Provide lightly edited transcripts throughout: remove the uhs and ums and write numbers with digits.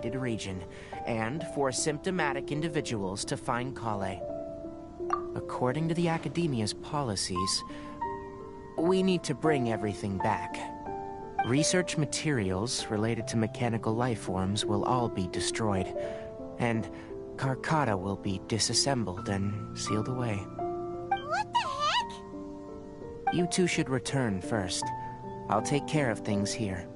isolated region, and for symptomatic individuals to find Kale. According to the Academia's policies, we need to bring everything back. Research materials related to mechanical life forms will all be destroyed, and Karkata will be disassembled and sealed away. What the heck? You two should return first. I'll take care of things here.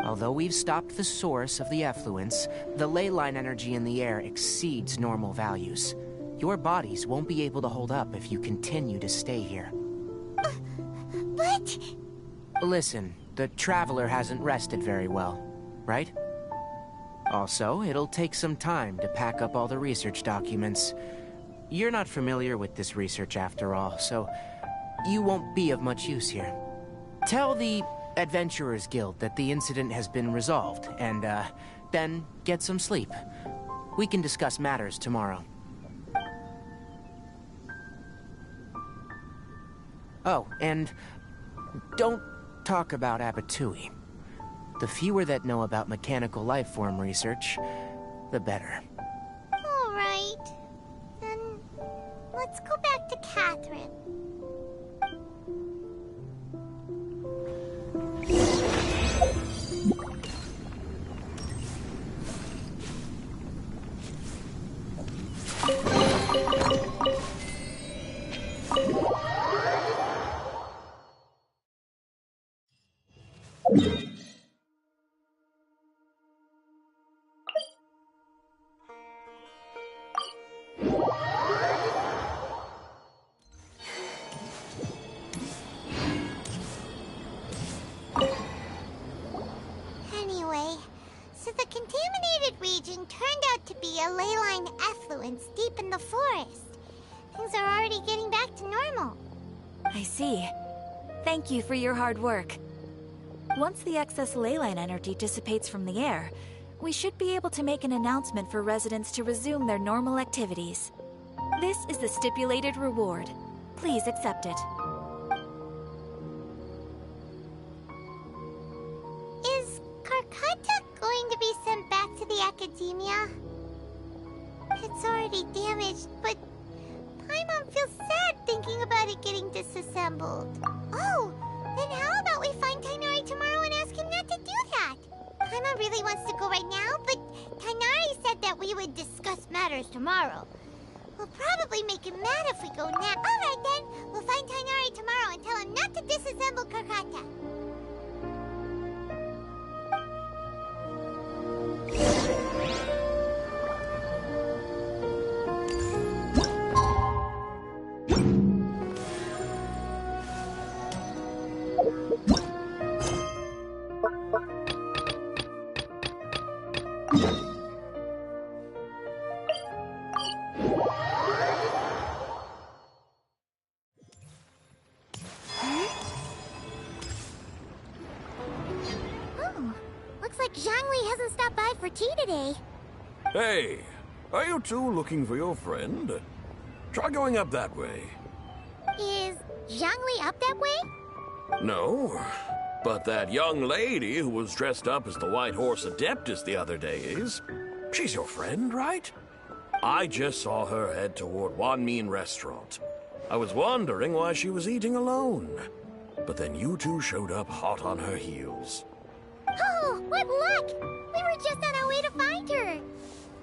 Although we've stopped the source of the effluence, the ley line energy in the air exceeds normal values. Your bodies won't be able to hold up if you continue to stay here. But... Listen, the Traveler hasn't rested very well, right? Also, it'll take some time to pack up all the research documents. You're not familiar with this research after all, so you won't be of much use here. Tell the Adventurers Guild that the incident has been resolved, and, then get some sleep. We can discuss matters tomorrow. Oh, and don't talk about Abatui. The fewer that know about mechanical life form research, the better. All right. Then let's go back to Catherine. Anyway, so the contaminated region turned out to be a ley line effluence deep in the forest. Things are already getting back to normal. I see. Thank you for your hard work. Once the excess ley line energy dissipates from the air, we should be able to make an announcement for residents to resume their normal activities. This is the stipulated reward. Please accept it. Is Karkata going to be sent back to the Academia? It's already damaged, but Paimon feels sad thinking about it getting disassembled. Oh, then how about we find Tighnari tomorrow and ask him not to do that? Paimon really wants to go right now, but Tighnari said that we would discuss matters tomorrow. We'll probably make him mad if we go now. Alright then, we'll find Tighnari tomorrow and tell him not to disassemble Karkata. Zhangli hasn't stopped by for tea today. Hey, are you two looking for your friend? Try going up that way. Is Zhangli up that way? No, but that young lady who was dressed up as the White Horse Adeptus the other day is. She's your friend, right? I just saw her head toward Wanmin Restaurant. I was wondering why she was eating alone. But then you two showed up hot on her heels. Oh, what luck! We were just on our way to find her.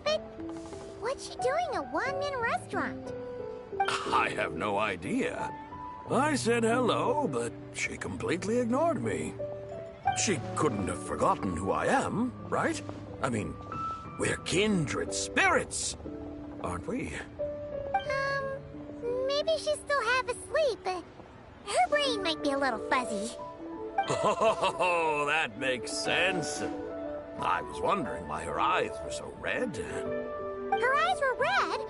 But what's she doing at Wanmin Restaurant? I have no idea. I said hello, but she completely ignored me. She couldn't have forgotten who I am, right? I mean, we're kindred spirits, aren't we? Maybe she's still half asleep. Her brain might be a little fuzzy. Oh, that makes sense. I was wondering why her eyes were so red. Her eyes were red?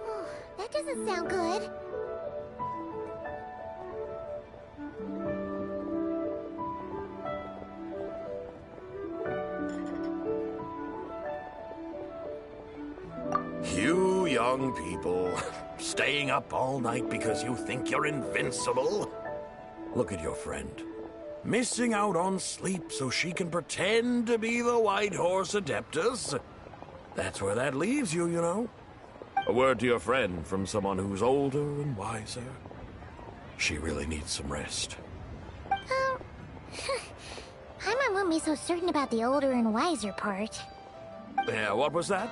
Oh, that doesn't sound good. You young people, staying up all night because you think you're invincible? Look at your friend. Missing out on sleep so she can pretend to be the White Horse Adeptus? That's where that leaves you, you know. A word to your friend from someone who's older and wiser. She really needs some rest. Paimon won't be so certain about the older and wiser part. Yeah, what was that?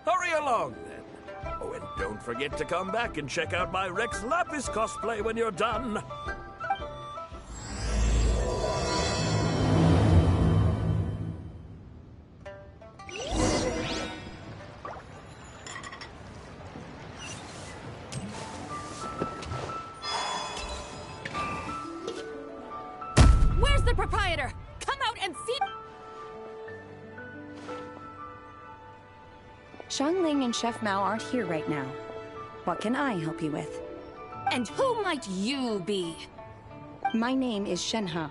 Hurry along, then. Oh, and don't forget to come back and check out my Rex Lapis cosplay when you're done. Where's the proprietor? Come out and see... Xiangling and Chef Mao aren't here right now. What can I help you with? And who might you be? My name is Shenhe.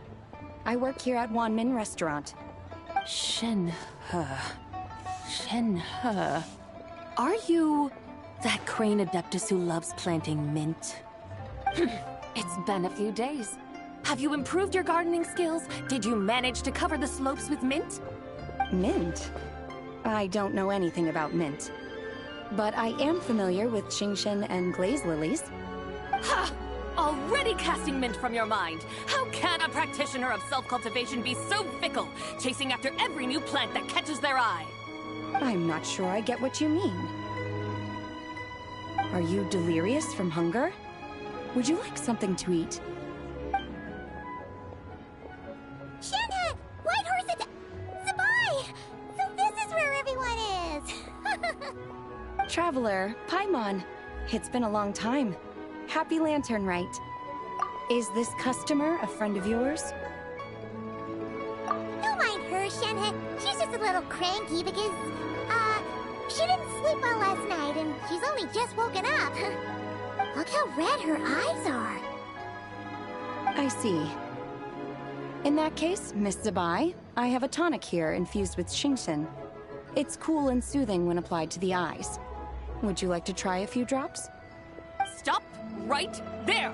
I work here at Wanmin Restaurant. Shenhe. Shenhe. Are you that crane adeptus who loves planting mint? It's been a few days. Have you improved your gardening skills? Did you manage to cover the slopes with mint? Mint? I don't know anything about mint. But I am familiar with Qingshen and glaze lilies. Ha! Already casting mint from your mind. How can a practitioner of self-cultivation be so fickle, chasing after every new plant that catches their eye? I'm not sure I get what you mean. Are you delirious from hunger? Would you like something to eat? Shenhe! White Horse Zabai! So this is where everyone is! Traveler, Paimon. It's been a long time. Happy Lantern Rite. Is this customer a friend of yours? Don't mind her, Shenhe. She's just a little cranky because, she didn't sleep well last night and she's only just woken up. Look how red her eyes are. I see. In that case, Miss Zabai, I have a tonic here infused with Qingshen. It's cool and soothing when applied to the eyes. Would you like to try a few drops? Stop right there!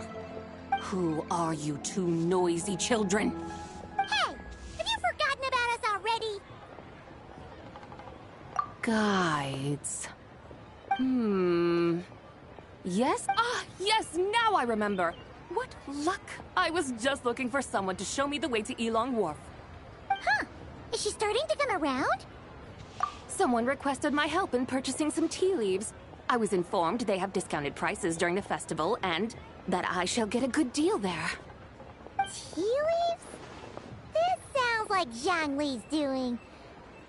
Who are you two noisy children? Hey! Have you forgotten about us already? Guides. Yes? Ah, yes, now I remember. What luck! I was just looking for someone to show me the way to Elong Wharf. Huh. Is she starting to come around? Someone requested my help in purchasing some tea leaves. I was informed they have discounted prices during the festival and that I shall get a good deal there. Tea leaves? This sounds like Zhang Li's doing.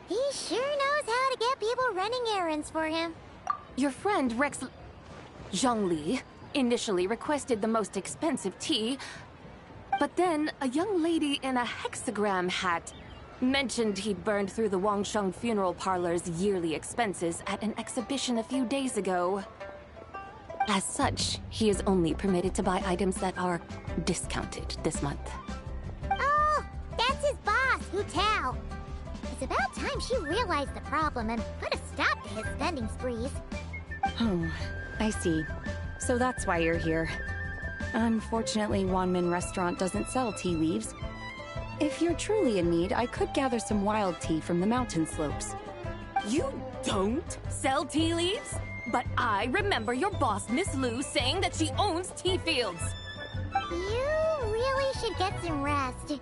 He sure knows how to get people running errands for him. Your friend Rex Zhang initially requested the most expensive tea, but then a young lady in a hexagram hat mentioned he'd burned through the Wangsheng funeral parlor's yearly expenses at an exhibition a few days ago. As such, he is only permitted to buy items that are discounted this month. Oh, that's his boss, Hu Tao. It's about time she realized the problem and put a stop to his spending sprees. Oh, I see. So that's why you're here. Unfortunately, Wanmin Restaurant doesn't sell tea leaves. If you're truly in need, I could gather some wild tea from the mountain slopes. You don't sell tea leaves? But I remember your boss, Miss Lu, saying that she owns tea fields. You really should get some rest.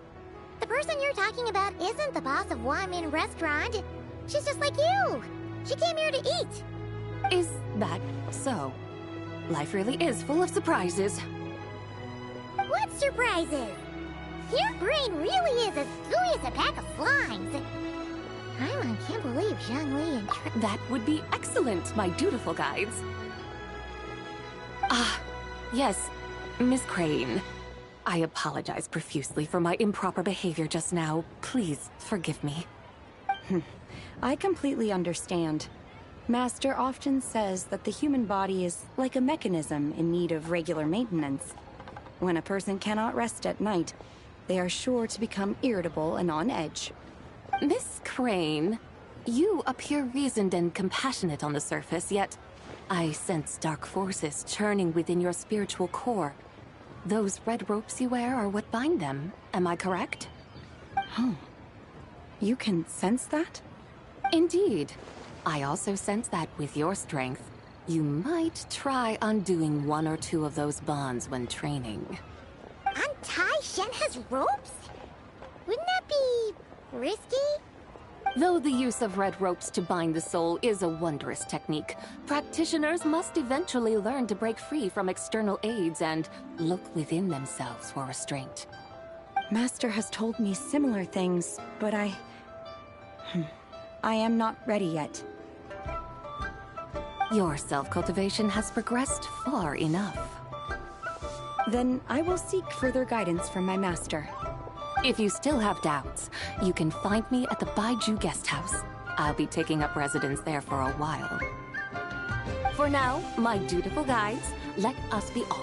The person you're talking about isn't the boss of Wanmin Restaurant. She's just like you. She came here to eat. Is that so? Life really is full of surprises. What surprises? Your brain really is as gooey as a pack of slimes. I can't believe Zhang Li and That would be excellent, my dutiful guides. Ah, yes, Miss Crane. I apologize profusely for my improper behavior just now. Please forgive me. I completely understand. Master often says that the human body is like a mechanism in need of regular maintenance. When a person cannot rest at night, they are sure to become irritable and on edge. Miss Crane, You appear reasoned and compassionate on the surface, yet I sense dark forces churning within your spiritual core. Those red ropes you wear are what bind them, am I correct? Oh. You can sense that? Indeed. I also sense that with your strength, you might try undoing one or two of those bonds when training. Untie Shen has ropes? Wouldn't that be risky? Though the use of red ropes to bind the soul is a wondrous technique, practitioners must eventually learn to break free from external aids and look within themselves for restraint. Master has told me similar things, but I am not ready yet. Your self-cultivation has progressed far enough. Then I will seek further guidance from my master. If you still have doubts, you can find me at the Baiju Guest House. I'll be taking up residence there for a while. For now, my dutiful guides, let us be off.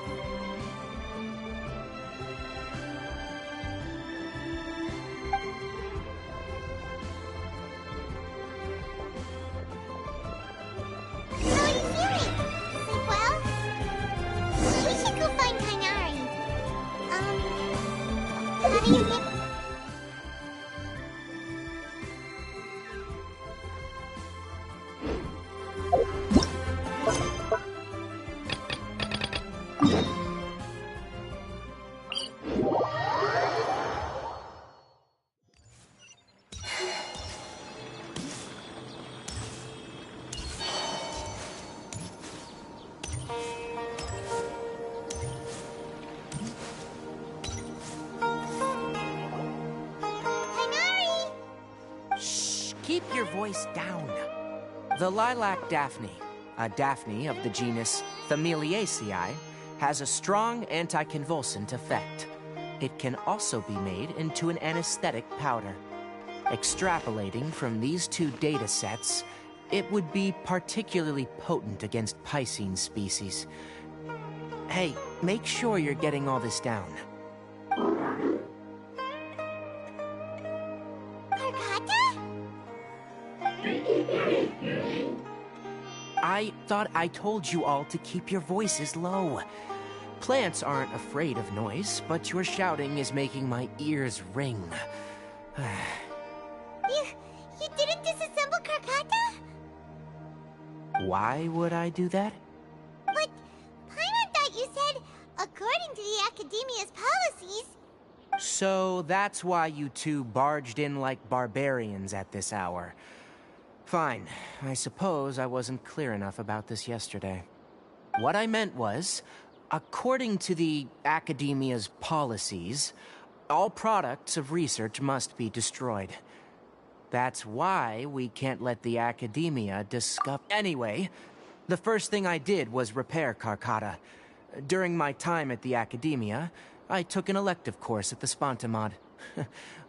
How are you feeling? Sleep well? We should go find Kainari. How do you think? Kainari! Shh, keep your voice down. The lilac daphne, a daphne of the genus Familiaceae, has a strong anticonvulsant effect. It can also be made into an anesthetic powder. Extrapolating from these two data sets, it would be particularly potent against Piscine species. Hey, make sure you're getting all this down. Karkata? I thought I told you all to keep your voices low. Plants aren't afraid of noise, but your shouting is making my ears ring. You didn't disassemble Karkata? Why would I do that? But Paimon thought you said, according to the Academia's policies... So that's why you two barged in like barbarians at this hour. Fine. I suppose I wasn't clear enough about this yesterday. What I meant was, according to the Academia's policies, all products of research must be destroyed. That's why we can't let the Academia discover... Anyway, the first thing I did was repair Karkata. During my time at the Academia, I took an elective course at the Spontamod.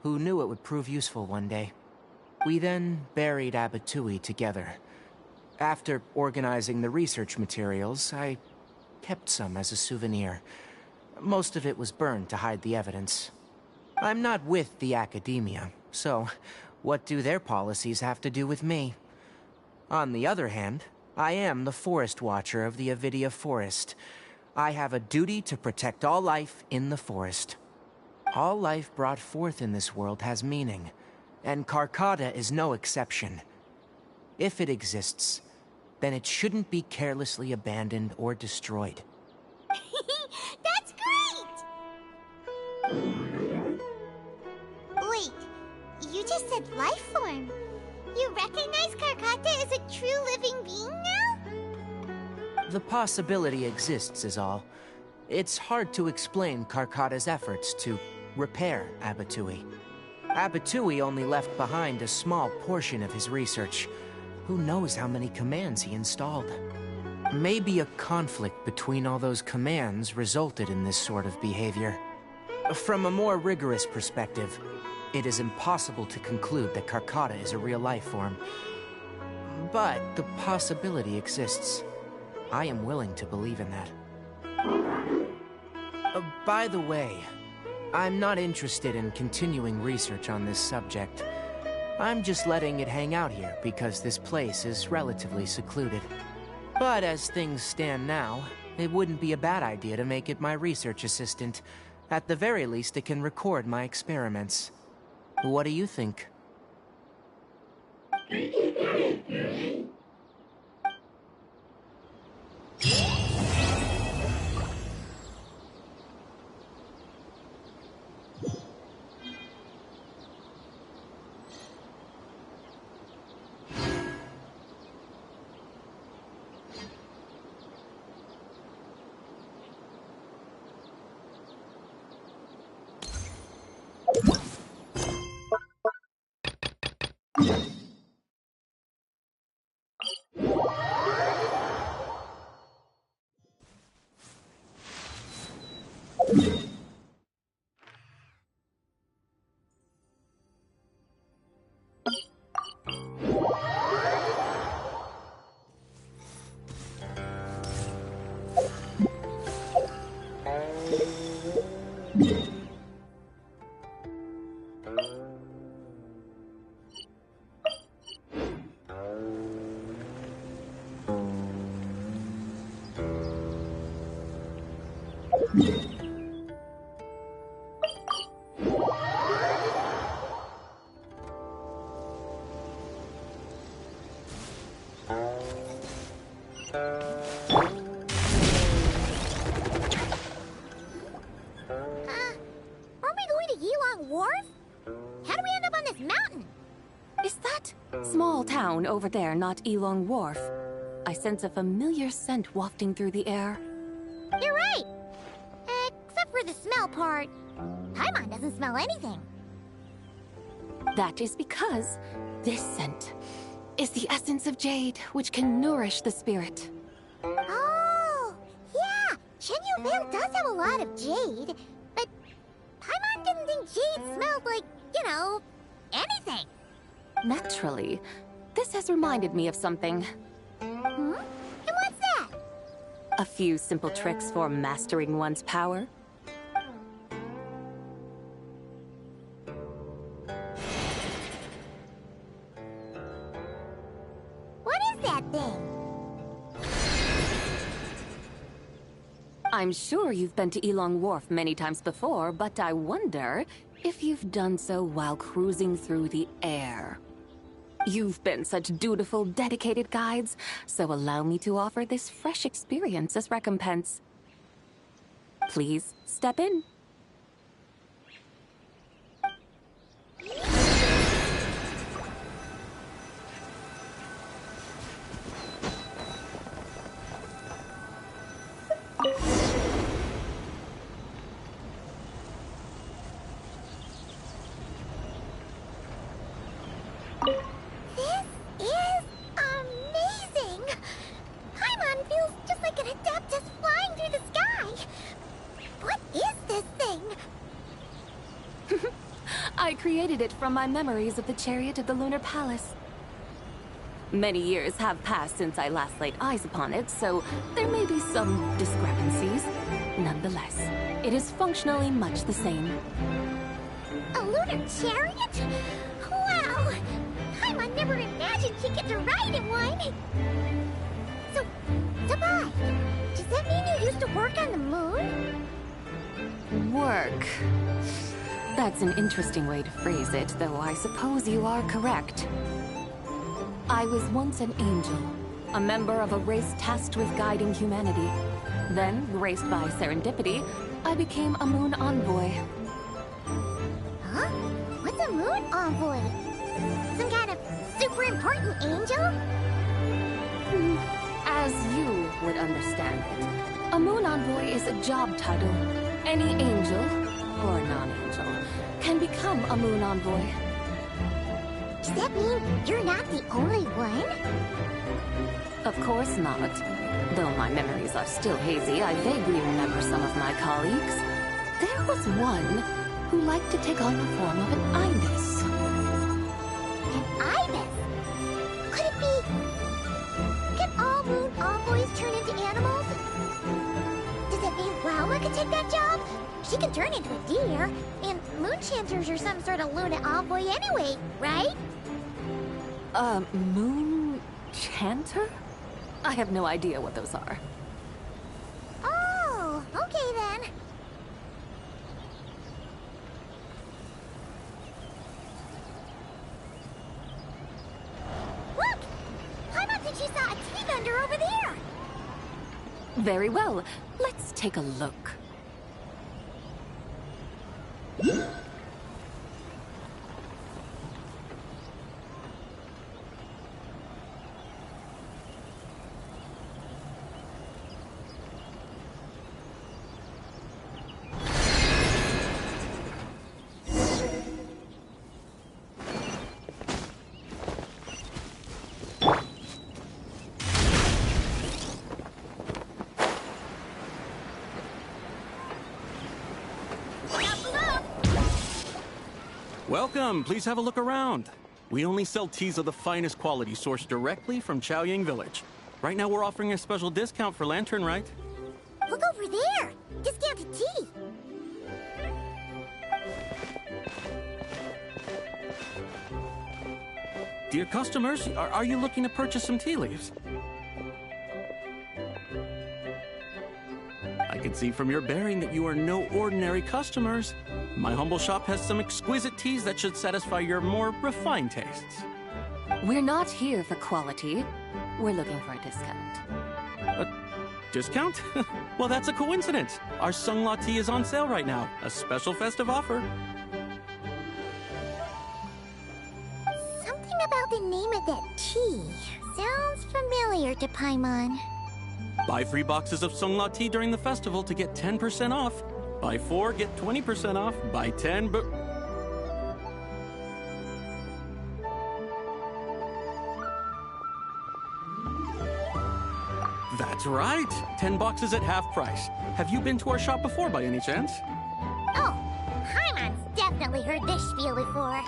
Who knew it would prove useful one day? We then buried Abatui together. After organizing the research materials, I kept some as a souvenir. Most of it was burned to hide the evidence. I'm not with the Academia, so what do their policies have to do with me? On the other hand, I am the Forest Watcher of the Avidia Forest. I have a duty to protect all life in the forest. All life brought forth in this world has meaning, and Karkata is no exception. If it exists, then it shouldn't be carelessly abandoned or destroyed. That's great! Wait, you just said life form. You recognize Karkata as a true living being now? The possibility exists is all. It's hard to explain Karkata's efforts to repair Abatui. Abatui only left behind a small portion of his research. Who knows how many commands he installed? Maybe a conflict between all those commands resulted in this sort of behavior. From a more rigorous perspective, it is impossible to conclude that Karkata is a real life form. But the possibility exists. I am willing to believe in that. By the way, I'm not interested in continuing research on this subject. I'm just letting it hang out here because this place is relatively secluded. But as things stand now, it wouldn't be a bad idea to make it my research assistant. At the very least, it can record my experiments. What do you think? Aren't we going to Yilong Wharf? How do we end up on this mountain? Is that small town over there not Elong Wharf? I sense a familiar scent wafting through the air. You're right. Except for the smell part. Paimon doesn't smell anything. That is because this scent is the essence of jade, which can nourish the spirit. Oh, yeah. Shenyu Vale does have a lot of jade, but Paimon didn't think jade smelled like, anything. Naturally, this has reminded me of something. Hmm? And what's that? A few simple tricks for mastering one's power. What is that thing? I'm sure you've been to Elong Wharf many times before, but I wonder if you've done so while cruising through the air. You've been such dutiful, dedicated guides, so allow me to offer this fresh experience as recompense. Please, step in. This is amazing! Paimon feels just like an Adeptus flying through the sky. What is this thing? I created it from my memories of the chariot of the Lunar Palace. Many years have passed since I last laid eyes upon it, so there may be some discrepancies. Nonetheless, it is functionally much the same. A lunar chariot? Wow! Paimon never imagined she'd get to ride in one! So, Sabai, does that mean you used to work on the moon? Work. That's an interesting way to phrase it, though I suppose you are correct. I was once an angel, a member of a race tasked with guiding humanity. Then, graced by serendipity, I became a moon envoy. Huh? What's a moon envoy? Some kind of super important angel? As you would understand it, a moon envoy is a job title. Any angel, or non-angel, can become a moon envoy. Does that mean you're not the only one? Of course not. Though my memories are still hazy, I vaguely remember some of my colleagues. There was one who liked to take on the form of an ibis. An ibis? Could it be... Can all moon envoys turn into animals? Does that mean Rauma could take that job? She can turn into a deer, and moon chanters are some sort of Luna envoy anyway, right? Moon chanter? I have no idea what those are. Oh, okay then. Look! Paimon said she saw a tea vendor over there! Very well. Let's take a look. Welcome, please have a look around. We only sell teas of the finest quality sourced directly from Chaoying Village. Right now we're offering a special discount for Lantern Rite. Look over there! Discounted tea! Dear customers, are you looking to purchase some tea leaves? I can see from your bearing that you are no ordinary customers. My humble shop has some exquisite teas that should satisfy your more refined tastes. We're not here for quality. We're looking for a discount. A discount? Well, that's a coincidence. Our Sungla tea is on sale right now. A special festive offer. Something about the name of that tea sounds familiar to Paimon. Buy 3 boxes of Sungla tea during the festival to get 10% off. Buy 4, get 20% off. Buy 10, but... That's right. 10 boxes at half price. Have you been to our shop before by any chance? Oh, Paimon's definitely heard this spiel before.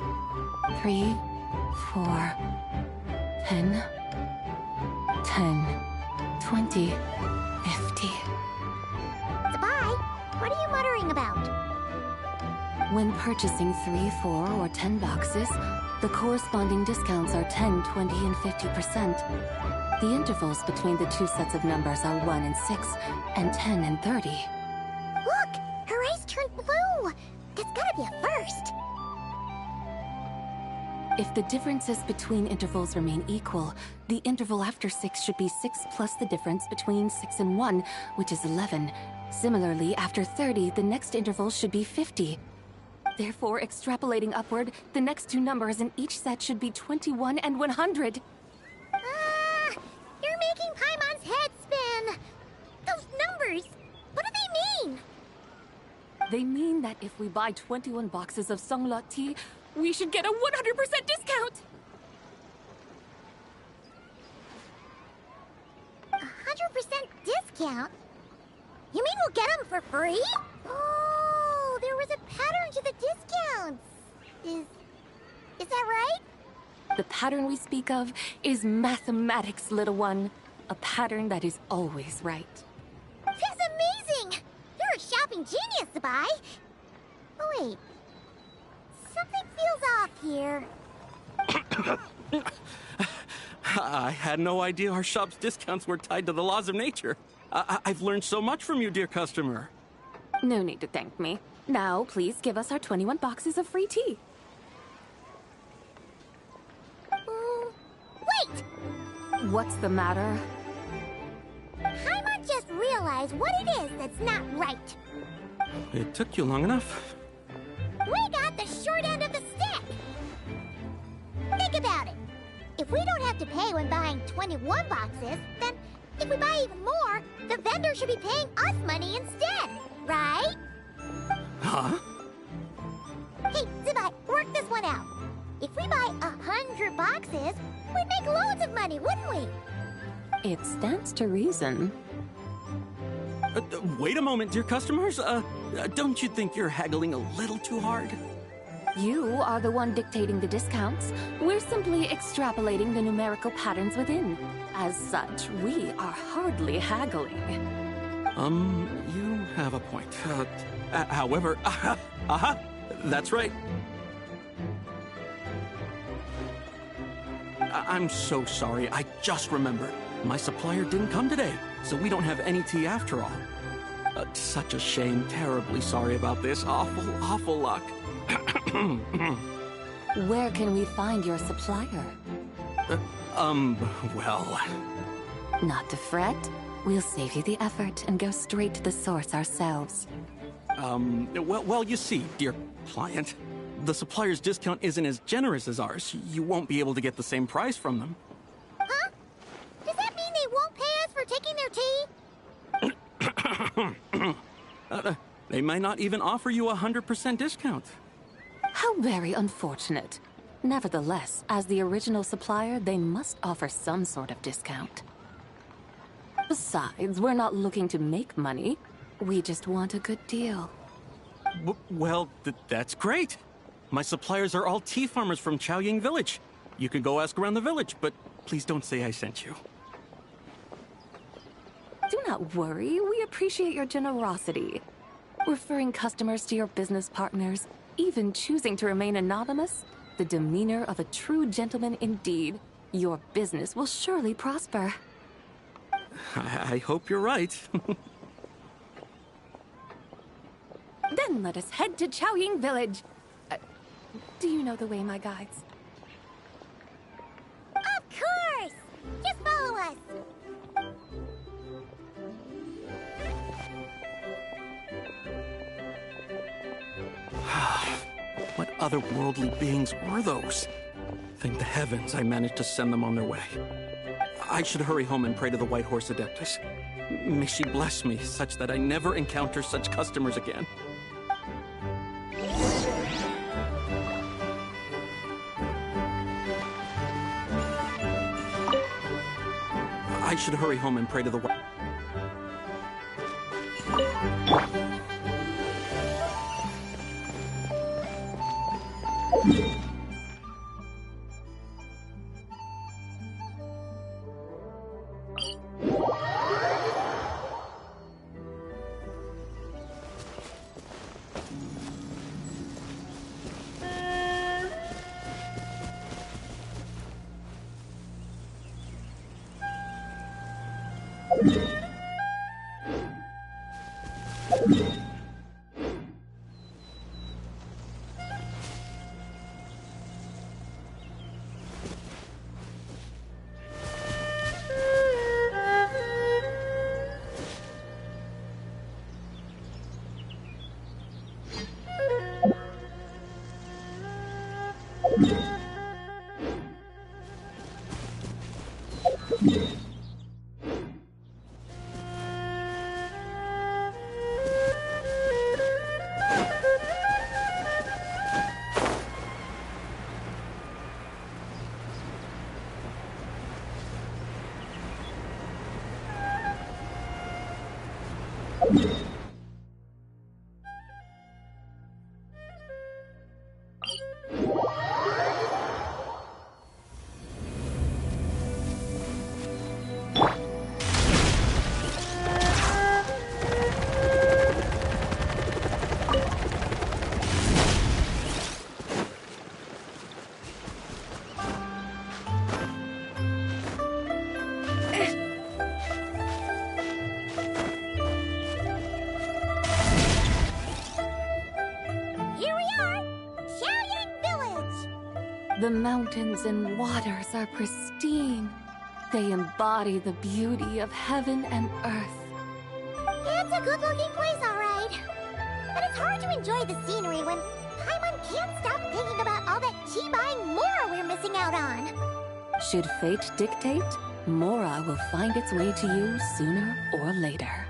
3, 4, 10, 20, 50. Zabai, what are you muttering about? When purchasing 3, 4, or 10 boxes, the corresponding discounts are 10, 20, and 50%. The intervals between the two sets of numbers are 1 and 6, and 10 and 30. Look! Her eyes turned blue! That's gotta be a first! If the differences between intervals remain equal, the interval after 6 should be 6 plus the difference between 6 and 1, which is 11. Similarly, after 30, the next interval should be 50. Therefore, extrapolating upward, the next two numbers in each set should be 21 and 100. You're making Paimon's head spin! Those numbers, what do they mean? They mean that if we buy 21 boxes of Sungla tea, we should get a 100% discount! 100% discount? You mean we'll get them for free? Oh, there was a pattern to the discounts. Is that right? The pattern we speak of is mathematics, little one. A pattern that is always right. That's amazing! You're a shopping genius, Zabai. Oh, wait. Something feels off here. I had no idea our shop's discounts were tied to the laws of nature. I've learned so much from you, dear customer. No need to thank me. Now, please give us our 21 boxes of free tea. Wait! What's the matter? Paimon just realized what it is that's not right. It took you long enough. We got the short end of the stick! Think about it. If we don't have to pay when buying 21 boxes, then if we buy even more, the vendor should be paying us money instead, right? Huh? Hey, Zabai, work this one out. If we buy 100 boxes, we'd make loads of money, wouldn't we? It stands to reason. Wait a moment, dear customers. Don't you think you're haggling a little too hard? You are the one dictating the discounts. We're simply extrapolating the numerical patterns within. As such, we are hardly haggling. You have a point. However, that's right. I'm so sorry. I just remembered. My supplier didn't come today, so we don't have any tea after all. Such a shame. Terribly sorry about this. Awful luck. Where can we find your supplier? Well... Not to fret. We'll save you the effort and go straight to the source ourselves. Well, you see, dear client, the supplier's discount isn't as generous as ours. You won't be able to get the same price from them. Huh? Does that mean they won't pay us for taking their tea? They might not even offer you a 100% discount. How very unfortunate. Nevertheless, as the original supplier, they must offer some sort of discount. Besides, we're not looking to make money. We just want a good deal. Well, that's great. My suppliers are all tea farmers from Chaoying Village. You can go ask around the village, but please don't say I sent you. Do not worry, we appreciate your generosity. Referring customers to your business partners, even choosing to remain anonymous, the demeanor of a true gentleman indeed. Your business will surely prosper. I hope you're right. Then let us head to Chaoying Village. Do you know the way, my guides? Of course! Just follow us! What otherworldly beings were those? Thank the heavens I managed to send them on their way. I should hurry home and pray to the White Horse Adeptus. May she bless me such that I never encounter such customers again. I should hurry home and pray to the White... The mountains and waters are pristine. They embody the beauty of heaven and earth. It's a good-looking place, all right. But it's hard to enjoy the scenery when Paimon can't stop thinking about all that chi-buying Mora we're missing out on. Should fate dictate, Mora will find its way to you sooner or later.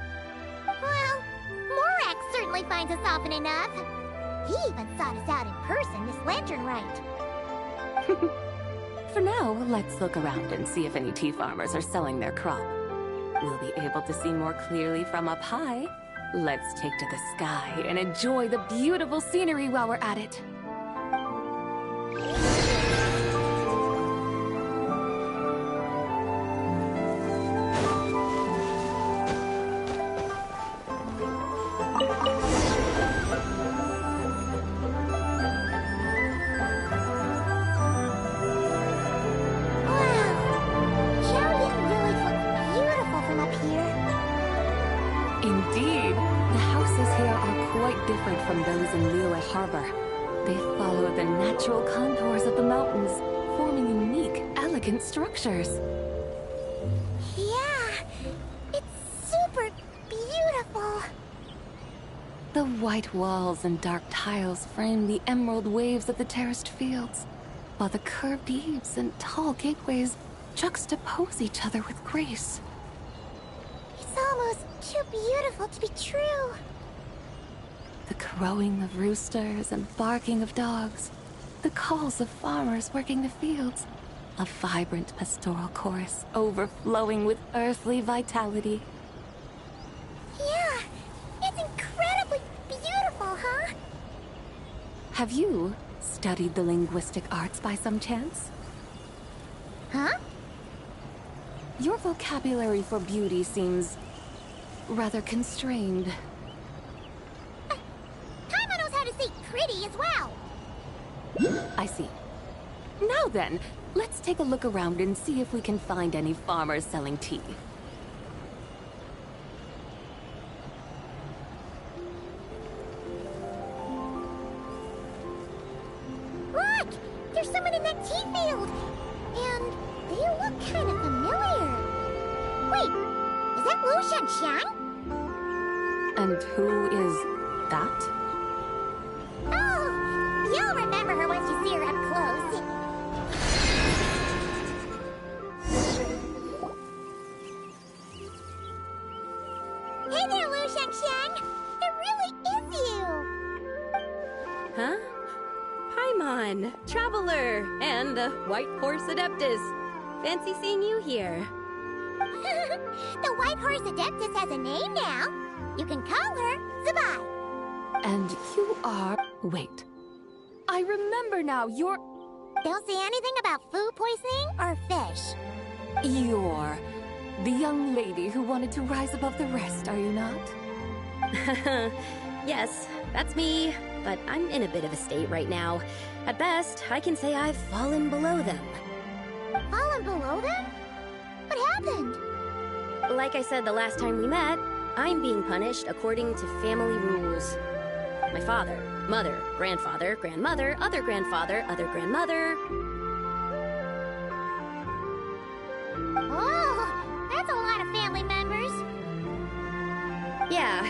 Well, Morak certainly finds us often enough. He even sought us out in person this lantern rite. For now, let's look around and see if any tea farmers are selling their crop. We'll be able to see more clearly from up high. Let's take to the sky and enjoy the beautiful scenery while we're at it. Indeed, the houses here are quite different from those in Liyue Harbor. They follow the natural contours of the mountains, forming unique, elegant structures. Yeah, it's super beautiful. The white walls and dark tiles frame the emerald waves of the terraced fields, while the curved eaves and tall gateways juxtapose each other with grace. It's almost too beautiful to be true. The crowing of roosters and barking of dogs, the calls of farmers working the fields, a vibrant pastoral chorus overflowing with earthly vitality. Yeah, it's incredibly beautiful, huh? Have you studied the linguistic arts by some chance? Huh? Your vocabulary for beauty seems rather constrained. Paimon knows how to say pretty as well. I see. Now then, let's take a look around and see if we can find any farmers selling tea. Look! There's someone in that tea field! And they look kind of familiar. Wait, is that Lu Shanxiang? And who is that? Oh, you'll remember her once you see her up close. Hey there, Lu Shanxiang! It really is you! Huh? Paimon, Traveler, and the White Horse Adeptus. Fancy seeing you here. The White Horse Adeptus has a name now. You can call her Zabai. And you are... Wait. I remember now, you're... Don't say anything about food poisoning or fish. You're the young lady who wanted to rise above the rest, are you not? Yes, that's me, but I'm in a bit of a state right now. At best, I can say I've fallen below them. Fallen below them? What happened? Like I said the last time we met, I'm being punished according to family rules. My father, mother, grandfather, grandmother, other grandfather, other grandmother. Oh, that's a lot of family members. Yeah,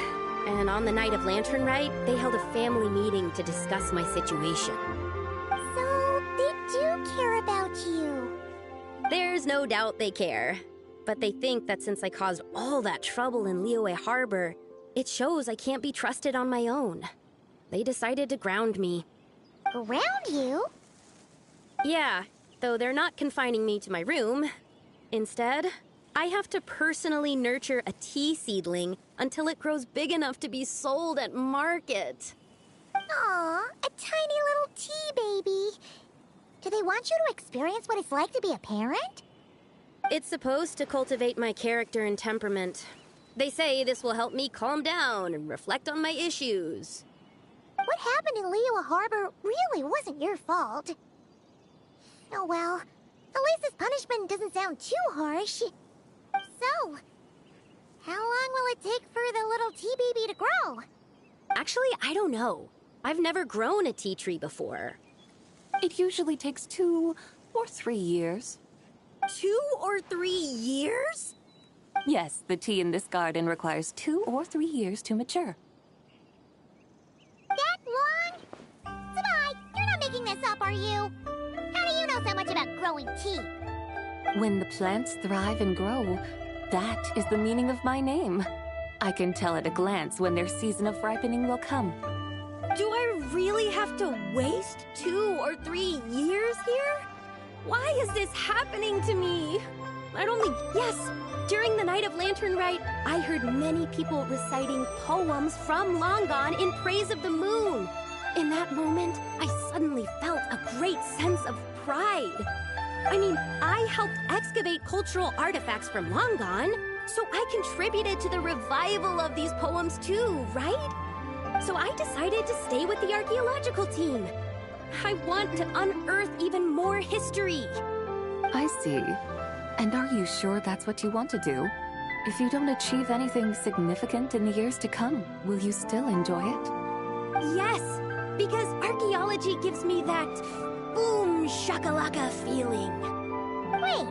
and on the night of Lantern Rite, they held a family meeting to discuss my situation. So, they do care about you. There's no doubt they care. But they think that since I caused all that trouble in Liyue Harbor, it shows I can't be trusted on my own. They decided to ground me. Around you? Yeah, though they're not confining me to my room. Instead, I have to personally nurture a tea seedling until it grows big enough to be sold at market. Aw, a tiny little tea baby. Do they want you to experience what it's like to be a parent? It's supposed to cultivate my character and temperament. They say this will help me calm down and reflect on my issues. What happened in Liyue Harbor really wasn't your fault. Oh well, at least this punishment doesn't sound too harsh. So, how long will it take for the little tea baby to grow? Actually, I don't know. I've never grown a tea tree before. It usually takes 2 or 3 years. 2 or 3 years? Yes, the tea in this garden requires 2 or 3 years to mature. That long? Zabai, you're not making this up, are you? How do you know so much about growing tea? When the plants thrive and grow, that is the meaning of my name. I can tell at a glance when their season of ripening will come. Do I really have to waste 2 or 3 years here? Why is this happening to me? Yes, during the night of Lantern Rite, I heard many people reciting poems from Long Gone in praise of the moon. In that moment, I suddenly felt a great sense of pride. I mean, I helped excavate cultural artifacts from Long Gone, so I contributed to the revival of these poems too, right? So I decided to stay with the archaeological team. I want to unearth even more history. I see. And are you sure that's what you want to do? If you don't achieve anything significant in the years to come, will you still enjoy it? Yes, because archaeology gives me that boom shakalaka feeling. Wait,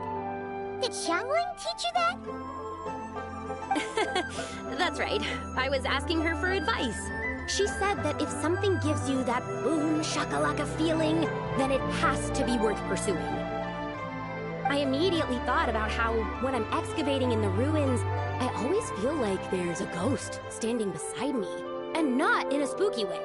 did Xiangling teach you that? That's right. I was asking her for advice. She said that if something gives you that boom shakalaka feeling, then it has to be worth pursuing. I immediately thought about how, when I'm excavating in the ruins, I always feel like there's a ghost standing beside me, and not in a spooky way.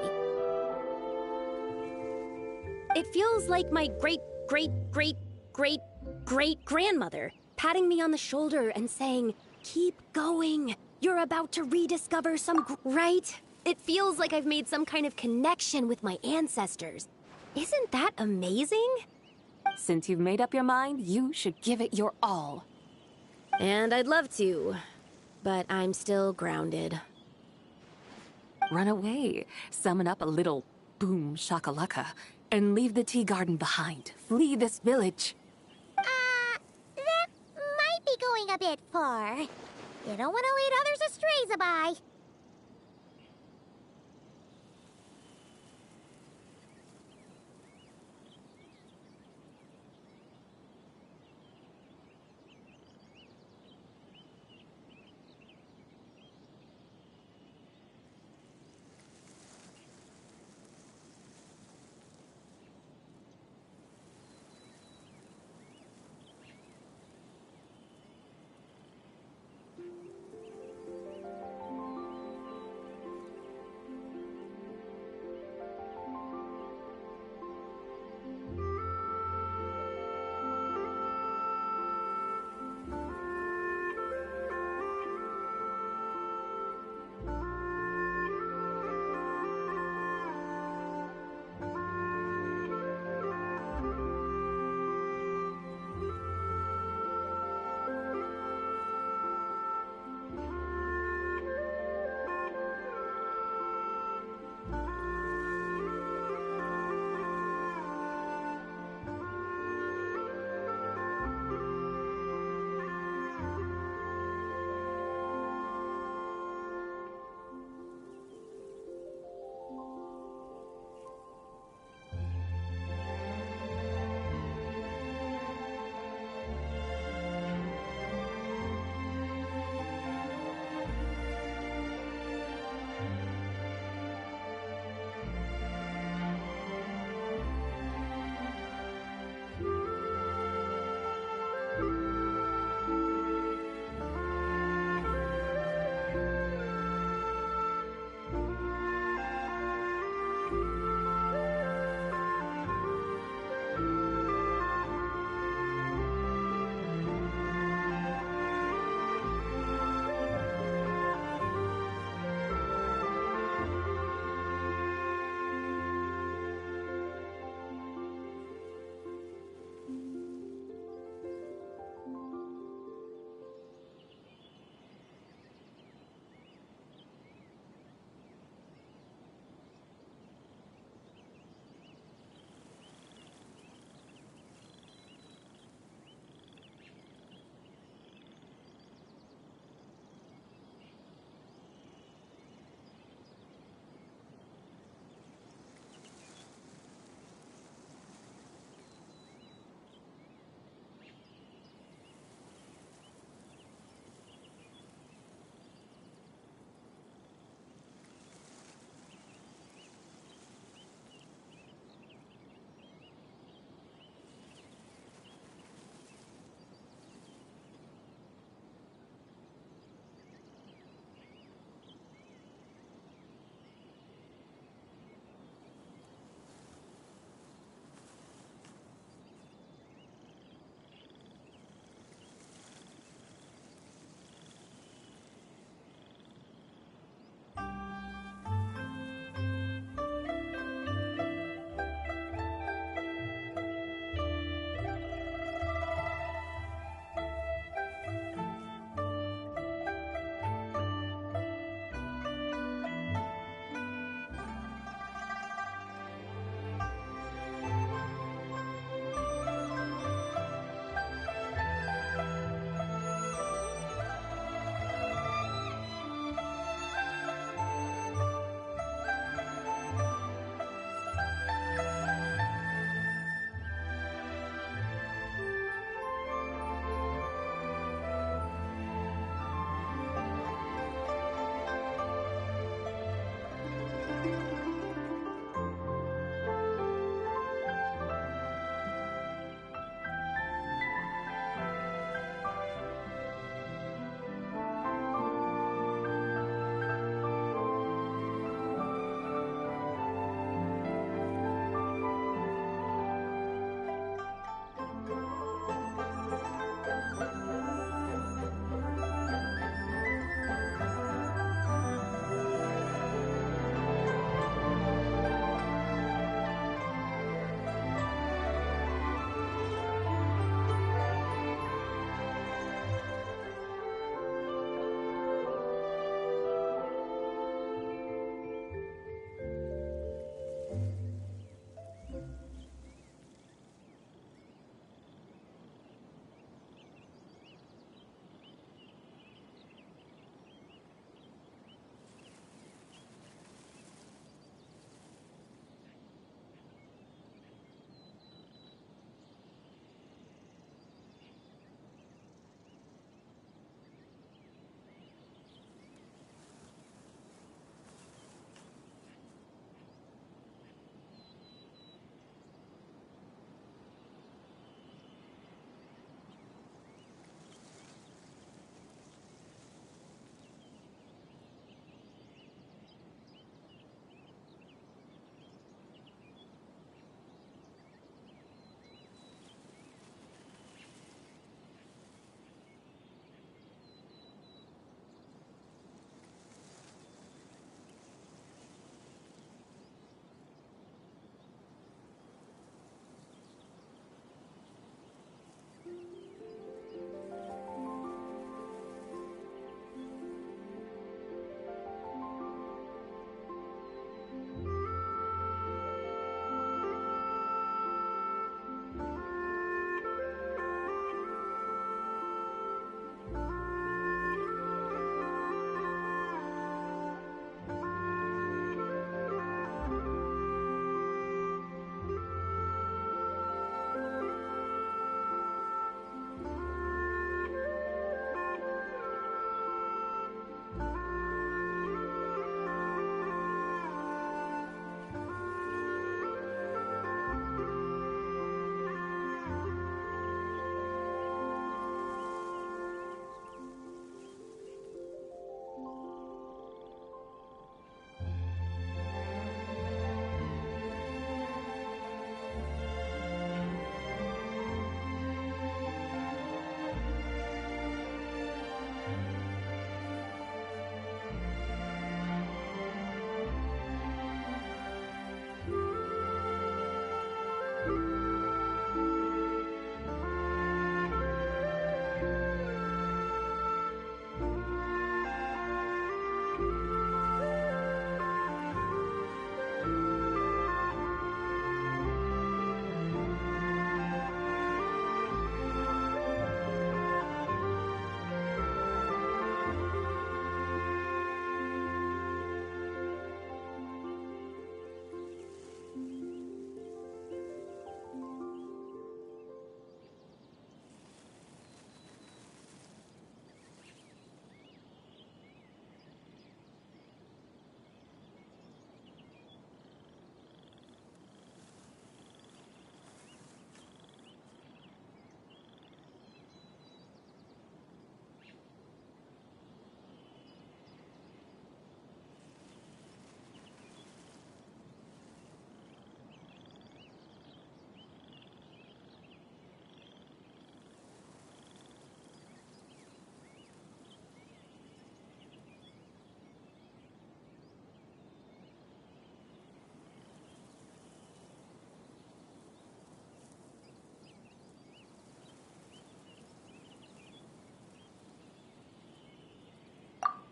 It feels like my great-great-great-great-grandmother patting me on the shoulder and saying, "Keep going. You're about to rediscover some right?" It feels like I've made some kind of connection with my ancestors. Isn't that amazing? Since you've made up your mind, you should give it your all. And I'd love to, but I'm still grounded. Run away, summon up a little boom shakalaka, and leave the tea garden behind. Flee this village. That might be going a bit far. You don't want to lead others astray, Zabai.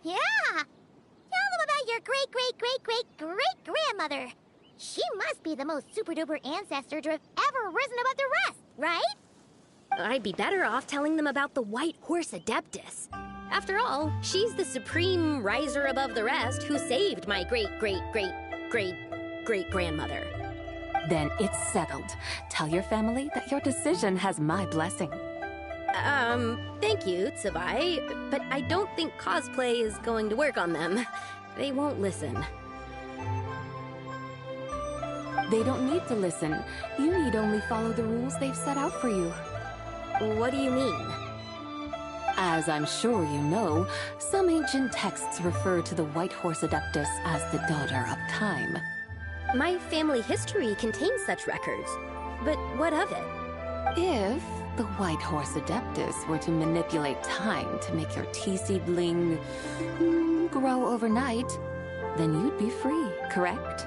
Yeah! Tell them about your great-great-great-great-great-grandmother. She must be the most super-duper ancestor to have ever risen above the rest, right? I'd be better off telling them about the White Horse Adeptus. After all, she's the supreme riser above the rest who saved my great-great-great-great-great-grandmother. Then it's settled. Tell your family that your decision has my blessing. Thank you, Tsubai, but I don't think cosplay is going to work on them. They won't listen. They don't need to listen. You need only follow the rules they've set out for you. What do you mean? As I'm sure you know, some ancient texts refer to the White Horse Adeptus as the Daughter of Time. My family history contains such records. But what of it? If the White Horse Adeptus were to manipulate time to make your tea-seedling grow overnight, then you'd be free, correct?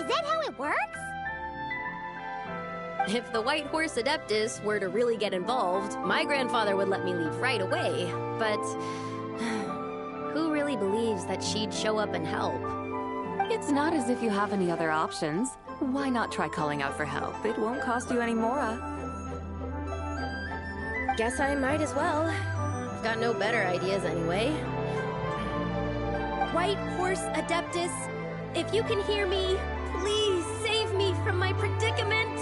Is that how it works? If the White Horse Adeptus were to really get involved, my grandfather would let me leave right away. But who really believes that she'd show up and help? It's not as if you have any other options. Why not try calling out for help? It won't cost you any more. Guess I might as well. I've got no better ideas anyway. White Horse Adeptus, if you can hear me, please save me from my predicament!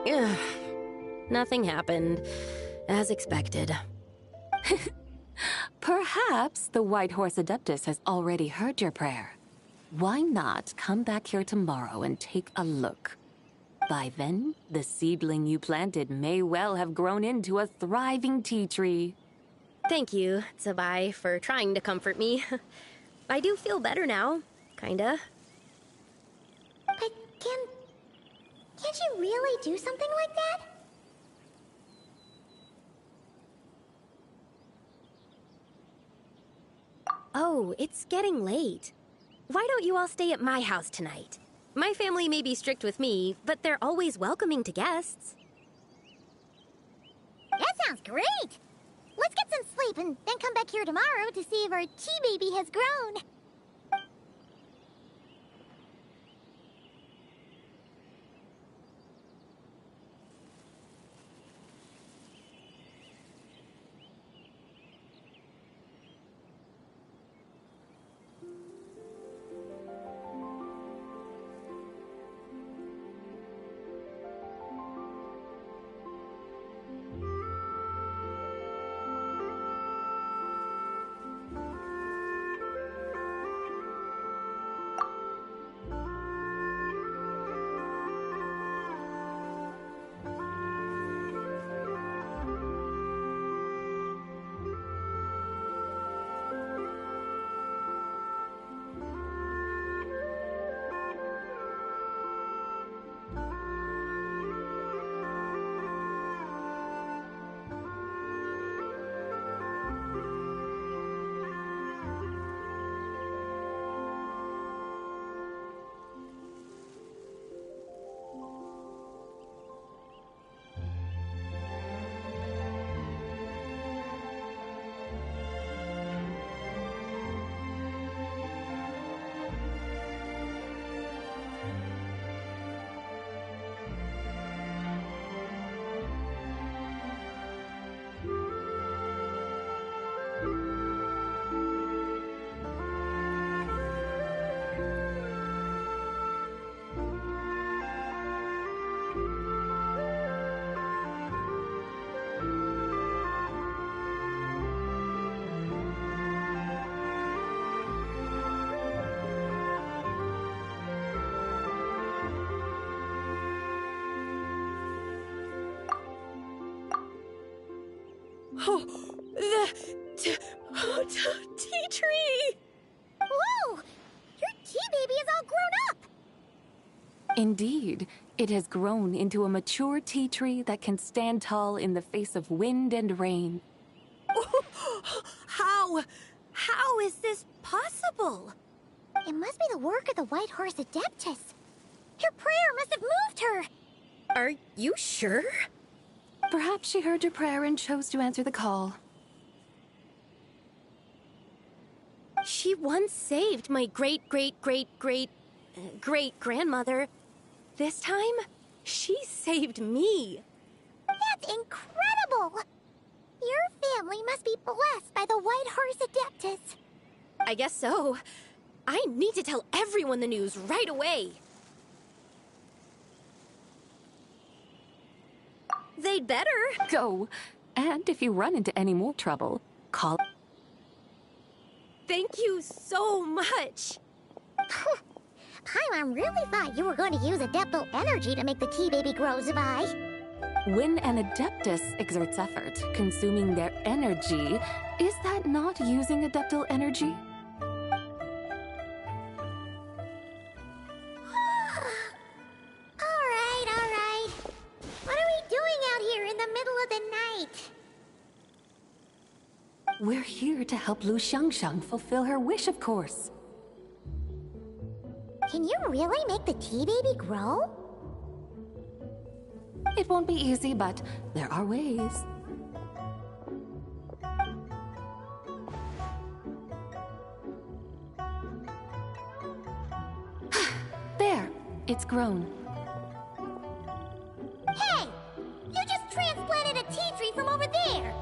Ugh. Nothing happened, as expected. Perhaps the White Horse Adeptus has already heard your prayer. Why not come back here tomorrow and take a look? By then, the seedling you planted may well have grown into a thriving tea tree. Thank you, Tsubai, for trying to comfort me. I do feel better now, kinda. But can't you really do something like that? Oh, it's getting late. Why don't you all stay at my house tonight? My family may be strict with me, but they're always welcoming to guests. That sounds great! Let's get some sleep and then come back here tomorrow to see if our tea baby has grown. Oh, the tea tree! Whoa! Your tea baby is all grown up! Indeed, it has grown into a mature tea tree that can stand tall in the face of wind and rain. How is this possible? It must be the work of the White Horse Adeptus. Her prayer must have moved her. Are you sure? Perhaps she heard your prayer and chose to answer the call. She once saved my great-great-great-great-great-grandmother. This time, she saved me. That's incredible! Your family must be blessed by the White Horse Adeptus. I guess so. I need to tell everyone the news right away. They'd better. Go. And if you run into any more trouble, call. Thank you so much. Paimon really thought you were going to use Adeptal energy to make the tea baby grow, Zavai. When an Adeptus exerts effort, consuming their energy, is that not using Adeptal energy? All right. What are we doing out here in the middle of the night? We're here to help Lu Xiangxiang fulfill her wish, of course. Can you really make the tea baby grow? It won't be easy, but there are ways. There, it's grown. Hey! You just transplanted a tea tree from over there!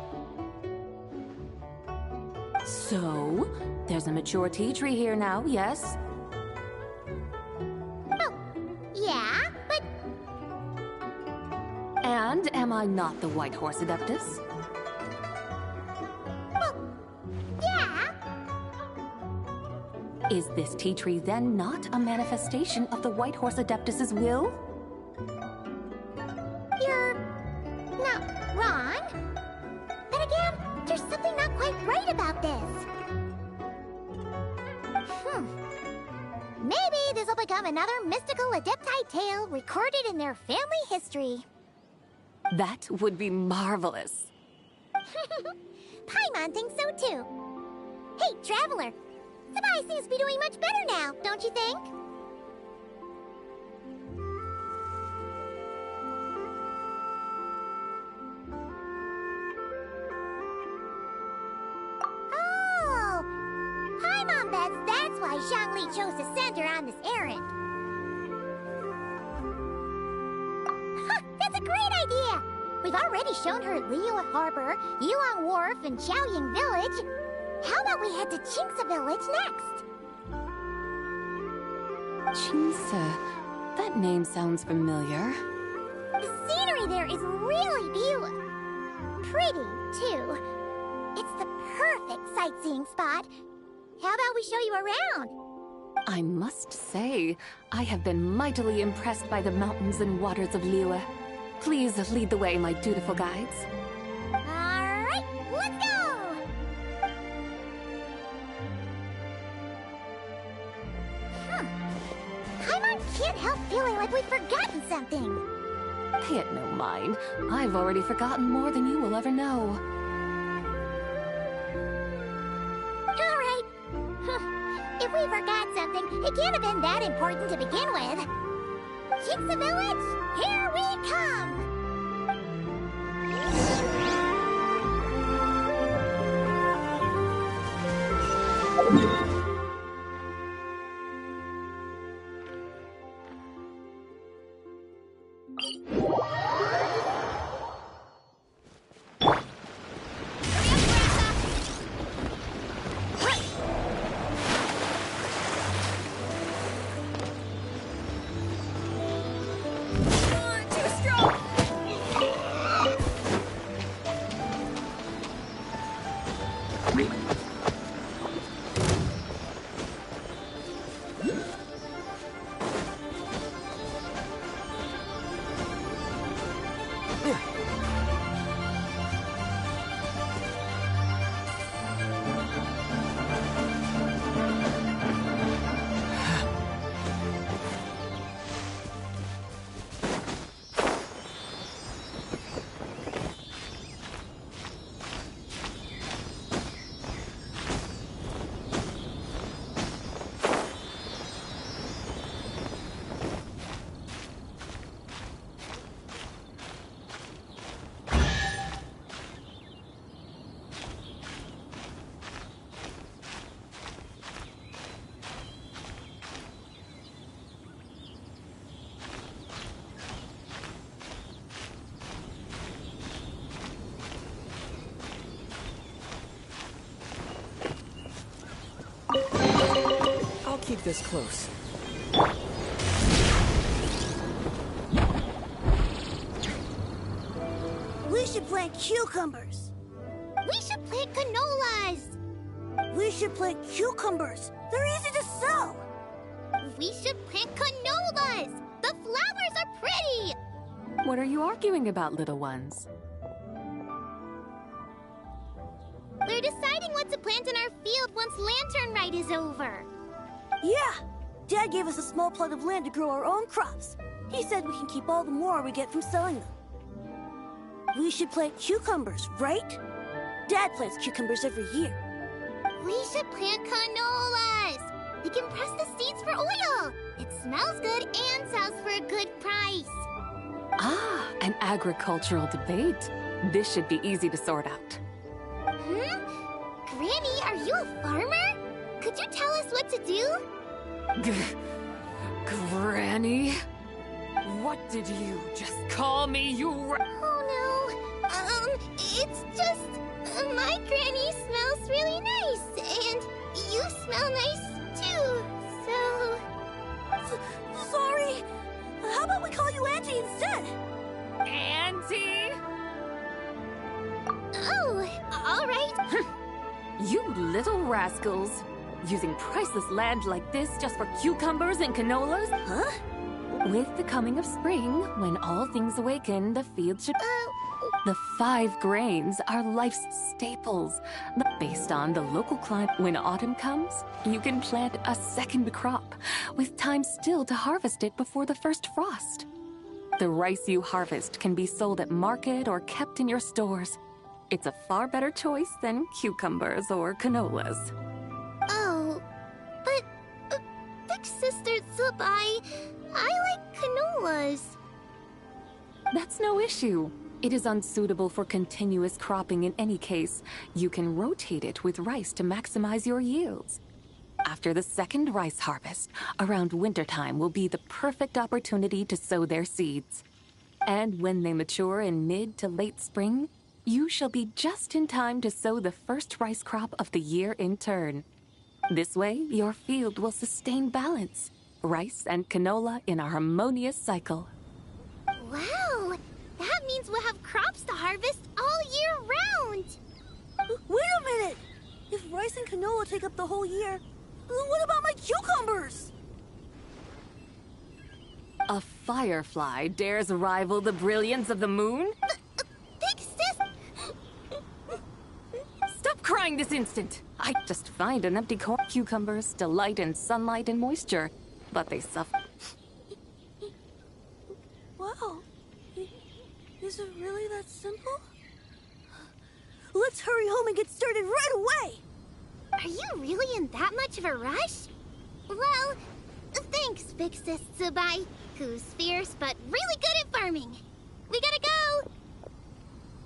So, there's a mature tea tree here now, yes? Oh, yeah, but... And am I not the White Horse Adeptus? Well, yeah. Is this tea tree then not a manifestation of the White Horse Adeptus's will? You're... not wrong. Then again, there's something not quite right about this. Maybe this will become another mystical Adepti tale recorded in their family history. That would be marvelous. Paimon thinks so too. Hey, Traveler! Sabai seems to be doing much better now, don't you think? Oh! Paimon bets that's why Zhongli chose to send her on this errand. That's a great idea! We've already shown her Liyue Harbor, Yulong Wharf, and Xiaoying Village. How about we head to Qingce Village next? Qingce. That name sounds familiar. The scenery there is really beautiful. Pretty, too. It's the perfect sightseeing spot. How about we show you around? I must say, I have been mightily impressed by the mountains and waters of Liyue. Please lead the way, my dutiful guides. Alright, let's go! Paimon can't help feeling like we've forgotten something. Pay it no mind. I've already forgotten more than you will ever know. Alright. If we forgot something, it can't have been that important to begin with. Qingce Village, here we come! joke this close. We should plant cucumbers. We should plant canolas. We should plant cucumbers. They're easy to sell. We should plant canolas. The flowers are pretty. What are you arguing about, little ones? We're deciding what to plant in our field once Lantern Rite is over. Yeah. Dad gave us a small plot of land to grow our own crops. He said we can keep all the more we get from selling them. We should plant cucumbers, right? Dad plants cucumbers every year. We should plant canolas. We can press the seeds for oil. It smells good and sells for a good price. Ah, an agricultural debate. This should be easy to sort out. Granny, are you a farmer? Could you tell us what to do? Granny? What did you just call me, you Oh no. It's just... my granny smells really nice. And you smell nice too. So... Sorry. How about we call you Auntie instead? Auntie? Oh, all right. You little rascals. Using priceless land like this just for cucumbers and canolas? Huh? With the coming of spring, when all things awaken, the field should... The 5 grains are life's staples. Based on the local climate, when autumn comes, you can plant a second crop, with time still to harvest it before the first frost. The rice you harvest can be sold at market or kept in your stores. It's a far better choice than cucumbers or canolas. Oh, but... Big Sister Zubai, I like canolas. That's no issue. It is unsuitable for continuous cropping in any case. You can rotate it with rice to maximize your yields. After the second rice harvest, around wintertime will be the perfect opportunity to sow their seeds. And when they mature in mid to late spring, you shall be just in time to sow the first rice crop of the year in turn. This way, your field will sustain balance. Rice and canola in a harmonious cycle. Wow, that means we'll have crops to harvest all year round. Wait a minute! If rice and canola take up the whole year, what about my cucumbers? A firefly dares rival the brilliance of the moon? Big Sis... Stop crying this instant! I just find an empty corn. Cucumbers delight in sunlight and moisture, but they suffer. Wow. Is it really that simple? Let's hurry home and get started right away! Are you really in that much of a rush? Well, thanks, Big Sis Zubai, who's fierce but really good at farming. We gotta go!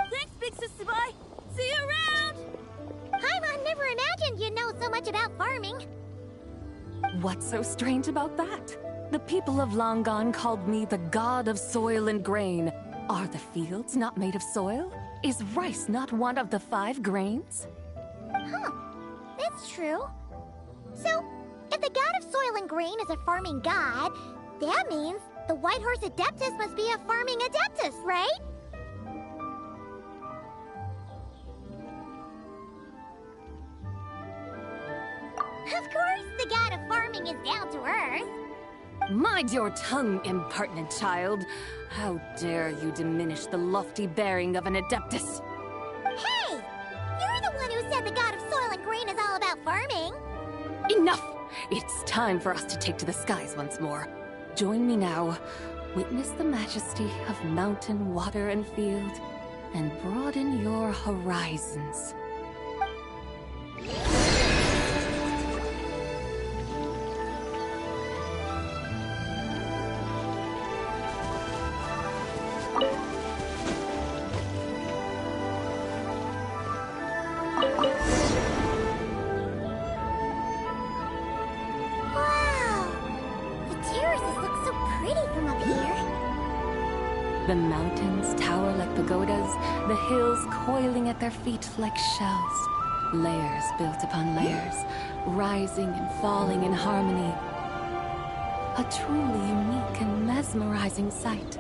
Thanks, Big Sis Zubai! See you around! Paimon never imagined you'd know so much about farming. What's so strange about that? The people of Longon called me the god of soil and grain. Are the fields not made of soil? Is rice not one of the 5 grains? Huh, that's true. So, if the god of soil and grain is a farming god, that means the White Horse Adeptus must be a farming adeptus, right? Of course, the god of farming is down to earth. Mind your tongue, impertinent child. How dare you diminish the lofty bearing of an adeptus? Hey! You're the one who said the god of soil and grain is all about farming. Enough! It's time for us to take to the skies once more. Join me now. Witness the majesty of mountain, water, and field, and broaden your horizons. Wow! The terraces look so pretty from up here. The mountains tower like pagodas, the hills coiling at their feet like shells. Layers built upon layers, rising and falling in harmony, A truly unique and mesmerizing sight.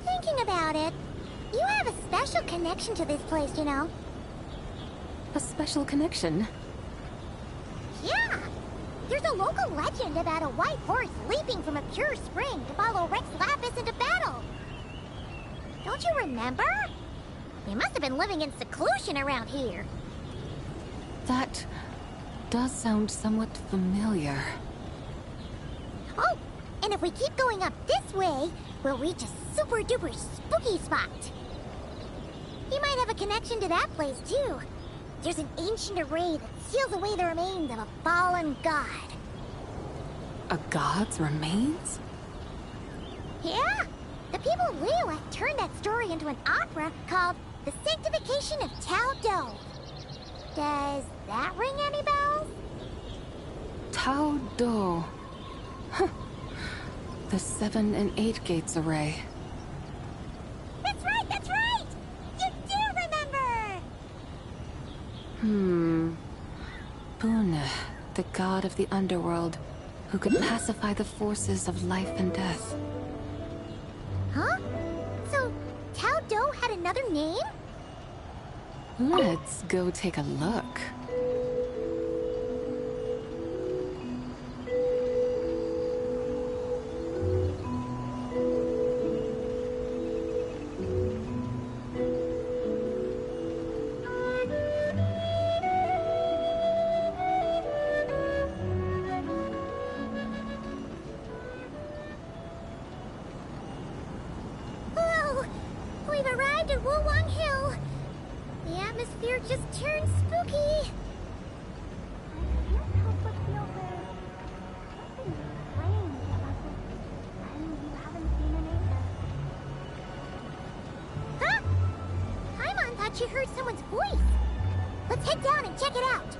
Thinking about it, you have a special connection to this place, you know. A special connection? Yeah! There's a local legend about a white horse leaping from a pure spring to follow Rex Lapis into battle. Don't you remember? He must have been living in seclusion around here. That does sound somewhat familiar. Oh, and if we keep going up this way, we'll reach a super-duper spooky spot. He might have a connection to that place, too. There's an ancient array that seals away the remains of a fallen god. A god's remains? Yeah? The people of Liyue turned that story into an opera called The Sanctification of Tao Do. Does that ring any bells? Tao Do. Huh. The 7 and 8 gates array. That's right, that's right! You do remember! Bune, the god of the underworld, who could pacify the forces of life and death. Huh? So, Tao Do had another name? Let's go take a look. Whoa! We've arrived at Wulong Hill. The atmosphere just turned spooky. I can't help but feel there's something strange about this friend you haven't seen in ages. Huh? Paimon thought she heard someone's voice. Let's head down and check it out.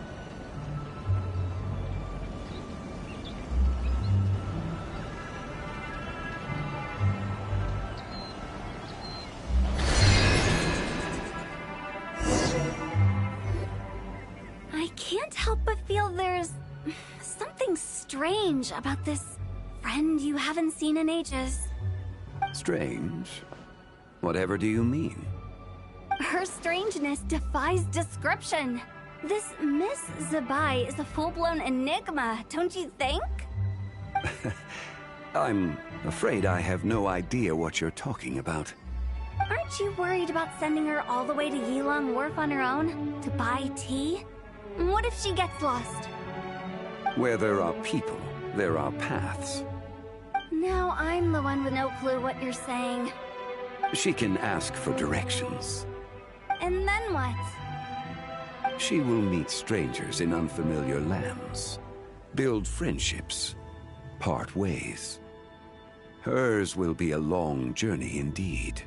I can't help but feel there's something strange about this friend you haven't seen in ages. Strange? Whatever do you mean? Her strangeness defies description. This Miss Zabai is a full-blown enigma, don't you think? I'm afraid I have no idea what you're talking about. Aren't you worried about sending her all the way to Yilong Wharf on her own to buy tea? What if she gets lost? Where there are people, there are paths. Now I'm the one with no clue what you're saying. She can ask for directions. And then what? She will meet strangers in unfamiliar lands, build friendships, part ways. Hers will be a long journey indeed.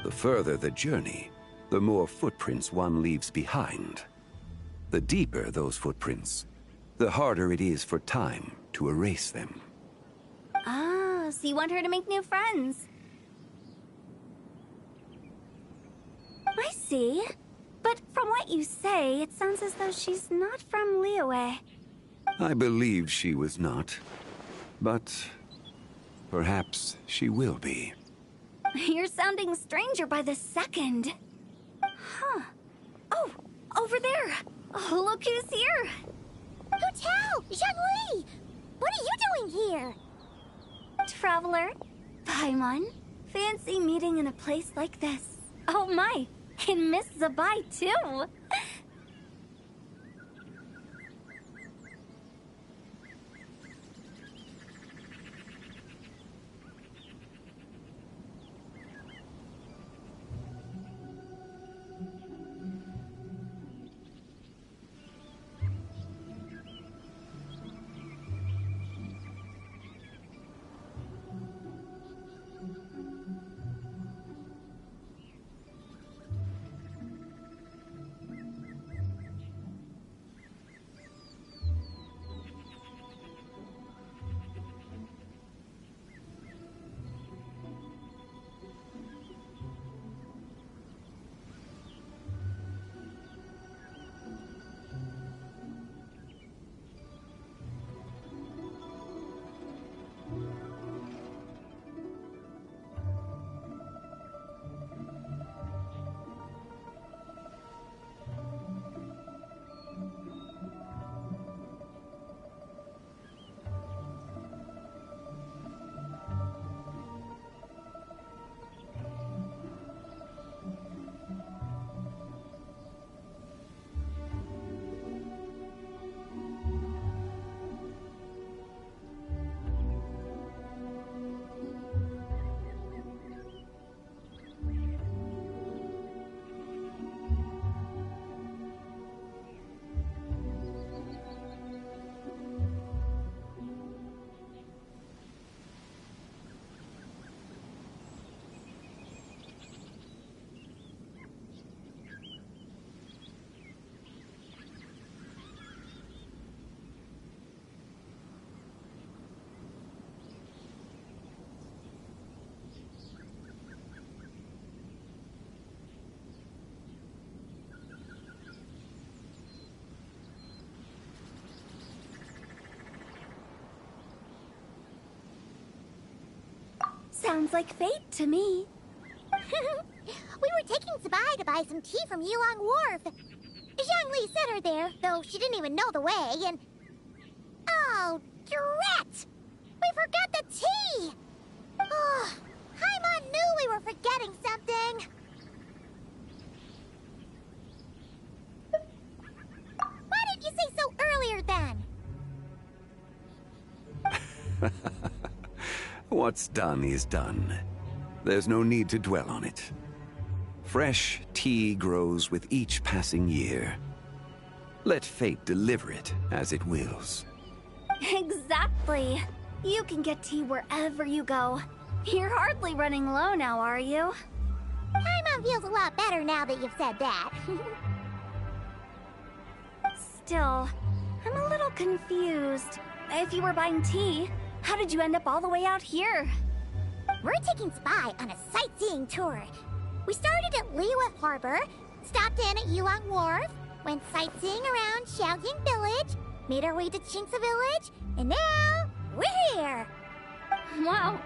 The further the journey, the more footprints one leaves behind. The deeper those footprints, the harder it is for time to erase them. Ah, so you want her to make new friends. I see. But from what you say, it sounds as though she's not from Liyue. I believe she was not, but perhaps she will be. You're sounding stranger by the second. Huh. Oh, over there. Oh, look who's here. Hotel! Zhongli! What are you doing here? Traveler. Paimon. Fancy meeting in a place like this. Oh my, and Miss Zabai too. Sounds like fate to me. We were taking Sabai to buy some tea from Yulong Wharf. Zhongli sent her there, though she didn't even know the way, and... Oh, drat! We forgot the tea! Oh, Paimon knew we were forgetting something. Why didn't you say so earlier then? What's done is done. There's no need to dwell on it. Fresh tea grows with each passing year. Let fate deliver it as it wills. Exactly. You can get tea wherever you go. You're hardly running low now, are you? Paimon feels a lot better now that you've said that. Still, I'm a little confused. If you were buying tea, how did you end up all the way out here? We're taking Spy on a sightseeing tour. We started at Liyue Harbor, stopped in at Yulong Wharf, went sightseeing around Xiaoying Village, made our way to Qingce Village, and now we're here. Wow,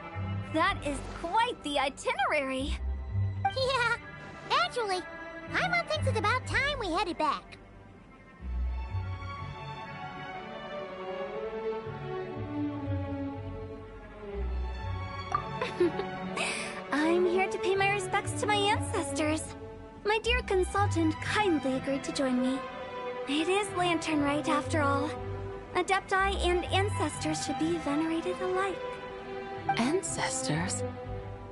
that is quite the itinerary. Yeah, actually, Paimon thinks it's about time we headed back. I'm here to pay my respects to my ancestors. My dear consultant kindly agreed to join me. It is Lantern Rite, after all. Adepti and ancestors should be venerated alike. Ancestors?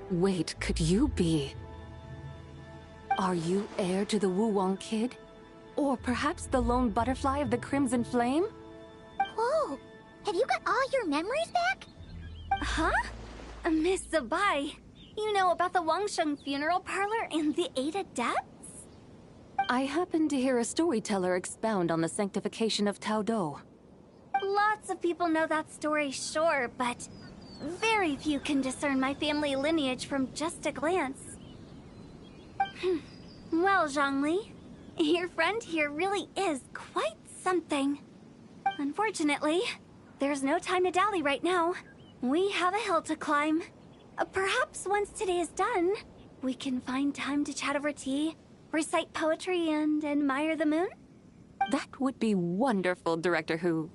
Wait, could you be? Are you heir to the Wuwang Kid? Or perhaps the lone butterfly of the Crimson Flame? Whoa! Have you got all your memories back? Huh? Miss Zabai, you know about the Wangsheng funeral parlor and the 8 adepts? I happened to hear a storyteller expound on the sanctification of Tao Do. Lots of people know that story, sure, but very few can discern my family lineage from just a glance. Well, Zhongli, your friend here really is quite something. Unfortunately, there's no time to dally right now. We have a hill to climb. Perhaps once today is done, we can find time to chat over tea, recite poetry, and admire the moon? That would be wonderful, Director Hu.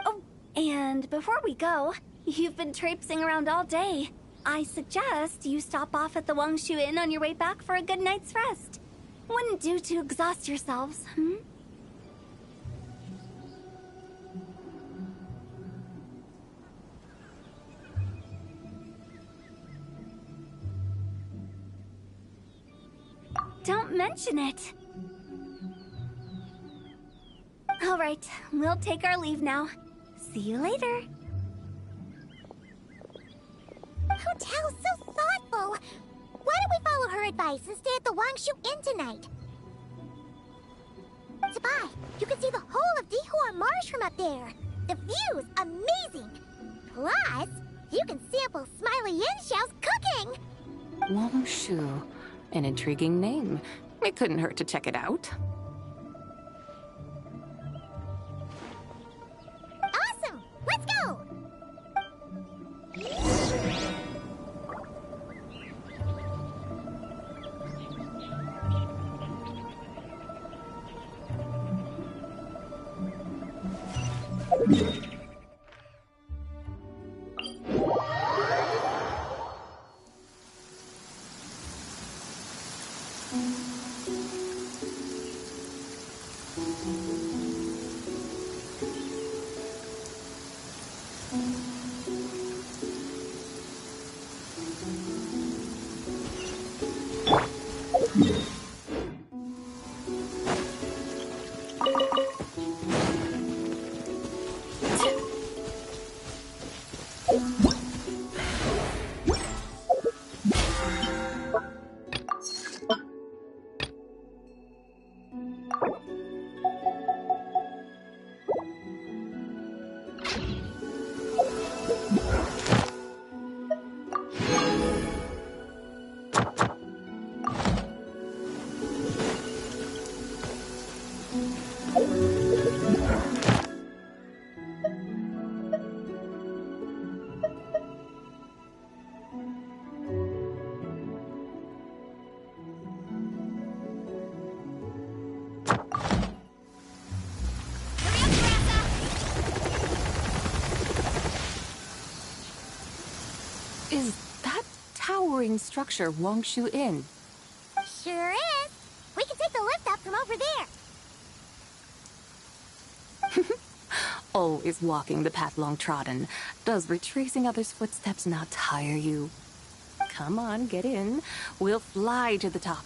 Oh, and before we go, you've been traipsing around all day. I suggest you stop off at the Wangshu Inn on your way back for a good night's rest. Wouldn't do to exhaust yourselves, hmm? Don't mention it. All right, we'll take our leave now. See you later. Hotel's so thoughtful. Why don't we follow her advice and stay at the Wangshu Inn tonight? Sabai, you can see the whole of Dihua Marsh from up there. The view's amazing. Plus, you can sample Smiley Yin-Xiao's cooking. Wangshu. An intriguing name. It couldn't hurt to check it out. Awesome! Let's go! Is that towering structure Wongshu Inn? Sure is. We can take the lift up from over there. Always walking the path long trodden. Does retracing others' footsteps not tire you? Come on, get in. We'll fly to the top.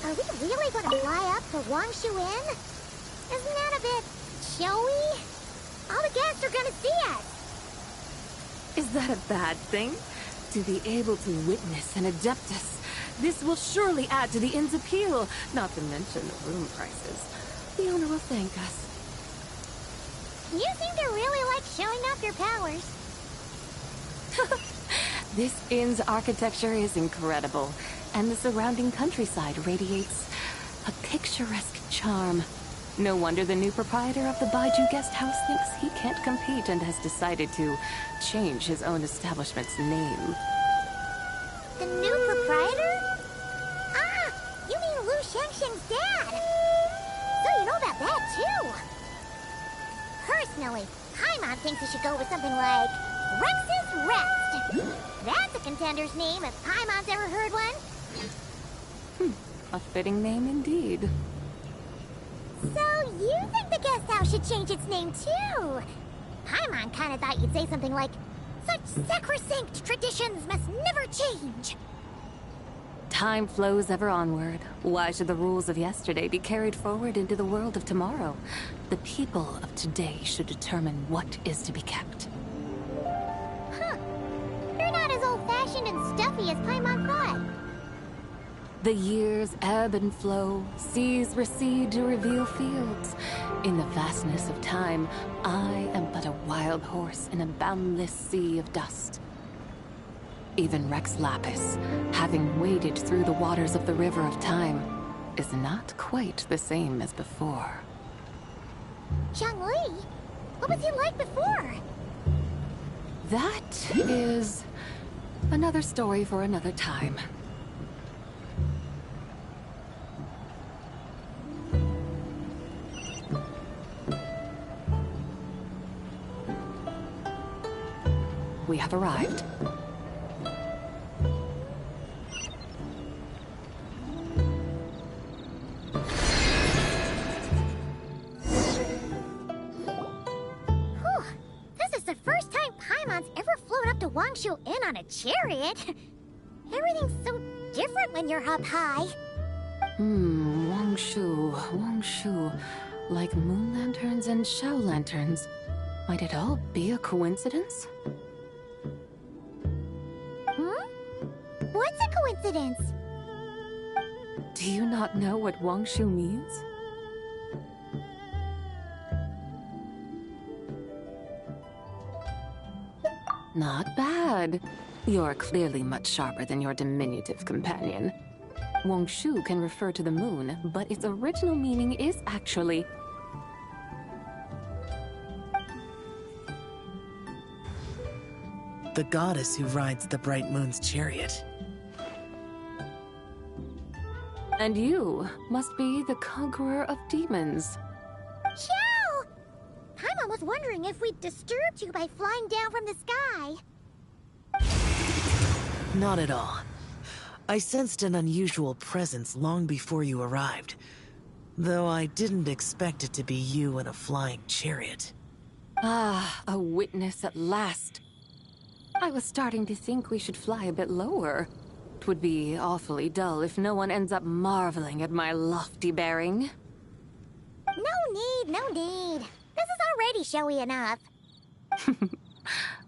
Are we really going to fly up to Wangshu Inn? Isn't that a bit showy? All the guests are going to see us. Is that a bad thing? To be able to witness an Adeptus. This will surely add to the inn's appeal, not to mention the room prices. The owner will thank us. You seem to really like showing off your powers. This inn's architecture is incredible, and the surrounding countryside radiates a picturesque charm. No wonder the new proprietor of the Baiju guest house thinks he can't compete and has decided to change his own establishment's name. The new proprietor? Ah, you mean Lu Shengsheng's dad. So you know about that, too. Personally, Paimon thinks we should go with something like Rex's Rest. That's a contender's name if Paimon's ever heard one. A fitting name indeed. So you think the guest house should change its name, too? Paimon kinda thought you'd say something like, such sacrosanct traditions must never change. Time flows ever onward. Why should the rules of yesterday be carried forward into the world of tomorrow? The people of today should determine what is to be kept. Huh. You're not as old-fashioned and stuffy as Paimon thought. The years ebb and flow, seas recede to reveal fields. In the vastness of time, I am but a wild horse in a boundless sea of dust. Even Rex Lapis, having waded through the waters of the river of time, is not quite the same as before. Zhongli? What was he like before? That is another story for another time. We have arrived. Whew. This is the first time Paimon's ever flown up to Wangshu Inn on a chariot. Everything's so different when you're up high. Wangshu. Like moon lanterns and shell lanterns. Might it all be a coincidence? What's a coincidence? Do you not know what Wangshu means? Not bad. You're clearly much sharper than your diminutive companion. Wangshu can refer to the moon, but its original meaning is actually... the goddess who rides the bright moon's chariot. And you must be the conqueror of demons. Chow! Paimon was wondering if we'd disturbed you by flying down from the sky. Not at all. I sensed an unusual presence long before you arrived, though I didn't expect it to be you in a flying chariot. Ah, a witness at last. I was starting to think we should fly a bit lower. It would be awfully dull if no one ends up marveling at my lofty bearing. No need. This is already showy enough.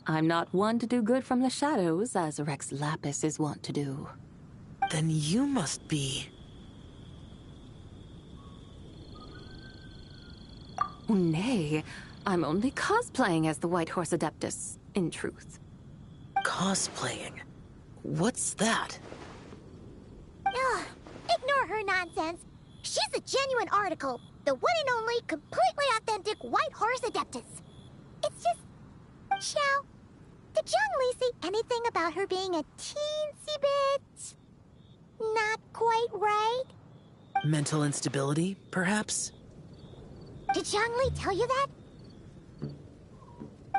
I'm not one to do good from the shadows, as Rex Lapis is wont to do. Then you must be... Nay, I'm only cosplaying as the White Horse Adeptus, in truth. Cosplaying? What's that? Ugh, ignore her nonsense. She's the genuine article. The one and only, completely authentic White Horse Adeptus. It's just... Xiao, did Zhongli say anything about her being a teensy bit... not quite right? Mental instability, perhaps? Did Zhongli tell you that?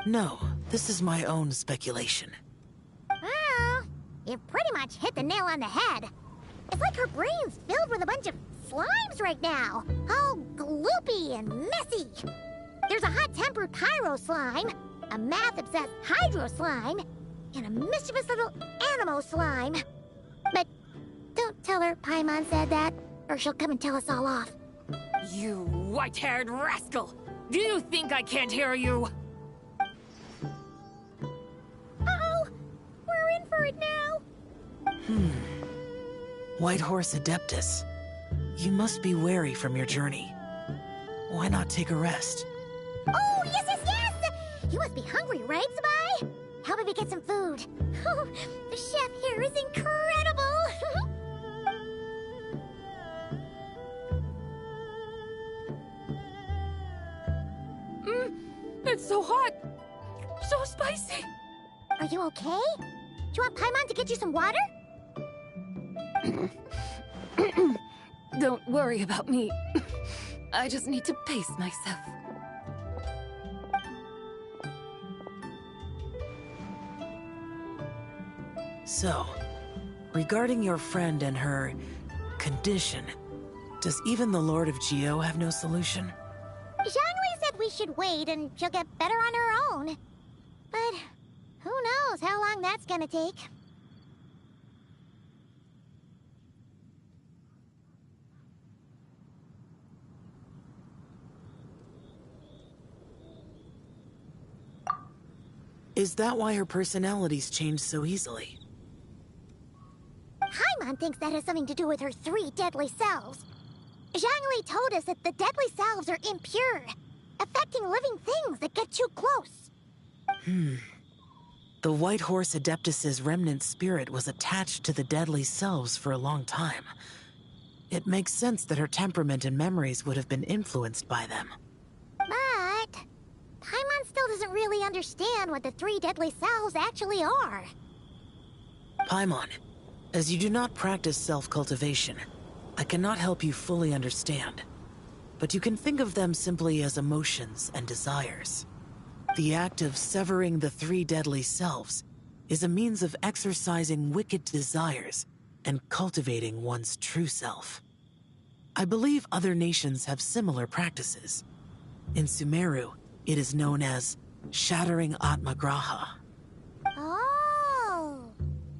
No, this is my own speculation. Well, you pretty much hit the nail on the head. It's like her brain's filled with a bunch of slimes right now. All gloopy and messy. There's a hot-tempered pyro slime, a math-obsessed hydro slime, and a mischievous little animo slime. But don't tell her Paimon said that, or she'll come and tell us all off. You white-haired rascal! Do you think I can't hear you? Uh-oh! We're in for it now! White Horse Adeptus. You must be weary from your journey. Why not take a rest? Oh, yes, yes, yes! You must be hungry, right, Sabai? How about we get some food? Oh, the chef here is incredible! It's so hot! So spicy! Are you okay? Do you want Paimon to get you some water? Don't worry about me. I just need to pace myself. So, regarding your friend and her condition, does even the Lord of Geo have no solution? Zhongli said we should wait and she'll get better on her own. But who knows how long that's gonna take. Is that why her personalities change so easily? Paimon thinks that has something to do with her 3 deadly selves. Zhongli told us that the deadly selves are impure, affecting living things that get too close. The White Horse Adeptus's remnant spirit was attached to the deadly selves for a long time. It makes sense that her temperament and memories would have been influenced by them. But Paimon still doesn't really understand what the 3 deadly selves actually are. Paimon, as you do not practice self-cultivation, I cannot help you fully understand. But you can think of them simply as emotions and desires. The act of severing the 3 deadly selves is a means of exercising wicked desires and cultivating one's true self. I believe other nations have similar practices. In Sumeru, it is known as shattering Atmagraha. Oh,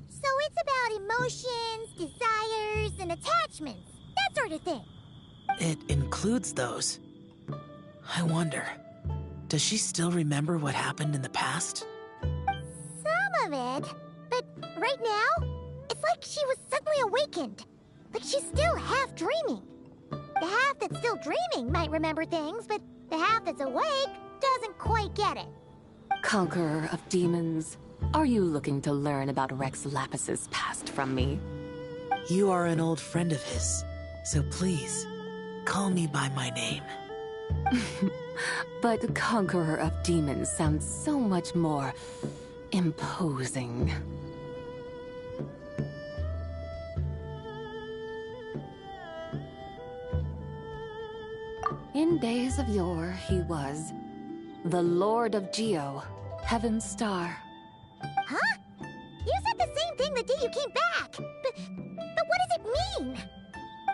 so it's about emotions, desires, and attachments, that sort of thing. It includes those. I wonder, does she still remember what happened in the past? Some of it, but right now, it's like she was suddenly awakened. Like she's still half dreaming. The half that's still dreaming might remember things, but the half that's awake doesn't quite get it. Conqueror of demons, are you looking to learn about Rex Lapis's past from me? You are an old friend of his, so please, call me by my name. But Conqueror of Demons sounds so much more imposing. In days of yore, he was the Lord of Geo, Heaven's Star. Huh? You said the same thing the day you came back. But what does it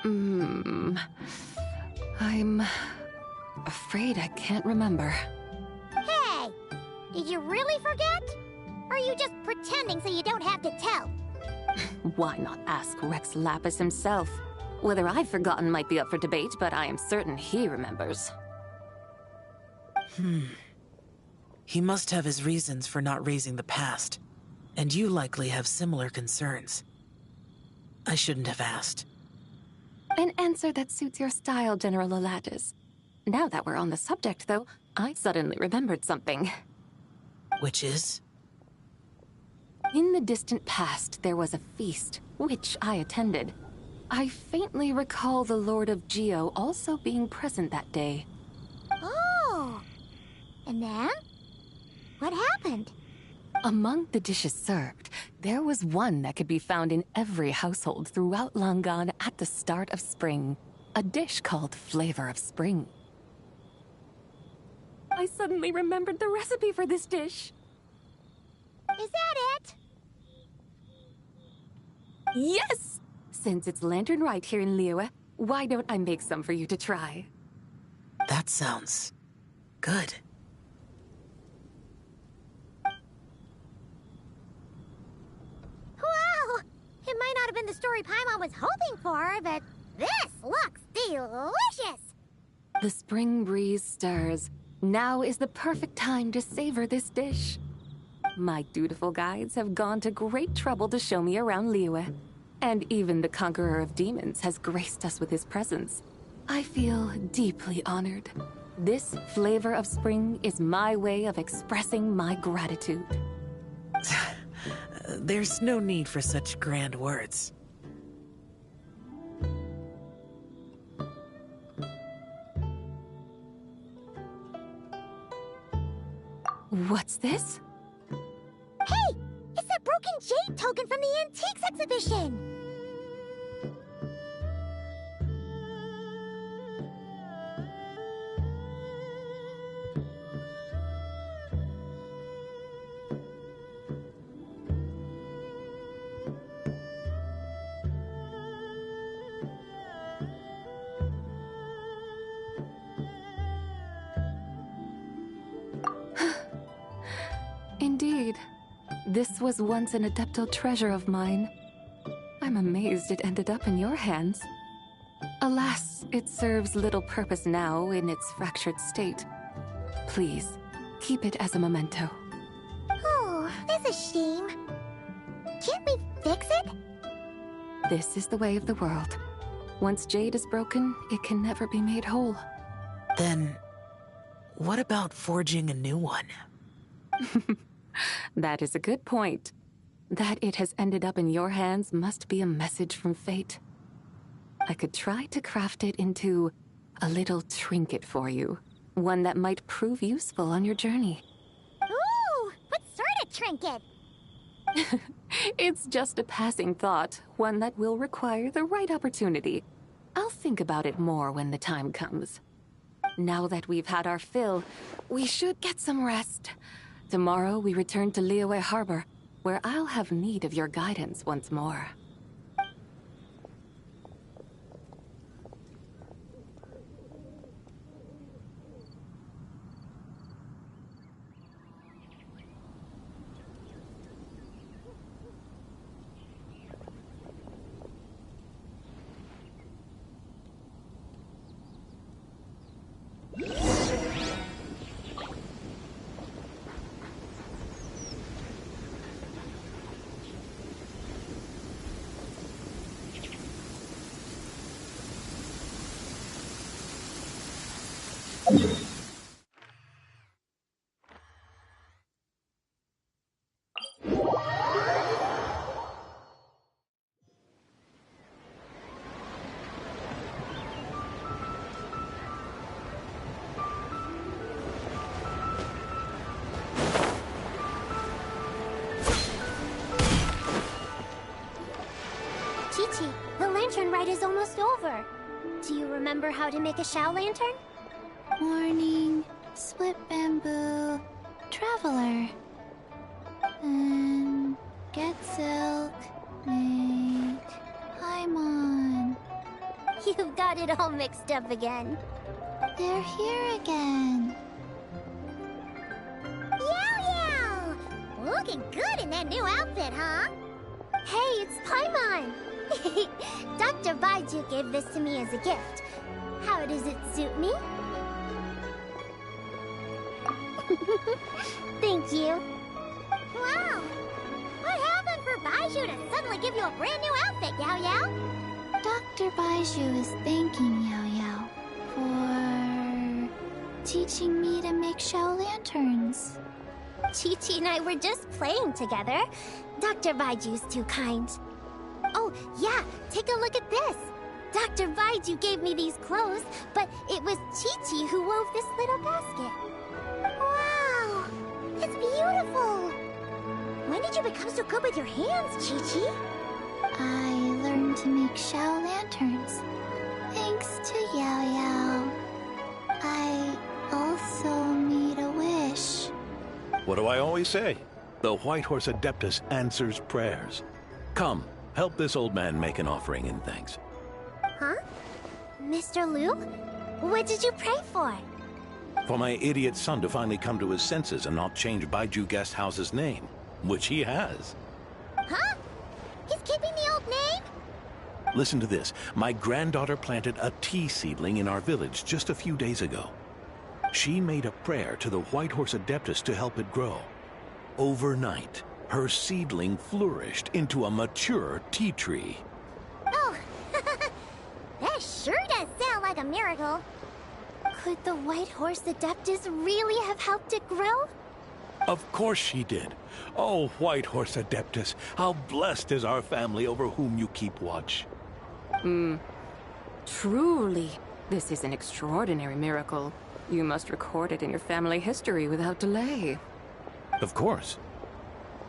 mean? I'm afraid I can't remember. Hey, did you really forget? Or are you just pretending so you don't have to tell? Why not ask Rex Lapis himself? Whether I've forgotten might be up for debate, but I am certain he remembers. He must have his reasons for not raising the past, and you likely have similar concerns. I shouldn't have asked. An answer that suits your style, General Elatis. Now that we're on the subject, though, I suddenly remembered something. Which is? In the distant past, there was a feast, which I attended. I faintly recall the Lord of Geo also being present that day. Oh! And then? What happened? Among the dishes served, there was one that could be found in every household throughout Langan at the start of spring. A dish called Flavor of Spring. I suddenly remembered the recipe for this dish. Is that it? Yes! Since it's Lantern Rite here in Liyue, why don't I make some for you to try? That sounds good. Wow! It might not have been the story Paimon was hoping for, but this looks delicious! The spring breeze stirs. Now is the perfect time to savor this dish. My dutiful guides have gone to great trouble to show me around Liyue. And even the Conqueror of Demons has graced us with his presence. I feel deeply honored. This Flavor of Spring is my way of expressing my gratitude. There's no need for such grand words. What's this? Hey! It's that broken jade token from the Antiques exhibition! Indeed. This was once an Adeptal treasure of mine. I'm amazed it ended up in your hands. Alas, it serves little purpose now in its fractured state. Please, keep it as a memento. Oh, that's a shame. Can't we fix it? This is the way of the world. Once jade is broken, it can never be made whole. Then, what about forging a new one? That is a good point. That it has ended up in your hands must be a message from fate. I could try to craft it into a little trinket for you. One that might prove useful on your journey. Ooh, what sort of trinket? It's just a passing thought, one that will require the right opportunity. I'll think about it more when the time comes. Now that we've had our fill, we should get some rest. Tomorrow we return to Liyue Harbor, where I'll have need of your guidance once more. Chi-Chi, the lantern ride is almost over. Do you remember how to make a Shao lantern? Morning, split bamboo, traveler. And get silk, make Paimon. You've got it all mixed up again. They're here again. Yow! Looking good in that new outfit, huh? Hey, it's Paimon! Dr. Baiju gave this to me as a gift. How does it suit me? Thank you. Wow! What happened for Baiju to suddenly give you a brand new outfit, Yao Yao? Dr. Baiju is thanking Yao Yao for teaching me to make Shao lanterns. Chi-Chi and I were just playing together. Dr. Baiju's too kind. Oh, yeah, take a look at this. Dr. Baiju gave me these clothes, but it was Chi-Chi who wove this little basket. Wow, it's beautiful. When did you become so good with your hands, Chi-Chi? I learned to make Xiao lanterns. Thanks to Yao Yao. I also made a wish. What do I always say? The White Horse Adeptus answers prayers. Come, help this old man make an offering in thanks. Huh? Mr. Liu? What did you pray for? For my idiot son to finally come to his senses and not change Baiju Guest House's name, which he has. Huh? He's keeping the old name? Listen to this. My granddaughter planted a tea seedling in our village just a few days ago. She made a prayer to the White Horse Adeptus to help it grow. Overnight, her seedling flourished into a mature tea tree. Oh, that sure does sound like a miracle. Could the White Horse Adeptus really have helped it grow? Of course she did. Oh, White Horse Adeptus, how blessed is our family over whom you keep watch. Truly, this is an extraordinary miracle. You must record it in your family history without delay. Of course.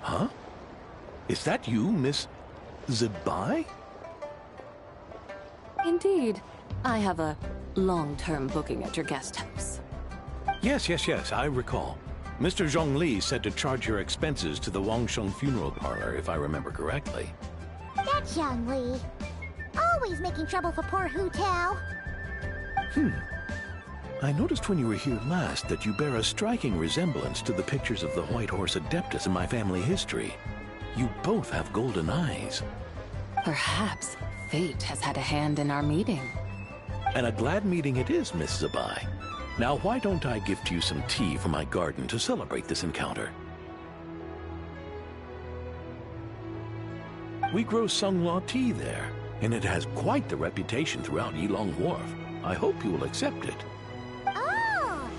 Huh? Is that you, Miss Zibai? Indeed. I have a long-term booking at your guest house. Yes, I recall. Mr. Zhongli said to charge your expenses to the Wangsheng funeral parlor, if I remember correctly. That's Young Li. Always making trouble for poor Hu Tao. I noticed when you were here last that you bear a striking resemblance to the pictures of the White Horse Adeptus in my family history. You both have golden eyes. Perhaps fate has had a hand in our meeting. And a glad meeting it is, Miss Zibai. Now, why don't I gift you some tea from my garden to celebrate this encounter? We grow Sunghua tea there, and it has quite the reputation throughout Yilong Wharf. I hope you will accept it. Oh!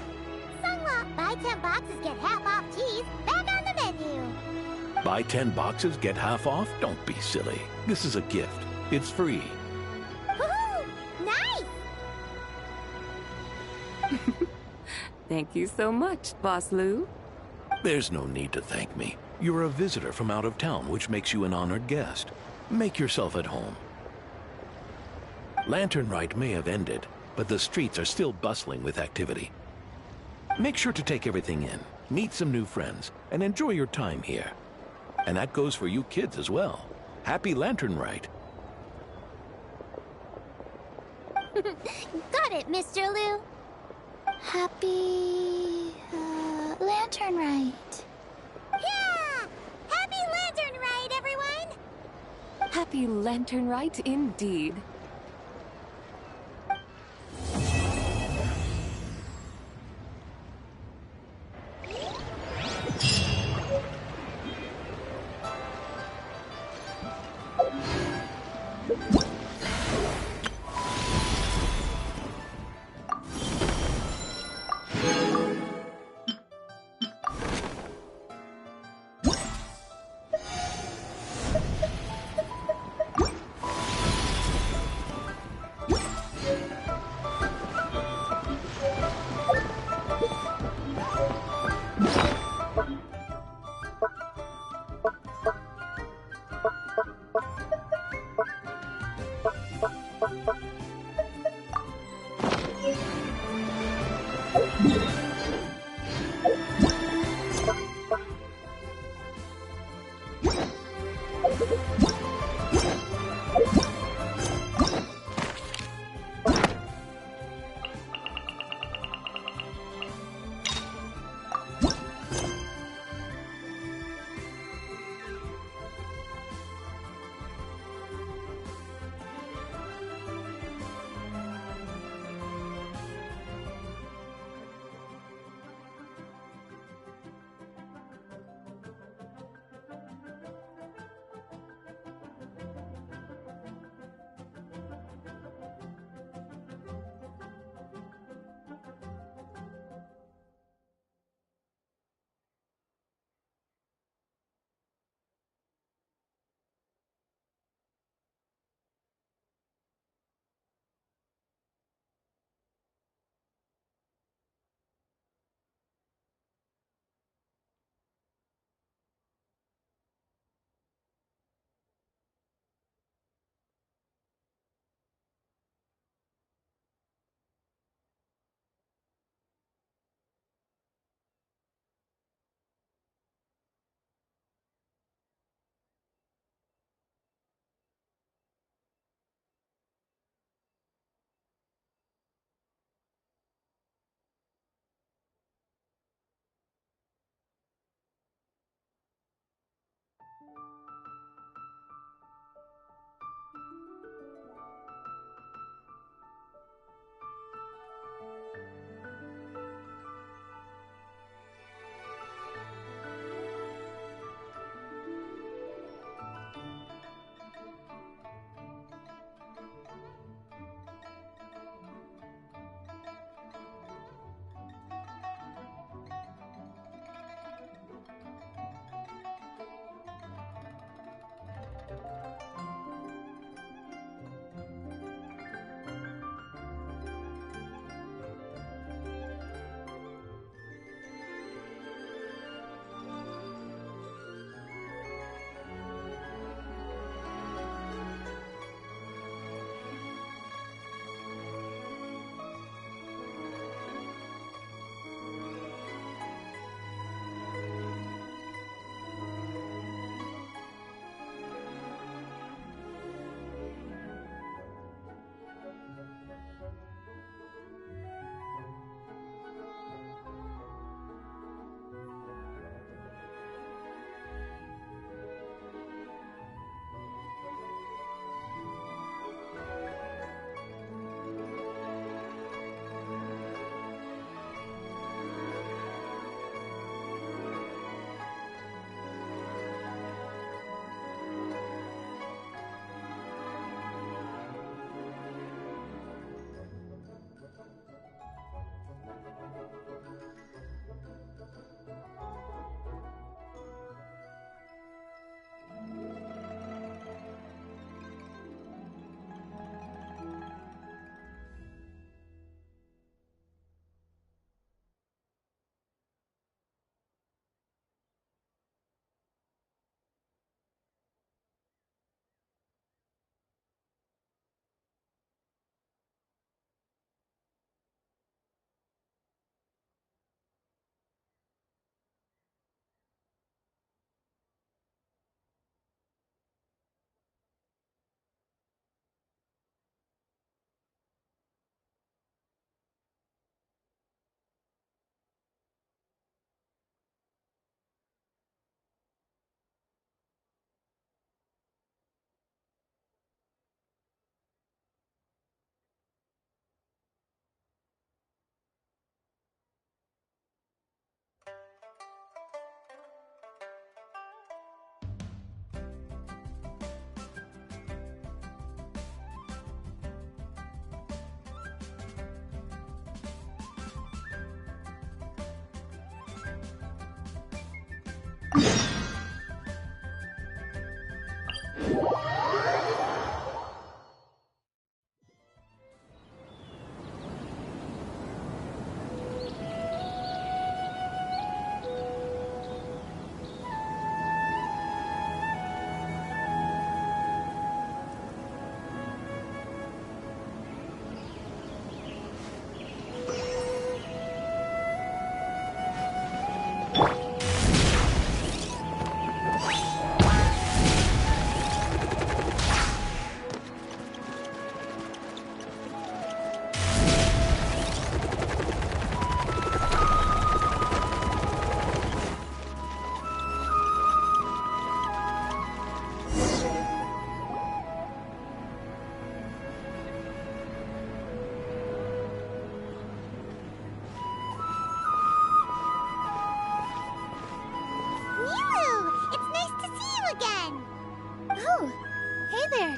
Sunghua, buy 10 boxes, get half off teas, back on the menu. Buy 10 boxes, get half off? Don't be silly. This is a gift. It's free. Woohoo! Nice! Thank you so much, Boss Liu. There's no need to thank me. You're a visitor from out of town, which makes you an honored guest. Make yourself at home. Lantern Rite may have ended, but the streets are still bustling with activity. Make sure to take everything in, meet some new friends, and enjoy your time here. And that goes for you kids as well. Happy Lantern Rite. Got it, Mr. Liu. Happy... Lantern Rite. Yeah! Happy Lantern Rite, everyone! Happy Lantern Rite indeed.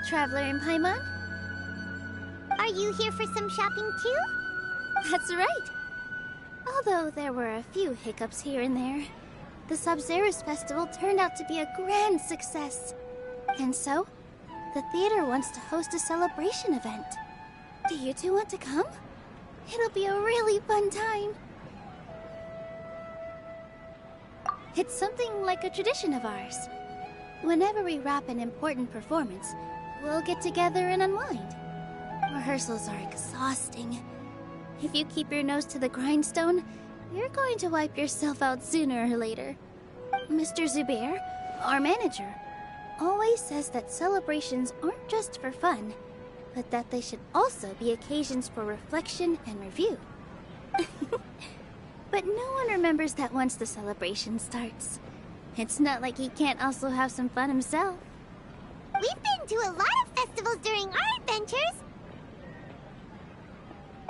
Traveler and Paimon? Are you here for some shopping too? That's right. Although there were a few hiccups here and there, the Sub-Zerus Festival turned out to be a grand success. And so, the theater wants to host a celebration event. Do you two want to come? It'll be a really fun time. It's something like a tradition of ours. Whenever we wrap an important performance, we'll get together and unwind. Rehearsals are exhausting. If you keep your nose to the grindstone, you're going to wipe yourself out sooner or later. Mr. Zubair, our manager, always says that celebrations aren't just for fun, but that they should also be occasions for reflection and review. But no one remembers that once the celebration starts. It's not like he can't also have some fun himself. We've been to a lot of festivals during our adventures.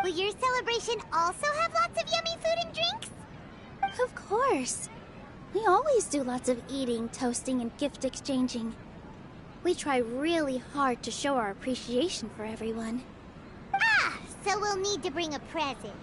Will your celebration also have lots of yummy food and drinks? Of course. We always do lots of eating, toasting, and gift exchanging. We try really hard to show our appreciation for everyone. Ah, so we'll need to bring a present.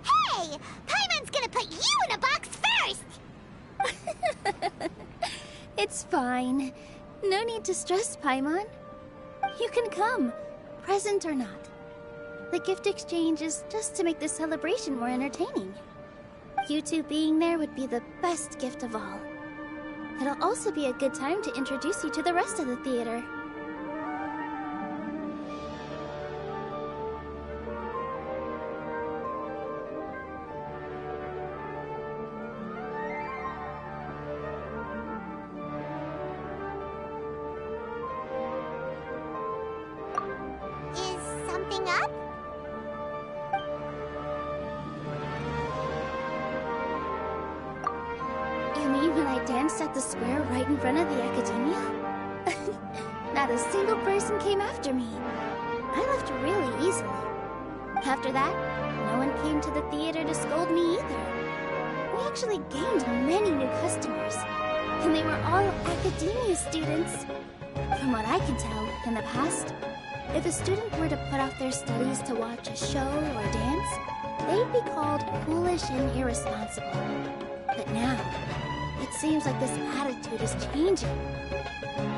Hey! Paimon's gonna put you in a box first! It's fine. No need to stress, Paimon. You can come, present or not. The gift exchange is just to make the celebration more entertaining. You two being there would be the best gift of all. It'll also be a good time to introduce you to the rest of the theater. Is something up? You mean when I danced at the square right in front of the Academia? Not a single person came after me. I left really easily. After that, no one came to the theater to scold me either. We actually gained many new customers, and they were all Academia students. From what I can tell, in the past, if a student were to put off their studies to watch a show or dance, they'd be called foolish and irresponsible. But now, it seems like this attitude is changing.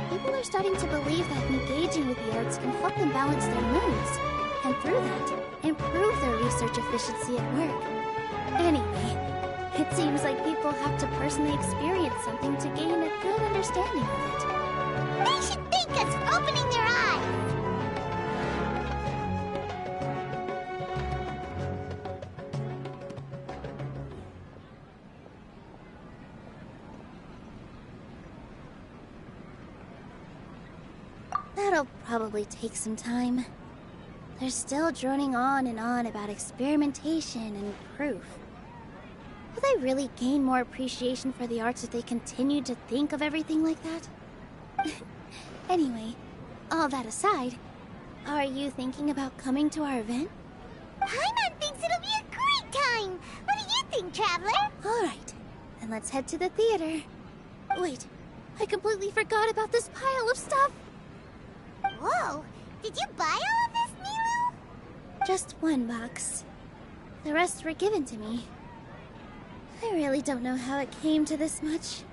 People are starting to believe that engaging with the arts can help them balance their moods, and through that, improve their research efficiency at work. Anyway, it seems like people have to personally experience something to gain a good understanding of it. They should thank us for opening their eyes! That'll probably take some time. They're still droning on and on about experimentation and proof. Will they really gain more appreciation for the arts if they continue to think of everything like that? Anyway, all that aside, are you thinking about coming to our event? Paimon thinks it'll be a great time! What do you think, Traveler? Alright, then let's head to the theater. Wait, I completely forgot about this pile of stuff! Whoa! Did you buy all of this, Milu? Just one box. The rest were given to me. I really don't know how it came to this much.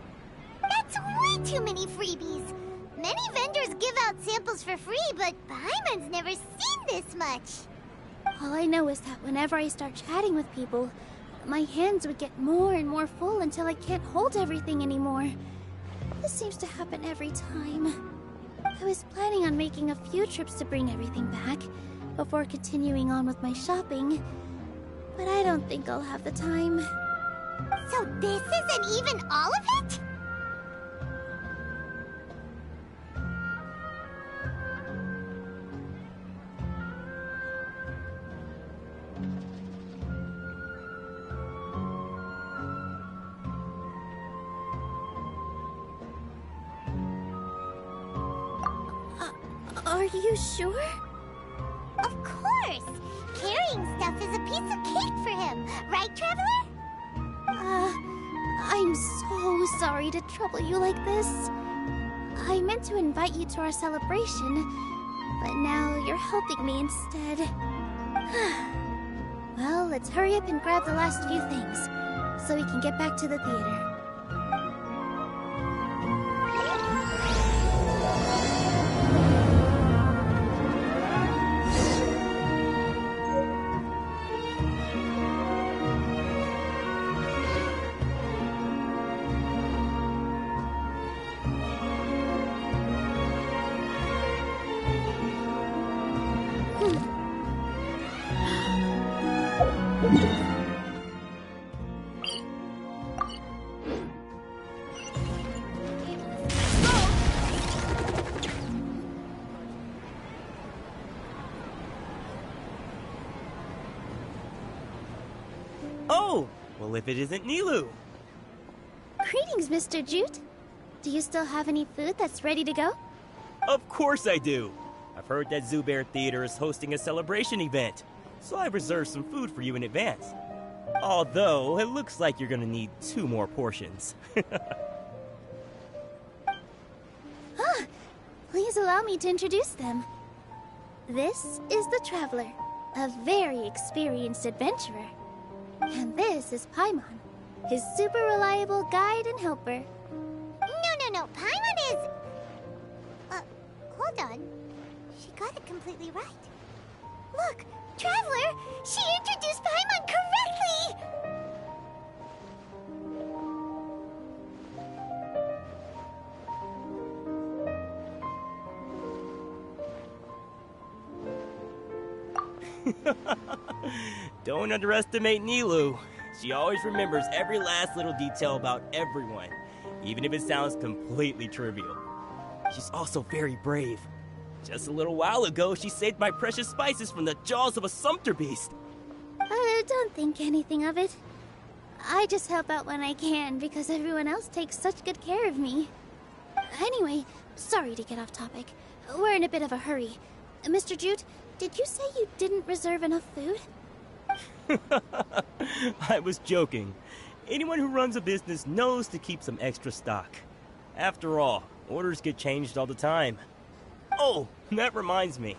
That's way too many freebies! Many vendors give out samples for free, but Paimon's never seen this much! All I know is that whenever I start chatting with people, my hands would get more and more full until I can't hold everything anymore. This seems to happen every time. I was planning on making a few trips to bring everything back before continuing on with my shopping, but I don't think I'll have the time. So this isn't even all of it? Are you sure? carrying stuff is a piece of cake for him. Right, Traveler? I'm so sorry to trouble you like this. I meant to invite you to our celebration, but now you're helping me instead. Well, let's hurry up and grab the last few things, so we can get back to the theater. Oh, well if it isn't Nilou. Greetings, Mr. Jute. Do you still have any food that's ready to go? Of course I do. I've heard that Zubair Theater is hosting a celebration event, so I reserved some food for you in advance. Although, it looks like you're gonna need 2 more portions. Please allow me to introduce them. This is the Traveler, a very experienced adventurer. And this is Paimon, his super reliable guide and helper. No. Paimon is... hold on. She got it completely right. Look, Traveler! She introduced Paimon correctly! Don't underestimate Nilou. She always remembers every last little detail about everyone, even if it sounds completely trivial. She's also very brave. Just a little while ago, she saved my precious spices from the jaws of a sumpter beast. Don't think anything of it. I just help out when I can because everyone else takes such good care of me. Anyway, sorry to get off topic. We're in a bit of a hurry. Mr. Jute, did you say you didn't reserve enough food? I was joking. Anyone who runs a business knows to keep some extra stock. After all, orders get changed all the time. Oh, that reminds me.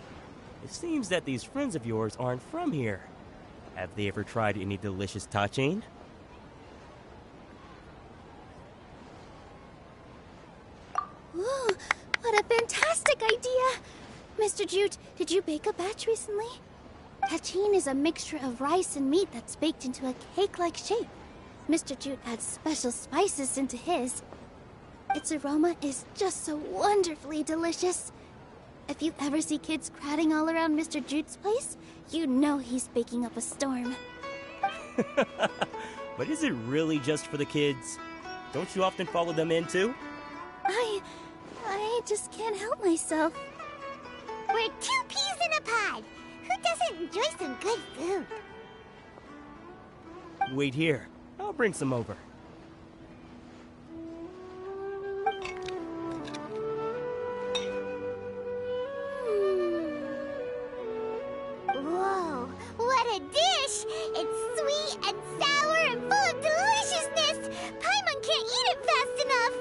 It seems that these friends of yours aren't from here. Have they ever tried any delicious tachin? Ooh, what a fantastic idea! Mr. Jute, did you bake a batch recently? Tachin is a mixture of rice and meat that's baked into a cake-like shape. Mr. Jute adds special spices into his. Its aroma is just so wonderfully delicious. If you ever see kids crowding all around Mr. Jute's place, you know he's baking up a storm. But is it really just for the kids? Don't you often follow them in too? I just can't help myself. We're 2 peas in a pod. Who doesn't enjoy some good food? Wait here. I'll bring some over. Whoa, what a dish! It's sweet and sour and full of deliciousness! Paimon can't eat it fast enough!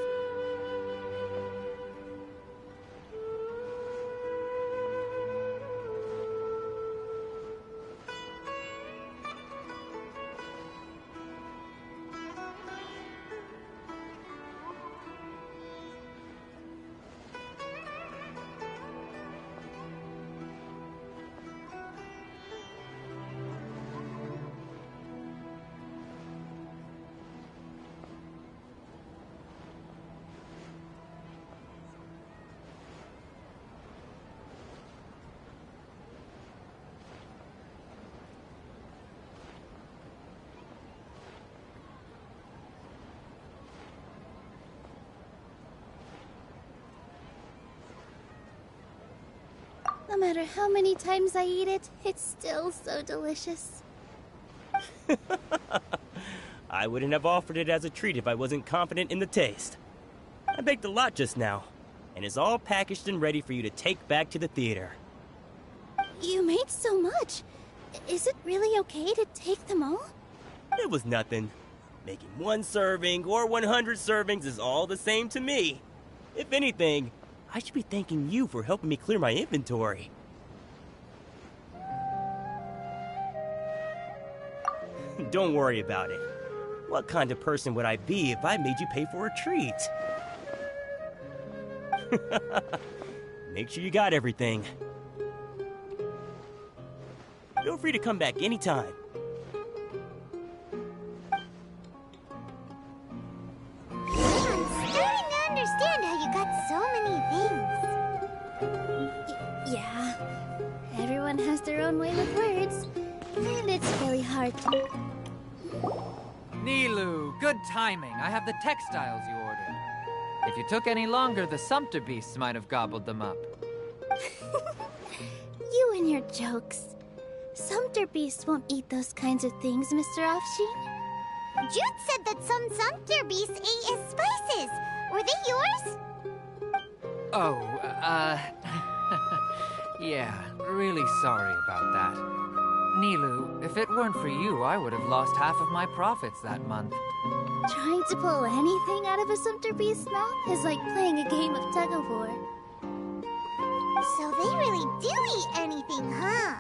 No matter how many times I eat it, it's still so delicious. I wouldn't have offered it as a treat if I wasn't confident in the taste. I baked a lot just now, and it's all packaged and ready for you to take back to the theater. You made so much. Is it really okay to take them all? It was nothing. Making 1 serving or 100 servings is all the same to me. If anything, I should be thanking you for helping me clear my inventory. Don't worry about it. What kind of person would I be if I made you pay for a treat? Make sure you got everything. Feel free to come back anytime. I'm starting to understand how you got so many things. Yeah. Everyone has their own way with words. And it's really hard to... Nilu, good timing. I have the textiles you ordered. If you took any longer, the Sumpter beasts might have gobbled them up. You and your jokes. Sumpter beasts won't eat those kinds of things, Mr. Offsheen. Jude said that some Sumpter beasts ate his spices. Were they yours? Oh, yeah, really sorry about that. Nilu, if it weren't for you, I would have lost half of my profits that month. Trying to pull anything out of a Sumpter beast's mouth is like playing a game of tug-of-war. So they really do eat anything, huh?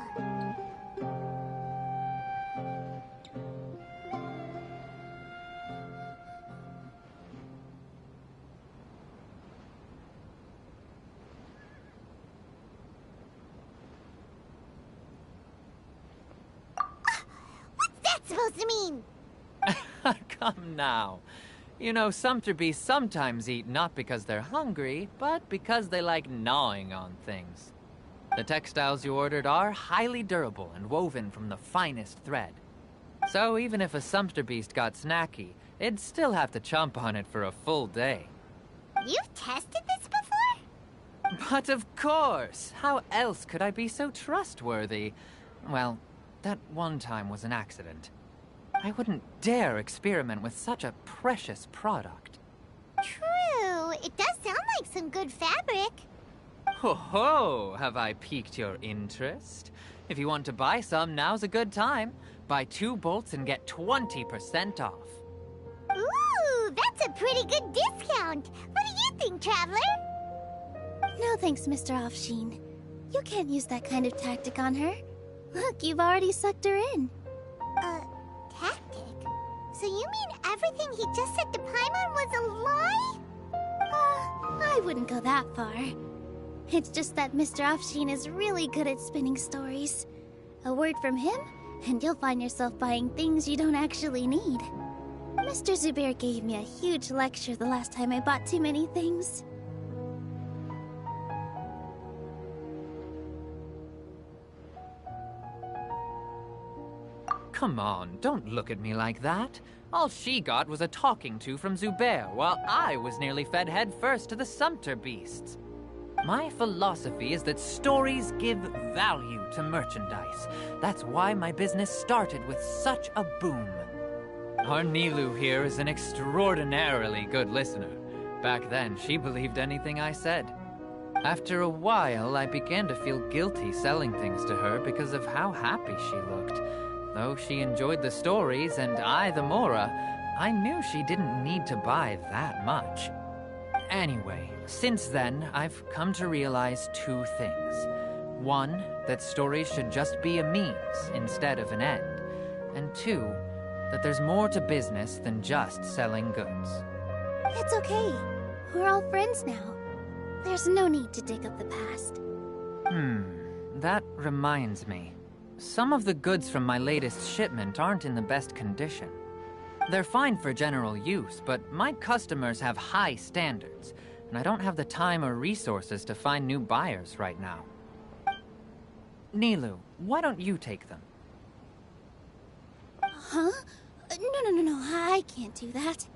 What's that supposed to mean? Come now. You know, Sumpter beasts sometimes eat not because they're hungry, but because they like gnawing on things. The textiles you ordered are highly durable and woven from the finest thread. So even if a Sumpter beast got snacky, it'd still have to chomp on it for a full day. You've tested this before? But of course! How else could I be so trustworthy? Well, that one time was an accident. I wouldn't dare experiment with such a precious product. True. It does sound like some good fabric. Ho ho! Have I piqued your interest? If you want to buy some, now's a good time. Buy 2 bolts and get 20% off. Ooh, that's a pretty good discount. What do you think, Traveler? No thanks, Mr. Offsheen. You can't use that kind of tactic on her. Look, you've already sucked her in. Tactic? So you mean everything he just said to Paimon was a lie? I wouldn't go that far. It's just that Mr. Offsheen is really good at spinning stories. A word from him, and you'll find yourself buying things you don't actually need. Mr. Zubair gave me a huge lecture the last time I bought too many things. Come on, don't look at me like that. All she got was a talking to from Zubair, while I was nearly fed head first to the Sumpter beasts. My philosophy is that stories give value to merchandise. That's why my business started with such a boom. Our Nilu here is an extraordinarily good listener. Back then, she believed anything I said. After a while, I began to feel guilty selling things to her because of how happy she looked. Though she enjoyed the stories and I the Mora, I knew she didn't need to buy that much. Anyway, since then, I've come to realize 2 things. 1, that stories should just be a means instead of an end. And 2, that there's more to business than just selling goods. It's okay. We're all friends now. There's no need to dig up the past. That reminds me. Some of the goods from my latest shipment aren't in the best condition. They're fine for general use, but my customers have high standards, and I don't have the time or resources to find new buyers right now. Nilu, why don't you take them? Huh? No, I can't do that.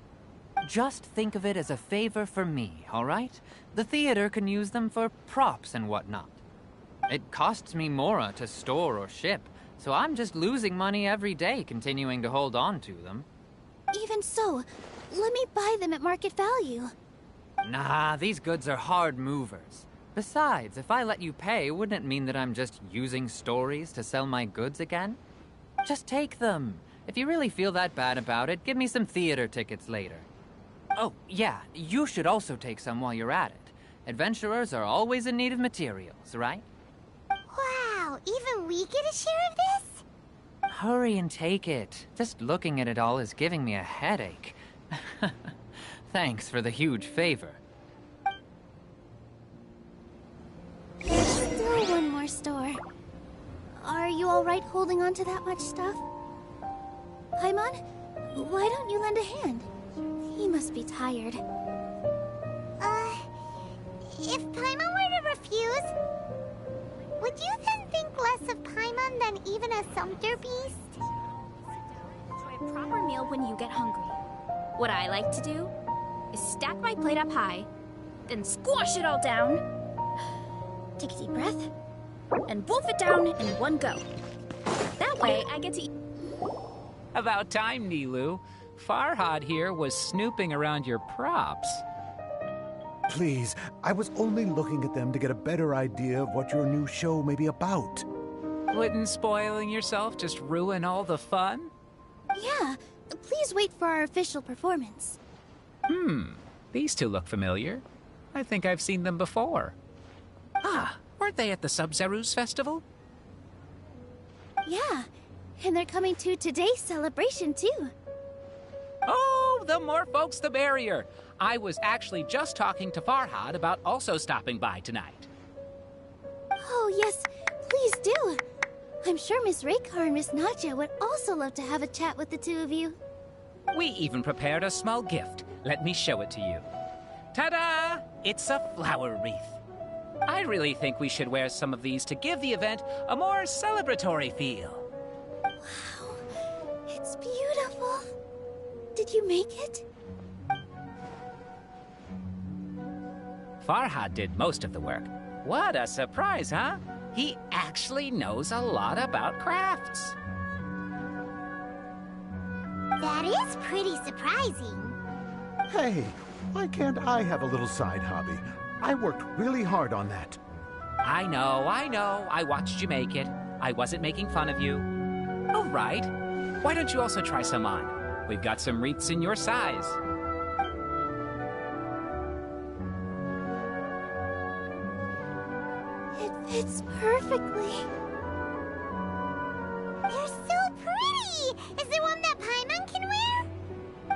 Just think of it as a favor for me, all right? The theater can use them for props and whatnot. It costs me Mora to store or ship, so I'm just losing money every day continuing to hold on to them. Even so, let me buy them at market value. Nah, these goods are hard movers. Besides, if I let you pay, wouldn't it mean that I'm just using stories to sell my goods again? Just take them. If you really feel that bad about it, give me some theater tickets later. Oh, yeah, you should also take some while you're at it. Adventurers are always in need of materials, right? Wow, even we get a share of this? Hurry and take it. Just looking at it all is giving me a headache. Thanks for the huge favor. There's still one more store. Are you alright holding on to that much stuff? Paimon, why don't you lend a hand? He must be tired. If Paimon were to refuse, would you then think less of Paimon than even a sumpter beast? Enjoy a proper meal when you get hungry. What I like to do is stack my plate up high, then squash it all down. Take a deep breath, and wolf it down in one go. That way, I get to eat. About time, Nilu. Farhad here was snooping around your props. Please, I was only looking at them to get a better idea of what your new show may be about. Wouldn't spoiling yourself just ruin all the fun? Yeah, please wait for our official performance. These two look familiar. I think I've seen them before. Ah, weren't they at the Sub-Zerus festival? Yeah, and they're coming to today's celebration too. Oh, the more folks the merrier. I was actually just talking to Farhad about also stopping by tonight. Oh yes, please do. I'm sure Miss Raykar and Miss Nadja would also love to have a chat with the two of you. We even prepared a small gift. Let me show it to you. Ta-da! It's a flower wreath. I really think we should wear some of these to give the event a more celebratory feel. Wow, it's beautiful. Did you make it? Farhad did most of the work. What a surprise, huh? He actually knows a lot about crafts. That is pretty surprising. Hey, why can't I have a little side hobby? I worked really hard on that. I know. I watched you make it. I wasn't making fun of you. Oh, right. Why don't you also try some on? We've got some wreaths in your size. It fits perfectly. They're so pretty! Is there one that Paimon can wear?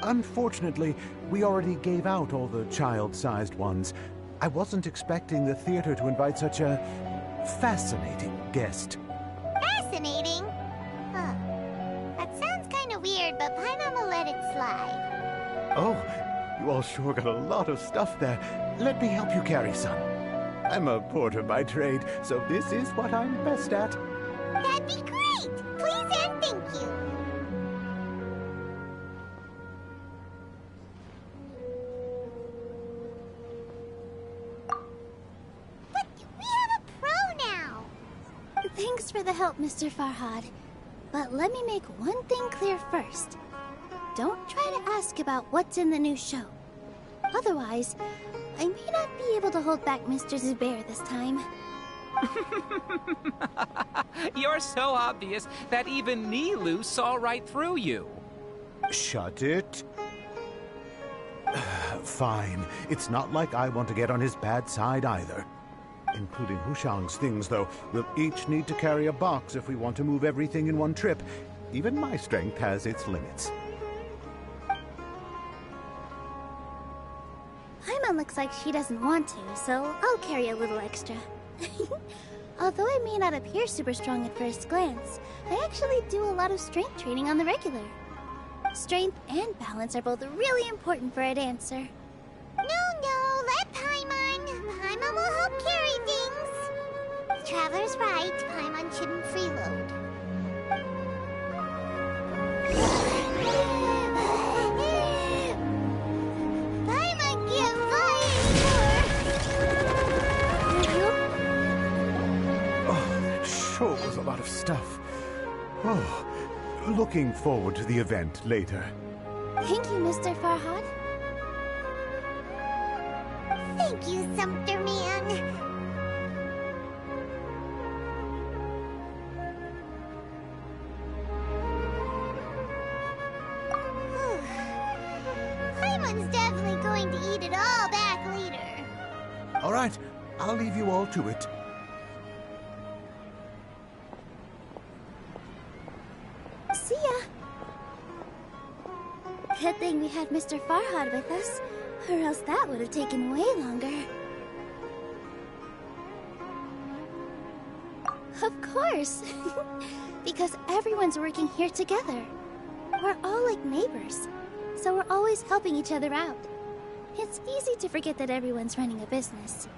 Unfortunately, we already gave out all the child-sized ones. I wasn't expecting the theater to invite such a fascinating guest. Fascinating? Huh. That sounds kind of weird, but Paimon will let it slide. Oh, you all sure got a lot of stuff there. Let me help you carry some. I'm a porter by trade, so this is what I'm best at. That'd be great! Please and thank you. But we have a pro now! Thanks for the help, Mr. Farhad. But let me make one thing clear first. Don't try to ask about what's in the new show. Otherwise, I may not be able to hold back Mr. Zubair this time. You're so obvious that even Nilu saw right through you. Shut it. Fine. It's not like I want to get on his bad side either. Including Hushang's things, though. We'll each need to carry a box if we want to move everything in one trip. Even my strength has its limits. Paimon looks like she doesn't want to, so I'll carry a little extra. Although I may not appear super strong at first glance, I actually do a lot of strength training on the regular. Strength and balance are both really important for a dancer. No, let Paimon. Paimon will help carry things. The Traveler's right. Paimon shouldn't freeload. Paimon can't Oh, that sure was a lot of stuff. Oh, looking forward to the event later. Thank you, Mr. Farhad. Thank you, Sumpter Man. Someone's definitely going to eat it all back later. All right, I'll leave you all to it. See ya. Good thing we had Mr. Farhad with us, or else that would have taken way longer. Of course! Because everyone's working here together. We're all like neighbors, so we're always helping each other out. It's easy to forget that everyone's running a business.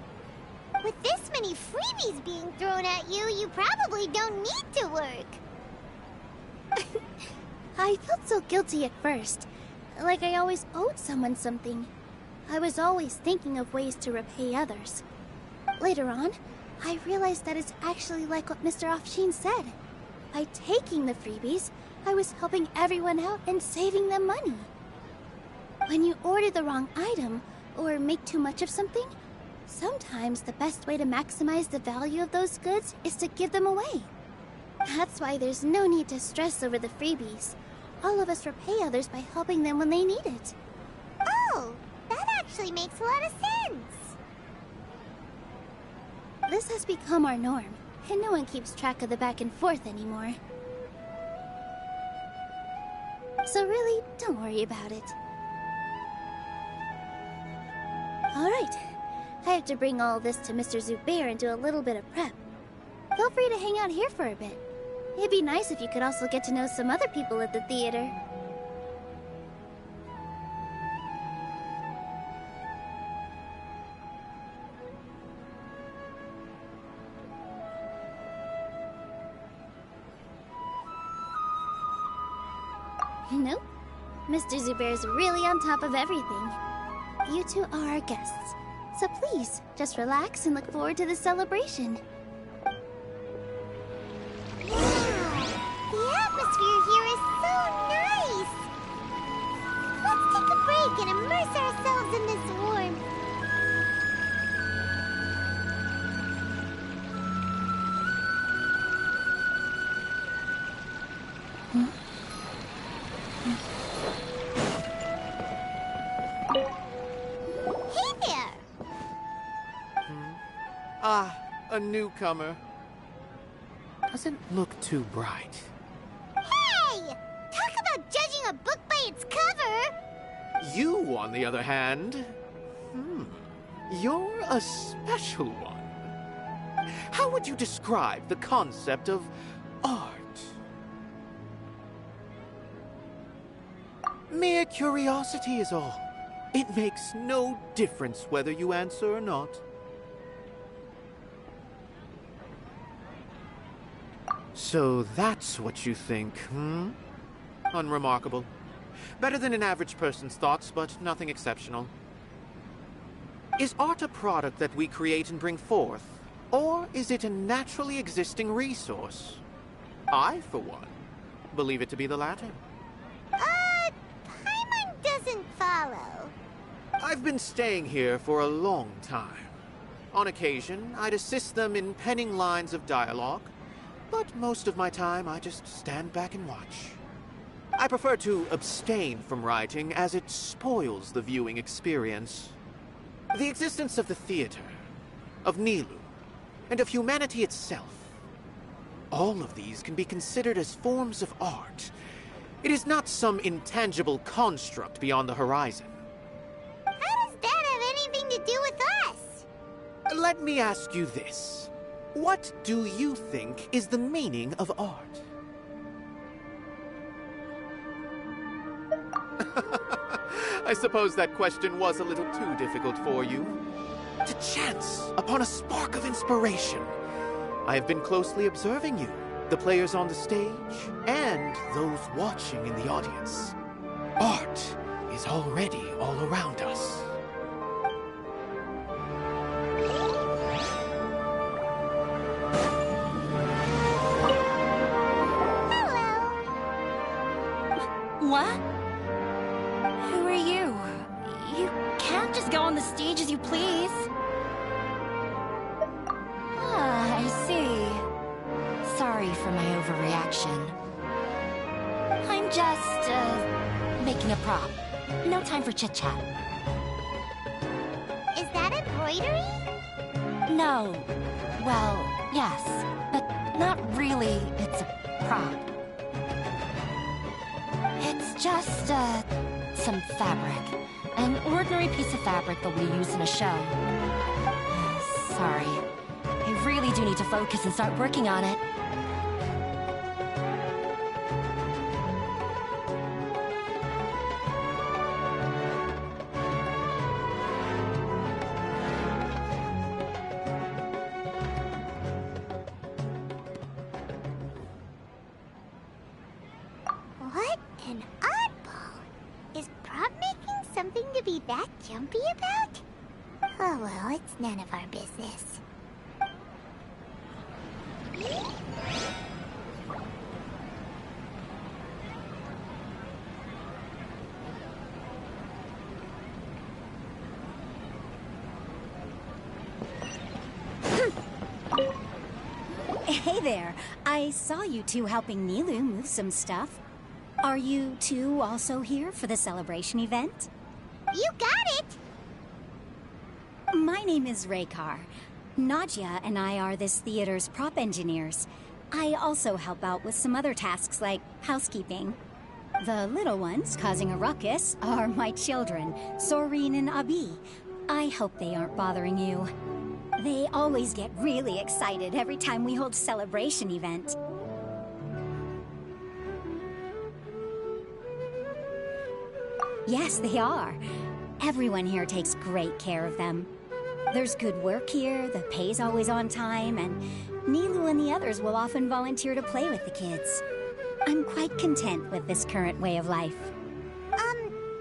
With this many freebies being thrown at you, you probably don't need to work. I felt so guilty at first, like I always owed someone something. I was always thinking of ways to repay others. Later on, I realized that it's actually like what Mr. Afshin said. By taking the freebies, I was helping everyone out and saving them money. When you order the wrong item, or make too much of something, sometimes the best way to maximize the value of those goods is to give them away. That's why there's no need to stress over the freebies. All of us repay others by helping them when they need it. Oh, that actually makes a lot of sense. This has become our norm, and no one keeps track of the back and forth anymore. So really, don't worry about it. Alright, I have to bring all this to Mr. Zubair and do a little bit of prep. Feel free to hang out here for a bit. It'd be nice if you could also get to know some other people at the theater. Nope. Mr. Zubair's really on top of everything. You two are our guests, so please, just relax and look forward to the celebration. The atmosphere here is so nice! Let's take a break and immerse ourselves in this warmth. Hey there! Ah, a newcomer. Doesn't look too bright. Hey! Talk about judging a book by its cover! You, on the other hand, you're a special one. How would you describe the concept of art? Mere curiosity is all. It makes no difference whether you answer or not. So that's what you think, hmm? Unremarkable. Better than an average person's thoughts, but nothing exceptional. Is art a product that we create and bring forth? Or is it a naturally existing resource? I, for one, believe it to be the latter. Paimon doesn't follow. I've been staying here for a long time. On occasion, I'd assist them in penning lines of dialogue, but most of my time I just stand back and watch. I prefer to abstain from writing as it spoils the viewing experience. The existence of the theater, of Nilu, and of humanity itself. All of these can be considered as forms of art. It is not some intangible construct beyond the horizon. How does that have anything to do with us? Let me ask you this. What do you think is the meaning of art? I suppose that question was a little too difficult for you. To chance upon a spark of inspiration. I have been closely observing you, the players on the stage, and those watching in the audience. Art is already all around us. What? Who are you? You can't just go on the stage as you please. Ah, I see. Sorry for my overreaction. I'm just, making a prop. No time for chit-chat. Is that embroidery? No. Well, yes. But not really. It's a prop. It's just, some fabric. An ordinary piece of fabric that we use in a show. Sorry. I really do need to focus and start working on it. What an oddball! Is prop making something to be that jumpy about? Oh well, it's none of our business. Hey there. I saw you two helping Nilu move some stuff. Are you two also here for the celebration event? You got it! My name is Raykar. Nadia and I are this theater's prop engineers. I also help out with some other tasks like housekeeping. The little ones causing a ruckus are my children, Soreen and Abi. I hope they aren't bothering you. They always get really excited every time we hold a celebration event. Yes, they are. Everyone here takes great care of them. There's good work here, the pay's always on time, and Nilu and the others will often volunteer to play with the kids. I'm quite content with this current way of life.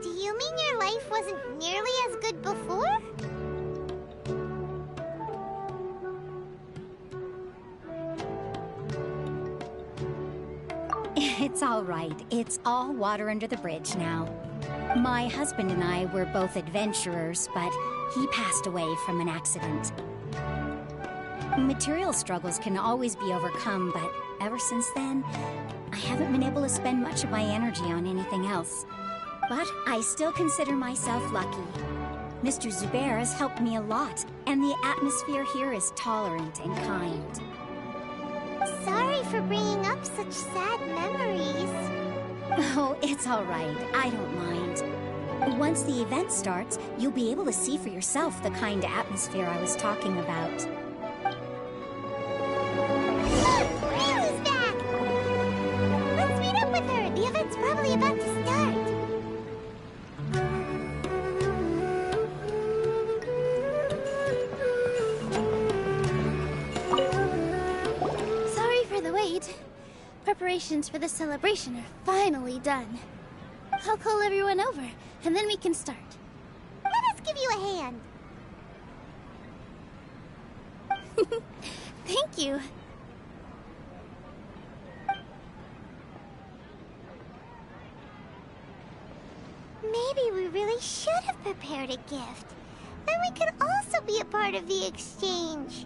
Do you mean your life wasn't nearly as good before? It's all right. It's all water under the bridge now. My husband and I were both adventurers, but he passed away from an accident. Material struggles can always be overcome, but ever since then, I haven't been able to spend much of my energy on anything else. But I still consider myself lucky. Mr. Zubair has helped me a lot, and the atmosphere here is tolerant and kind. Sorry for bringing up such sad memories. Oh, it's all right. I don't mind. Once the event starts, you'll be able to see for yourself the kind of atmosphere I was talking about. Look! Rizu's back! Let's meet up with her. The event's probably about to start. Sorry for the wait. Preparations for the celebration are finally done. I'll call everyone over, and then we can start. Let us give you a hand. Thank you. Maybe we really should have prepared a gift. Then we could also be a part of the exchange.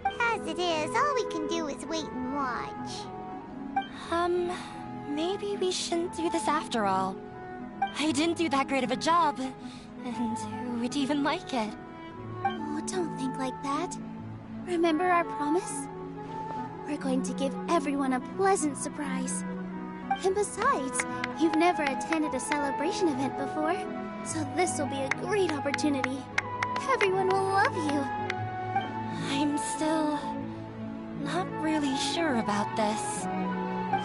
As it is, all we can do is wait and watch. Maybe we shouldn't do this after all. I didn't do that great of a job, and who would even like it? Oh, don't think like that. Remember our promise? We're going to give everyone a pleasant surprise. And besides, you've never attended a celebration event before, so this will be a great opportunity. Everyone will love you. I'm still not really sure about this.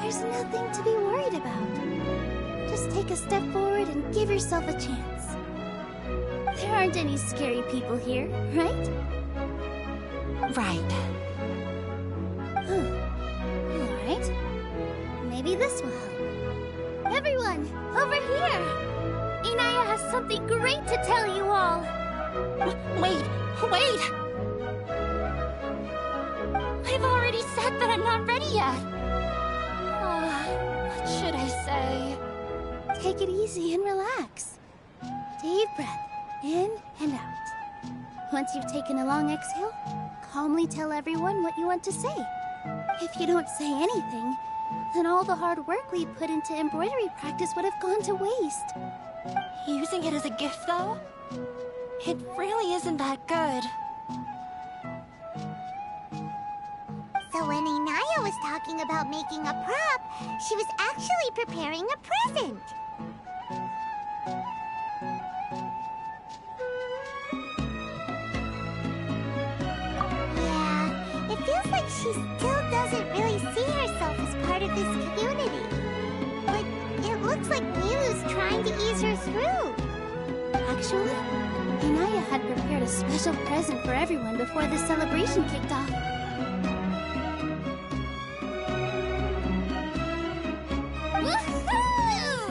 There's nothing to be worried about. Just take a step forward and give yourself a chance. There aren't any scary people here, right? Right. Alright. Maybe this will help. Everyone, over here! Inaya has something great to tell you all! Wait! I've already said that I'm not ready yet! What should I say? Take it easy and relax. Deep breath, in and out. Once you've taken a long exhale, calmly tell everyone what you want to say. If you don't say anything, then all the hard work we put into embroidery practice would have gone to waste. Using it as a gift, though? It really isn't that good. So when Inaya was talking about making a prop, she was actually preparing a present. Yeah, it feels like she still doesn't really see herself as part of this community. But it looks like Milu's trying to ease her through. Actually, Inaya had prepared a special present for everyone before the celebration kicked off. Woohoo!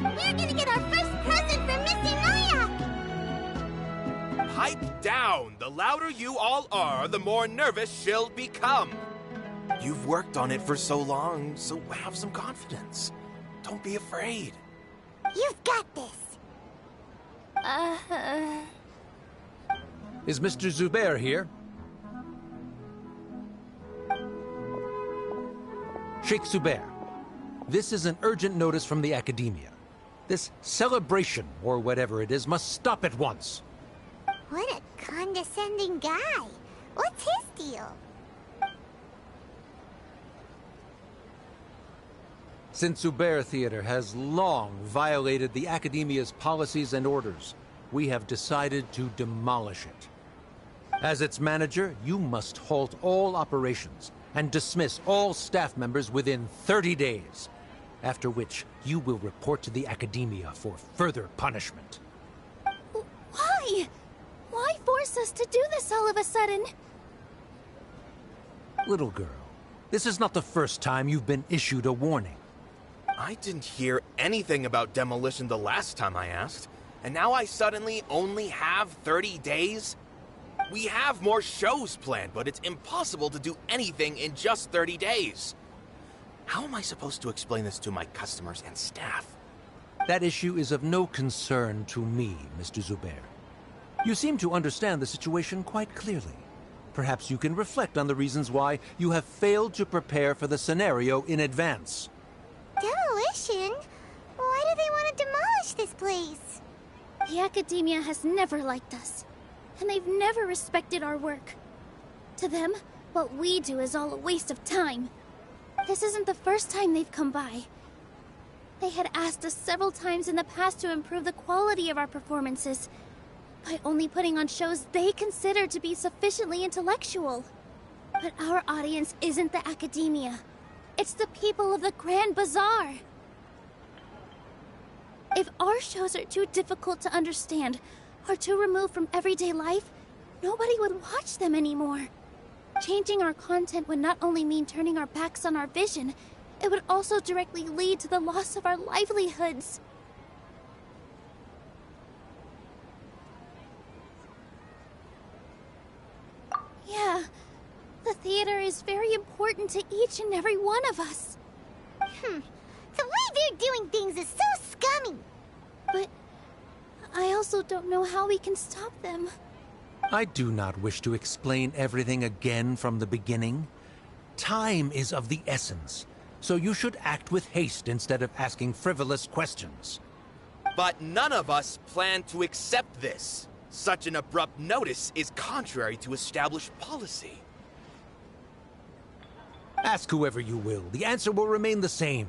We're gonna get our first present from Miss Inaya! Pipe down! The louder you all are, the more nervous she'll become. You've worked on it for so long, so have some confidence. Don't be afraid. You've got this. Is Mr. Zubair here? Sheikh Zubair, this is an urgent notice from the Academia. This celebration, or whatever it is, must stop at once. What a condescending guy. What's his deal? Since Zubair Theater has long violated the Academia's policies and orders, we have decided to demolish it. As its manager, you must halt all operations and dismiss all staff members within 30 days, after which you will report to the Academia for further punishment. Why? Why force us to do this all of a sudden? Little girl, this is not the first time you've been issued a warning. I didn't hear anything about demolition the last time I asked, and now I suddenly only have 30 days? We have more shows planned, but it's impossible to do anything in just 30 days. How am I supposed to explain this to my customers and staff? That issue is of no concern to me, Mr. Zubair. You seem to understand the situation quite clearly. Perhaps you can reflect on the reasons why you have failed to prepare for the scenario in advance. Demolition? Why do they want to demolish this place? The Academia has never liked us, and they've never respected our work. To them, what we do is all a waste of time. This isn't the first time they've come by. They had asked us several times in the past to improve the quality of our performances, by only putting on shows they consider to be sufficiently intellectual. But our audience isn't the Academia. It's the people of the Grand Bazaar. If our shows are too difficult to understand, or too removed from everyday life, nobody would watch them anymore. Changing our content would not only mean turning our backs on our vision, it would also directly lead to the loss of our livelihoods. Yeah, the theater is very important to each and every one of us. The way they're doing things is so scummy. But I also don't know how we can stop them. I do not wish to explain everything again from the beginning. Time is of the essence, so you should act with haste instead of asking frivolous questions. But none of us plan to accept this. Such an abrupt notice is contrary to established policy. Ask whoever you will. The answer will remain the same.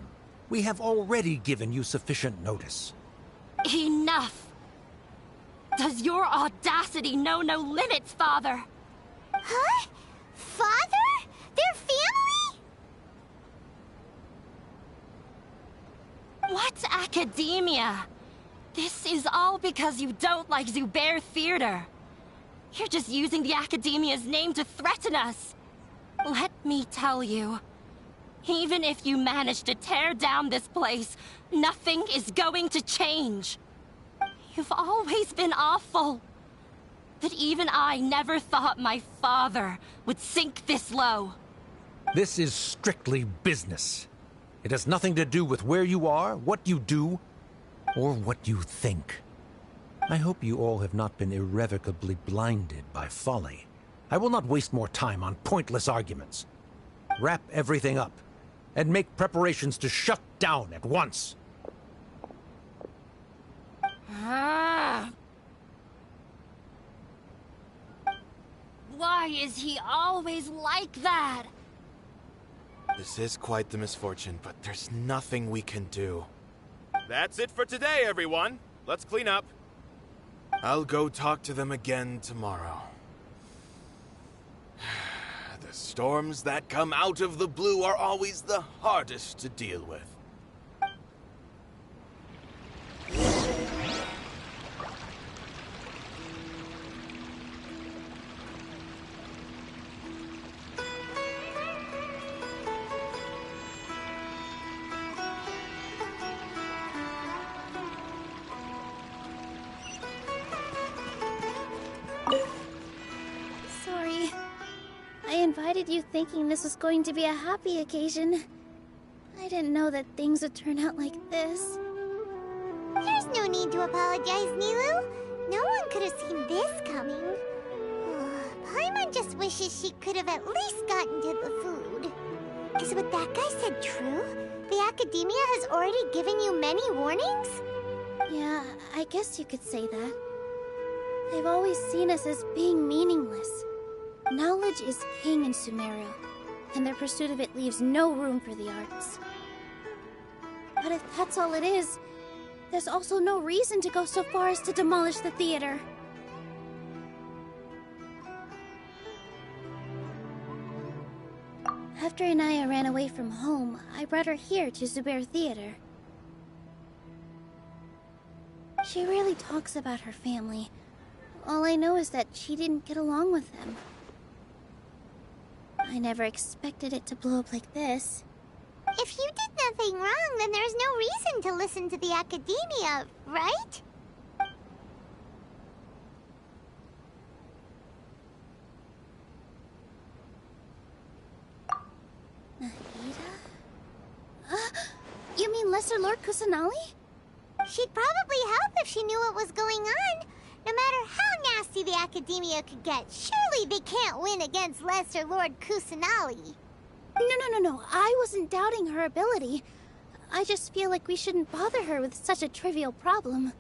We have already given you sufficient notice. Enough! Does your audacity know no limits, Father? Huh? Father? Their family? What academia? This is all because you don't like Zubair Theater. You're just using the Academia's name to threaten us. Let me tell you, even if you manage to tear down this place, nothing is going to change. You've always been awful. But even I never thought my father would sink this low. This is strictly business. It has nothing to do with where you are, what you do, or what you think. I hope you all have not been irrevocably blinded by folly. I will not waste more time on pointless arguments. Wrap everything up, and make preparations to shut down at once. Why is he always like that? This is quite the misfortune, but there's nothing we can do. That's it for today, everyone. Let's clean up. I'll go talk to them again tomorrow. The storms that come out of the blue are always the hardest to deal with. Sorry. I invited you thinking this was going to be a happy occasion. I didn't know that things would turn out like this. There's no need to apologize, Nilu. No one could have seen this coming. Paimon just wishes she could have at least gotten to the food. Is what that guy said true? The Academia has already given you many warnings? Yeah, I guess you could say that. They've always seen us as being meaningless. Knowledge is king in Sumeru, and their pursuit of it leaves no room for the arts. But if that's all it is, there's also no reason to go so far as to demolish the theater. After Inaya ran away from home, I brought her here to Zubair Theater. She rarely talks about her family. All I know is that she didn't get along with them. I never expected it to blow up like this. If you did nothing wrong, then there's no reason to listen to the Academia, right? Nahida? You mean Lesser Lord Kusanali? She'd probably help if she knew what was going on. No matter how nasty the Academia could get, surely they can't win against Lesser Lord Kusanali. No. I wasn't doubting her ability. I just feel like we shouldn't bother her with such a trivial problem.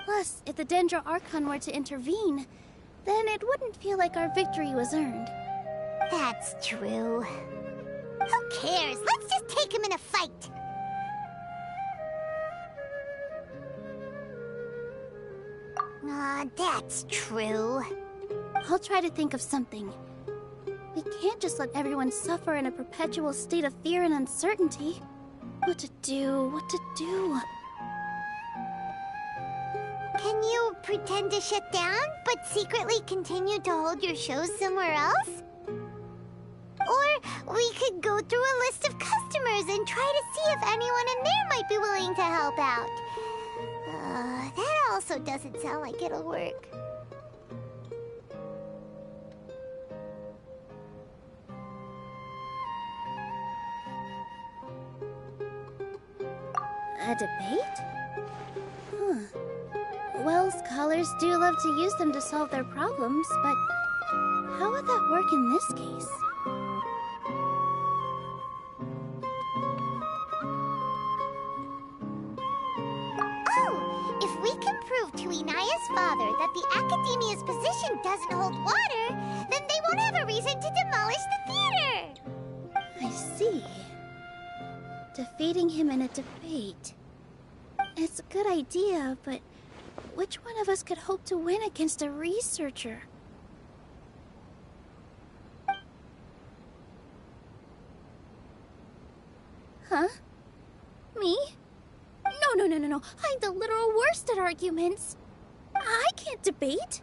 Plus, if the Dendro Archon were to intervene, then it wouldn't feel like our victory was earned. That's true. Who cares? Let's just take him in a fight. That's true. I'll try to think of something. We can't just let everyone suffer in a perpetual state of fear and uncertainty. What to do? Can you pretend to shut down, but secretly continue to hold your shows somewhere else? Or we could go through a list of customers and try to see if anyone in there might be willing to help out. That also doesn't sound like it'll work. A debate? Well, scholars do love to use them to solve their problems, but how would that work in this case? Oh! If we can prove to Inaya's father that the Academia's position doesn't hold water, then they won't have a reason to demolish the theater! I see. Defeating him in a debate. It's a good idea, but which one of us could hope to win against a researcher? Huh? Me? No. I'm the literal worst at arguments. I can't debate.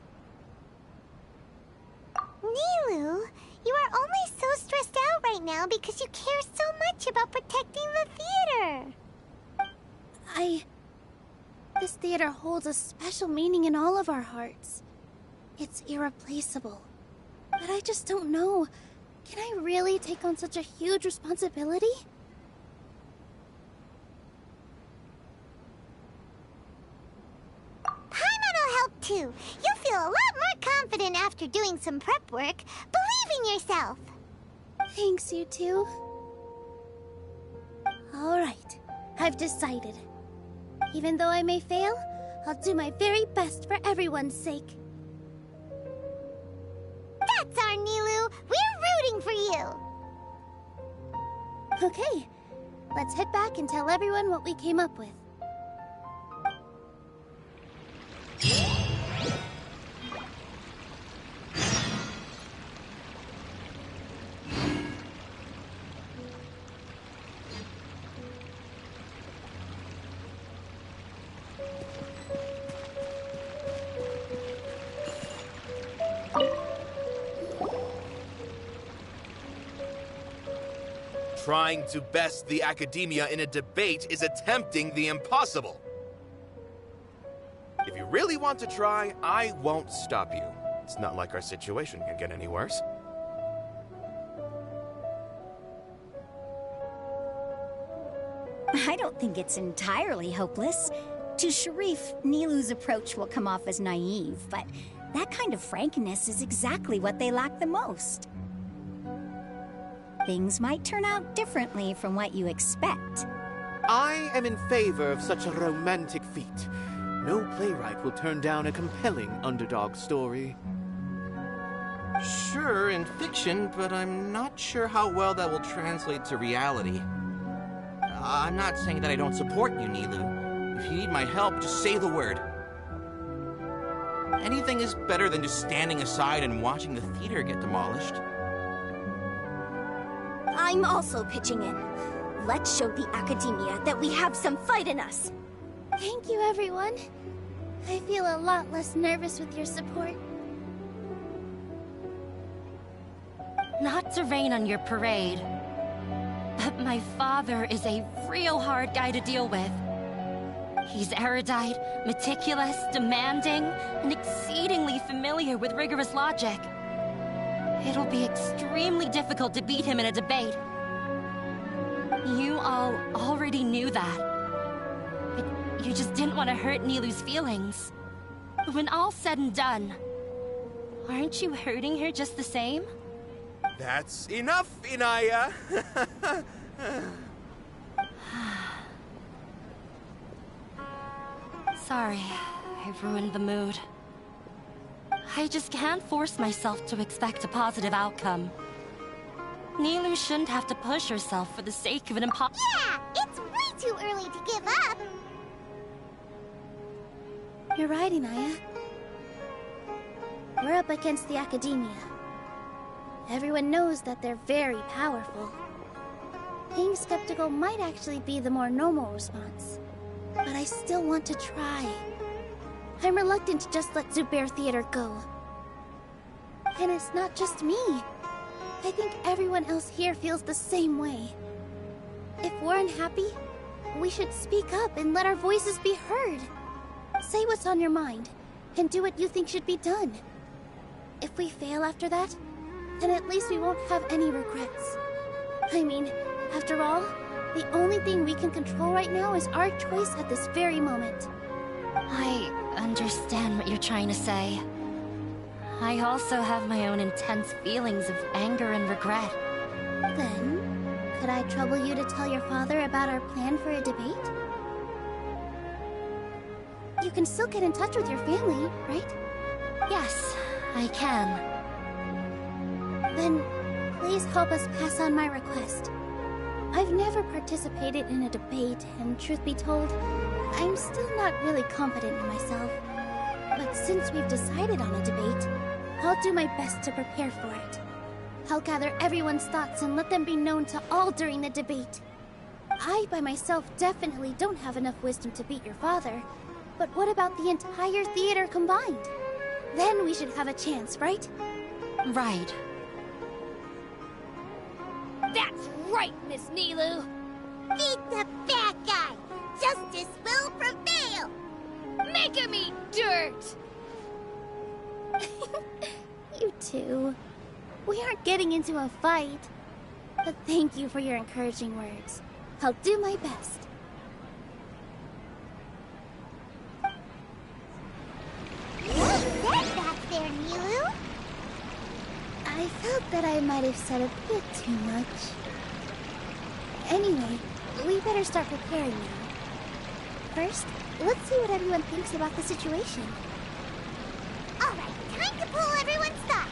Nilu, you are only so stressed out right now because you care so much about protecting the theater. This theater holds a special meaning in all of our hearts. It's irreplaceable. But I just don't know. Can I really take on such a huge responsibility? Paimon will help too. You'll feel a lot more confident after doing some prep work. Believe in yourself. Thanks, you two. Alright, I've decided. Even though I may fail, I'll do my very best for everyone's sake. That's our Nilu! We're rooting for you! Okay, let's head back and tell everyone what we came up with. Trying to best the academia in a debate is attempting the impossible. If you really want to try, I won't stop you. It's not like our situation can get any worse. I don't think it's entirely hopeless. To Sharif, Nilu's approach will come off as naive, but that kind of frankness is exactly what they lack the most. Things might turn out differently from what you expect. I am in favor of such a romantic feat. No playwright will turn down a compelling underdog story. Sure, in fiction, but I'm not sure how well that will translate to reality. I'm not saying that I don't support you, Nilu. If you need my help, just say the word. Anything is better than just standing aside and watching the theater get demolished. I'm also pitching in. Let's show the academia that we have some fight in us. Thank you, everyone. I feel a lot less nervous with your support. Not to rain on your parade, but my father is a real hard guy to deal with. He's erudite, meticulous, demanding, and exceedingly familiar with rigorous logic. It'll be extremely difficult to beat him in a debate. You all already knew that. But you just didn't want to hurt Nilu's feelings. When all's said and done, aren't you hurting her just the same? That's enough, Inaya! Sorry, I ruined the mood. I just can't force myself to expect a positive outcome. Nilu shouldn't have to push herself for the sake of an Yeah, it's way too early to give up. You're right, Inaya. We're up against the academia. Everyone knows that they're very powerful. Being skeptical might actually be the more normal response. But I still want to try. I'm reluctant to just let Zubair Theater go. And it's not just me. I think everyone else here feels the same way. If we're unhappy, we should speak up and let our voices be heard. Say what's on your mind, and do what you think should be done. If we fail after that, then at least we won't have any regrets. I mean, after all, the only thing we can control right now is our choice at this very moment. I understand what you're trying to say. I also have my own intense feelings of anger and regret. Then, could I trouble you to tell your father about our plan for a debate? You can still get in touch with your family, right? Yes, I can. Then, please help us pass on my request. I've never participated in a debate, and truth be told, I'm still not really confident in myself. But since we've decided on a debate, I'll do my best to prepare for it. I'll gather everyone's thoughts and let them be known to all during the debate. I, by myself, definitely don't have enough wisdom to beat your father. But what about the entire theater combined? Then we should have a chance, right? Right. That's right, Miss Nilu! Beat the bad guy! Justice will prevail! Make him eat dirt! You two. We aren't getting into a fight. But thank you for your encouraging words. I'll do my best. What's that back there, Nilu? I felt that I might have said a bit too much. Anyway, we better start preparing now. First, let's see what everyone thinks about the situation. Alright, time to pull everyone's thoughts.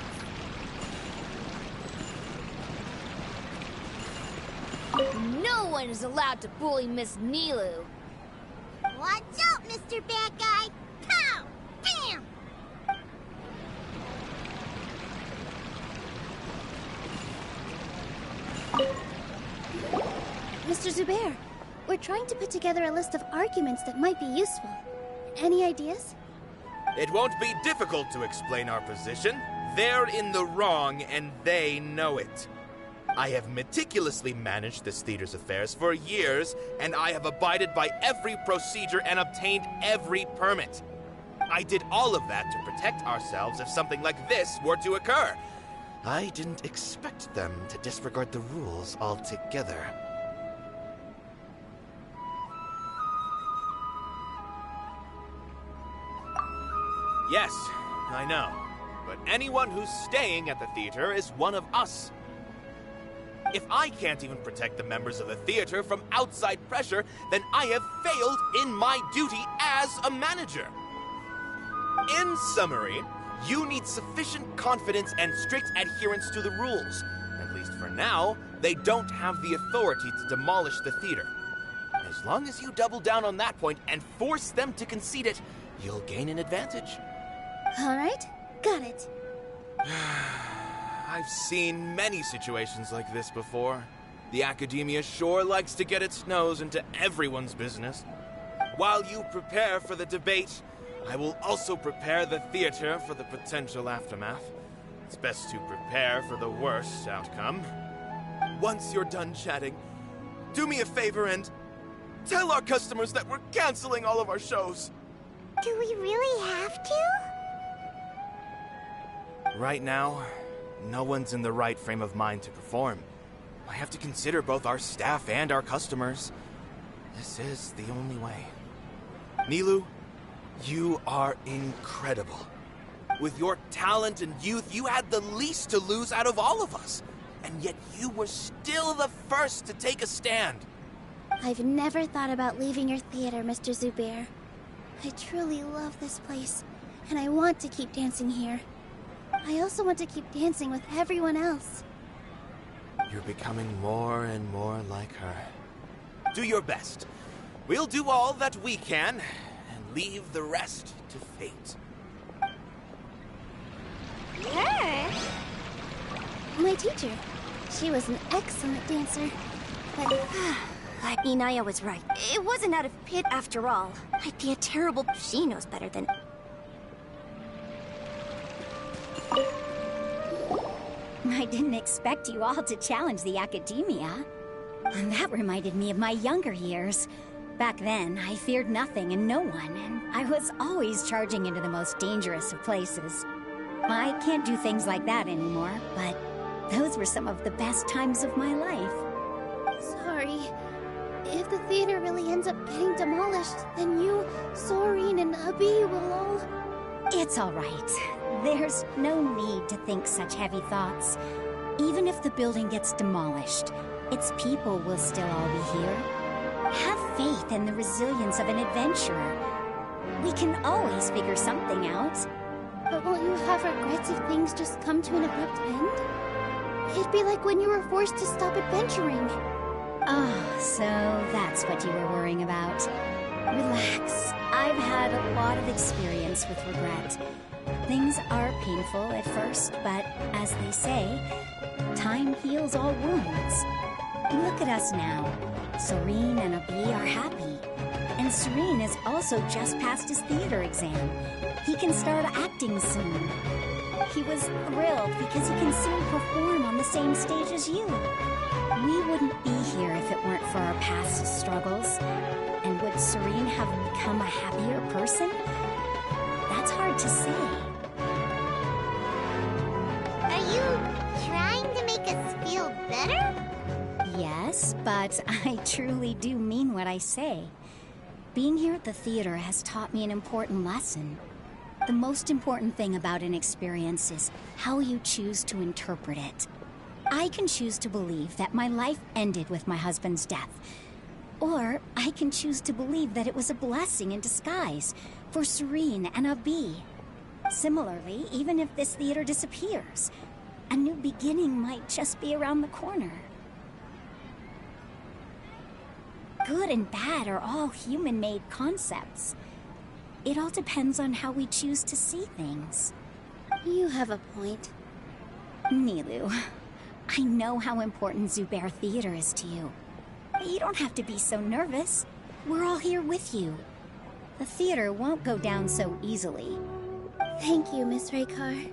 No one is allowed to bully Miss Nilu. Watch out, Mr. Bad Guy! Pow! Bam! Mr. Zubair, we're trying to put together a list of arguments that might be useful. Any ideas? It won't be difficult to explain our position. They're in the wrong, and they know it. I have meticulously managed this theater's affairs for years, and I have abided by every procedure and obtained every permit. I did all of that to protect ourselves if something like this were to occur. I didn't expect them to disregard the rules altogether. Yes, I know. But anyone who's staying at the theater is one of us. If I can't even protect the members of the theater from outside pressure, then I have failed in my duty as a manager. In summary, you need sufficient confidence and strict adherence to the rules. At least for now, they don't have the authority to demolish the theater. As long as you double down on that point and force them to concede it, you'll gain an advantage. Alright, got it. I've seen many situations like this before. The academia sure likes to get its nose into everyone's business. While you prepare for the debate, I will also prepare the theater for the potential aftermath. It's best to prepare for the worst outcome. Once you're done chatting, do me a favor and tell our customers that we're canceling all of our shows. Do we really have to? Right now, no one's in the right frame of mind to perform. I have to consider both our staff and our customers. This is the only way. Nilu, you are incredible. With your talent and youth, you had the least to lose out of all of us. And yet you were still the first to take a stand. I've never thought about leaving your theater, Mr. Zubair. I truly love this place, and I want to keep dancing here. I also want to keep dancing with everyone else. You're becoming more and more like her. Do your best. We'll do all that we can, and leave the rest to fate. Her? My teacher. She was an excellent dancer. But Inaya was right. It wasn't out of pit after all. I'd be a terrible... She knows better than... I didn't expect you all to challenge the academia. And that reminded me of my younger years. Back then, I feared nothing and no one, and I was always charging into the most dangerous of places. I can't do things like that anymore, but those were some of the best times of my life. Sorry. If the theater really ends up getting demolished, then you, Soren, and Abi will all... It's all right. There's no need to think such heavy thoughts. Even if the building gets demolished, its people will still all be here. Have faith in the resilience of an adventurer. We can always figure something out. But won't you have regrets if things just come to an abrupt end? It'd be like when you were forced to stop adventuring. Oh, so that's what you were worrying about. Relax. I've had a lot of experience with regret. Things are painful at first, but as they say, time heals all wounds. Look at us now. Soren and Abi are happy. And Soren has also just passed his theater exam. He can start acting soon. He was thrilled because he can soon perform on the same stage as you. We wouldn't be here if it weren't for our past struggles. And would Soren have become a happier person? That's hard to say. Are you trying to make us feel better? Yes, but I truly do mean what I say. Being here at the theater has taught me an important lesson. The most important thing about an experience is how you choose to interpret it. I can choose to believe that my life ended with my husband's death, Or I can choose to believe that it was a blessing in disguise for Serene and Abi. Similarly, even if this theater disappears, a new beginning might just be around the corner. Good and bad are all human-made concepts. It all depends on how we choose to see things. You have a point. Nilou, I know how important Zubair Theater is to you. You don't have to be so nervous. We're all here with you. The theater won't go down so easily. Thank you, Miss Raykar.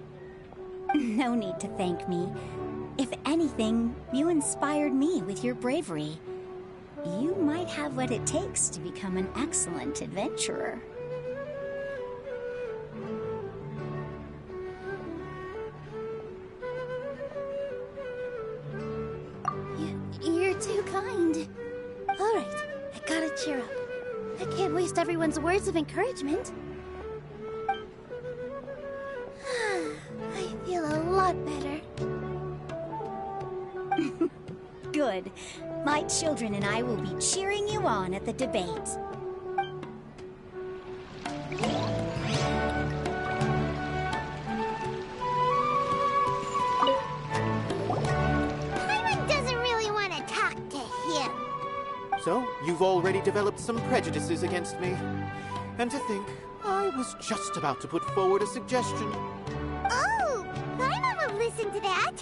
No need to thank me. If anything, you inspired me with your bravery. You might have what it takes to become an excellent adventurer. You're too kind. All right, I gotta cheer up. I can't waste everyone's words of encouragement. I feel a lot better. Good. My children and I will be cheering you on at the debate. Paimon doesn't really want to talk to him. So, you've already developed some prejudices against me. And to think, I was just about to put forward a suggestion. Oh, Paimon will listen to that.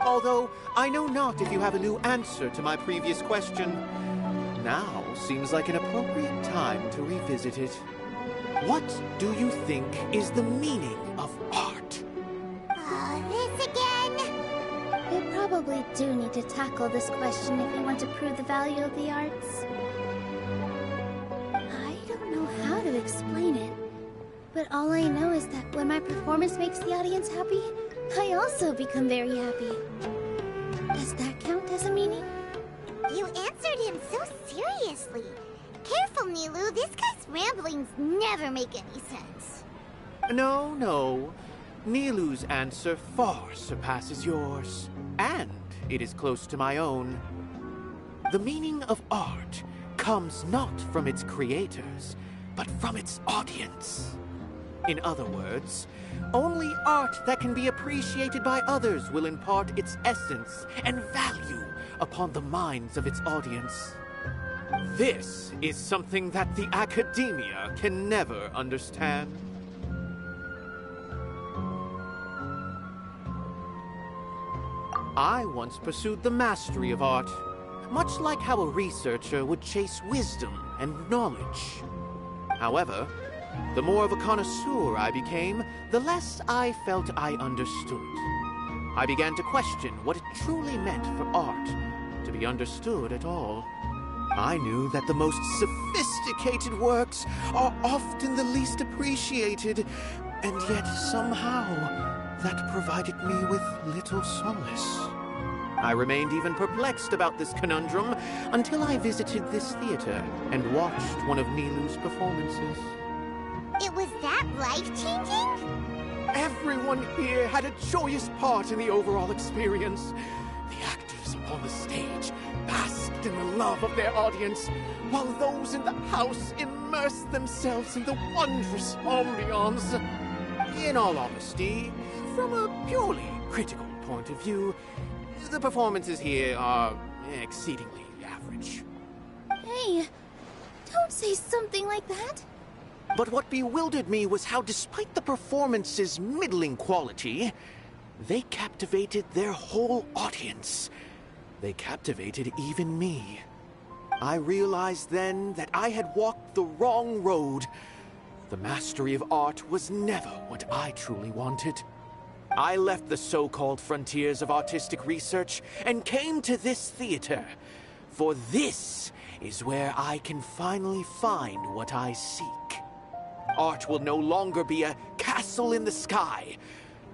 Although, I know not if you have a new answer to my previous question. Now seems like an appropriate time to revisit it. What do you think is the meaning of art? This again? We probably do need to tackle this question if we want to prove the value of the arts. I don't know how to explain it, but all I know is that when my performance makes the audience happy, I also become very happy. Does that count as a meaning? You answered him so seriously. Careful, Nilou. This guy's ramblings never make any sense. No. Nilou's answer far surpasses yours. And it is close to my own. The meaning of art comes not from its creators, but from its audience. In other words, only art that can be appreciated by others will impart its essence and value upon the minds of its audience. This is something that the academia can never understand. I once pursued the mastery of art, much like how a researcher would chase wisdom and knowledge. However, the more of a connoisseur I became, the less I felt I understood. I began to question what it truly meant for art to be understood at all. I knew that the most sophisticated works are often the least appreciated, and yet somehow that provided me with little solace. I remained even perplexed about this conundrum until I visited this theater and watched one of Nilou's performances. It was that life-changing? Everyone here had a joyous part in the overall experience. The actors upon the stage basked in the love of their audience, while those in the house immersed themselves in the wondrous ambiance. In all honesty, from a purely critical point of view, the performances here are exceedingly average. Hey, don't say something like that. But what bewildered me was how, despite the performance's middling quality, they captivated their whole audience. They captivated even me. I realized then that I had walked the wrong road. The mastery of art was never what I truly wanted. I left the so-called frontiers of artistic research and came to this theater, for this is where I can finally find what I seek. Art will no longer be a castle in the sky.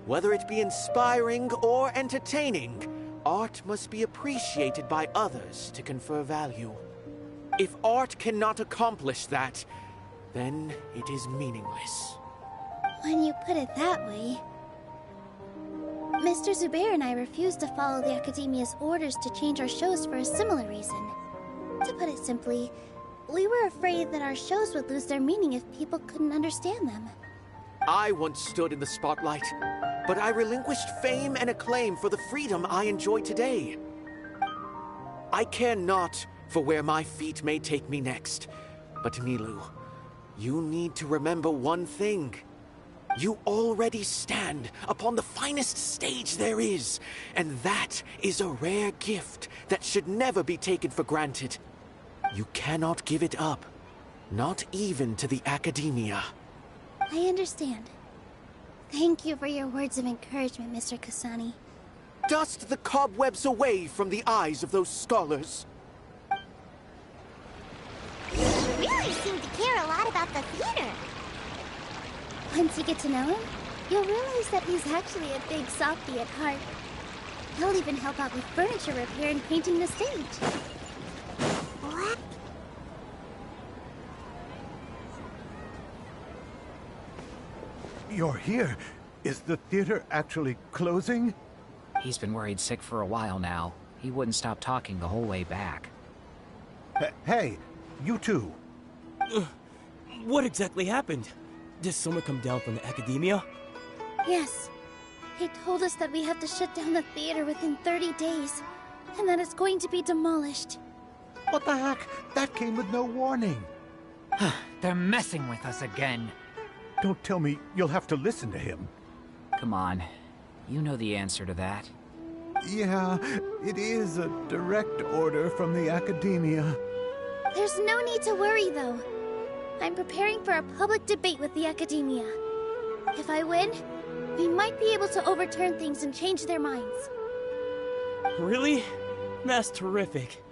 Whether it be inspiring or entertaining, art must be appreciated by others to confer value. If art cannot accomplish that, then it is meaningless. When you put it that way... Mr. Zubair and I refused to follow the Academia's orders to change our shows for a similar reason. To put it simply, we were afraid that our shows would lose their meaning if people couldn't understand them. I once stood in the spotlight, but I relinquished fame and acclaim for the freedom I enjoy today. I care not for where my feet may take me next, but Nilou, you need to remember one thing. You already stand upon the finest stage there is, and that is a rare gift that should never be taken for granted. You cannot give it up, not even to the Academia. I understand. Thank you for your words of encouragement, Mr. Kasani. Dust the cobwebs away from the eyes of those scholars. You really seem to care a lot about the theater. Once you get to know him, you'll realize that he's actually a big softie at heart. He'll even help out with furniture repair and painting the stage. What? You're here. Is the theater actually closing? He's been worried sick for a while now. He wouldn't stop talking the whole way back. Hey, you two. What exactly happened? Did someone come down from the Academia? Yes. He told us that we have to shut down the theater within 30 days, and that it's going to be demolished. What the heck? That came with no warning. They're messing with us again. Don't tell me you'll have to listen to him. Come on. You know the answer to that. Yeah, it is a direct order from the Academia. There's no need to worry, though. I'm preparing for a public debate with the Academia. If I win, we might be able to overturn things and change their minds. Really? That's terrific.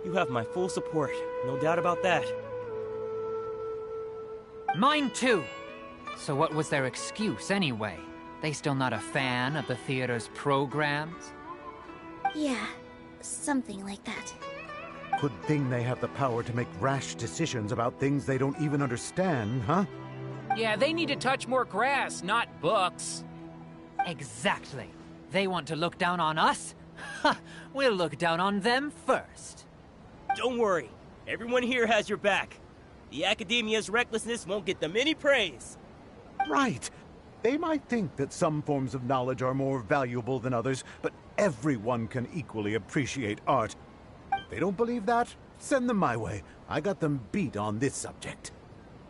You have my full support, no doubt about that. Mine too. So what was their excuse anyway? They still not a fan of the theater's programs? Yeah, something like that. Good thing they have the power to make rash decisions about things they don't even understand, huh? Yeah, they need to touch more grass, not books. Exactly. They want to look down on us? Ha! We'll look down on them first. Don't worry. Everyone here has your back. The Academia's recklessness won't get them any praise. Right. They might think that some forms of knowledge are more valuable than others, but everyone can equally appreciate art. If they don't believe that, send them my way. I got them beat on this subject.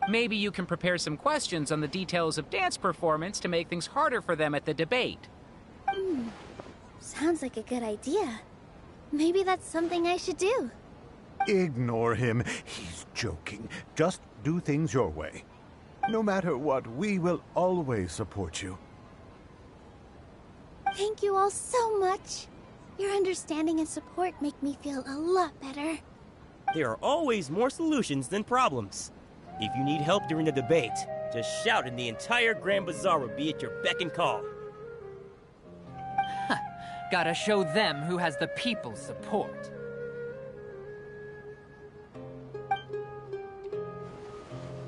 Maybe you can prepare some questions on the details of dance performance to make things harder for them at the debate. Sounds like a good idea. Maybe that's something I should do. Ignore him. He's joking. Just do things your way. No matter what, we will always support you. Thank you all so much. Your understanding and support make me feel a lot better. There are always more solutions than problems. If you need help during the debate, just shout and the entire Grand Bazaar will be at your beck and call. Gotta show them who has the people's support.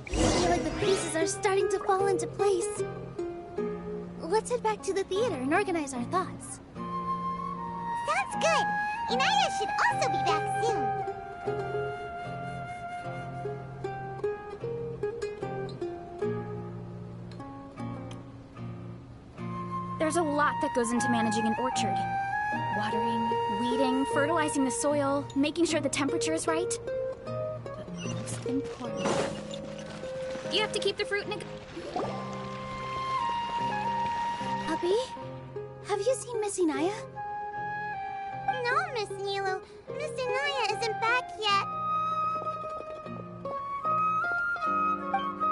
I feel like the pieces are starting to fall into place. Let's head back to the theater and organize our thoughts. Sounds good. Inaya should also be back soon. There's a lot that goes into managing an orchard. Watering, weeding, fertilizing the soil, making sure the temperature is right. But most important, you have to keep the fruit in a... Puppy? Have you seen Miss Inaya? No, Miss Nilou. Miss Inaya isn't back yet.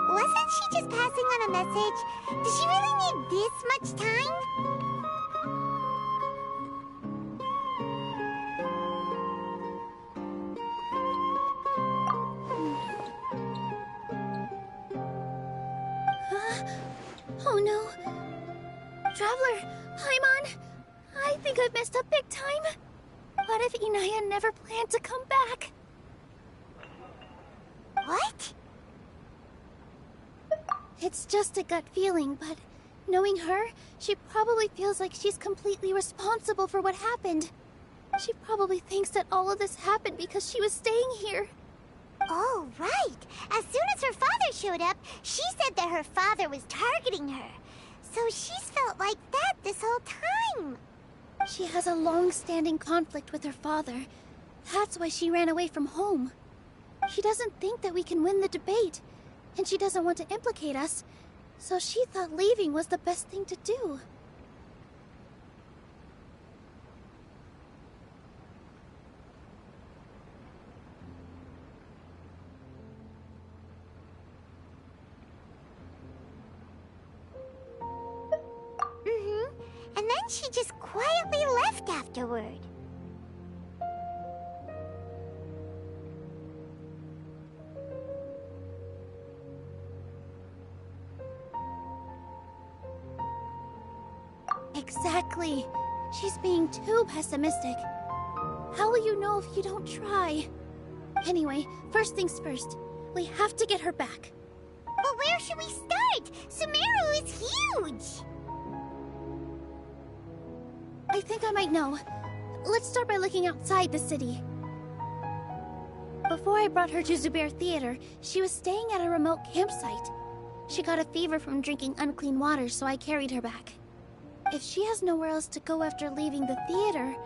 Wasn't she just passing on a message? Does she really need this much time? Oh no. Traveler, Paimon, I think I've messed up big time. What if Inaya never planned to come back? What? It's just a gut feeling, but knowing her, she probably feels like she's completely responsible for what happened. She probably thinks that all of this happened because she was staying here. Oh, right. As soon as her father showed up, she said that her father was targeting her. So she's felt like that this whole time. She has a long-standing conflict with her father. That's why she ran away from home. She doesn't think that we can win the debate, and she doesn't want to implicate us, so she thought leaving was the best thing to do. And then she just quietly left afterward. Exactly. She's being too pessimistic. How will you know if you don't try? Anyway, first things first. We have to get her back. But where should we start? Sumeru is huge! I think I might know. Let's start by looking outside the city. Before I brought her to Zubair Theater, she was staying at a remote campsite. She got a fever from drinking unclean water, so I carried her back. If she has nowhere else to go after leaving the theater,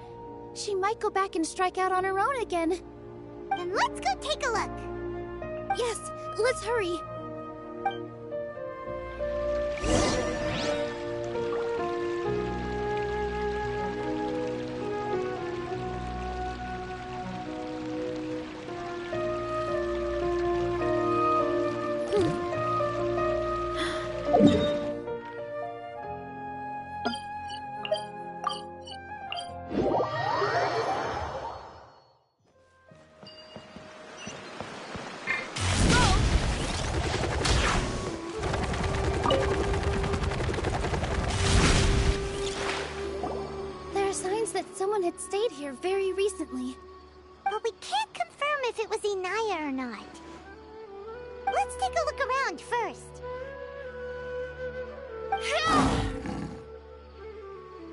she might go back and strike out on her own again. Then let's go take a look. Yes, let's hurry. Someone had stayed here very recently. But we can't confirm if it was Inaya or not. Let's take a look around first.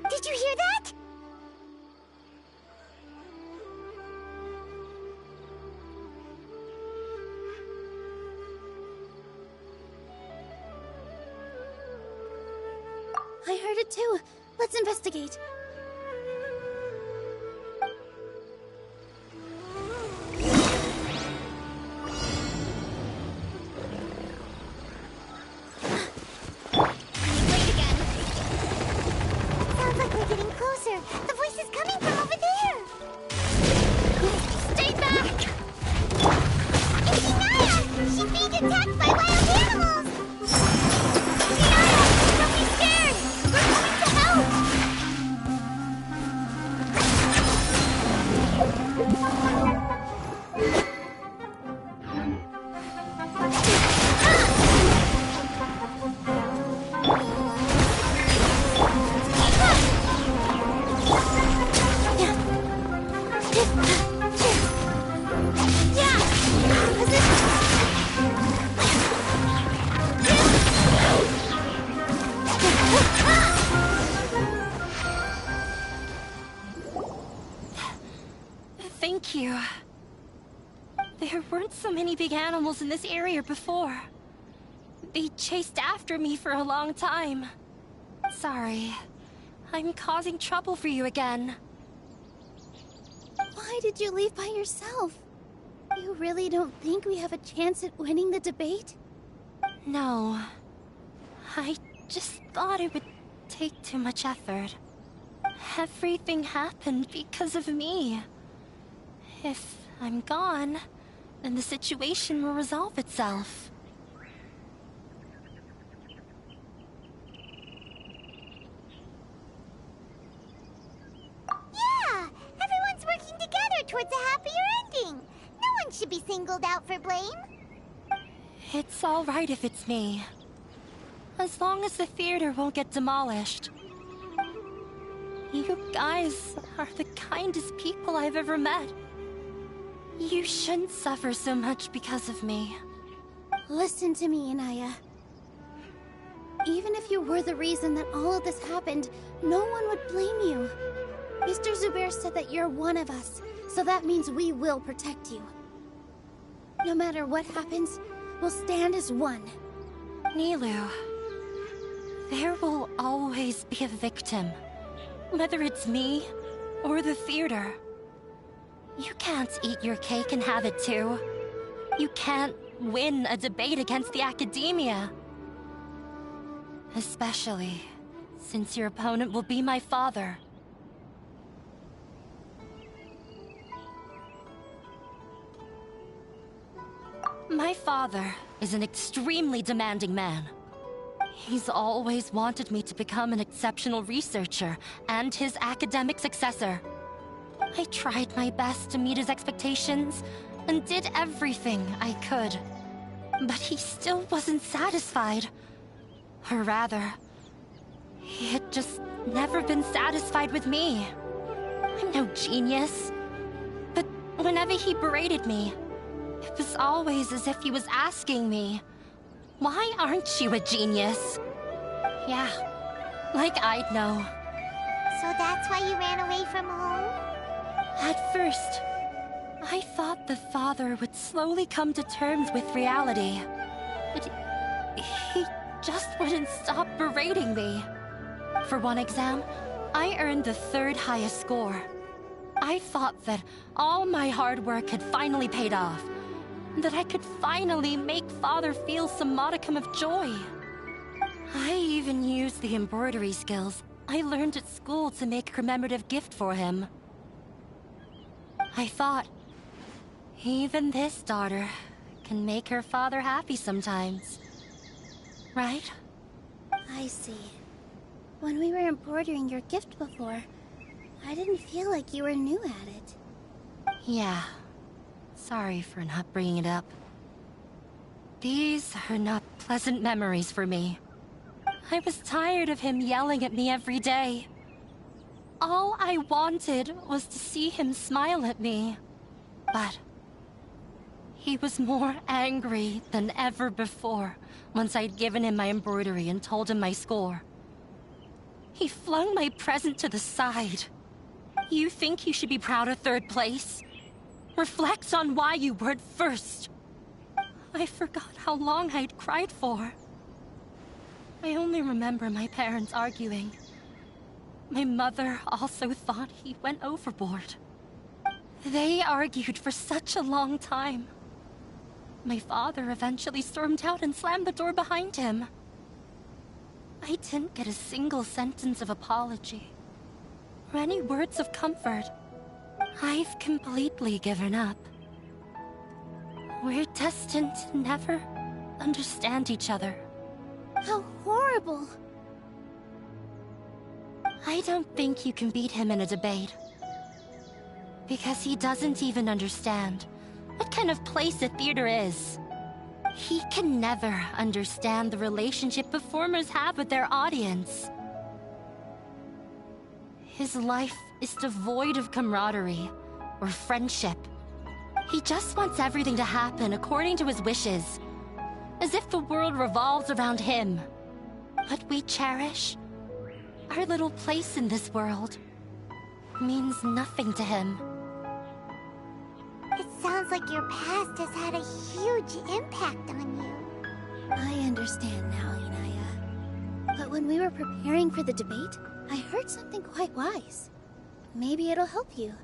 Did you hear that? I heard it too. Let's investigate. Thank you. There weren't so many big animals in this area before. They chased after me for a long time. Sorry. I'm causing trouble for you again. Why did you leave by yourself? You really don't think we have a chance at winning the debate? No. I just thought it would take too much effort. Everything happened because of me. If I'm gone, then the situation will resolve itself. Yeah! Everyone's working together towards a happier ending. No one should be singled out for blame. It's all right if it's me. As long as the theater won't get demolished. You guys are the kindest people I've ever met. You shouldn't suffer so much because of me. Listen to me, Inaya. Even if you were the reason that all of this happened, no one would blame you. Mr. Zubair said that you're one of us, so that means we will protect you. No matter what happens, we'll stand as one. Nilu, there will always be a victim. Whether it's me or the theater. You can't eat your cake and have it too. You can't win a debate against the academia. Especially since your opponent will be my father. My father is an extremely demanding man. He's always wanted me to become an exceptional researcher and his academic successor. I tried my best to meet his expectations and did everything I could. But he still wasn't satisfied. Or rather, he had just never been satisfied with me. I'm no genius. But whenever he berated me, it was always as if he was asking me, "Why aren't you a genius?" Yeah, like I'd know. So that's why you ran away from home? At first, I thought the father would slowly come to terms with reality. But he just wouldn't stop berating me. For one exam, I earned the 3rd highest score. I thought that all my hard work had finally paid off, that I could finally make Father feel some modicum of joy. I even used the embroidery skills I learned at school to make a commemorative gift for him. I thought, even this daughter can make her father happy sometimes. Right? I see. When we were embroidering your gift before, I didn't feel like you were new at it. Yeah. Sorry for not bringing it up. These are not pleasant memories for me. I was tired of him yelling at me every day. All I wanted was to see him smile at me. But he was more angry than ever before once I'd given him my embroidery and told him my score. He flung my present to the side. You think you should be proud of 3rd place? Reflect on why you weren't first. I forgot how long I'd cried for. I only remember my parents arguing. My mother also thought he went overboard. They argued for such a long time. My father eventually stormed out and slammed the door behind him. I didn't get a single sentence of apology or any words of comfort. I've completely given up. We're destined to never understand each other. How horrible! I don't think you can beat him in a debate. Because he doesn't even understand what kind of place a theater is. He can never understand the relationship performers have with their audience. His life is devoid of camaraderie or friendship. He just wants everything to happen according to his wishes, as if the world revolves around him. What we cherish, our little place in this world, means nothing to him. It sounds like your past has had a huge impact on you. I understand now, Inaya. But when we were preparing for the debate, I heard something quite wise. Maybe it'll help you.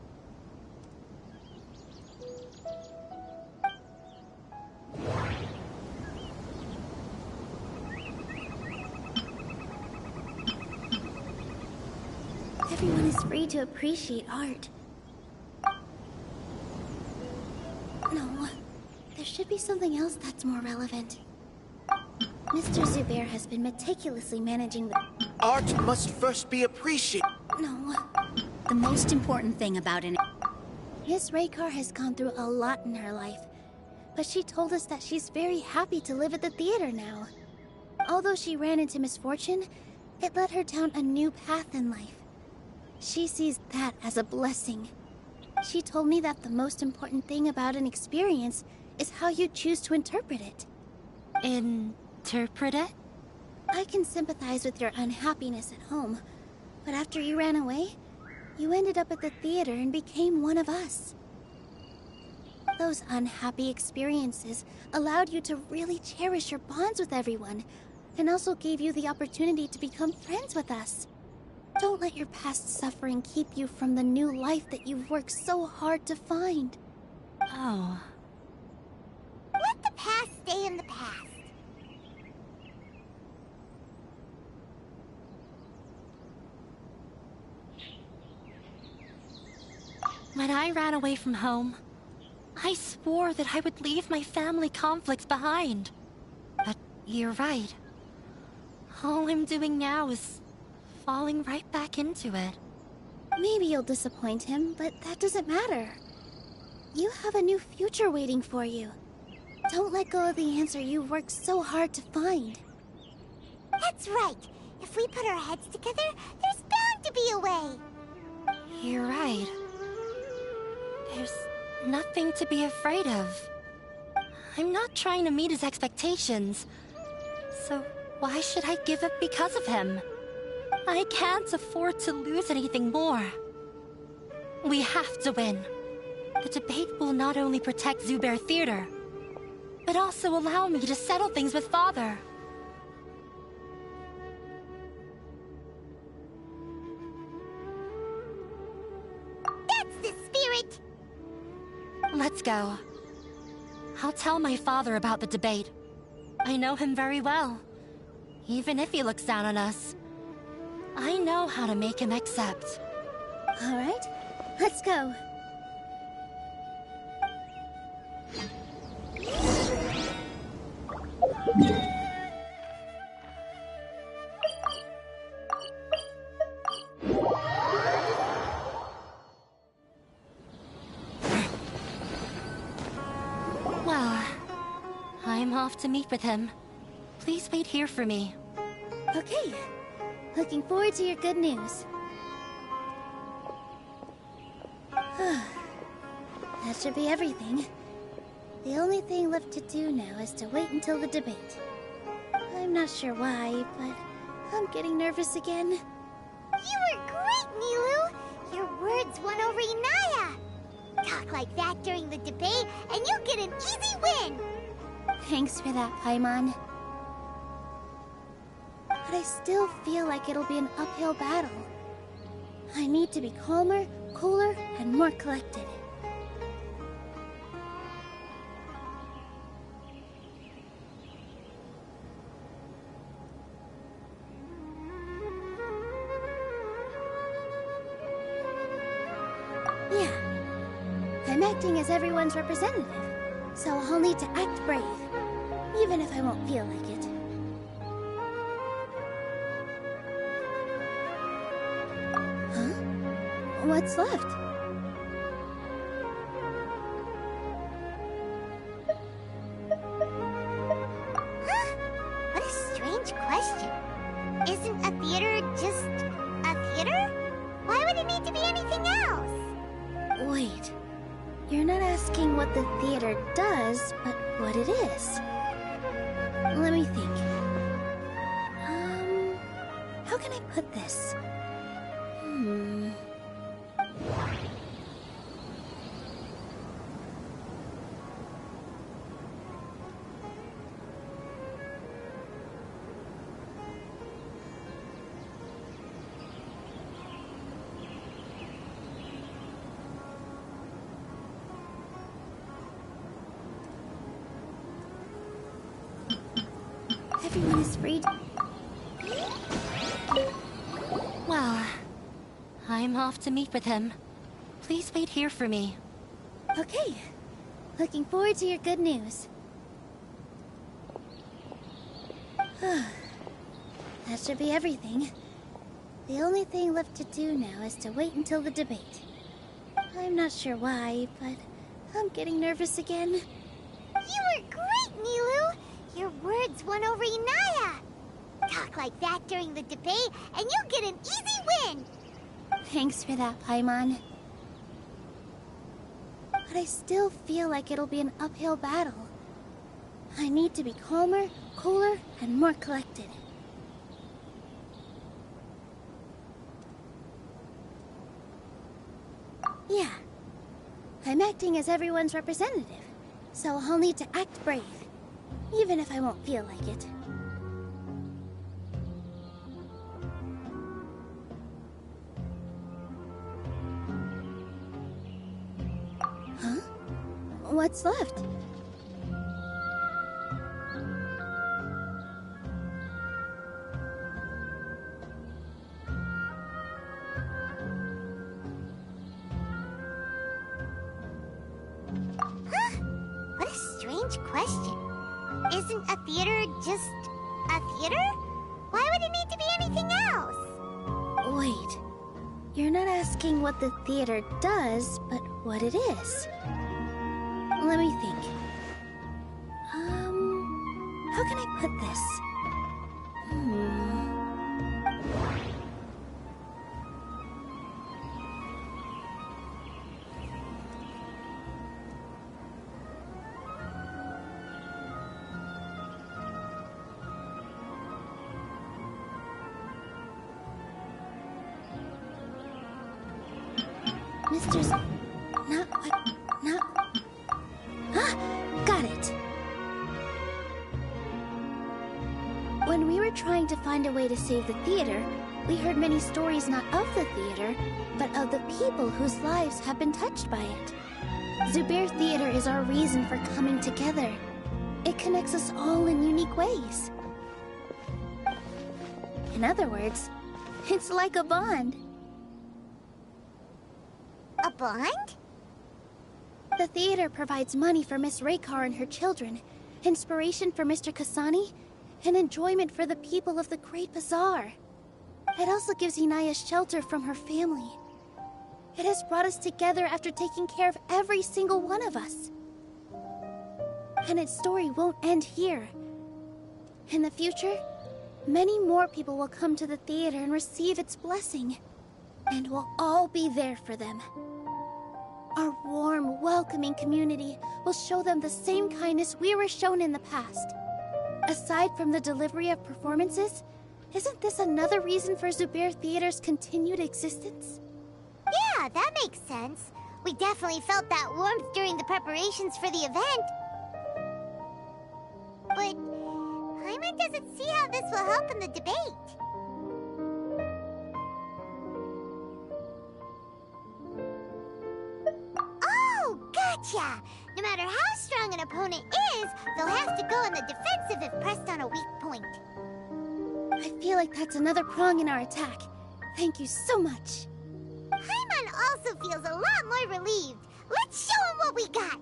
Everyone is free to appreciate art. No, there should be something else that's more relevant. Mr. Zubair has been meticulously managing the... Art must first be appreciated. No. The most important thing about an... Miss Raykar has gone through a lot in her life, but she told us that she's very happy to live at the theater now. Although she ran into misfortune, it led her down a new path in life. She sees that as a blessing. She told me that the most important thing about an experience is how you choose to interpret it. Interpret it? I can sympathize with your unhappiness at home, but after you ran away, You ended up at the theater and became one of us. Those unhappy experiences allowed you to really cherish your bonds with everyone, and also gave you the opportunity to become friends with us. Don't let your past suffering keep you from the new life that you've worked so hard to find. Oh. Let the past stay in the past. When I ran away from home, I swore that I would leave my family conflicts behind. But you're right. All I'm doing now is falling right back into it. Maybe you'll disappoint him, but that doesn't matter. You have a new future waiting for you. Don't let go of the answer you worked so hard to find. That's right. If we put our heads together, there's bound to be a way. You're right. There's nothing to be afraid of. I'm not trying to meet his expectations. So why should I give up because of him? I can't afford to lose anything more. We have to win. The debate will not only protect Zubair Theater, but also allow me to settle things with Father. That's the spirit! Let's go. I'll tell my father about the debate. I know him very well. Even if he looks down on us, I know how to make him accept. All right, let's go. Well, I'm off to meet with him. Please wait here for me. Okay. Looking forward to your good news. That should be everything. The only thing left to do now is to wait until the debate. I'm not sure why, but I'm getting nervous again. You were great, Nilu! Your words won over Inaya! Talk like that during the debate, and you'll get an easy win! Thanks for that, Paimon. But I still feel like it'll be an uphill battle. I need to be calmer, cooler, and more collected. Yeah. I'm acting as everyone's representative, so I'll need to act brave, even if I won't feel like it. What's left? Huh? What a strange question. Isn't a theater just a theater? Why would it need to be anything else? Wait. You're not asking what the theater does, but what it is. Let me think. How can I put this? Everyone is free to... Well, I'm off to meet with him. Please wait here for me. Okay. Looking forward to your good news. That should be everything. The only thing left to do now is to wait until the debate. I'm not sure why, but I'm getting nervous again. You were great, Nilu! Your words won over Inaya! Talk like that during the debate, and you'll get an easy win! Thanks for that, Paimon. But I still feel like it'll be an uphill battle. I need to be calmer, cooler, and more collected. I'm acting as everyone's representative, so I'll need to act brave, even if I won't feel like it. Huh? What's left? What a strange question. Isn't a theater just a theater? Why would it need to be anything else? Wait. You're not asking what the theater does, but what it is. Let me think. How can I put this? Mister's... Not what... Not... Ah! Got it! When we were trying to find a way to save the theater, we heard many stories not of the theater, but of the people whose lives have been touched by it. Zubair Theater is our reason for coming together. It connects us all in unique ways. In other words, it's like a bond. A bond? The theater provides money for Miss Raykar and her children, inspiration for Mr. Kasani, and enjoyment for the people of the Great Bazaar. It also gives Inaya shelter from her family. It has brought us together after taking care of every single one of us. And its story won't end here. In the future, many more people will come to the theater and receive its blessing. And we'll all be there for them. Our warm, welcoming community will show them the same kindness we were shown in the past. Aside from the delivery of performances, isn't this another reason for Zubair Theater's continued existence? Yeah, that makes sense. We definitely felt that warmth during the preparations for the event. But Paimon doesn't see how this will help in the debate. Oh, gotcha! No matter how strong an opponent is, they'll have to go on the defensive if pressed on a weak point. I feel like that's another prong in our attack. Thank you so much. Paimon also feels a lot more relieved. Let's show him what we got!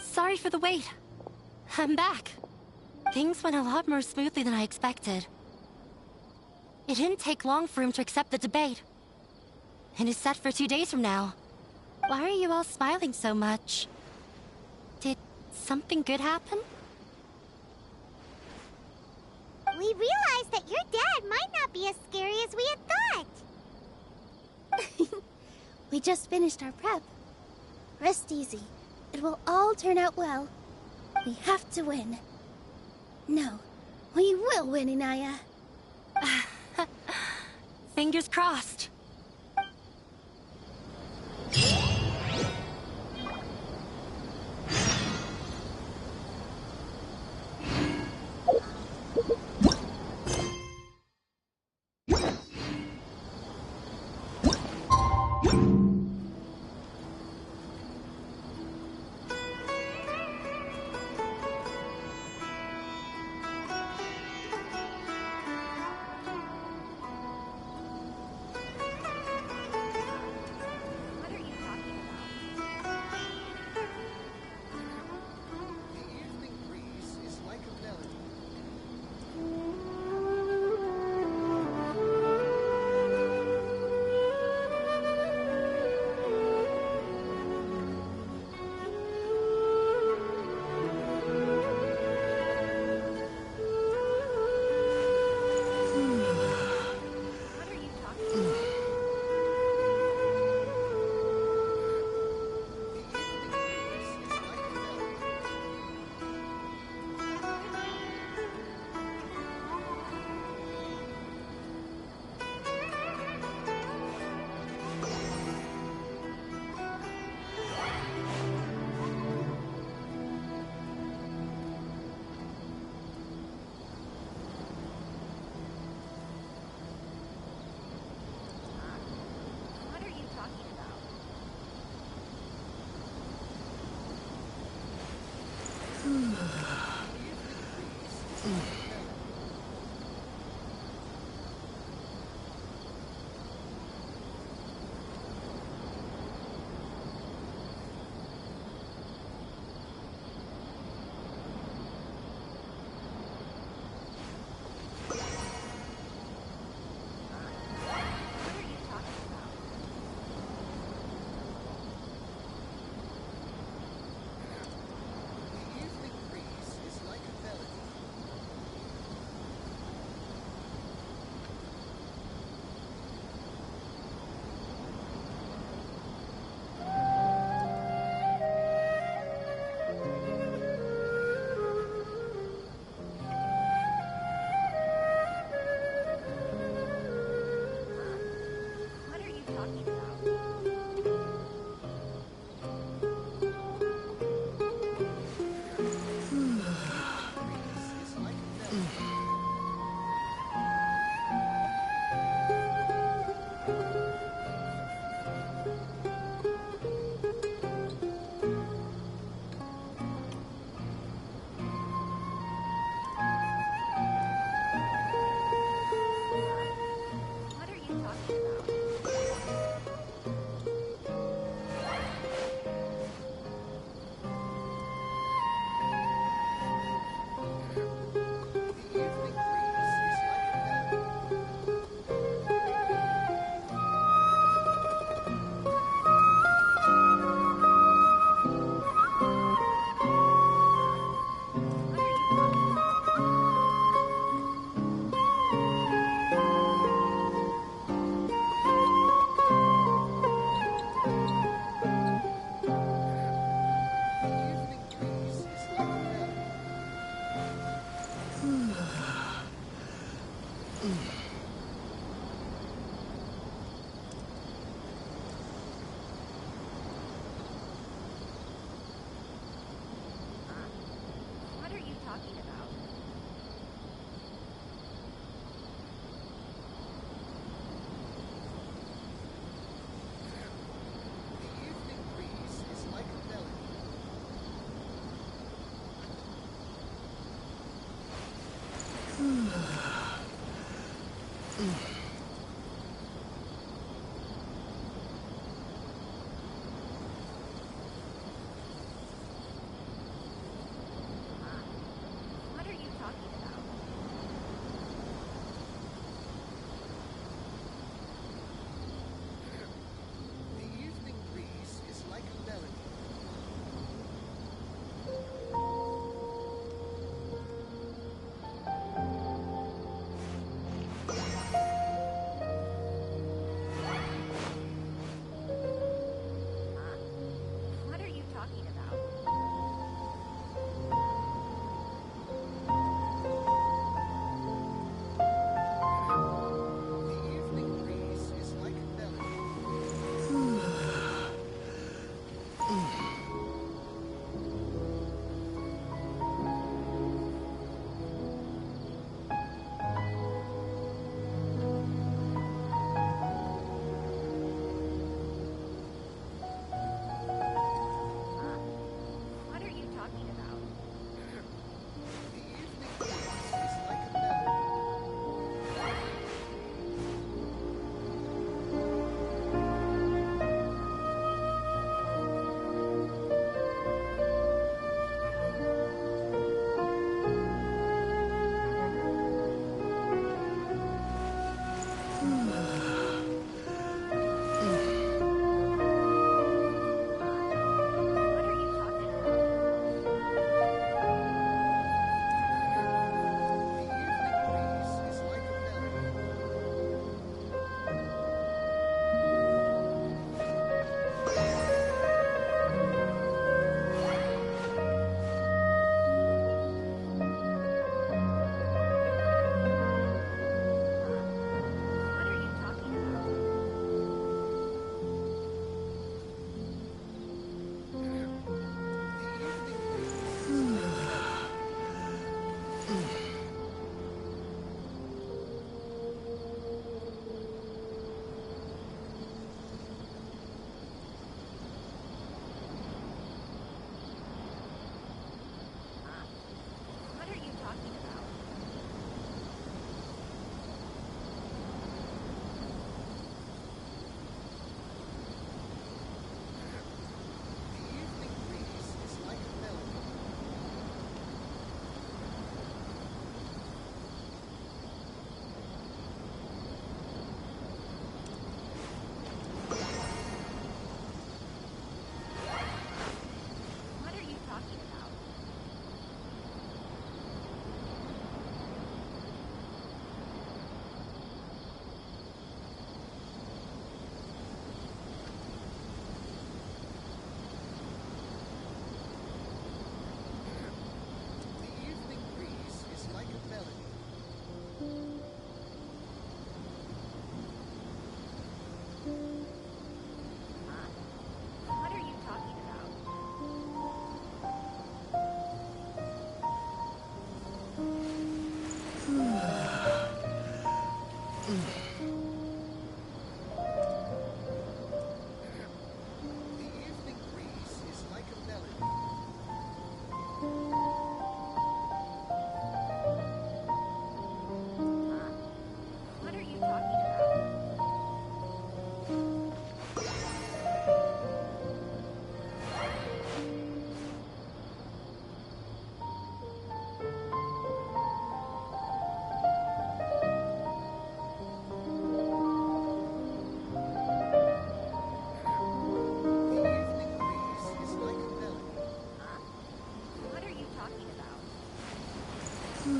Sorry for the wait. I'm back. Things went a lot more smoothly than I expected. It didn't take long for him to accept the debate. It is set for 2 days from now. Why are you all smiling so much? Did something good happen? We realized that your dad might not be as scary as we had thought. We just finished our prep. Rest easy. It will all turn out well. We have to win. No, we will win, Inaya. Fingers crossed.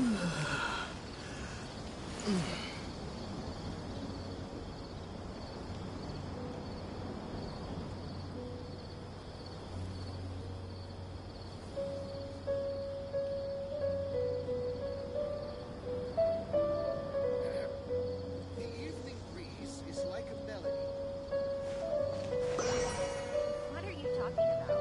What are you talking about?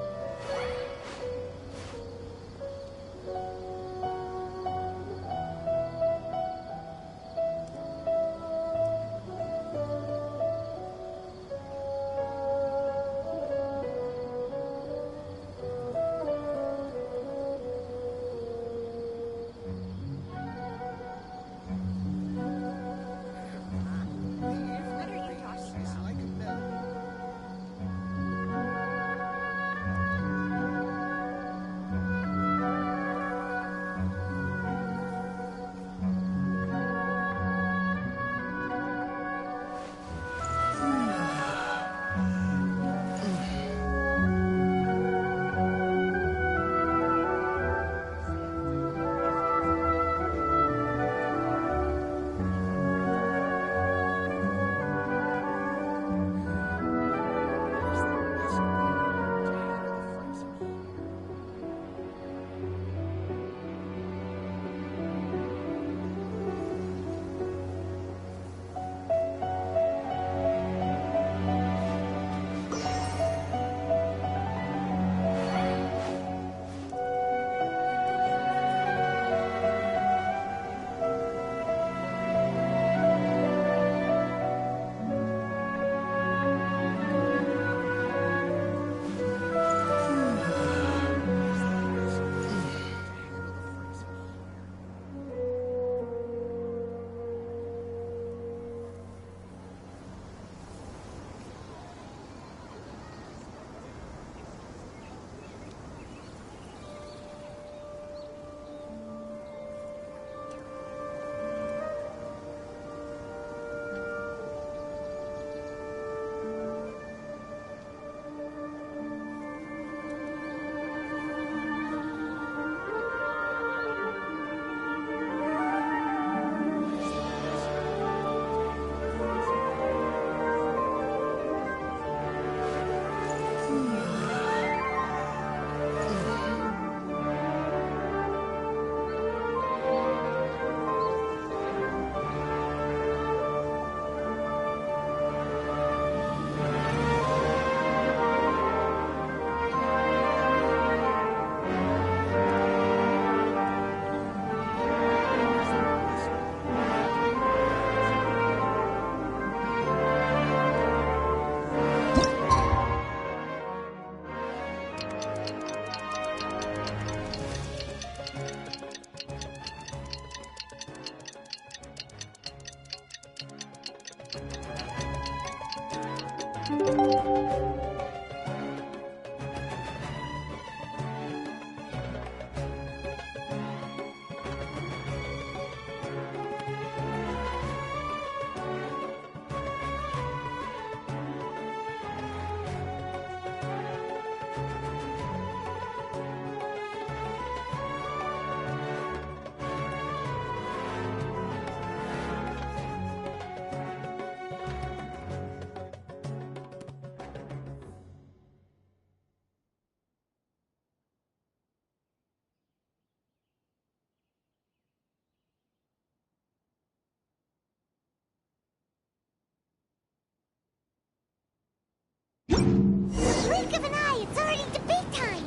Blink of an eye, it's already debate time!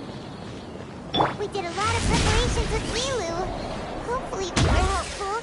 We did a lot of preparations with Milu. Hopefully they were helpful.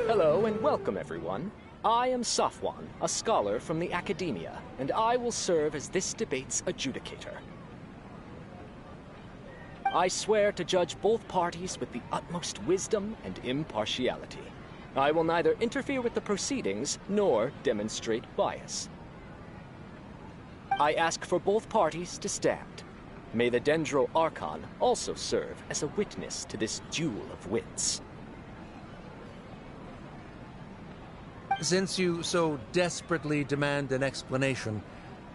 Hello and welcome, everyone. I am Safwan, a scholar from the Academia, and I will serve as this debate's adjudicator. I swear to judge both parties with the utmost wisdom and impartiality. I will neither interfere with the proceedings nor demonstrate bias. I ask for both parties to stand. May the Dendro Archon also serve as a witness to this duel of wits. Since you so desperately demand an explanation,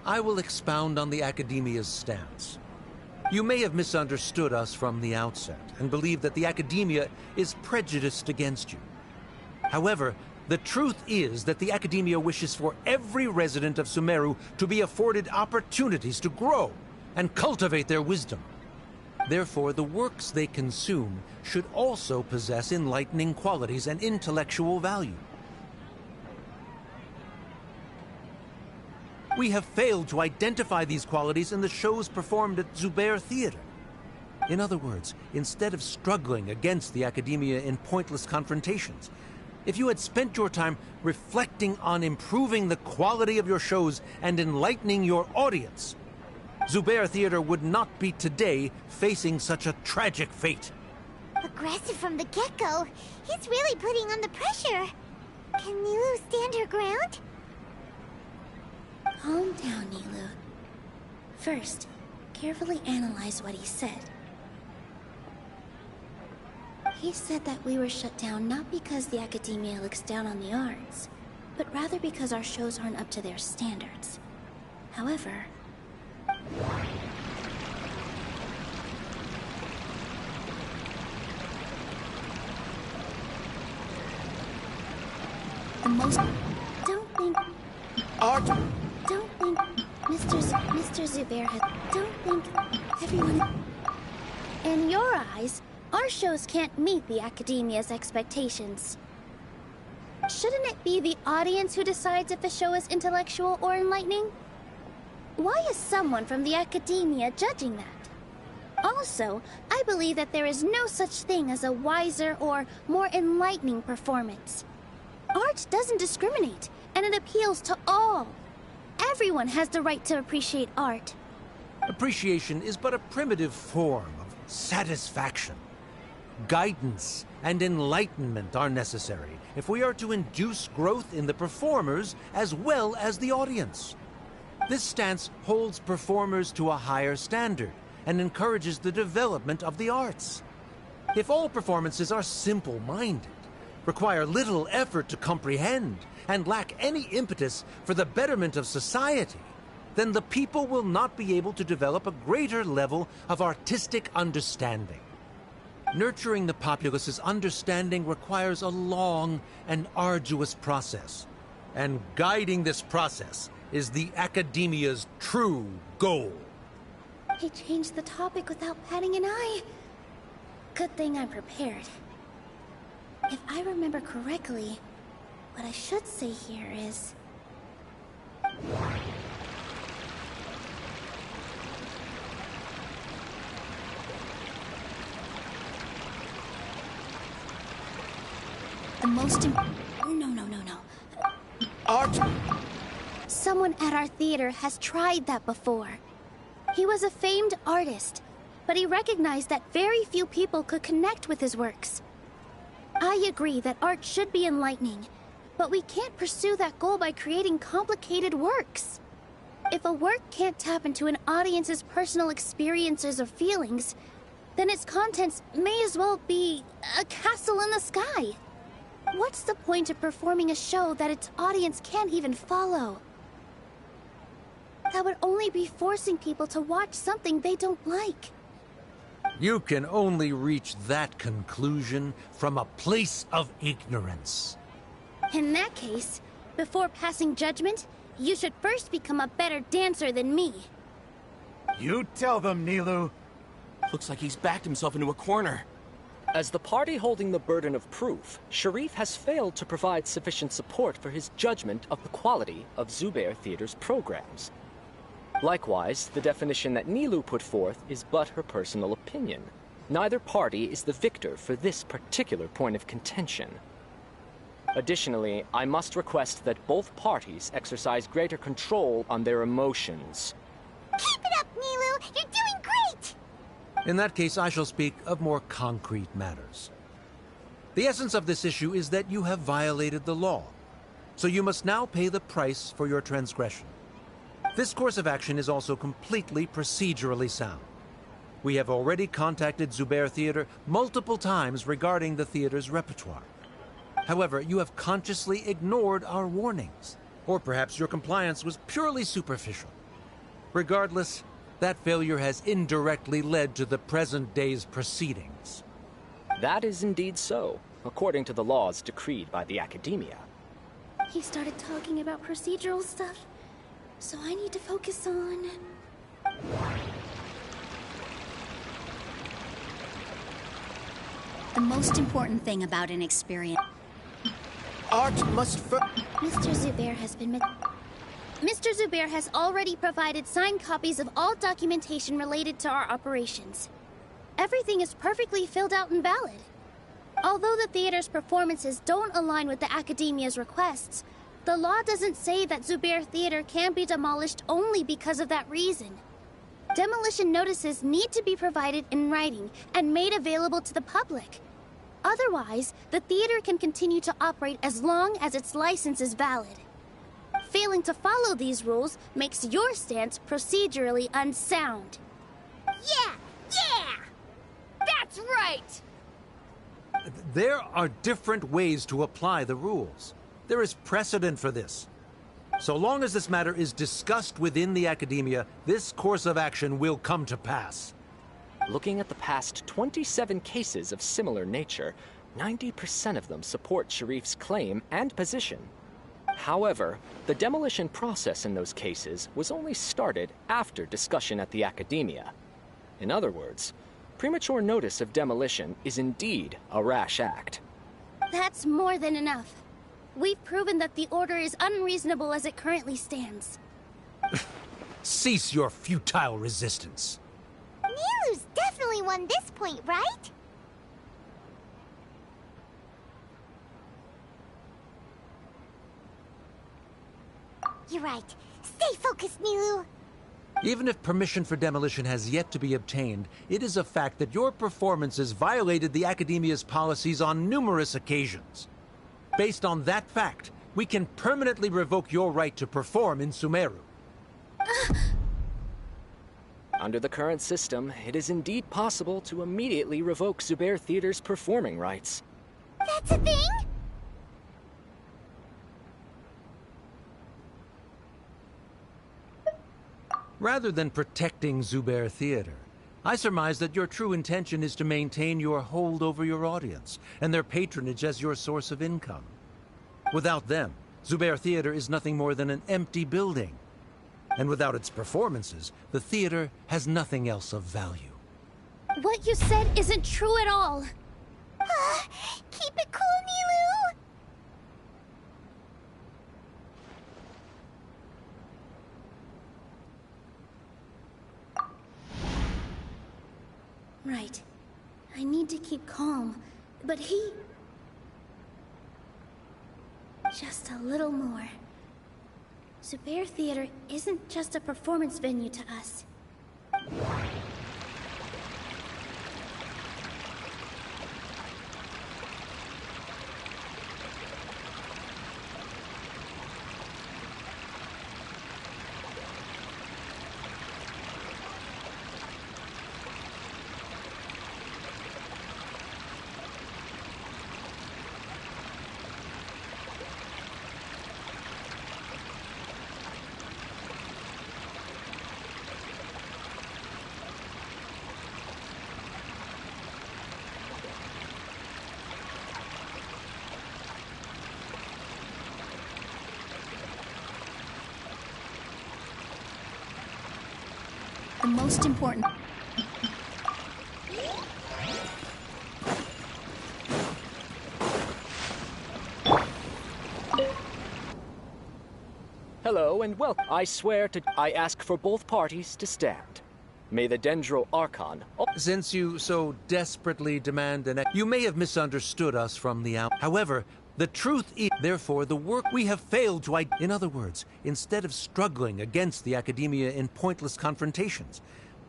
I will expound on the Academia's stance. You may have misunderstood us from the outset and believe that the Academia is prejudiced against you. However, the truth is that the Academia wishes for every resident of Sumeru to be afforded opportunities to grow and cultivate their wisdom. Therefore, the works they consume should also possess enlightening qualities and intellectual value. We have failed to identify these qualities in the shows performed at Zubair Theater. In other words, instead of struggling against the Academia in pointless confrontations, if you had spent your time reflecting on improving the quality of your shows and enlightening your audience, Zubair Theater would not be today facing such a tragic fate. Aggressive from the get-go. He's really putting on the pressure. Can Nilou stand her ground? Calm down, Nilou. First, carefully analyze what he said. He said that we were shut down not because the Academia looks down on the arts, but rather because our shows aren't up to their standards. However, the most... Don't think... Art! Don't think Mr. Zubair has... Don't think everyone... In your eyes, our shows can't meet the Academia's expectations. Shouldn't it be the audience who decides if a show is intellectual or enlightening? Why is someone from the Academia judging that? Also, I believe that there is no such thing as a wiser or more enlightening performance. Art doesn't discriminate, and it appeals to all. Everyone has the right to appreciate art. Appreciation is but a primitive form of satisfaction. Guidance and enlightenment are necessary if we are to induce growth in the performers as well as the audience. This stance holds performers to a higher standard and encourages the development of the arts. If all performances are simple-minded, require little effort to comprehend, and lack any impetus for the betterment of society, then the people will not be able to develop a greater level of artistic understanding. Nurturing the populace's understanding requires a long and arduous process, and guiding this process is the Academia's true goal. He changed the topic without batting an eye. Good thing I'm prepared. If I remember correctly, what I should say here is... The most No. Art! Someone at our theater has tried that before. He was a famed artist, but he recognized that very few people could connect with his works. I agree that art should be enlightening, but we can't pursue that goal by creating complicated works. If a work can't tap into an audience's personal experiences or feelings, then its contents may as well be a castle in the sky. What's the point of performing a show that its audience can't even follow? That would only be forcing people to watch something they don't like. You can only reach that conclusion from a place of ignorance. In that case, before passing judgment, you should first become a better dancer than me. You tell them, Nilou. Looks like he's backed himself into a corner. As the party holding the burden of proof, Sharif has failed to provide sufficient support for his judgment of the quality of Zubair Theater's programs. Likewise, the definition that Nilou put forth is but her personal opinion. Neither party is the victor for this particular point of contention. Additionally, I must request that both parties exercise greater control on their emotions. Keep it up, Nilu! You're doing great! In that case, I shall speak of more concrete matters. The essence of this issue is that you have violated the law, so you must now pay the price for your transgression. This course of action is also completely procedurally sound. We have already contacted Zubair Theater multiple times regarding the theater's repertoire. However, you have consciously ignored our warnings, or perhaps your compliance was purely superficial. Regardless, that failure has indirectly led to the present day's proceedings. That is indeed so, according to the laws decreed by the Academia. He started talking about procedural stuff, so I need to focus on... The most important thing about an experience... Art must Mr. Zubair has been... Mr. Zubair has already provided signed copies of all documentation related to our operations. Everything is perfectly filled out and valid. Although the theater's performances don't align with the Academia's requests, the law doesn't say that Zubair Theater can be demolished only because of that reason. Demolition notices need to be provided in writing and made available to the public. Otherwise, the theater can continue to operate as long as its license is valid. Failing to follow these rules makes your stance procedurally unsound. Yeah! That's right! There are different ways to apply the rules. There is precedent for this. So long as this matter is discussed within the Academia, this course of action will come to pass. Looking at the past 27 cases of similar nature, 90% of them support Sharif's claim and position. However, the demolition process in those cases was only started after discussion at the Academia. In other words, premature notice of demolition is indeed a rash act. That's more than enough. We've proven that the order is unreasonable as it currently stands. Cease your futile resistance. Nilu's definitely won this point, right? You're right. Stay focused, Nilu. Even if permission for demolition has yet to be obtained, it is a fact that your performances violated the Academia's policies on numerous occasions. Based on that fact, we can permanently revoke your right to perform in Sumeru. Under the current system, it is indeed possible to immediately revoke Zubair Theater's performing rights. That's a thing? Rather than protecting Zubair Theater, I surmise that your true intention is to maintain your hold over your audience and their patronage as your source of income. Without them, Zubair Theater is nothing more than an empty building. And without its performances, the theater has nothing else of value. What you said isn't true at all. Keep it cool, Nilu! Right. I need to keep calm, but he... Just a little more. Zubair Theater isn't just a performance venue to us. The most important... Hello and welcome. I swear to... I ask for both parties to stand. May the Dendro Archon... Since you so desperately demand an... You may have misunderstood us from the out. However, The truth is, therefore, the work we have failed to In other words, instead of struggling against the academia in pointless confrontations,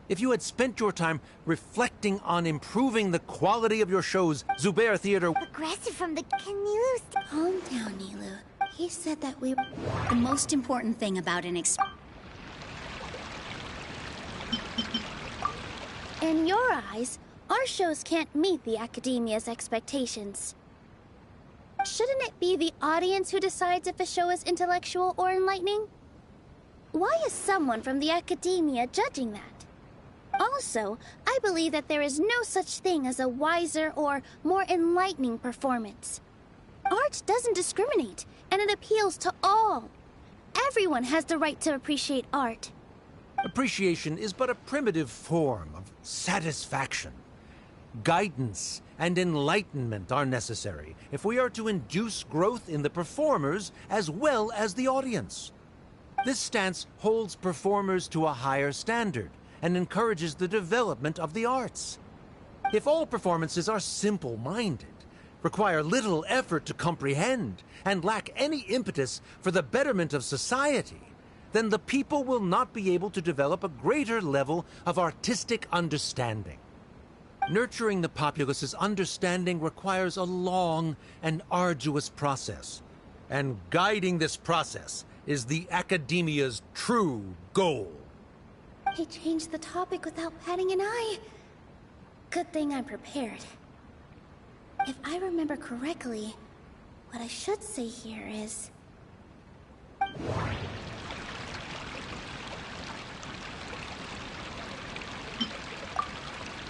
if you had spent your time reflecting on improving the quality of your shows, Zubair Theater... Aggressive from the canoes. Calm down, Nilu. He said that we... The most important thing about an In your eyes, our shows can't meet the academia's expectations. Shouldn't it be the audience who decides if a show is intellectual or enlightening? Why is someone from the academia judging that? Also, I believe that there is no such thing as a wiser or more enlightening performance. Art doesn't discriminate, and it appeals to all. Everyone has the right to appreciate art. Appreciation is but a primitive form of satisfaction. Guidance and enlightenment are necessary if we are to induce growth in the performers as well as the audience. This stance holds performers to a higher standard and encourages the development of the arts. If all performances are simple-minded, require little effort to comprehend, and lack any impetus for the betterment of society, then the people will not be able to develop a greater level of artistic understanding. Nurturing the populace's understanding requires a long and arduous process, and guiding this process is the academia's true goal. He changed the topic without batting an eye. Good thing I'm prepared. If I remember correctly, what I should say here is...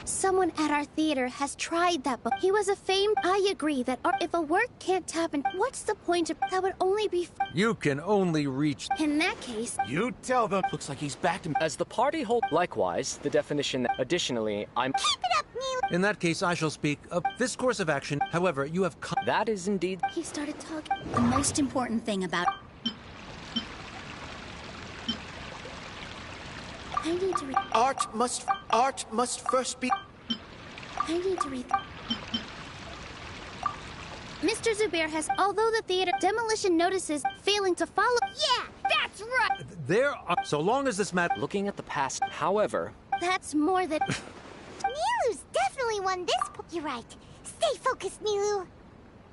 Someone at our theater has tried that, but he was a famed... I agree that if a work can't tap in, what's the point of... That would only be... You can only reach... In that case... You tell them... Looks like he's back to... As the party hold... Likewise, the definition... Additionally, I'm... Keep it up, Nilu! In that case, I shall speak of this course of action. However, you have... That is indeed... He started talking... The most important thing about... I need to read... Art must first be... I need to read... Mr. Zubair has... Although the theater demolition notices failing to follow... Yeah, that's right! There are... So long as this matter... Looking at the past, however... That's more than... Nilu's definitely won this... You're right. Stay focused, Nilu.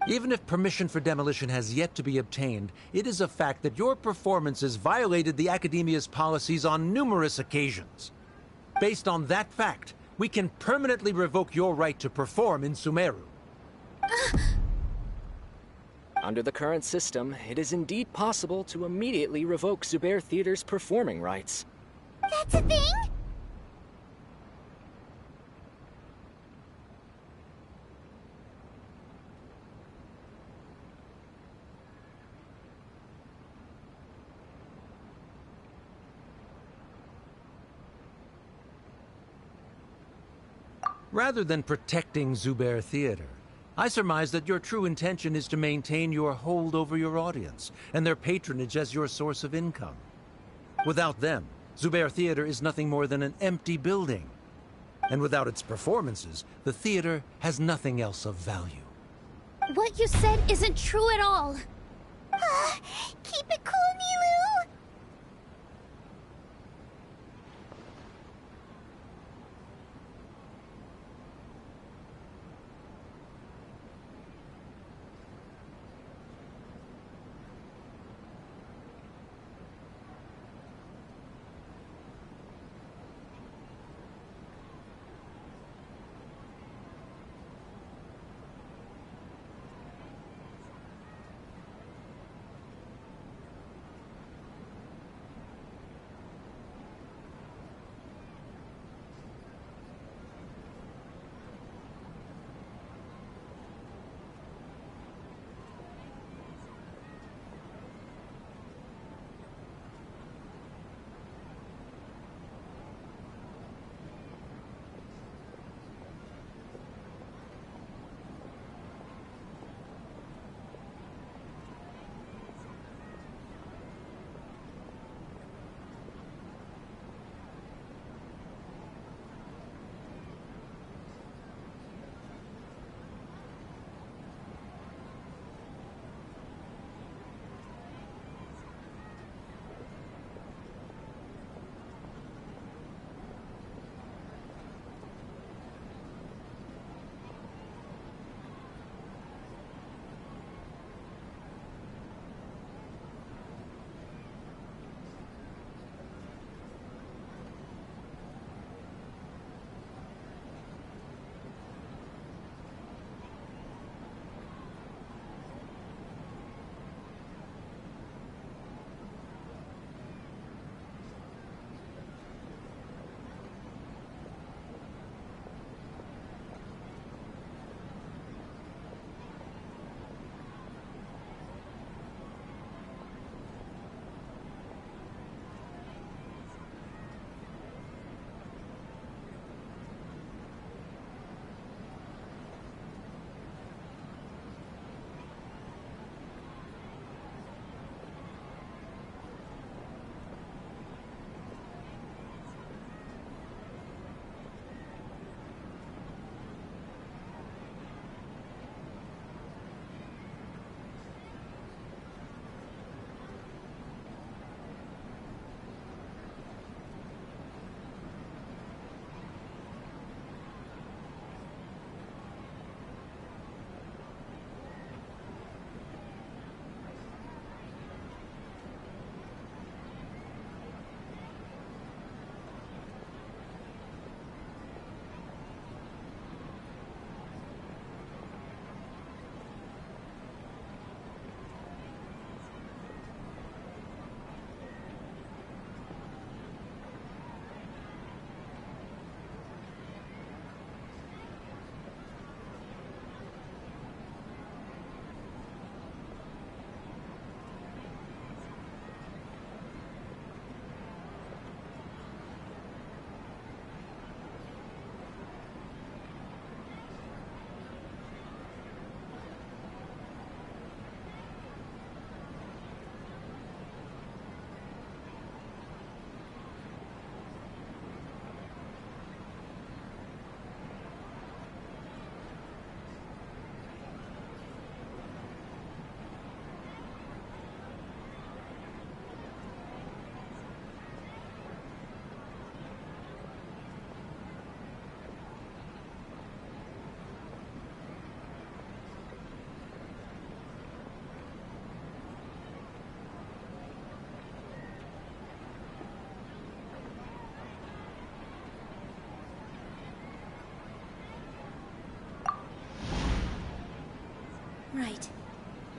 Even if permission for demolition has yet to be obtained, it is a fact that your performances violated the Academia's policies on numerous occasions. Based on that fact, we can permanently revoke your right to perform in Sumeru. Under the current system, it is indeed possible to immediately revoke Zubair Theater's performing rights. That's a thing? Rather than protecting Zubair Theater, I surmise that your true intention is to maintain your hold over your audience and their patronage as your source of income. Without them, Zubair Theater is nothing more than an empty building. And without its performances, the theater has nothing else of value. What you said isn't true at all. Keep it cool, Nilu!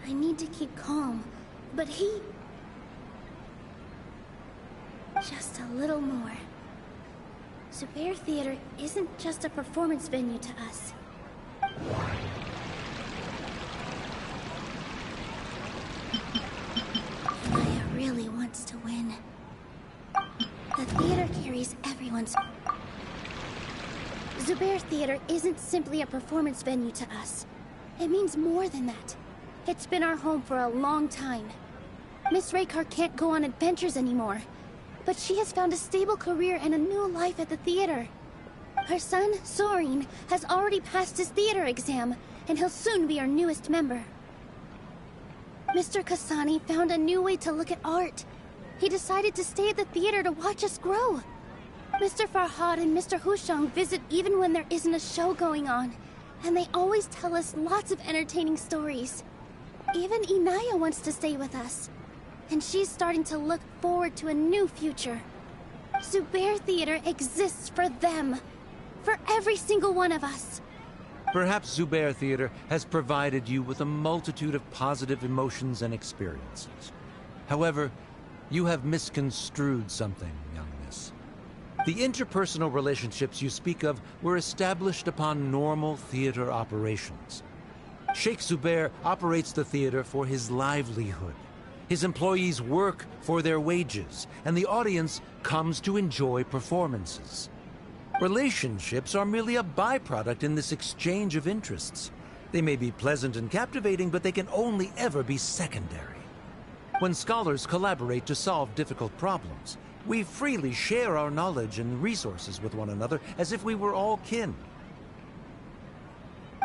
I need to keep calm, but he... Just a little more. Zubair Theater isn't just a performance venue to us. Naya really wants to win. The theater carries everyone's... Zubair Theater isn't simply a performance venue to us. It means more than that. It's been our home for a long time. Miss Raykar can't go on adventures anymore, but she has found a stable career and a new life at the theater. Her son, Soren, has already passed his theater exam, and he'll soon be our newest member. Mr. Kasani found a new way to look at art. He decided to stay at the theater to watch us grow. Mr. Farhad and Mr. Hushang visit even when there isn't a show going on, and they always tell us lots of entertaining stories. Even Inaya wants to stay with us, and she's starting to look forward to a new future. Zubair Theater exists for them, for every single one of us. Perhaps Zubair Theater has provided you with a multitude of positive emotions and experiences. However, you have misconstrued something, young miss. The interpersonal relationships you speak of were established upon normal theater operations. Sheikh Zubair operates the theater for his livelihood. His employees work for their wages, and the audience comes to enjoy performances. Relationships are merely a byproduct in this exchange of interests. They may be pleasant and captivating, but they can only ever be secondary. When scholars collaborate to solve difficult problems, we freely share our knowledge and resources with one another as if we were all kin.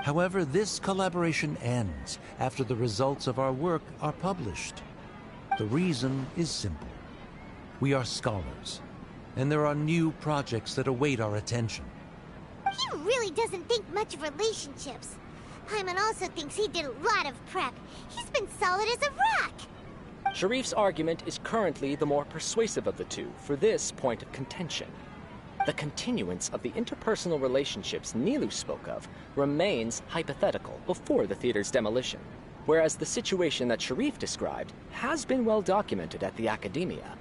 However, this collaboration ends after the results of our work are published. The reason is simple. We are scholars, and there are new projects that await our attention. He really doesn't think much of relationships. Paimon also thinks he did a lot of prep. He's been solid as a rock. Sharif's argument is currently the more persuasive of the two for this point of contention. The continuance of the interpersonal relationships Nilu spoke of remains hypothetical before the theater's demolition, whereas the situation that Sharif described has been well documented at the Academia.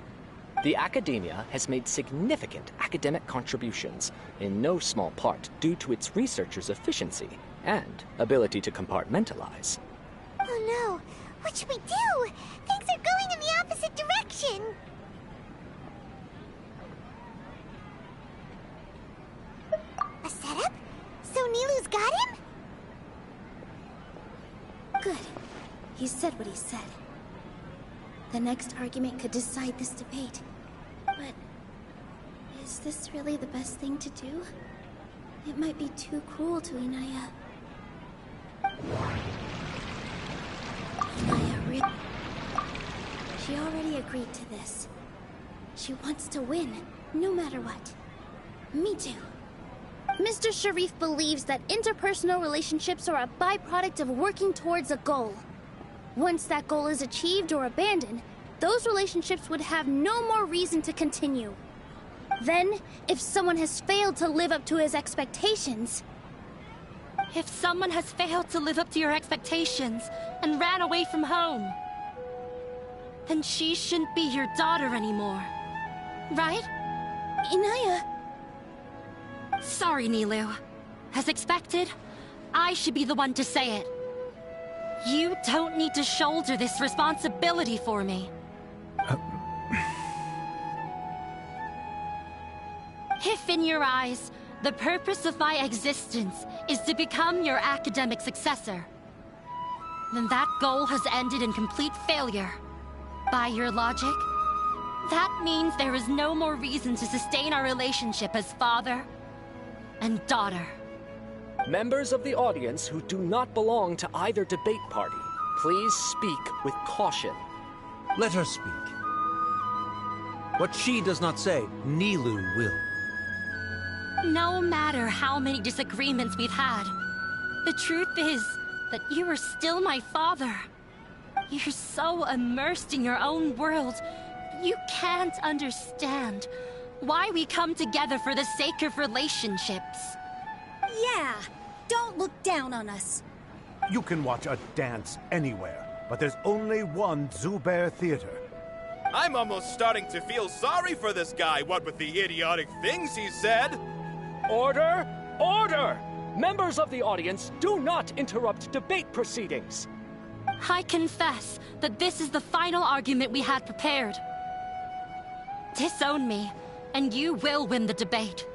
The Academia has made significant academic contributions, in no small part due to its researchers' efficiency and ability to compartmentalize. Oh no! What should we do? Things are going in the opposite direction! A setup? So Nilu's got him? Good. He said what he said. The next argument could decide this debate. But... is this really the best thing to do? It might be too cruel to Inaya. Inaya really... She already agreed to this. She wants to win, no matter what. Me too. Mr. Sharif believes that interpersonal relationships are a byproduct of working towards a goal. Once that goal is achieved or abandoned, those relationships would have no more reason to continue. Then, if someone has failed to live up to his expectations... If someone has failed to live up to your expectations and ran away from home, then she shouldn't be your daughter anymore. Right? Inaya... Sorry, Nilu. As expected, I should be the one to say it. You don't need to shoulder this responsibility for me. If in your eyes, the purpose of my existence is to become your academic successor, then that goal has ended in complete failure. By your logic, that means there is no more reason to sustain our relationship as father and daughter. Members of the audience who do not belong to either debate party, please speak with caution. Let her speak. What she does not say, Nilu will. No matter how many disagreements we've had, the truth is that you are still my father. You're so immersed in your own world, you can't understand why we come together for the sake of relationships. Yeah, don't look down on us. You can watch a dance anywhere. but there's only one Zubair Theater. I'm almost starting to feel sorry for this guy, what with the idiotic things he said. Order! Order! Members of the audience, do not interrupt debate proceedings. I confess that this is the final argument we had prepared. Disown me, and you will win the debate.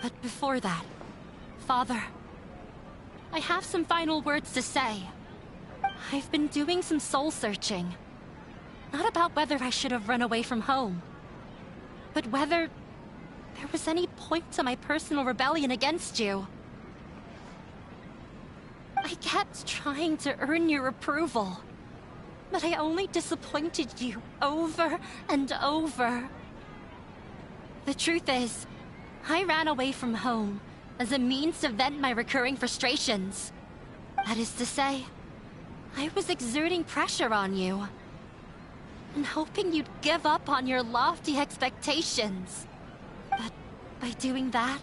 But before that, Father, I have some final words to say. I've been doing some soul-searching. Not about whether I should have run away from home, but whether there was any point to my personal rebellion against you. I kept trying to earn your approval, but I only disappointed you over and over. The truth is, I ran away from home as a means to vent my recurring frustrations. That is to say, I was exerting pressure on you, and hoping you'd give up on your lofty expectations. But by doing that,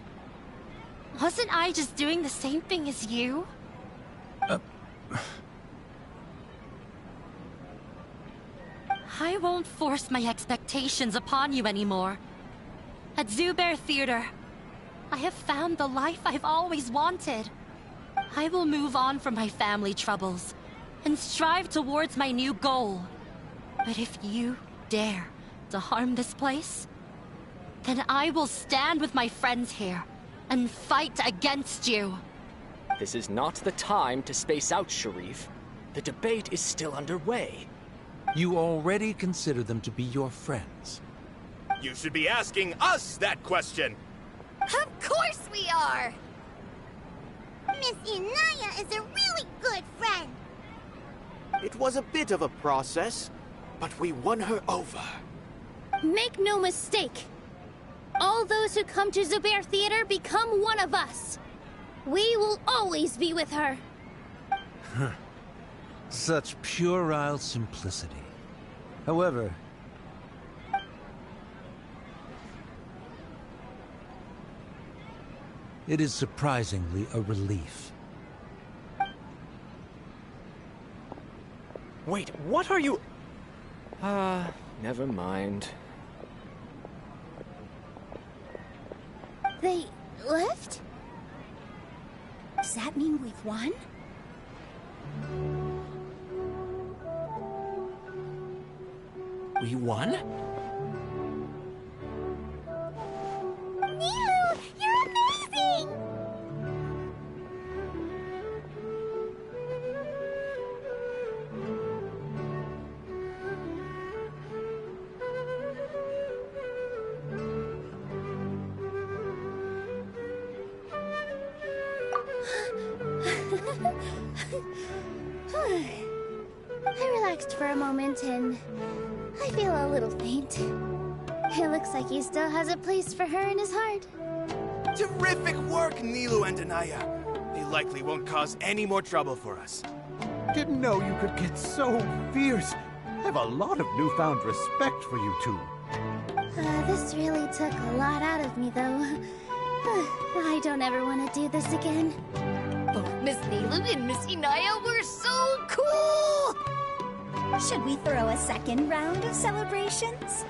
wasn't I just doing the same thing as you? I won't force my expectations upon you anymore. At Zubair Theater, I have found the life I've always wanted. I will move on from my family troubles and strive towards my new goal. But if you dare to harm this place, then I will stand with my friends here and fight against you. This is not the time to space out, Sharif. The debate is still underway. You already consider them to be your friends. You should be asking us that question. Of course we are! Miss Inaya is a really good friend. It was a bit of a process, but we won her over. Make no mistake. All those who come to Zubair Theater become one of us. We will always be with her. Such puerile simplicity. However, it is surprisingly a relief. Wait, what are you... never mind. They left? Does that mean we've won? We won? Nilu, you're amazing! I relaxed for a moment and I feel a little faint. It looks like he still has a place for her in his heart. Terrific work, Nilu and Anaya. They likely won't cause any more trouble for us. Didn't know you could get so fierce. I have a lot of newfound respect for you two. This really took a lot out of me, though. I don't ever want to do this again. Both Miss Nilu and Miss Inaya were so cool! Should we throw a second round of celebrations?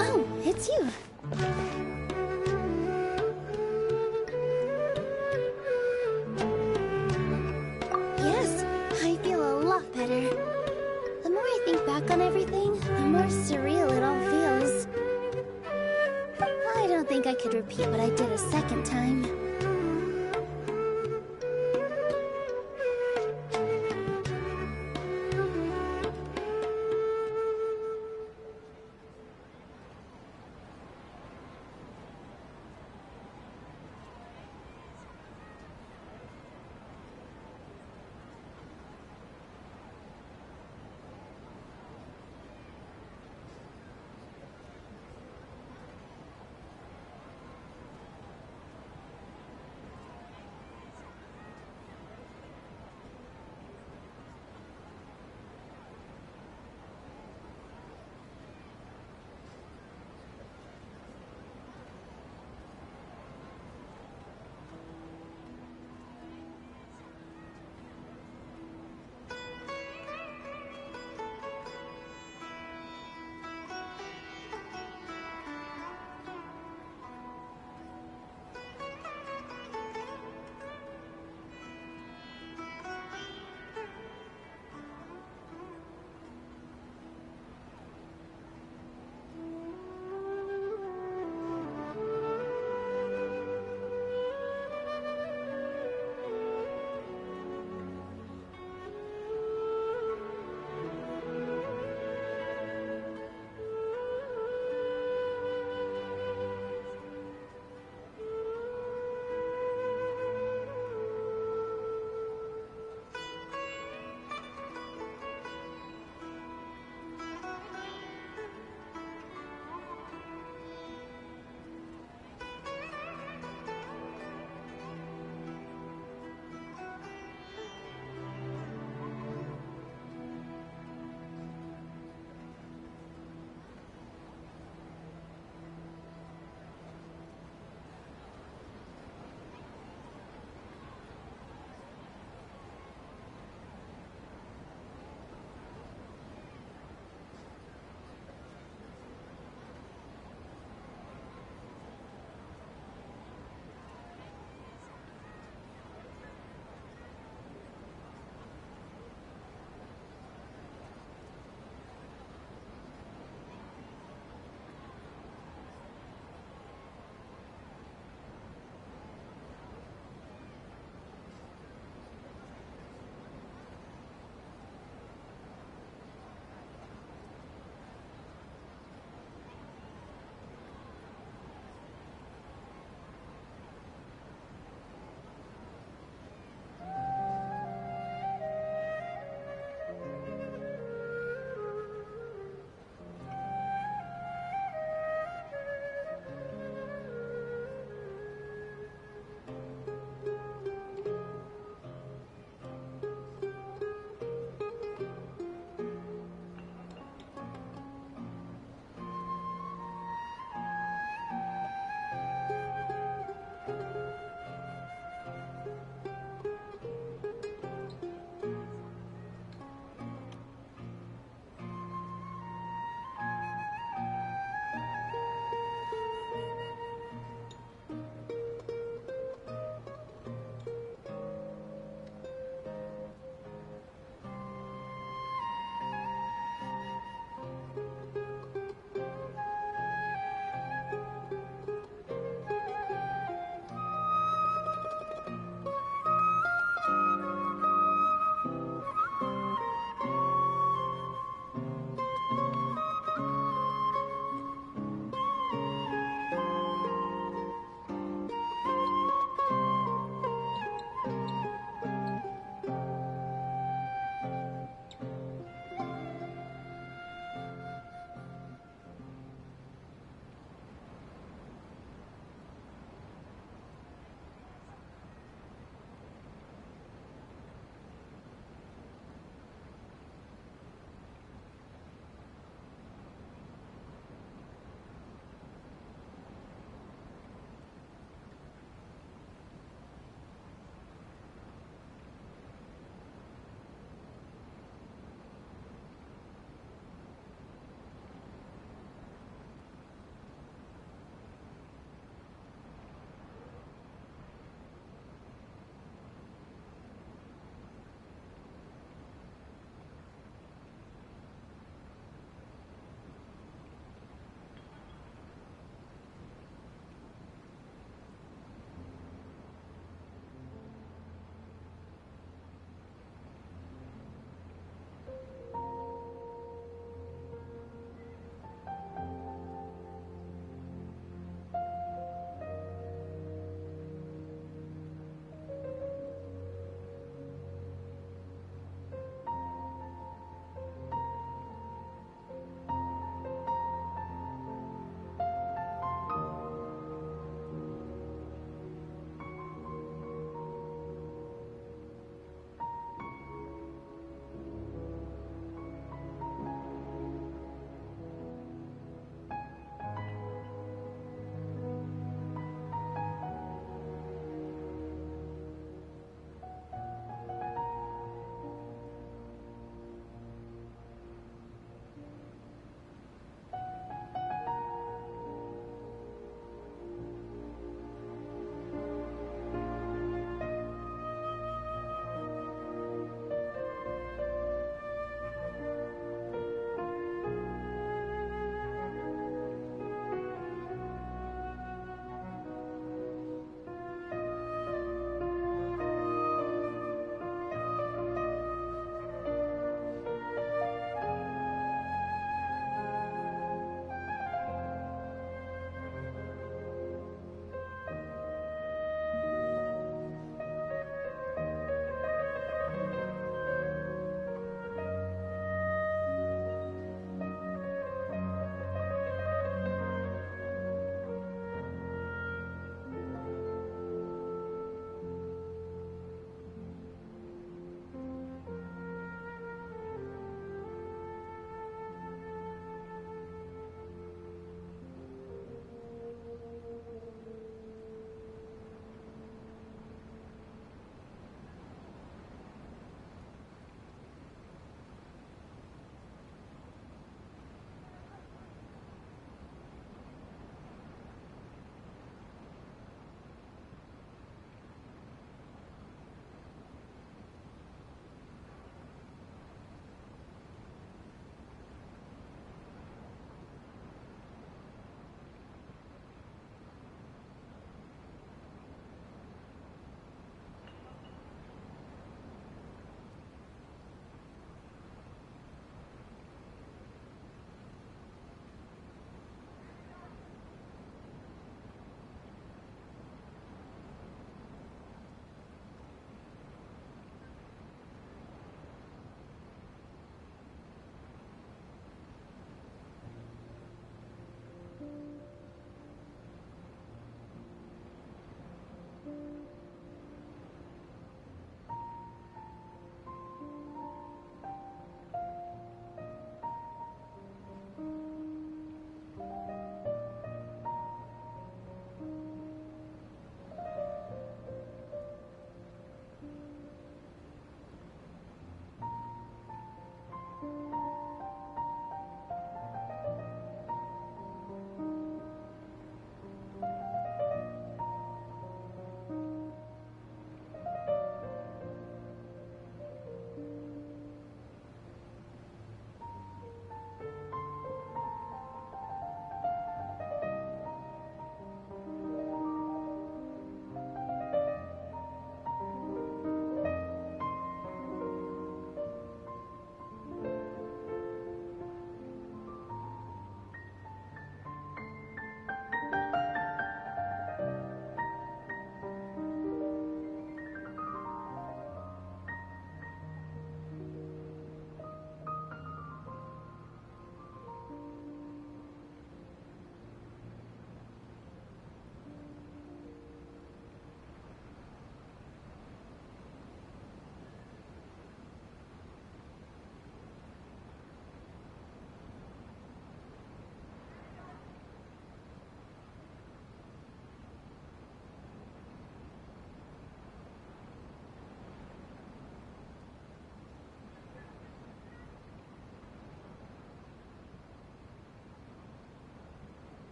Oh, it's you. Yes, I feel a lot better. The more I think back on everything, the more surreal it all feels. I don't think I could repeat what I did a second time.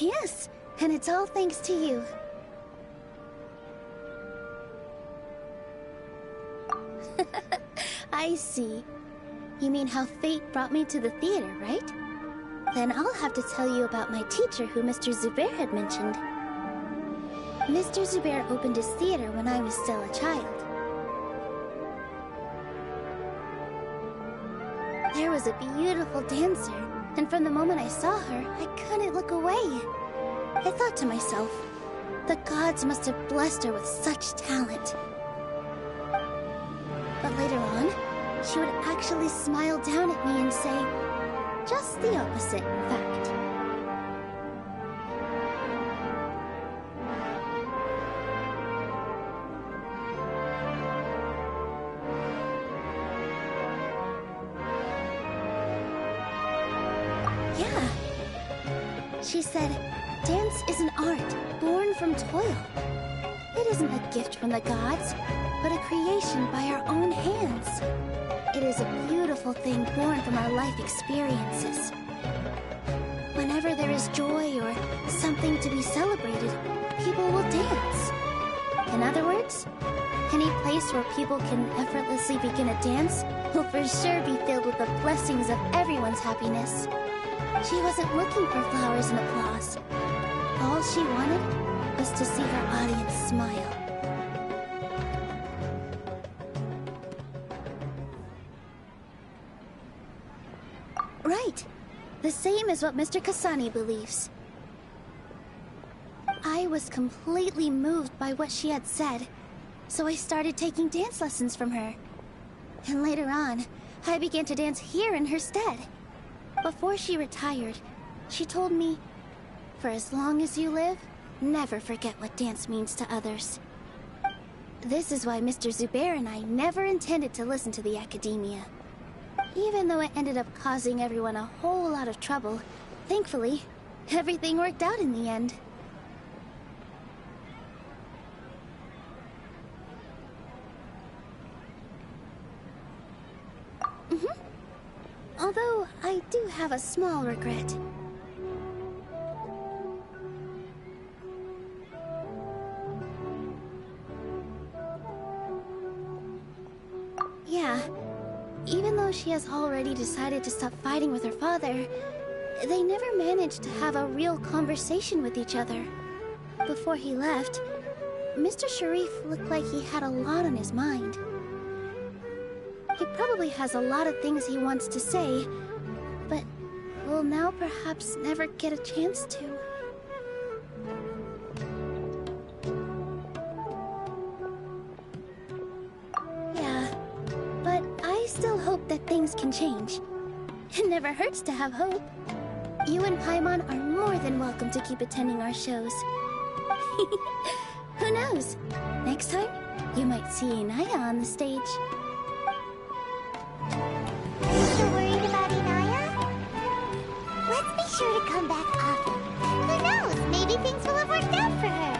Yes, and it's all thanks to you. I see. You mean how fate brought me to the theater, right? Then I'll have to tell you about my teacher who Mr. Zubair had mentioned. Mr. Zubair opened his theater when I was still a child. There was a beautiful dancer, and from the moment I saw her, I couldn't look away. I thought to myself, the gods must have blessed her with such talent. But later on, she would actually smile down at me and say, just the opposite, in fact. Yeah. She said, dance is an art born from toil. It isn't a gift from the gods, but a creation by our own hands. It is a beautiful thing born from our life experiences. Whenever there is joy or something to be celebrated, people will dance. In other words, any place where people can effortlessly begin a dance will for sure be filled with the blessings of everyone's happiness. She wasn't looking for flowers and applause. All she wanted was to see her audience smile. Right. The same as what Mr. Kasani believes. I was completely moved by what she had said, so I started taking dance lessons from her. And later on, I began to dance here in her stead. Before she retired, she told me, for as long as you live, never forget what dance means to others. This is why Mr. Zubair and I never intended to listen to the academia. Even though it ended up causing everyone a whole lot of trouble, thankfully, everything worked out in the end. Although, I do have a small regret. Yeah. Even though she has already decided to stop fighting with her father, they never managed to have a real conversation with each other. Before he left, Mr. Sharif looked like he had a lot on his mind. He probably has a lot of things he wants to say, but will now perhaps never get a chance to. Yeah, but I still hope that things can change. It never hurts to have hope. You and Paimon are more than welcome to keep attending our shows. Who knows? Next time, you might see Inaya on the stage. So worried about Inaya? Let's be sure to come back often. Who knows? Maybe things will have worked out for her.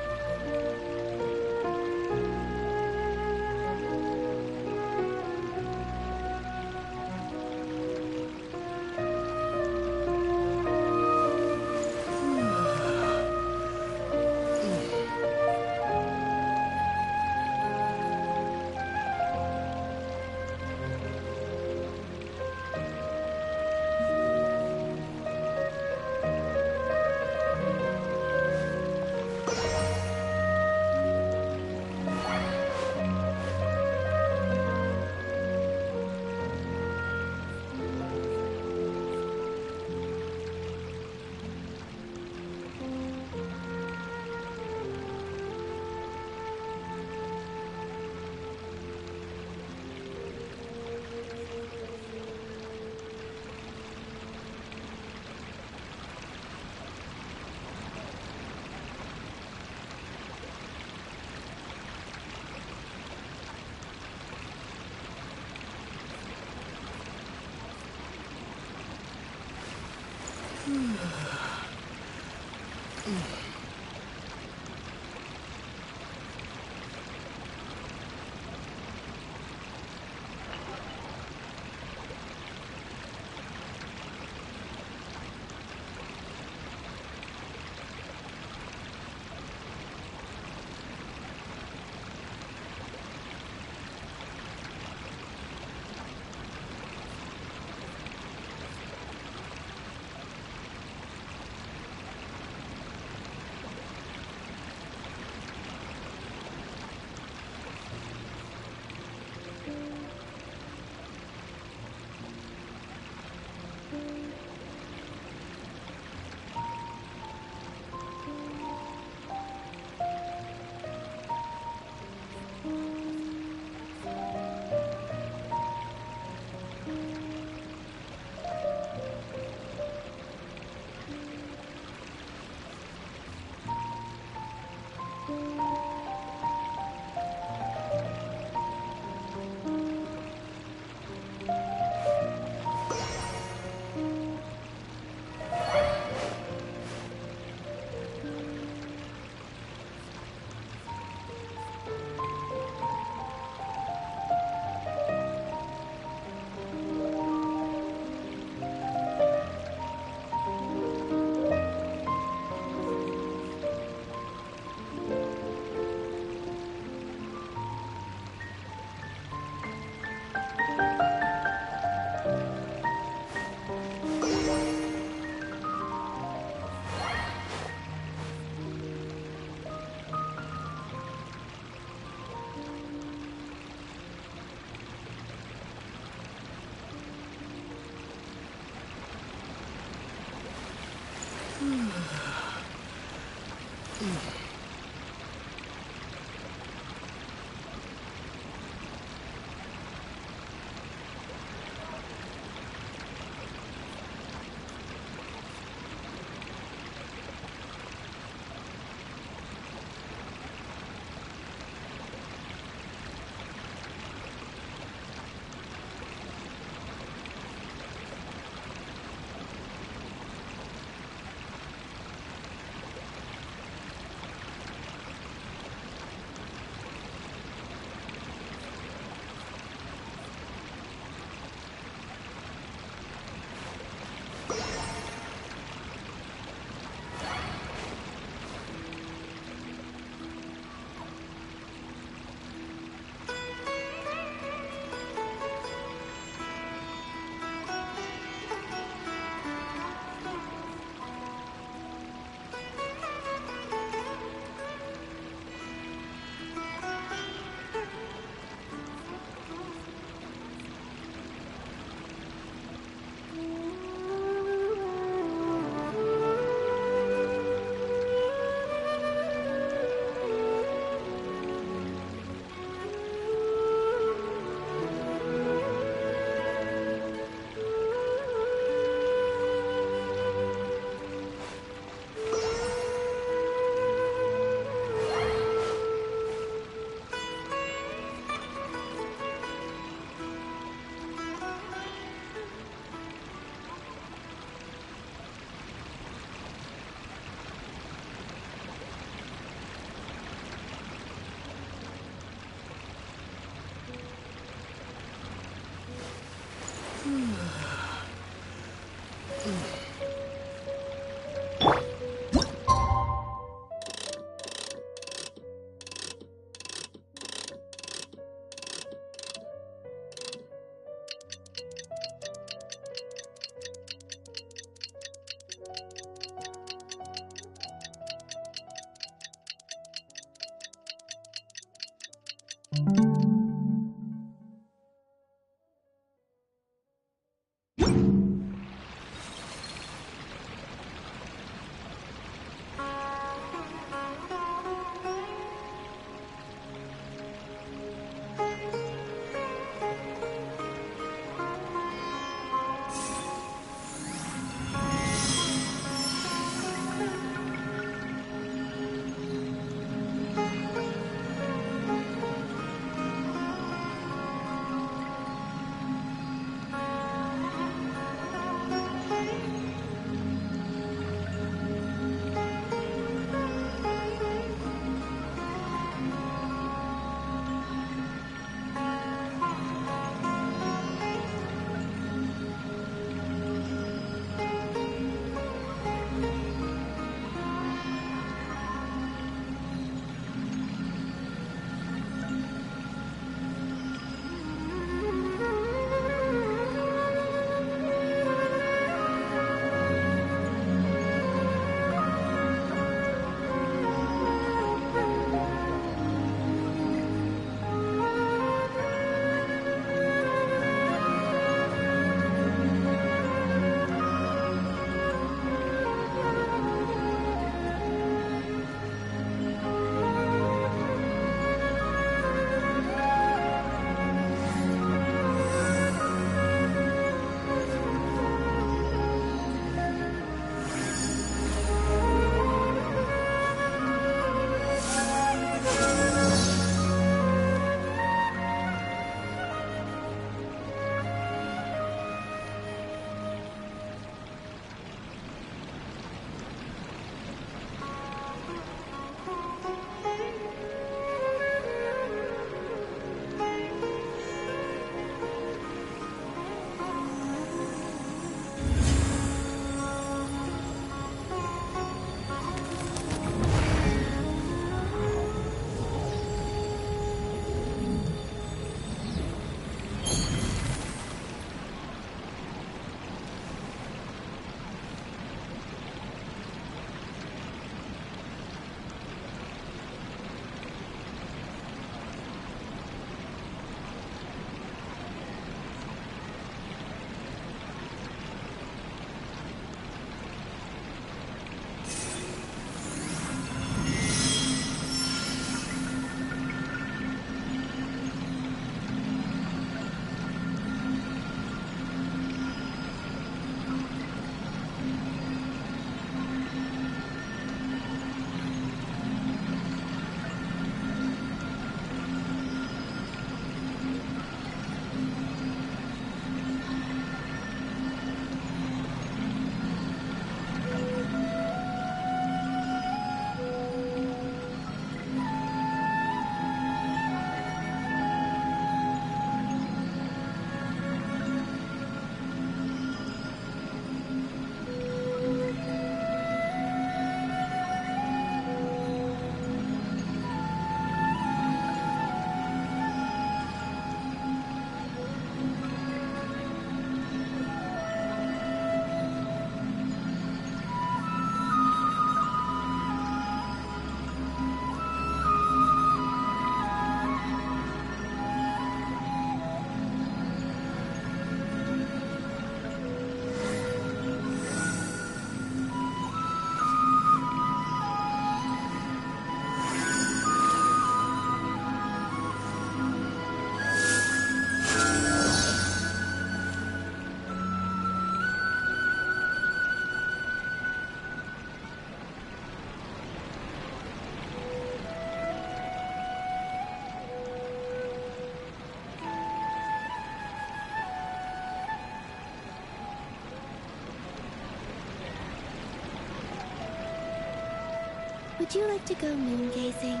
Would you like to go moon gazing?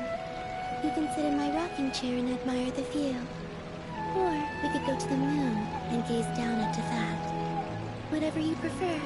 You can sit in my rocking chair and admire the view. Or we could go to the moon and gaze down into that. Whatever you prefer.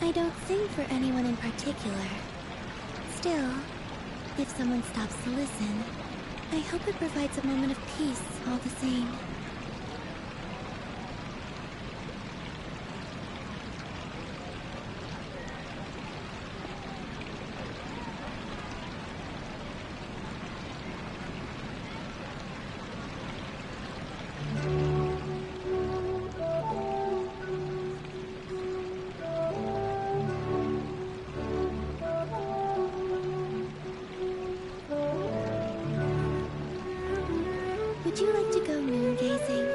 I don't sing for anyone in particular. Still, if someone stops to listen, I hope it provides a moment of peace all the same. Would you like to go moon gazing?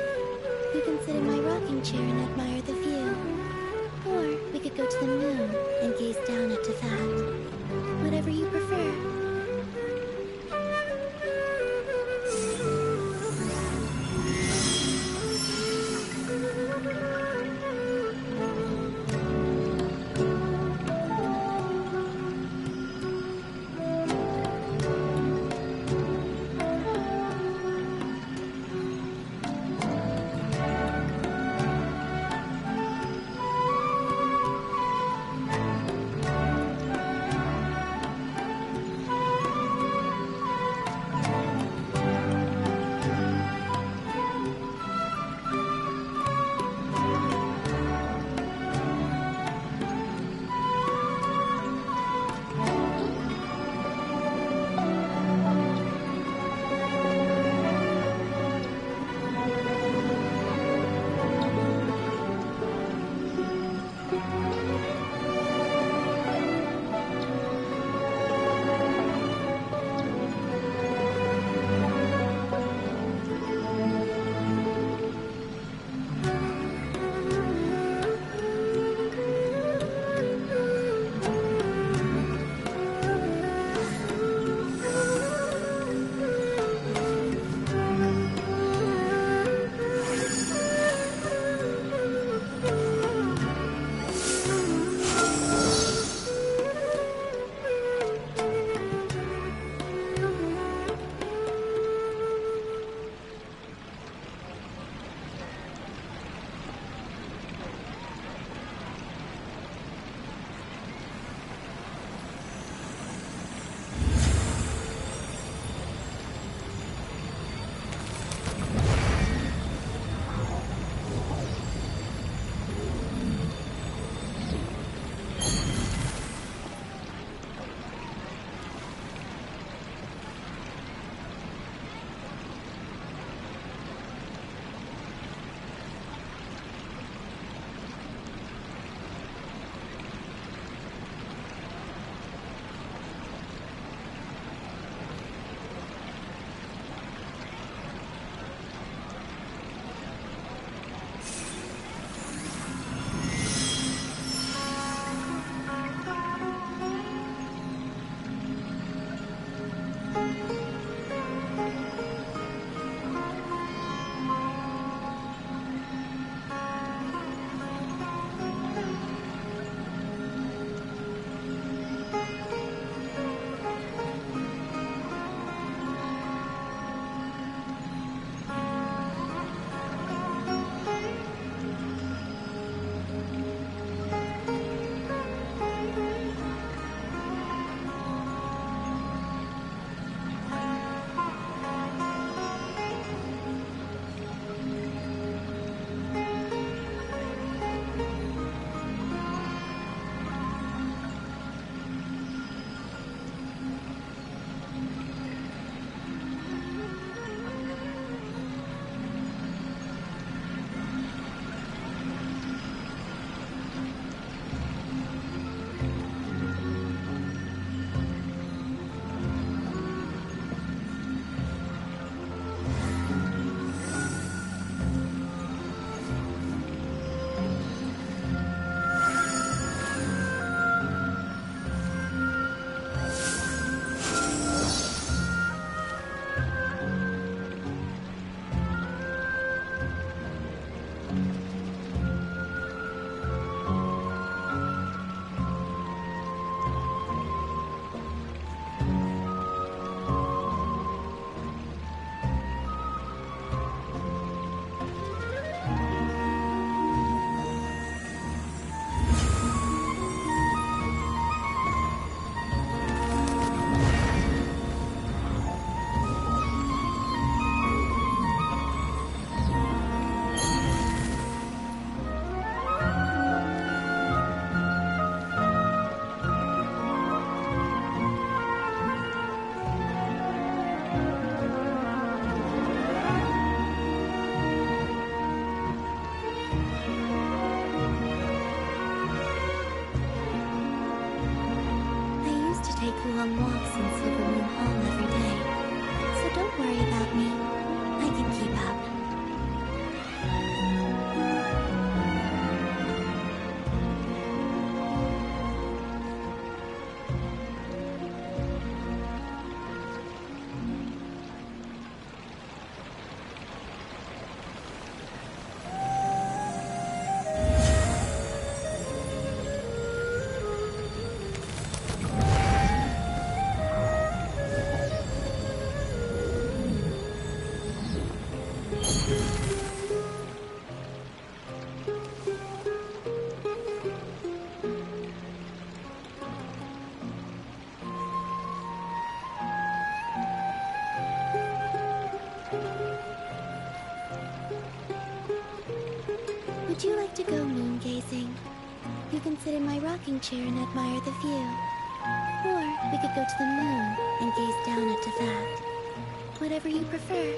You can sit in my rocking chair and admire the view. Or we could go to the moon and gaze down into that. Whatever you prefer. long walks in Silver Moon Hall every day. So don't worry about me. I can keep up. Would you like to go moon gazing? You can sit in my rocking chair and admire the view. Or we could go to the moon and gaze down at Tefat. Whatever you prefer.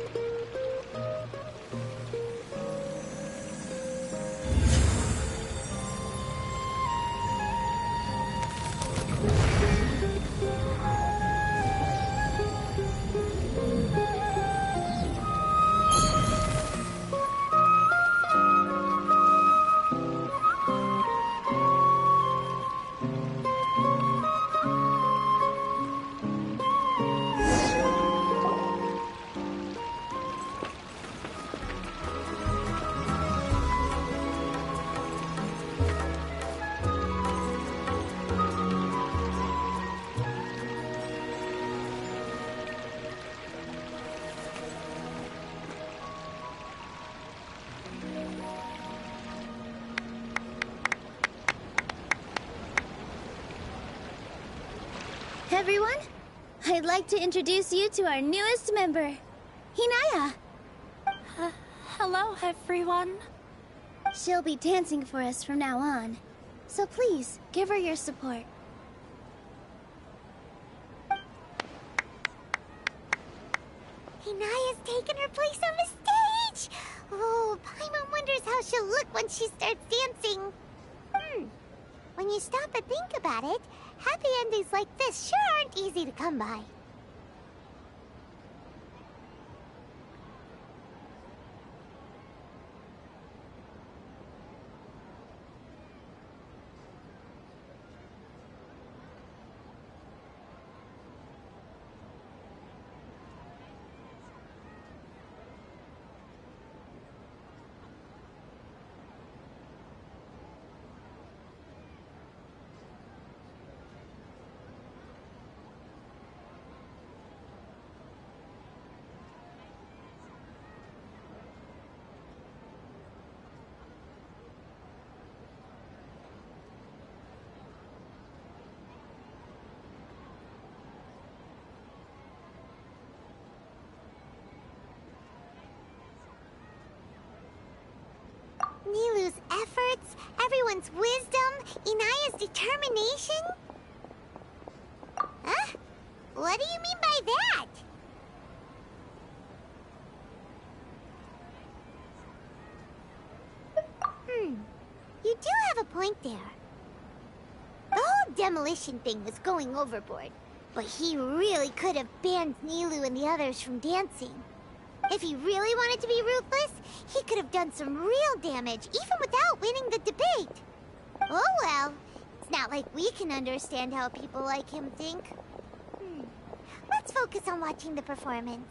Everyone, I'd like to introduce you to our newest member, Hinaya. Hello, everyone. She'll be dancing for us from now on, so please give her your support. Hinaya's taken her place on the stage! Oh, Paimon wonders how she'll look when she starts dancing. When you stop and think about it, happy endings like this sure aren't easy to come by. Nilu's efforts, everyone's wisdom, Inaya's determination? Huh? What do you mean by that? You do have a point there. The whole demolition thing was going overboard, but he really could have banned Nilu and the others from dancing. If he really wanted to be ruthless, he could have done some real damage, even without winning the debate. Oh well, it's not like we can understand how people like him think. Let's focus on watching the performance.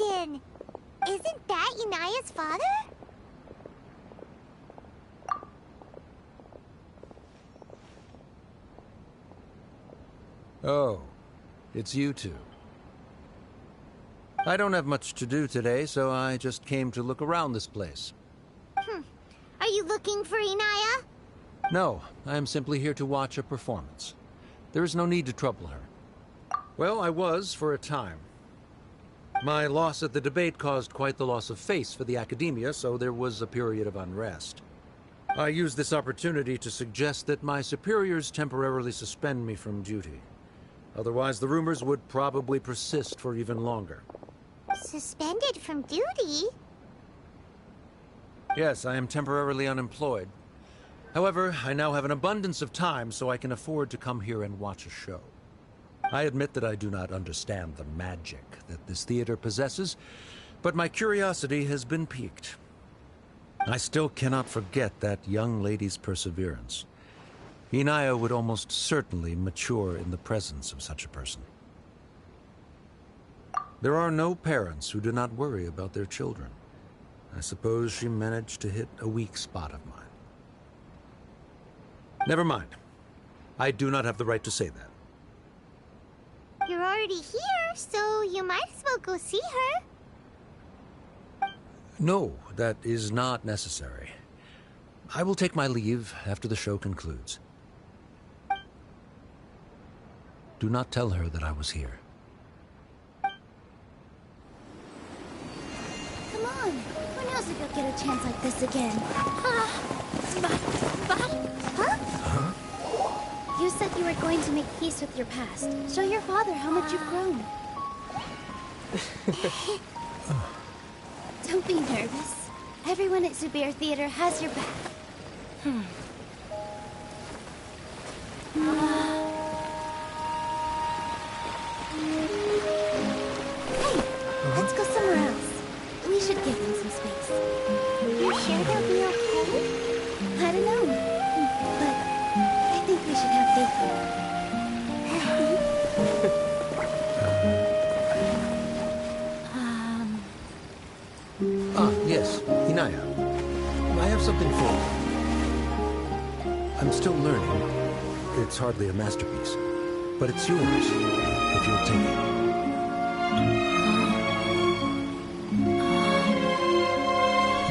Captain! Isn't that Inaya's father? Oh, it's you two. I don't have much to do today, so I just came to look around this place. Are you looking for Inaya? No, I am simply here to watch a performance. There is no need to trouble her. Well, I was for a time. My loss at the debate caused quite the loss of face for the academia, so there was a period of unrest. I used this opportunity to suggest that my superiors temporarily suspend me from duty. Otherwise, the rumors would probably persist for even longer. Suspended from duty? Yes, I am temporarily unemployed. However, I now have an abundance of time, so I can afford to come here and watch a show. I admit that I do not understand the magic that this theater possesses, but my curiosity has been piqued. I still cannot forget that young lady's perseverance. Inaya would almost certainly mature in the presence of such a person. There are no parents who do not worry about their children. I suppose she managed to hit a weak spot of mine. Never mind. I do not have the right to say that. You're already here, so you might as well go see her. No, that is not necessary. I will take my leave after the show concludes. Do not tell her that I was here. Come on. Who knows if you'll get a chance like this again? Huh? You said you were going to make peace with your past. Show your father how much you've grown. Don't be nervous. Everyone at Zubair Theater has your back. Hey, let's go somewhere else. We should give them some space. You're sure they'll be okay? I don't know, but I think we should have faith in them. Yes, Inaya. I have something for you. I'm still learning. It's hardly a masterpiece, but it's yours, if you'll take it.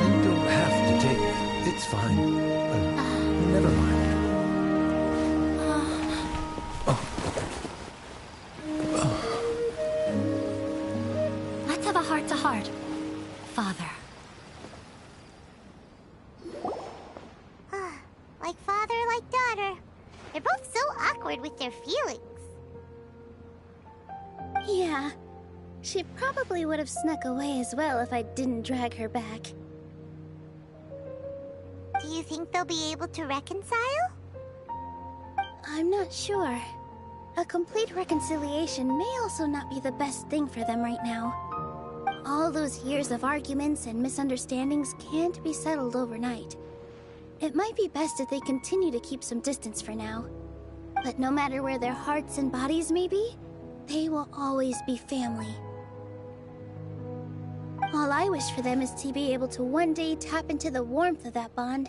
You don't have to take it. It's fine. Never mind. Let's have a heart-to-heart, Father. Like father, like daughter. They're both so awkward with their feelings. Yeah. She probably would have snuck away as well if I didn't drag her back. Do you think they'll be able to reconcile? I'm not sure. A complete reconciliation may also not be the best thing for them right now. All those years of arguments and misunderstandings can't be settled overnight. It might be best if they continue to keep some distance for now. But no matter where their hearts and bodies may be, they will always be family. All I wish for them is to be able to one day tap into the warmth of that bond.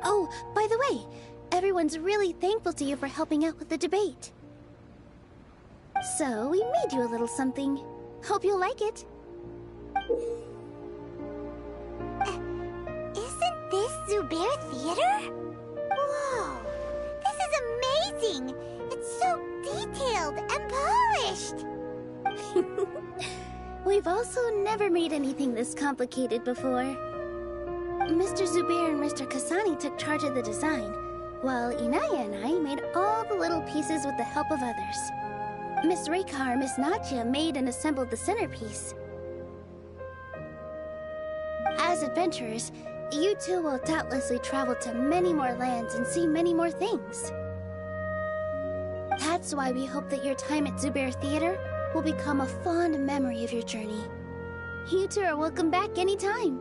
Oh, by the way, everyone's really thankful to you for helping out with the debate. So, we made you a little something. Hope you'll like it. Isn't this Zubair Theater? Whoa! This is amazing! It's so detailed and polished! We've also never made anything this complicated before. Mr. Zubair and Mr. Kasani took charge of the design, while Inaya and I made all the little pieces with the help of others. Miss Reikar and Miss Nadia made and assembled the centerpiece. As adventurers, you two will doubtlessly travel to many more lands and see many more things. That's why we hope that your time at Zubair Theater will become a fond memory of your journey. You two are welcome back anytime.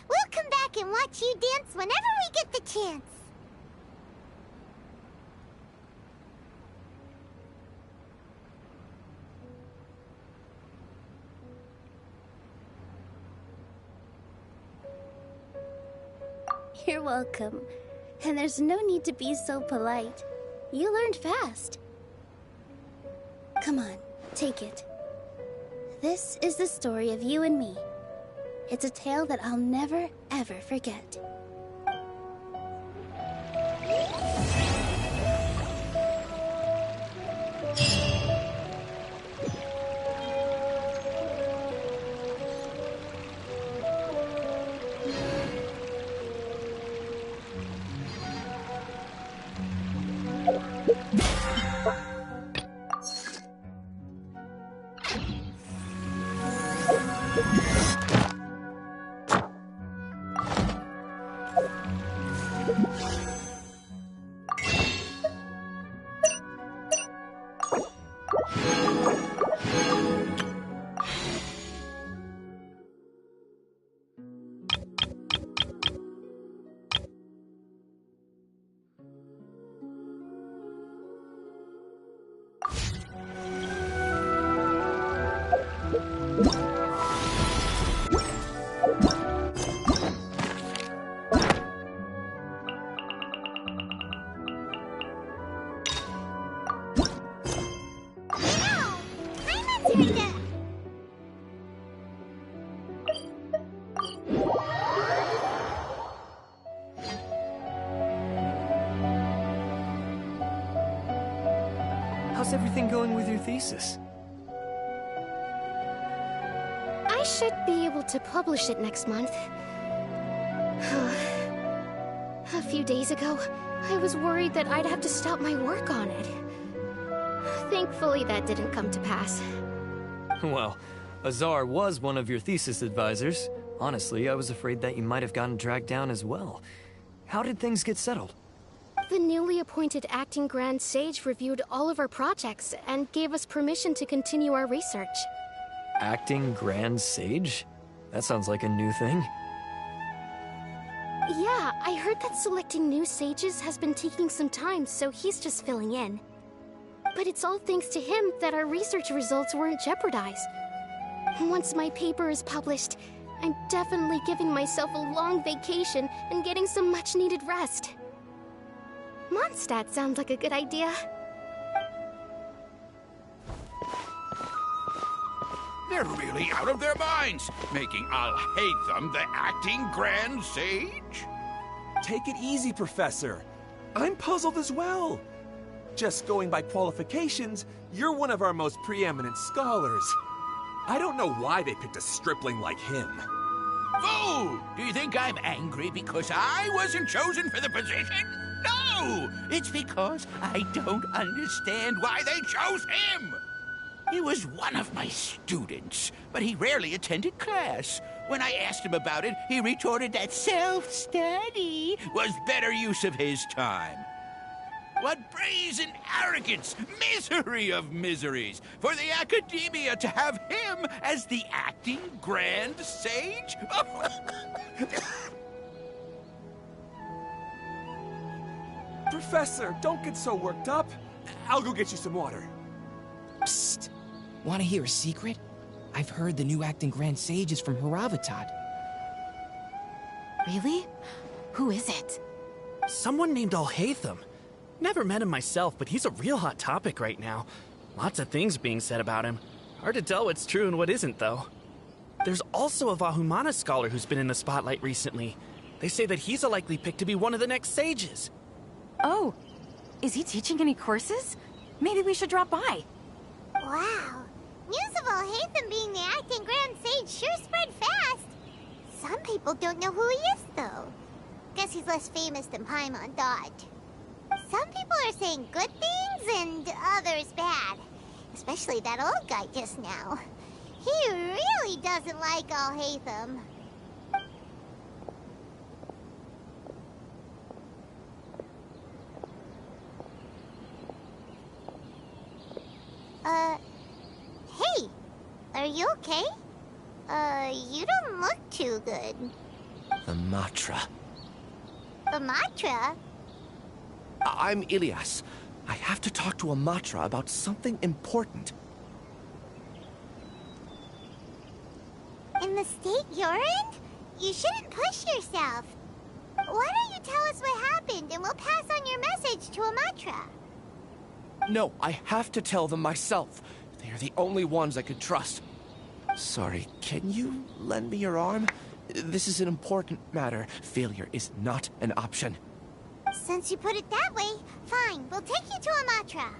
We'll come back and watch you dance whenever we get the chance. You're welcome. And there's no need to be so polite. You learned fast. Come on, take it. This is the story of you and me. It's a tale that I'll never, ever forget. How's everything going with your thesis? I should be able to publish it next month. A few days ago, I was worried that I'd have to stop my work on it. Thankfully, that didn't come to pass. Well, Azar was one of your thesis advisors. Honestly, I was afraid that you might have gotten dragged down as well. How did things get settled? The newly appointed acting Grand Sage reviewed all of our projects and gave us permission to continue our research. Acting Grand Sage? That sounds like a new thing. Yeah, I heard that selecting new sages has been taking some time, so he's just filling in. But it's all thanks to him that our research results weren't jeopardized. Once my paper is published, I'm definitely giving myself a long vacation and getting some much-needed rest. Mondstadt sounds like a good idea. They're really out of their minds, making Al-Haytham the acting Grand Sage? Take it easy, Professor. I'm puzzled as well. Just going by qualifications, you're one of our most preeminent scholars. I don't know why they picked a stripling like him. Fool! Do you think I'm angry because I wasn't chosen for the position? No! It's because I don't understand why they chose him! He was one of my students, but he rarely attended class. When I asked him about it, he retorted that self-study was better use of his time. What brazen arrogance! Misery of miseries! For the Academia to have him as the acting Grand Sage? Professor, don't get so worked up. I'll go get you some water. Psst. Want to hear a secret? I've heard the new acting Grand Sage is from Haravatat. Really? Who is it? Someone named Al-Haytham. Never met him myself, but he's a real hot topic right now. Lots of things being said about him. Hard to tell what's true and what isn't, though. There's also a Vahumana scholar who's been in the spotlight recently. They say that he's a likely pick to be one of the next sages. Oh, is he teaching any courses? Maybe we should drop by. Wow. News of Al-Haytham being the acting Grand Sage sure spread fast. Some people don't know who he is, though. Guess he's less famous than Paimon thought. Some people are saying good things and others bad. Especially that old guy just now. He really doesn't like Al-Haytham. Hey, are you okay? You don't look too good. The Matra. The Matra? I'm Ilias. I have to talk to a Matra about something important. In the state you're in? You shouldn't push yourself. Why don't you tell us what happened, and we'll pass on your message to Amatra? No, I have to tell them myself. They are the only ones I could trust. Sorry, can you lend me your arm? This is an important matter. Failure is not an option. Since you put it that way, fine. We'll take you to Amatra.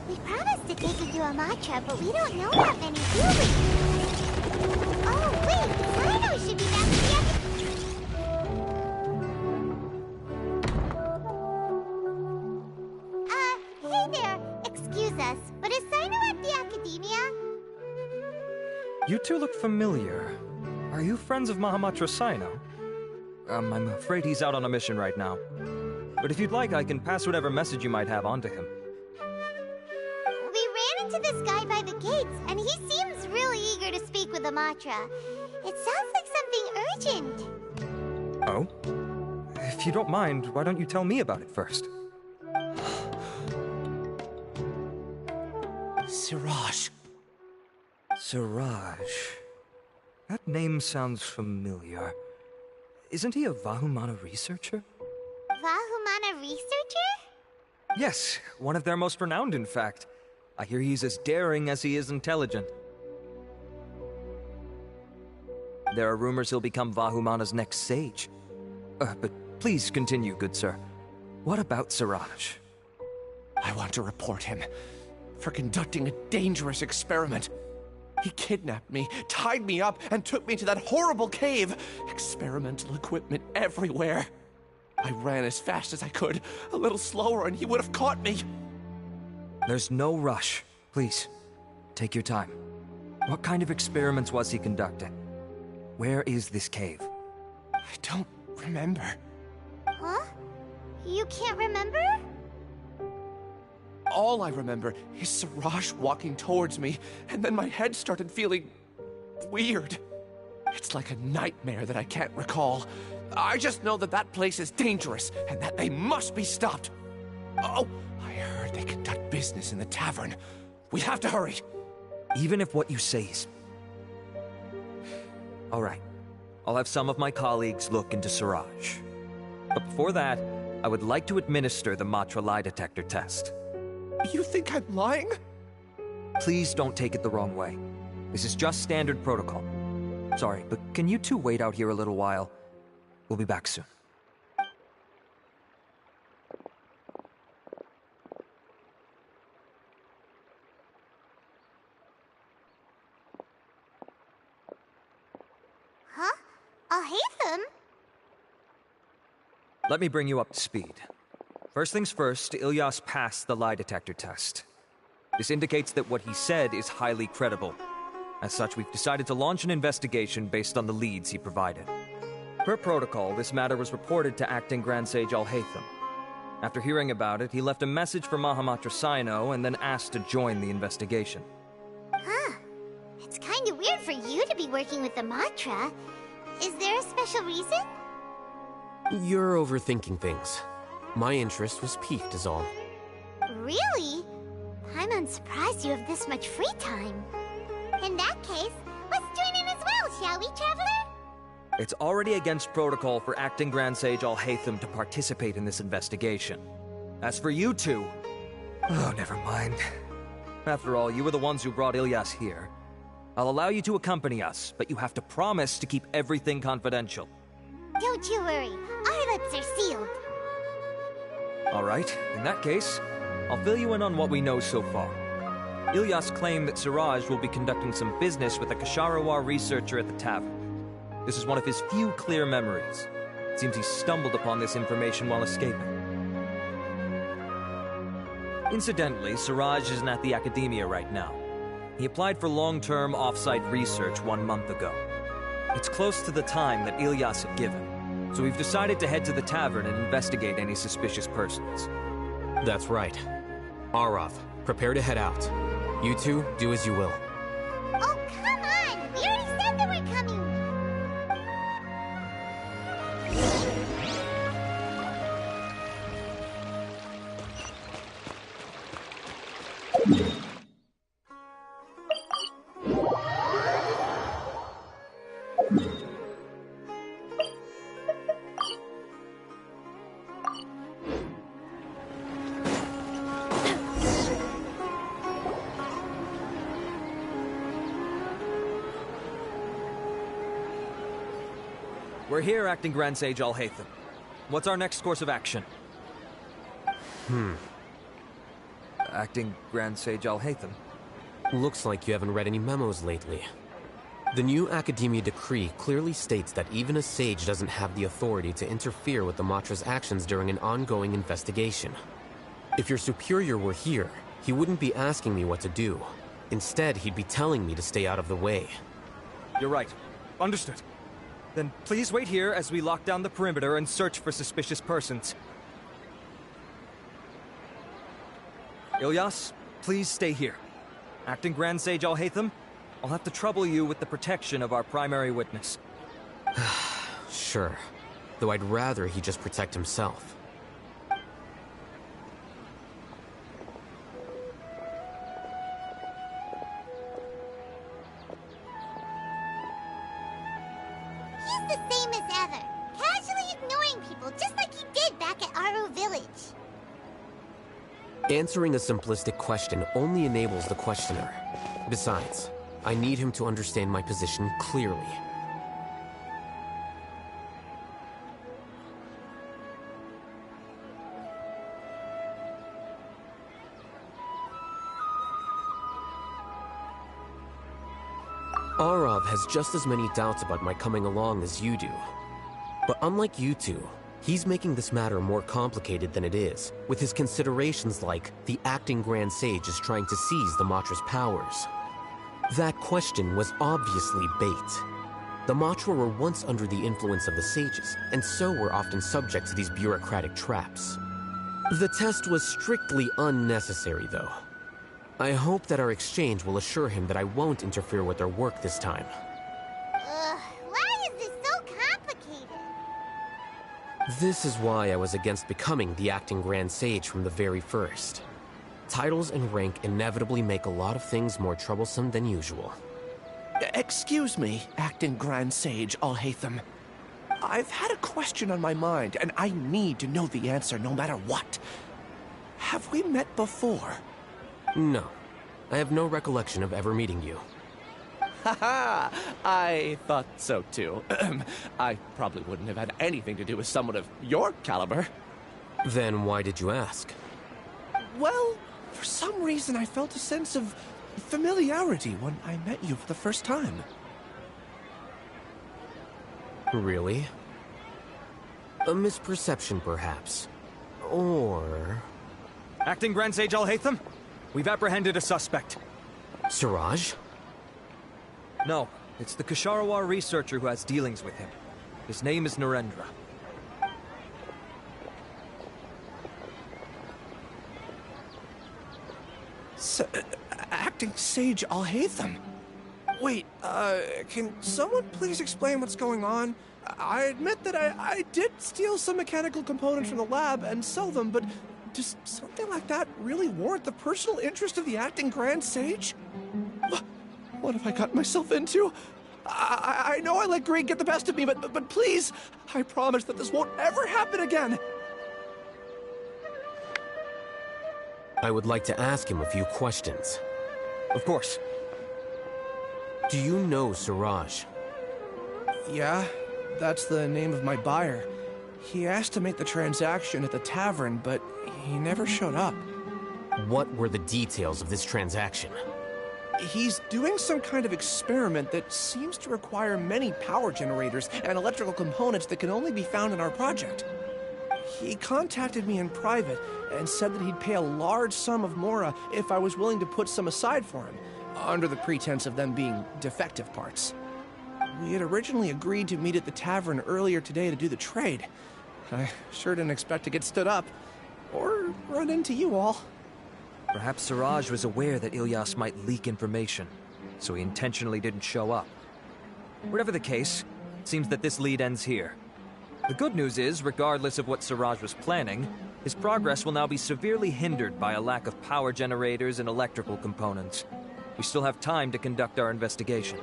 We promised to take you to Amatra, but we don't know that many, do we? Oh, wait! Cyno should be back with the hey there! Excuse us, but is Cyno at the Academia? You two look familiar. Are you friends of Mahamatra Cyno? I'm afraid he's out on a mission right now. But if you'd like, I can pass whatever message you might have on to him. We ran into this guy by the gates, and he seems really eager to speak with Amatra. It sounds like something urgent. Oh? If you don't mind, why don't you tell me about it first? Siraj. Siraj. That name sounds familiar. Isn't he a Vahumana researcher? Vahumana researcher? Yes, one of their most renowned, in fact. I hear he's as daring as he is intelligent. There are rumors he'll become Vahumana's next sage. But please continue, good sir. What about Siraj? I want to report him for conducting a dangerous experiment. He kidnapped me, tied me up, and took me to that horrible cave. Experimental equipment everywhere. I ran as fast as I could, a little slower, and he would have caught me. There's no rush. Please, take your time. What kind of experiments was he conducting? Where is this cave? I don't remember. Huh? You can't remember? All I remember is Siraj walking towards me, and then my head started feeling weird. It's like a nightmare that I can't recall. I just know that that place is dangerous, and that they must be stopped. Oh, I heard they conduct business in the tavern. We have to hurry. Even if what you say is... All right. I'll have some of my colleagues look into Siraj. But before that, I would like to administer the Matra lie detector test. You think I'm lying? Please don't take it the wrong way. This is just standard protocol. Sorry, but can you two wait out here a little while? We'll be back soon. Huh? I'll hate them. Let me bring you up to speed. First things first, Ilyas passed the lie detector test. This indicates that what he said is highly credible. As such, we've decided to launch an investigation based on the leads he provided. Per protocol, this matter was reported to Acting Grand Sage Al-Haytham. After hearing about it, he left a message for Mahamatra Cyno and then asked to join the investigation. Huh. It's kind of weird for you to be working with the Matra. Is there a special reason? You're overthinking things. My interest was piqued is all. Really? I'm unsurprised you have this much free time. In that case, let's join in as well, shall we, Traveler? It's already against protocol for Acting Grand Sage Al-Haytham to participate in this investigation. As for you two... Oh, never mind. After all, you were the ones who brought Ilyas here. I'll allow you to accompany us, but you have to promise to keep everything confidential. Don't you worry. Our lips are sealed. All right, in that case, I'll fill you in on what we know so far. Ilyas claimed that Siraj will be conducting some business with a Kasharawar researcher at the tavern. This is one of his few clear memories. It seems he stumbled upon this information while escaping. Incidentally, Siraj isn't at the Academia right now. He applied for long-term off-site research 1 month ago. It's close to the time that Ilyas had given, so we've decided to head to the tavern and investigate any suspicious persons. That's right. Arav, prepare to head out. You two, do as you will. Oh, come on! We already said that we're coming! We're here, Acting Grand Sage Alhaitham. What's our next course of action? Acting Grand Sage Alhaitham? Looks like you haven't read any memos lately. The new Academia decree clearly states that even a sage doesn't have the authority to interfere with the Matra's actions during an ongoing investigation. If your superior were here, he wouldn't be asking me what to do. Instead, he'd be telling me to stay out of the way. You're right. Understood. Then please wait here as we lock down the perimeter and search for suspicious persons. Ilyas, please stay here. Acting Grand Sage Alhaitham, I'll have to trouble you with the protection of our primary witness. Sure. Though I'd rather he just protect himself. He's the same as ever, casually ignoring people just like he did back at Aru Village. Answering a simplistic question only enables the questioner. Besides, I need him to understand my position clearly. Arav has just as many doubts about my coming along as you do. But unlike you two, he's making this matter more complicated than it is, with his considerations like the acting Grand Sage is trying to seize the Matra's powers. That question was obviously bait. The Matra were once under the influence of the sages, and so were often subject to these bureaucratic traps. The test was strictly unnecessary, though. I hope that our exchange will assure him that I won't interfere with their work this time. Why is this so complicated? This is why I was against becoming the acting Grand Sage from the very first. Titles and rank inevitably make a lot of things more troublesome than usual. Excuse me, Acting Grand Sage Alhaitham. I've had a question on my mind, and I need to know the answer no matter what. Have we met before? No. I have no recollection of ever meeting you. Haha! I thought so too. I probably wouldn't have had anything to do with someone of your caliber. Then why did you ask? Well, for some reason I felt a sense of familiarity when I met you for the first time. Really? A misperception, perhaps. Or... Acting Grand Sage Alhaitham, we've apprehended a suspect. Siraj? No, it's the Ksharawar researcher who has dealings with him. His name is Narendra. Acting Sage Alhaitham? Wait, can someone please explain what's going on? I admit that I did steal some mechanical components from the lab and sell them, but does something like that really warrant the personal interest of the Acting Grand Sage? What have I gotten myself into? I know I let greed get the best of me, but please, I promise that this won't ever happen again. I would like to ask him a few questions. Of course. Do you know Siraj? Yeah, that's the name of my buyer. He asked to make the transaction at the tavern, but he never showed up. What were the details of this transaction? He's doing some kind of experiment that seems to require many power generators and electrical components that can only be found in our project. He contacted me in private and said that he'd pay a large sum of Mora if I was willing to put some aside for him, under the pretense of them being defective parts. We had originally agreed to meet at the tavern earlier today to do the trade. I sure didn't expect to get stood up, or run into you all. Perhaps Siraj was aware that Ilyas might leak information, so he intentionally didn't show up. Whatever the case, it seems that this lead ends here. The good news is, regardless of what Siraj was planning, his progress will now be severely hindered by a lack of power generators and electrical components. We still have time to conduct our investigation.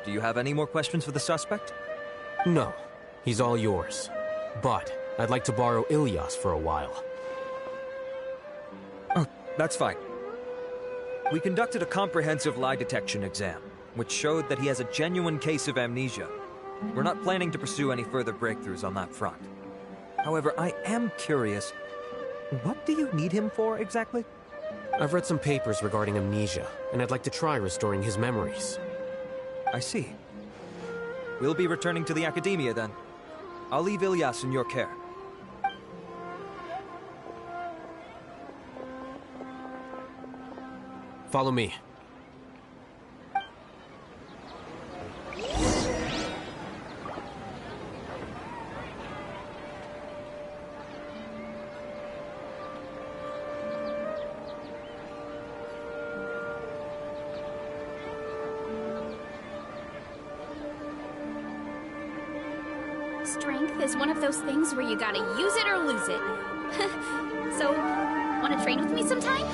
Do you have any more questions for the suspect? No. He's all yours. But I'd like to borrow Ilyas for a while. Oh, that's fine. We conducted a comprehensive lie detection exam, which showed that he has a genuine case of amnesia. We're not planning to pursue any further breakthroughs on that front. However, I am curious, what do you need him for exactly? I've read some papers regarding amnesia, and I'd like to try restoring his memories. I see. We'll be returning to the Academia then. I'll leave Ilyas in your care. Follow me. Strength is one of those things where you gotta use it or lose it. So, wanna train with me sometime?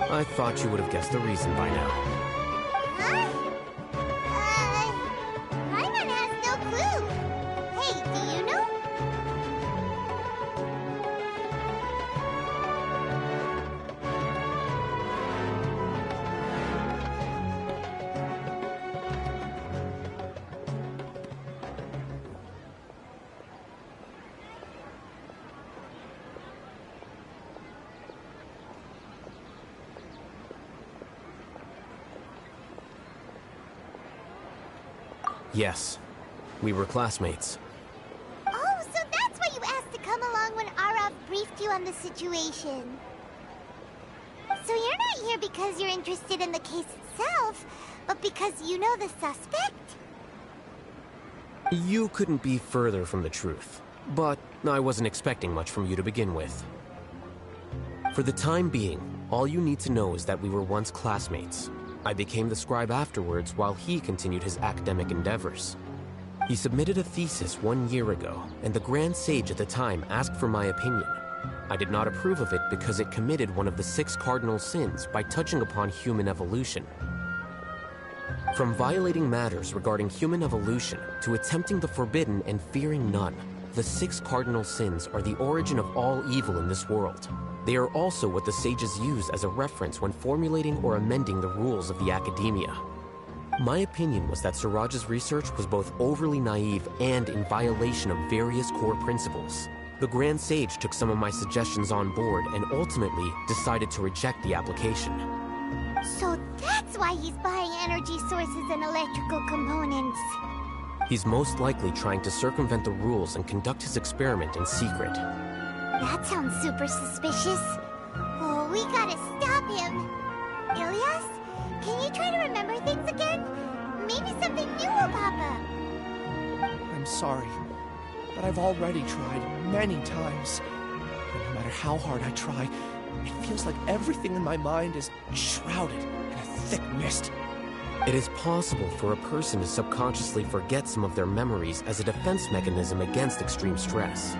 I thought you would have guessed the reason by now. Huh? Paimon has no clue. Hey, do you know? Yes, we were classmates. Oh, so that's why you asked to come along when Arav briefed you on the situation. So you're not here because you're interested in the case itself, but because you know the suspect? You couldn't be further from the truth, but I wasn't expecting much from you to begin with. For the time being, all you need to know is that we were once classmates. I became the scribe afterwards while he continued his academic endeavors. He submitted a thesis 1 year ago, and the Grand Sage at the time asked for my opinion. I did not approve of it because it committed one of the 6 cardinal sins by touching upon human evolution. From violating matters regarding human evolution to attempting the forbidden and fearing none, the 6 cardinal sins are the origin of all evil in this world. They are also what the sages use as a reference when formulating or amending the rules of the Academia. My opinion was that Siraj's research was both overly naive and in violation of various core principles. The Grand Sage took some of my suggestions on board and ultimately decided to reject the application. So that's why he's buying energy sources and electrical components. He's most likely trying to circumvent the rules and conduct his experiment in secret. That sounds super suspicious. Oh, we gotta stop him. Ilyas, can you try to remember things again? Maybe something new will pop up. I'm sorry, but I've already tried many times. And no matter how hard I try, it feels like everything in my mind is shrouded in a thick mist. It is possible for a person to subconsciously forget some of their memories as a defense mechanism against extreme stress.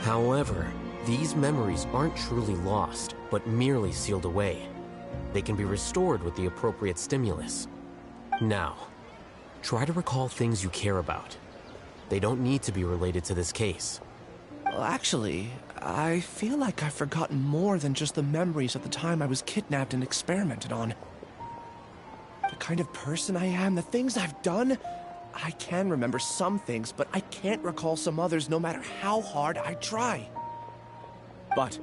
However, these memories aren't truly lost, but merely sealed away. They can be restored with the appropriate stimulus. Now, try to recall things you care about. They don't need to be related to this case. Well, actually, I feel like I've forgotten more than just the memories of the time I was kidnapped and experimented on. The kind of person I am, the things I've done, I can remember some things, but I can't recall some others no matter how hard I try. But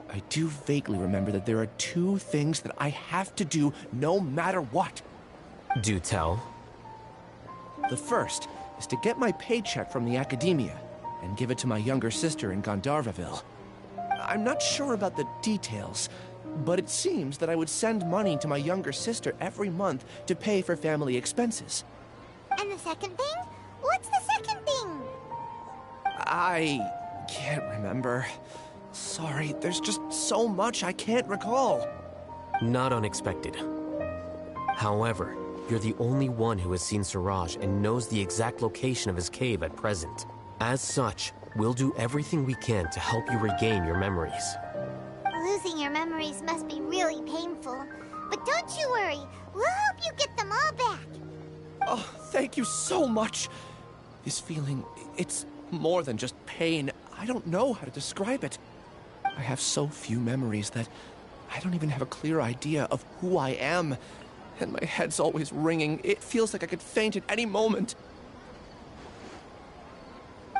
I do vaguely remember that there are 2 things that I have to do no matter what. Do tell. The first is to get my paycheck from the Academia, and give it to my younger sister in Gandharvaville. I'm not sure about the details, but it seems that I would send money to my younger sister every month to pay for family expenses. And the second thing? What's the second thing? I can't remember. Sorry, there's just so much I can't recall. Not unexpected. However, you're the only one who has seen Suraj and knows the exact location of his cave at present. As such, we'll do everything we can to help you regain your memories. Losing your memories must be really painful. But don't you worry, we'll help you get them all back. Oh, thank you so much. This feeling, it's more than just pain. I don't know how to describe it. I have so few memories that I don't even have a clear idea of who I am. And my head's always ringing. It feels like I could faint at any moment.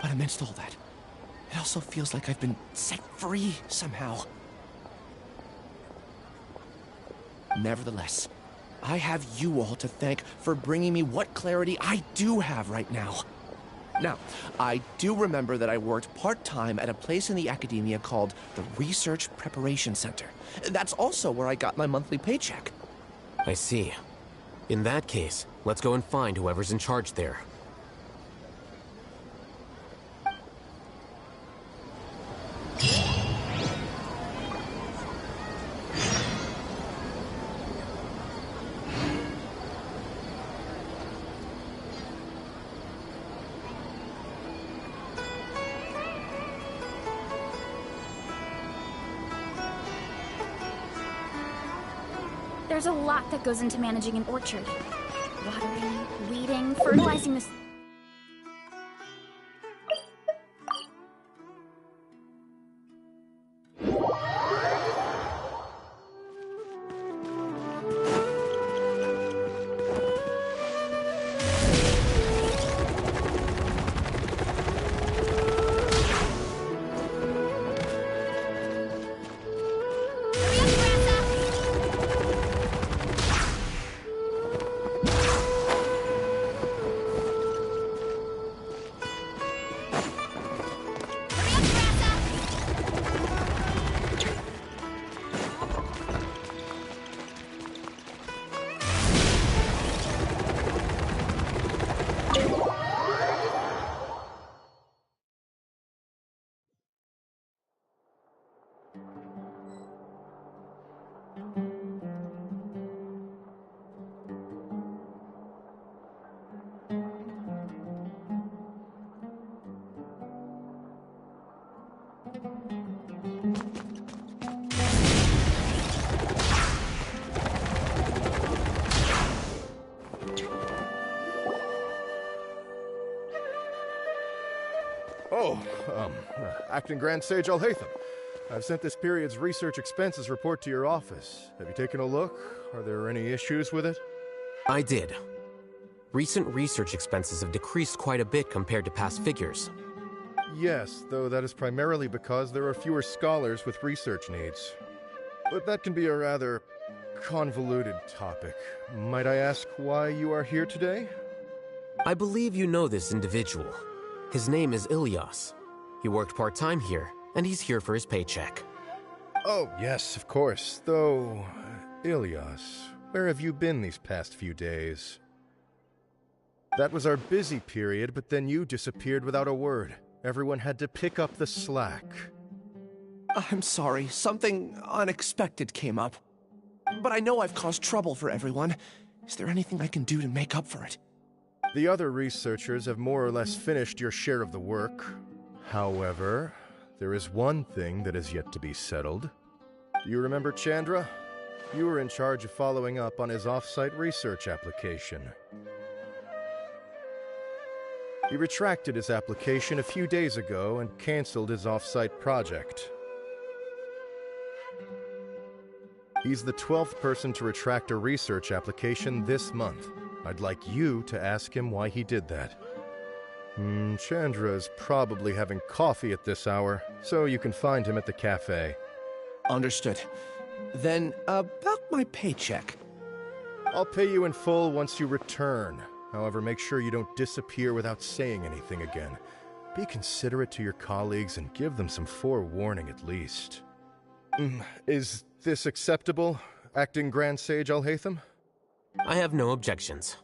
But amidst all that, it also feels like I've been set free somehow. Nevertheless, I have you all to thank for bringing me what clarity I do have right now. Now, I do remember that I worked part-time at a place in the academia called the Research Preparation Center. That's also where I got my monthly paycheck. I see. In that case, let's go and find whoever's in charge there. There's a lot that goes into managing an orchard. Watering, weeding, fertilizing the... Acting Grand Sage Alhaitham. I've sent this period's research expenses report to your office. Have you taken a look? Are there any issues with it? I did. Recent research expenses have decreased quite a bit compared to past figures. Yes, though that is primarily because there are fewer scholars with research needs. But that can be a rather convoluted topic. Might I ask why you are here today? I believe you know this individual. His name is Ilyas. He worked part-time here, and he's here for his paycheck. Oh, yes, of course. Though, Ilyas, where have you been these past few days? That was our busy period, but then you disappeared without a word. Everyone had to pick up the slack. I'm sorry, something unexpected came up. But I know I've caused trouble for everyone. Is there anything I can do to make up for it? The other researchers have more or less finished your share of the work. However, there is one thing that is yet to be settled. Do you remember Chandra? You were in charge of following up on his off-site research application. He retracted his application a few days ago and canceled his off-site project. He's the 12th person to retract a research application this month. I'd like you to ask him why he did that. Chandra's probably having coffee at this hour, so you can find him at the cafe. Understood. Then, about my paycheck. I'll pay you in full once you return. However, make sure you don't disappear without saying anything again. Be considerate to your colleagues and give them some forewarning at least. Is this acceptable, Acting Grand Sage Alhaitham? I have no objections.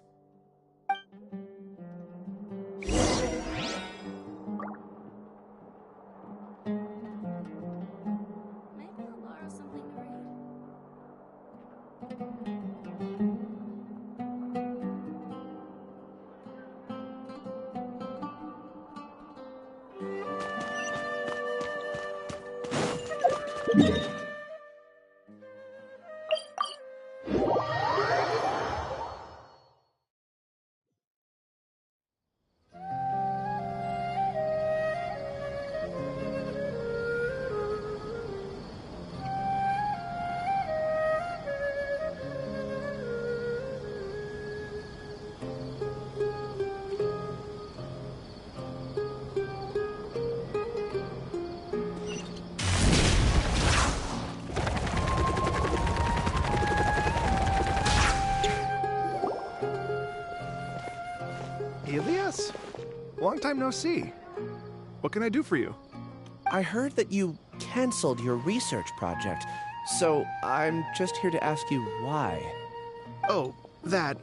Elias? Long time no see. What can I do for you? I heard that you canceled your research project, so I'm just here to ask you why. Oh, that...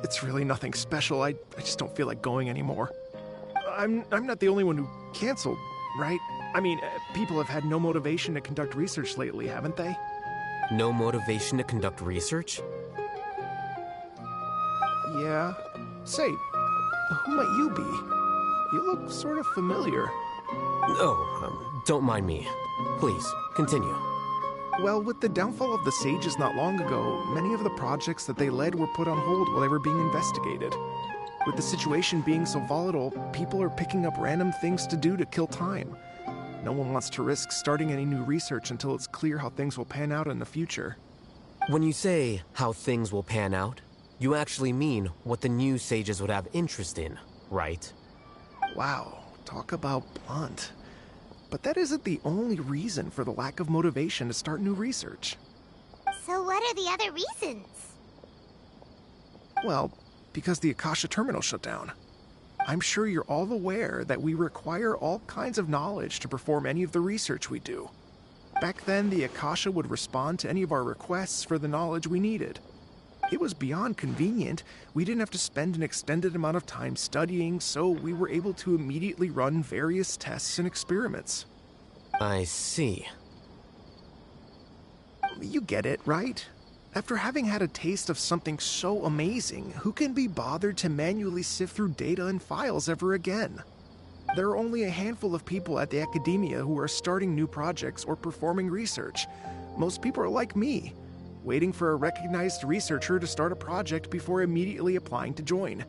it's really nothing special. I just don't feel like going anymore. I'm not the only one who canceled, right? I mean, people have had no motivation to conduct research lately, haven't they? No motivation to conduct research? Yeah. Say, who might you be? You look sort of familiar. Oh, don't mind me. Please, continue. Well, with the downfall of the Sages not long ago, many of the projects that they led were put on hold while they were being investigated. With the situation being so volatile, people are picking up random things to do to kill time. No one wants to risk starting any new research until it's clear how things will pan out in the future. When you say how things will pan out, you actually mean what the new Sages would have interest in, right? Wow, talk about blunt. But that isn't the only reason for the lack of motivation to start new research. So what are the other reasons? Well, because the Akasha terminal shut down. I'm sure you're all aware that we require all kinds of knowledge to perform any of the research we do. Back then, the Akasha would respond to any of our requests for the knowledge we needed. It was beyond convenient. We didn't have to spend an extended amount of time studying, so we were able to immediately run various tests and experiments. I see. You get it, right? After having had a taste of something so amazing, who can be bothered to manually sift through data and files ever again? There are only a handful of people at the academia who are starting new projects or performing research. Most people are like me, waiting for a recognized researcher to start a project before immediately applying to join.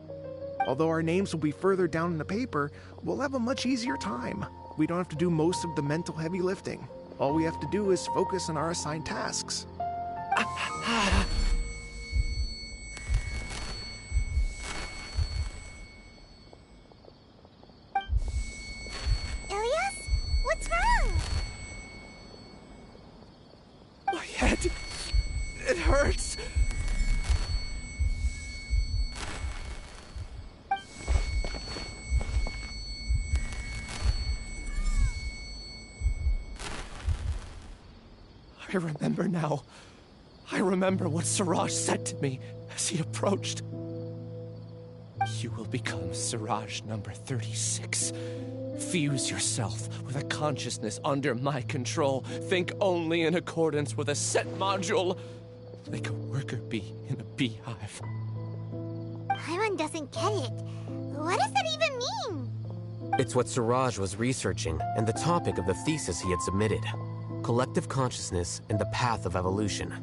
Although our names will be further down in the paper, we'll have a much easier time. We don't have to do most of the mental heavy lifting. All we have to do is focus on our assigned tasks. Ilias? What's wrong? My head... it hurts. I remember now. I remember what Siraj said to me as he approached. You will become Siraj number 36. Fuse yourself with a consciousness under my control. Think only in accordance with a set module. Like a worker bee in a beehive. Paimon doesn't get it. What does that even mean? It's what Siraj was researching and the topic of the thesis he had submitted. Collective consciousness and the path of evolution.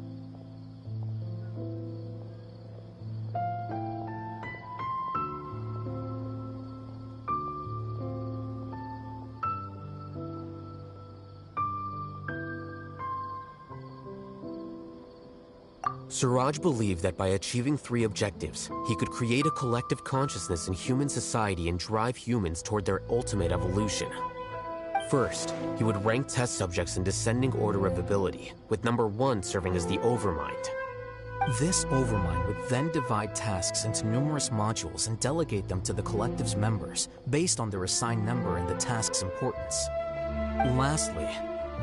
Siraj believed that by achieving 3 objectives, he could create a collective consciousness in human society and drive humans toward their ultimate evolution. First, he would rank test subjects in descending order of ability, with number 1 serving as the Overmind. This overmind would then divide tasks into numerous modules and delegate them to the collective's members based on their assigned number and the task's importance. Lastly,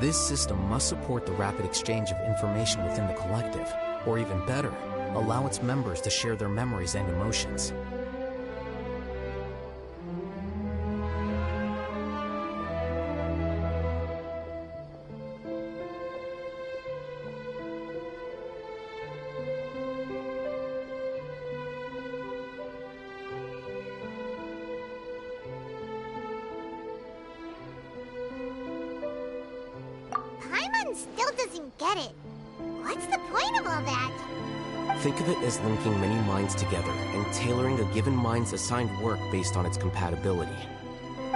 this system must support the rapid exchange of information within the collective, or even better, allow its members to share their memories and emotions. Paimon still doesn't get it. What's the point of all that? Think of it as linking many minds together and tailoring a given mind's assigned work based on its compatibility.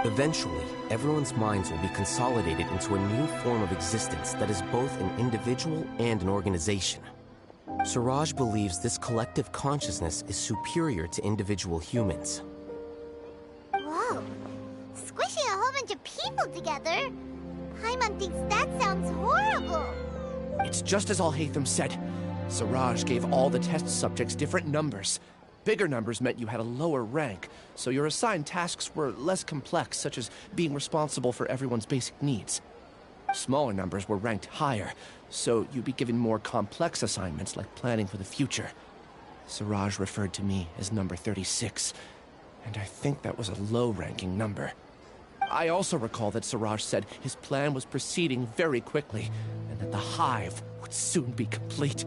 Eventually, everyone's minds will be consolidated into a new form of existence that is both an individual and an organization. Siraj believes this collective consciousness is superior to individual humans. Whoa. Squishing a whole bunch of people together? Paimon thinks that sounds horrible. It's just as Alhaitham said. Siraj gave all the test subjects different numbers. Bigger numbers meant you had a lower rank, so your assigned tasks were less complex, such as being responsible for everyone's basic needs. Smaller numbers were ranked higher, so you'd be given more complex assignments like planning for the future. Siraj referred to me as number 36, and I think that was a low-ranking number. I also recall that Siraj said his plan was proceeding very quickly, and that the hive would soon be complete.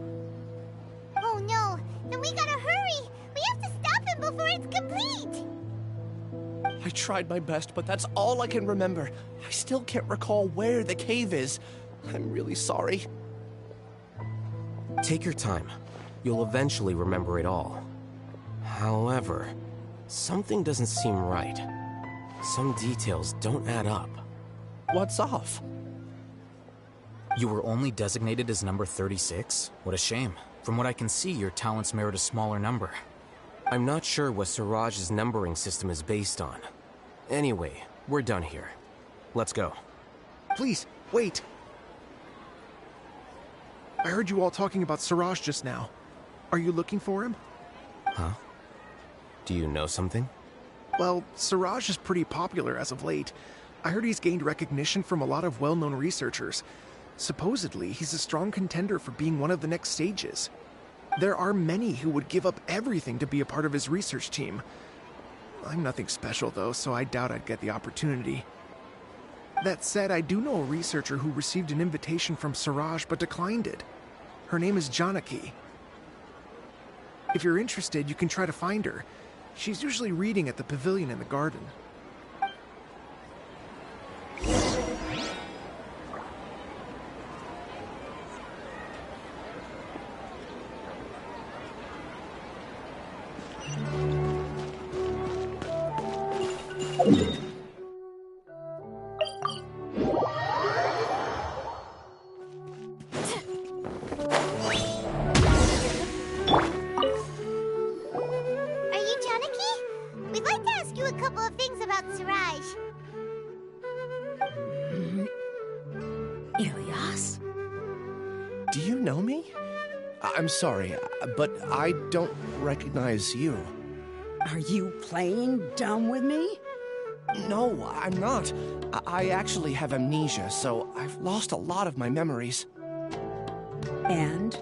Oh no, then we gotta hurry! We have to stop him before it's complete! I tried my best, but that's all I can remember. I still can't recall where the cave is. I'm really sorry. Take your time. You'll eventually remember it all. However, something doesn't seem right. Some details don't add up. What's off? You were only designated as number 36? What a shame. From what I can see, your talents merit a smaller number. I'm not sure what Siraj's numbering system is based on. Anyway, we're done here. Let's go. Please, wait. I heard you all talking about Siraj just now. Are you looking for him? Huh? Do you know something? Well, Siraj is pretty popular as of late. I heard he's gained recognition from a lot of well-known researchers. Supposedly, he's a strong contender for being one of the next sages. There are many who would give up everything to be a part of his research team. I'm nothing special, though, so I doubt I'd get the opportunity. That said, I do know a researcher who received an invitation from Siraj but declined it. Her name is Janaki. If you're interested, you can try to find her. She's usually reading at the pavilion in the garden. I'm sorry, but I don't recognize you. Are you playing dumb with me? No, I'm not. I actually have amnesia, so I've lost a lot of my memories. And?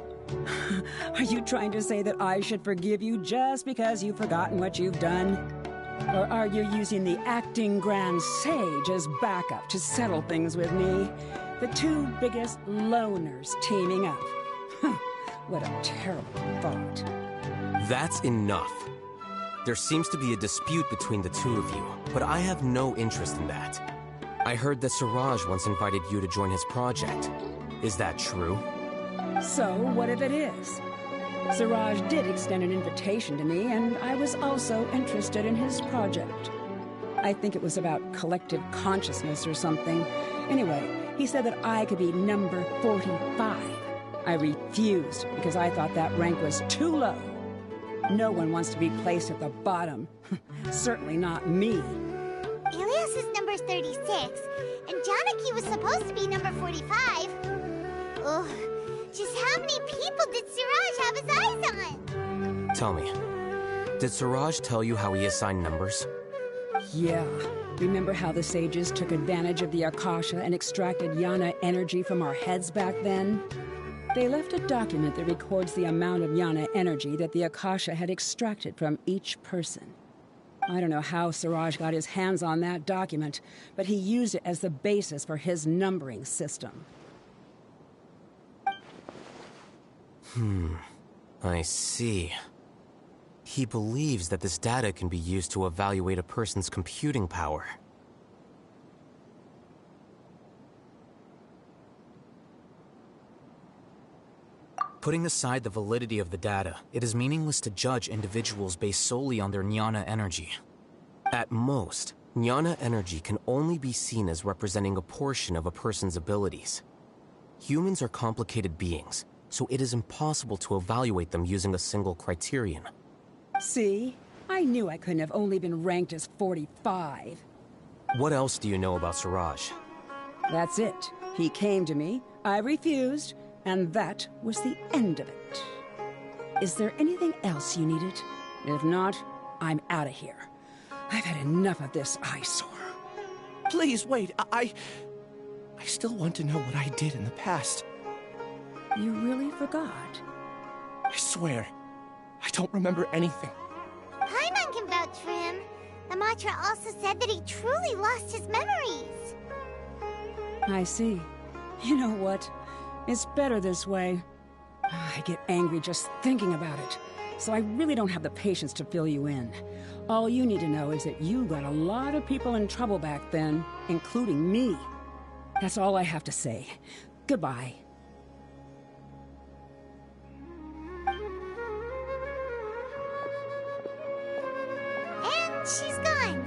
Are you trying to say that I should forgive you just because you've forgotten what you've done? Or are you using the acting Grand Sage as backup to settle things with me? The two biggest loners teaming up. What a terrible thought. That's enough. There seems to be a dispute between the two of you, but I have no interest in that. I heard that Siraj once invited you to join his project. Is that true? So, what if it is? Siraj did extend an invitation to me, and I was also interested in his project. I think it was about collective consciousness or something. Anyway, he said that I could be number 45. I refused because I thought that rank was too low. No one wants to be placed at the bottom. Certainly not me. Ilias' number's 36, and Janaki was supposed to be number 45. Ugh, Just how many people did Siraj have his eyes on? Tell me, did Siraj tell you how he assigned numbers? Yeah. Remember how the sages took advantage of the Akasha and extracted Yana energy from our heads back then? They left a document that records the amount of Yana energy that the Akasha had extracted from each person. I don't know how Siraj got his hands on that document, but he used it as the basis for his numbering system. I see. He believes that this data can be used to evaluate a person's computing power. Putting aside the validity of the data, it is meaningless to judge individuals based solely on their Jnana energy. At most, Jnana energy can only be seen as representing a portion of a person's abilities. Humans are complicated beings, so it is impossible to evaluate them using a single criterion. See? I knew I couldn't have only been ranked as 45. What else do you know about Siraj? That's it. He came to me, I refused, and that was the end of it. Is there anything else you needed? If not, I'm out of here. I've had enough of this eyesore. Please, wait. I still want to know what I did in the past. You really forgot? I swear, I don't remember anything. Paimon can vouch for him. The mantra also said that he truly lost his memories. I see. You know what? It's better this way. I get angry just thinking about it, so I really don't have the patience to fill you in. All you need to know is that you got a lot of people in trouble back then, including me. That's all I have to say. Goodbye. And she's gone.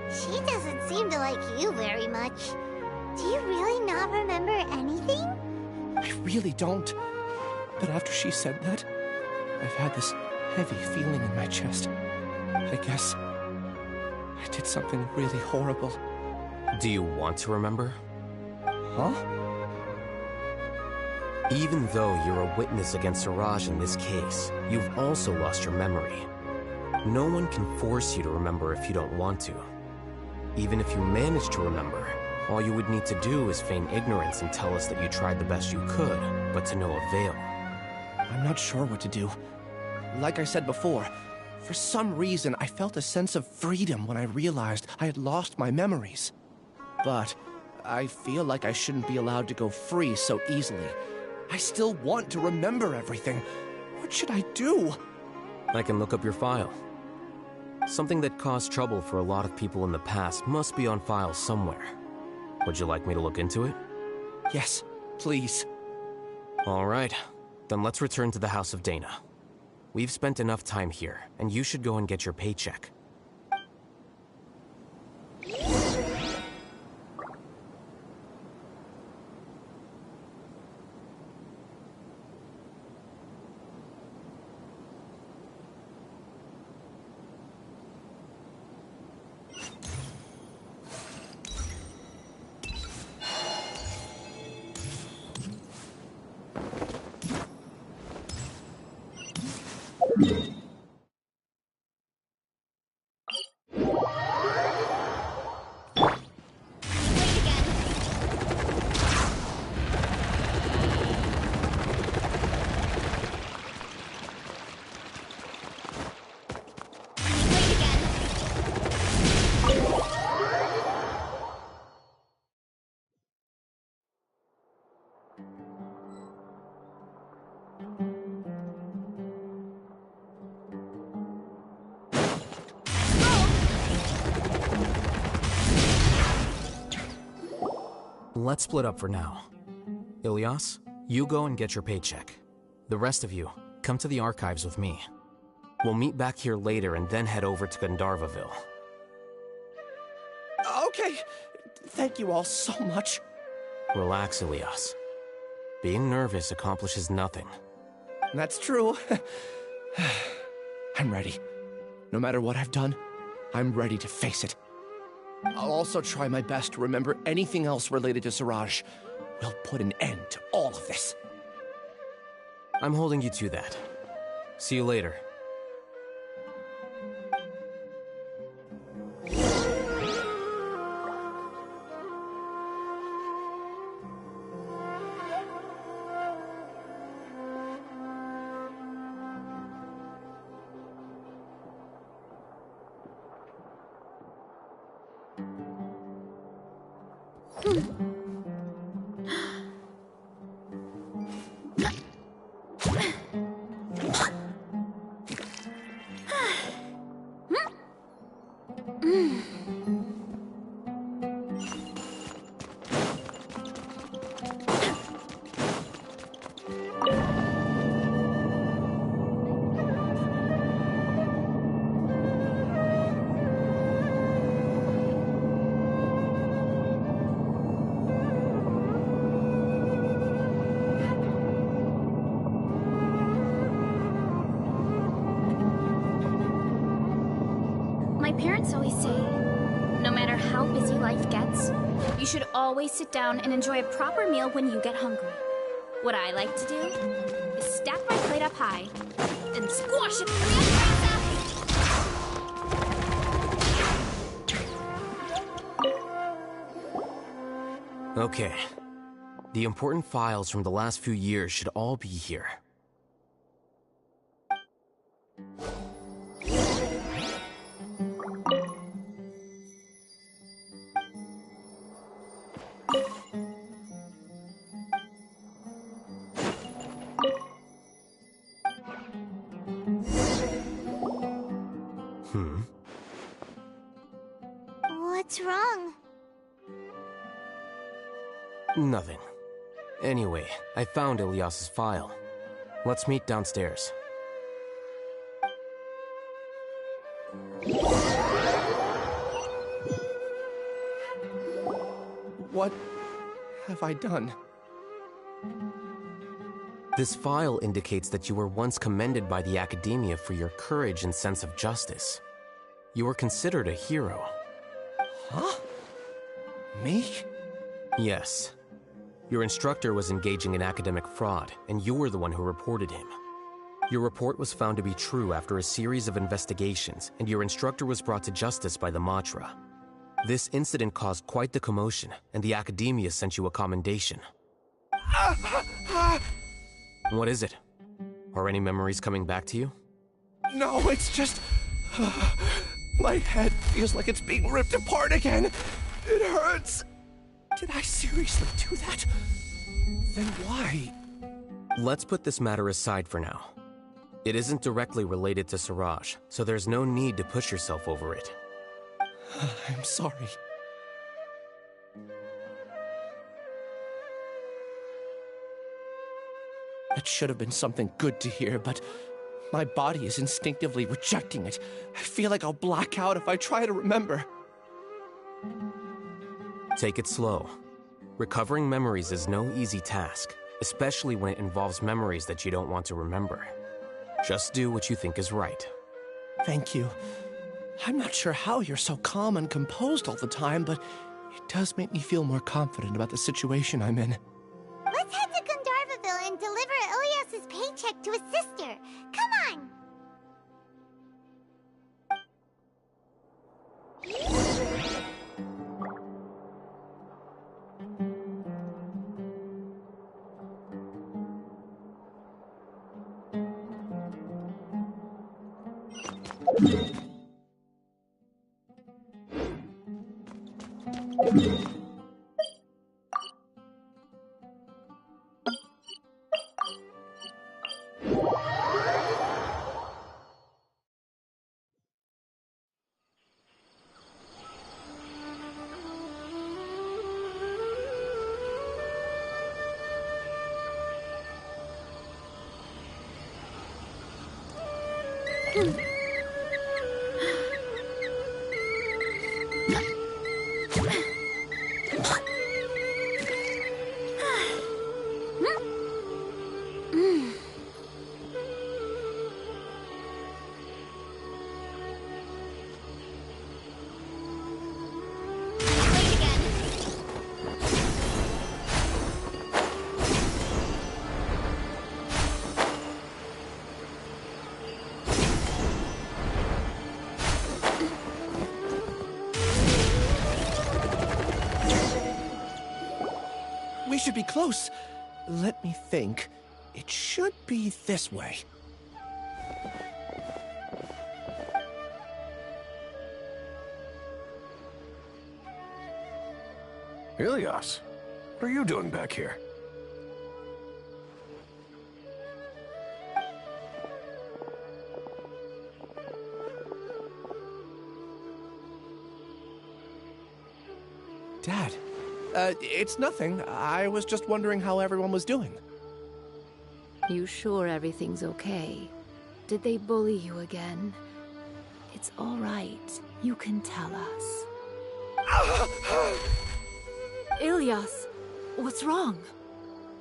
She doesn't seem to like you very much. Do you really not remember anything? I really don't. But after she said that, I've had this heavy feeling in my chest. I guess I did something really horrible. Do you want to remember? Huh? Even though you're a witness against Siraj in this case, you've also lost your memory. No one can force you to remember if you don't want to. Even if you manage to remember, all you would need to do is feign ignorance and tell us that you tried the best you could, but to no avail. I'm not sure what to do. Like I said before, for some reason I felt a sense of freedom when I realized I had lost my memories. But I feel like I shouldn't be allowed to go free so easily. I still want to remember everything. What should I do? I can look up your file. Something that caused trouble for a lot of people in the past must be on file somewhere. Would you like me to look into it? Yes, please. All right. Then let's return to the House of Dana. We've spent enough time here, and you should go and get your paycheck. Let's split up for now. Ilyas, you go and get your paycheck. The rest of you, come to the archives with me. We'll meet back here later and then head over to Gandharvaville. Okay. Thank you all so much. Relax, Ilyas. Being nervous accomplishes nothing. That's true. I'm ready. No matter what I've done, I'm ready to face it. I'll also try my best to remember anything else related to Siraj. We'll put an end to all of this. I'm holding you to that. See you later. My parents always say, no matter how busy life gets, you should always sit down and enjoy a proper meal when you get hungry. What I like to do is stack my plate up high and squash it to the outside. Okay. The important files from the last few years should all be here. What's wrong? Nothing. Anyway, I found Ilyas's file. Let's meet downstairs. What have I done? This file indicates that you were once commended by the Academia for your courage and sense of justice. You were considered a hero. Huh? Me? Yes. Your instructor was engaging in academic fraud, and you were the one who reported him. Your report was found to be true after a series of investigations, and your instructor was brought to justice by the Matra. This incident caused quite the commotion, and the Academia sent you a commendation. What is it? Are any memories coming back to you? No, it's just... my head feels like it's being ripped apart again. It hurts. Did I seriously do that? Then why? Let's put this matter aside for now. It isn't directly related to Siraj, so there's no need to push yourself over it. I'm sorry. It should have been something good to hear, but my body is instinctively rejecting it. I feel like I'll black out if I try to remember. Take it slow. Recovering memories is no easy task, especially when it involves memories that you don't want to remember. Just do what you think is right. Thank you. I'm not sure how you're so calm and composed all the time, but it does make me feel more confident about the situation I'm in. Let's head to Gandharvaville and deliver Ilyas's paycheck to his sister. Come on! should be close. Let me think. It should be this way. Ilias, what are you doing back here? Dad, it's nothing. I was just wondering how everyone was doing. You sure everything's okay? Did they bully you again? It's all right. You can tell us. Ilias, what's wrong?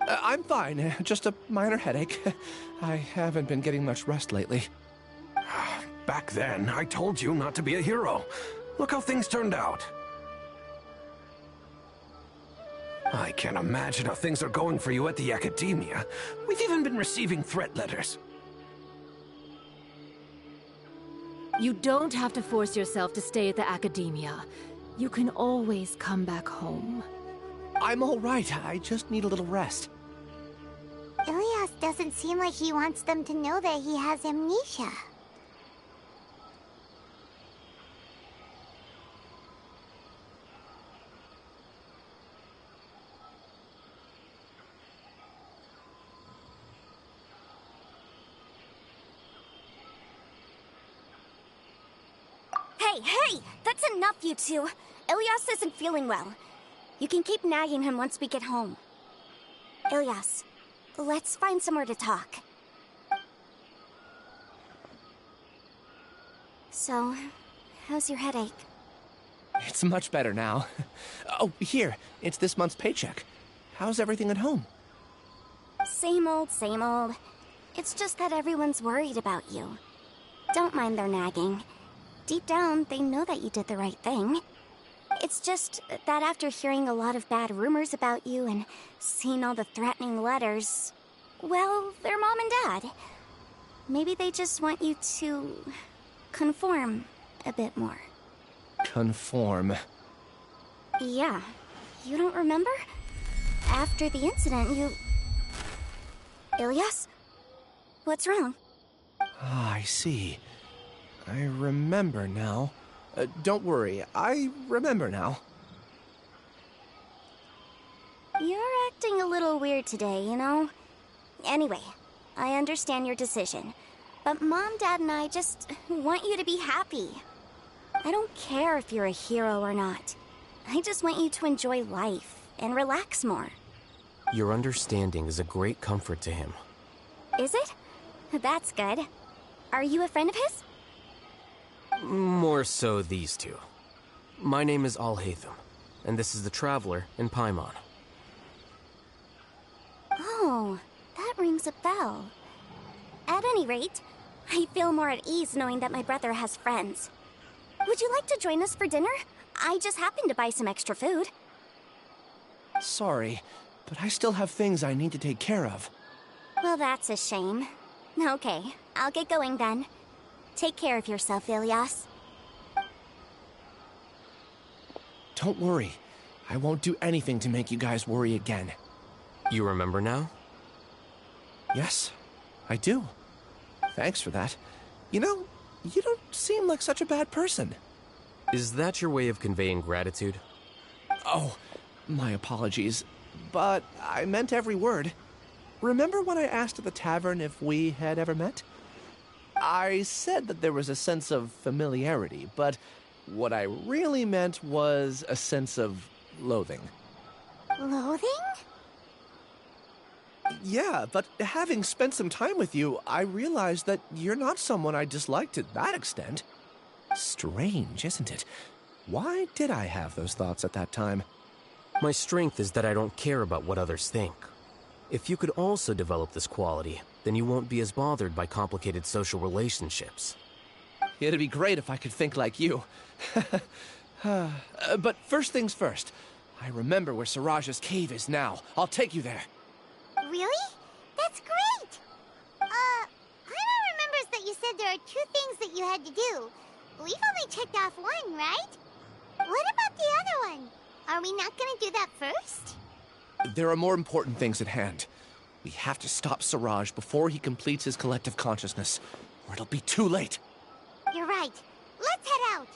I'm fine. Just a minor headache. I haven't been getting much rest lately. Back then, I told you not to be a hero. Look how things turned out. I can't imagine how things are going for you at the Academia. We've even been receiving threat letters. You don't have to force yourself to stay at the Academia. You can always come back home. I'm all right. I just need a little rest. Ilias doesn't seem like he wants them to know that he has amnesia. Hey! That's enough, you two. Ilias isn't feeling well. You can keep nagging him once we get home. Ilias, let's find somewhere to talk. So, how's your headache? It's much better now. Oh, here. It's this month's paycheck. How's everything at home? Same old, same old. It's just that everyone's worried about you. Don't mind their nagging. Deep down, they know that you did the right thing. It's just that after hearing a lot of bad rumors about you and seeing all the threatening letters, well, they're mom and dad. Maybe they just want you to conform a bit more. Conform. Yeah. You don't remember? After the incident, you... Ilias? What's wrong? Ah, I see. I remember now. Don't worry, I remember now. You're acting a little weird today, you know? Anyway, I understand your decision. But Mom, Dad, and I just want you to be happy. I don't care if you're a hero or not. I just want you to enjoy life and relax more. Your understanding is a great comfort to him. Is it? That's good. Are you a friend of his? More so these two. My name is Alhaitham, and this is the Traveler in Paimon. Oh, that rings a bell. At any rate, I feel more at ease knowing that my brother has friends. Would you like to join us for dinner? I just happened to buy some extra food. Sorry, but I still have things I need to take care of. Well, that's a shame. Okay, I'll get going then. Take care of yourself, Ilias. Don't worry. I won't do anything to make you guys worry again. You remember now? Yes, I do. Thanks for that. You know, you don't seem like such a bad person. Is that your way of conveying gratitude? Oh, my apologies. But I meant every word. Remember when I asked at the tavern if we had ever met? I said that there was a sense of familiarity, but what I really meant was a sense of loathing. Loathing? Yeah, but having spent some time with you, I realized that you're not someone I dislike to that extent. Strange, isn't it? Why did I have those thoughts at that time? My strength is that I don't care about what others think. If you could also develop this quality, then you won't be as bothered by complicated social relationships. It'd be great if I could think like you. But first things first. I remember where Siraj's cave is now. I'll take you there. Really? That's great! Paimon remembers that you said there are 2 things that you had to do. We've only checked off 1, right? What about the other one? Are we not gonna do that first? There are more important things at hand. We have to stop Siraj before he completes his collective consciousness, or it'll be too late. You're right. Let's head out.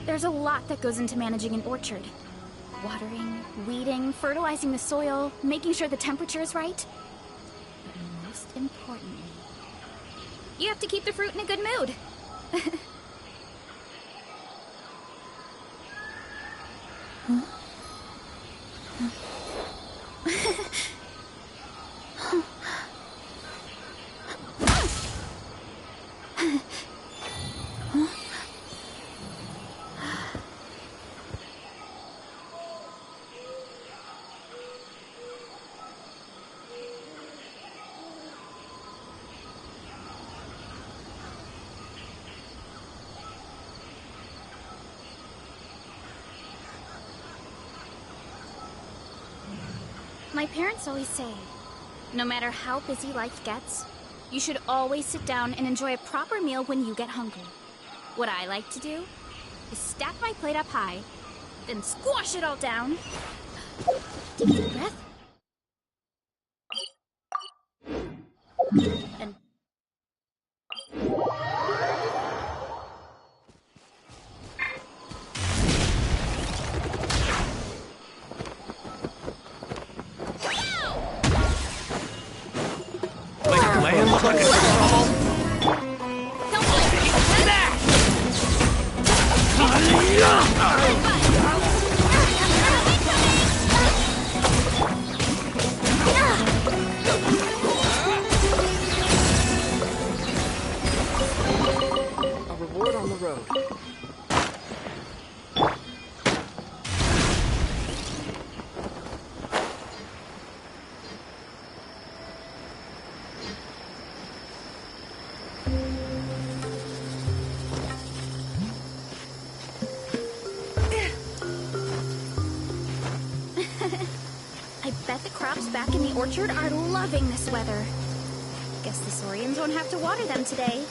There's a lot that goes into managing an orchard. Watering, weeding, fertilizing the soil, making sure the temperature is right. But most importantly, you have to keep the fruit in a good mood. My parents always say, no matter how busy life gets, you should always sit down and enjoy a proper meal when you get hungry. What I like to do is stack my plate up high, then squash it all down. Take a deep breath. And Land look like it's in trouble. A reward on the road. I bet the crops back in the orchard are loving this weather. Guess the Saurians won't have to water them today.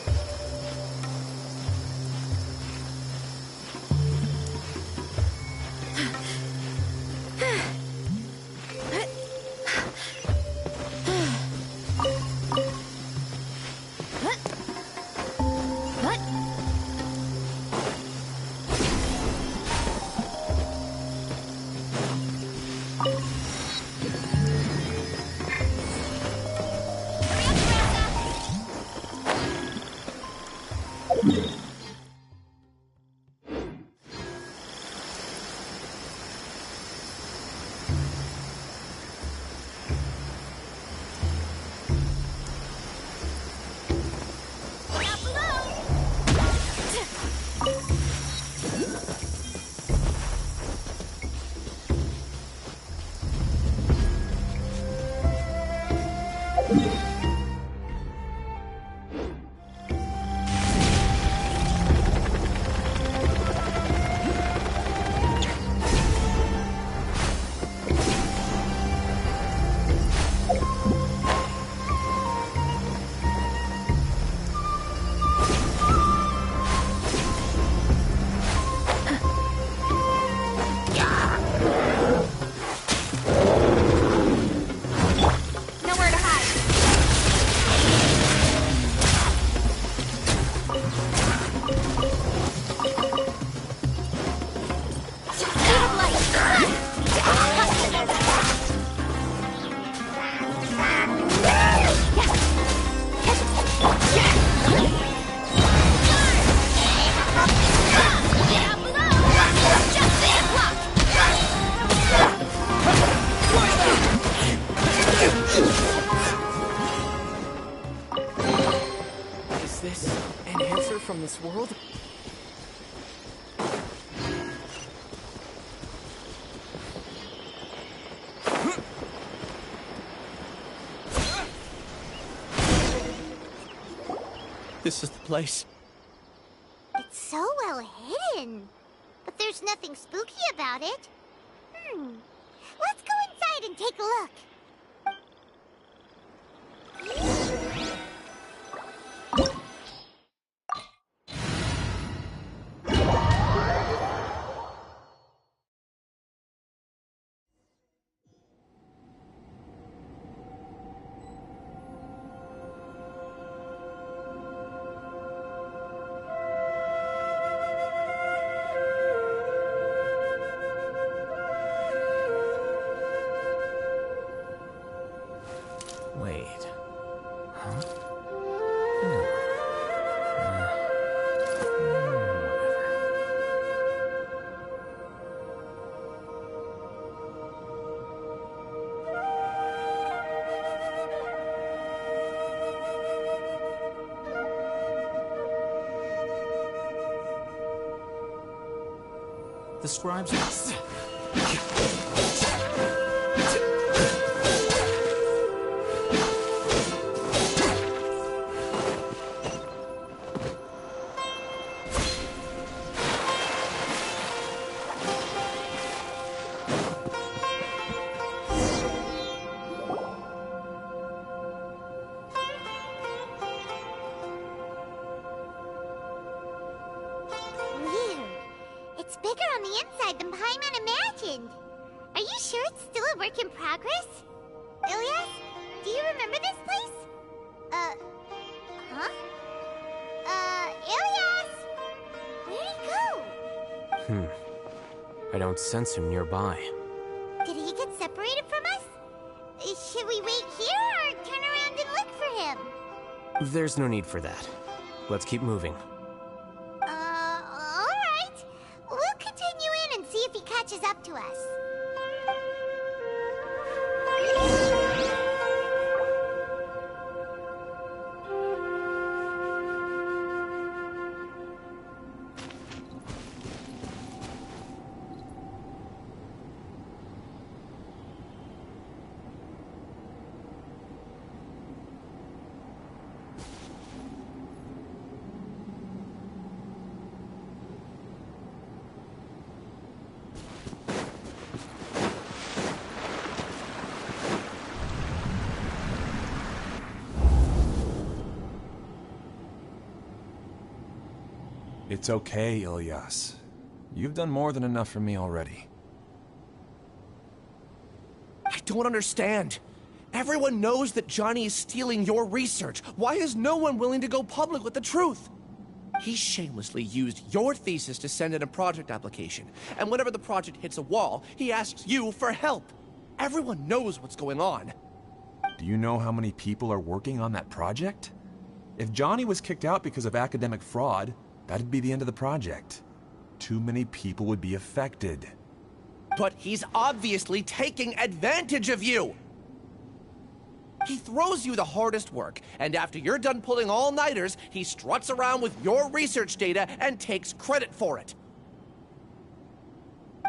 This is the place. It's so well hidden. But there's nothing spooky about it. Let's go inside and take a look. Wait. Huh? The scribes... Weird. It's bigger on the inside than Paimon imagined. Are you sure it's still a work in progress? Ilias, do you remember this place? Huh? Ilias! Where'd he go? I don't sense him nearby. Did he get separated from us? Should we wait here or turn around and look for him? There's no need for that. Let's keep moving. Alright. We'll continue in and see if he catches up to us. It's okay, Ilias. You've done more than enough for me already. I don't understand. Everyone knows that Johnny is stealing your research. Why is no one willing to go public with the truth? He shamelessly used your thesis to send in a project application, and whenever the project hits a wall, he asks you for help. Everyone knows what's going on. Do you know how many people are working on that project? If Johnny was kicked out because of academic fraud, that'd be the end of the project. Too many people would be affected. But he's obviously taking advantage of you! He throws you the hardest work, and after you're done pulling all-nighters, he struts around with your research data and takes credit for it.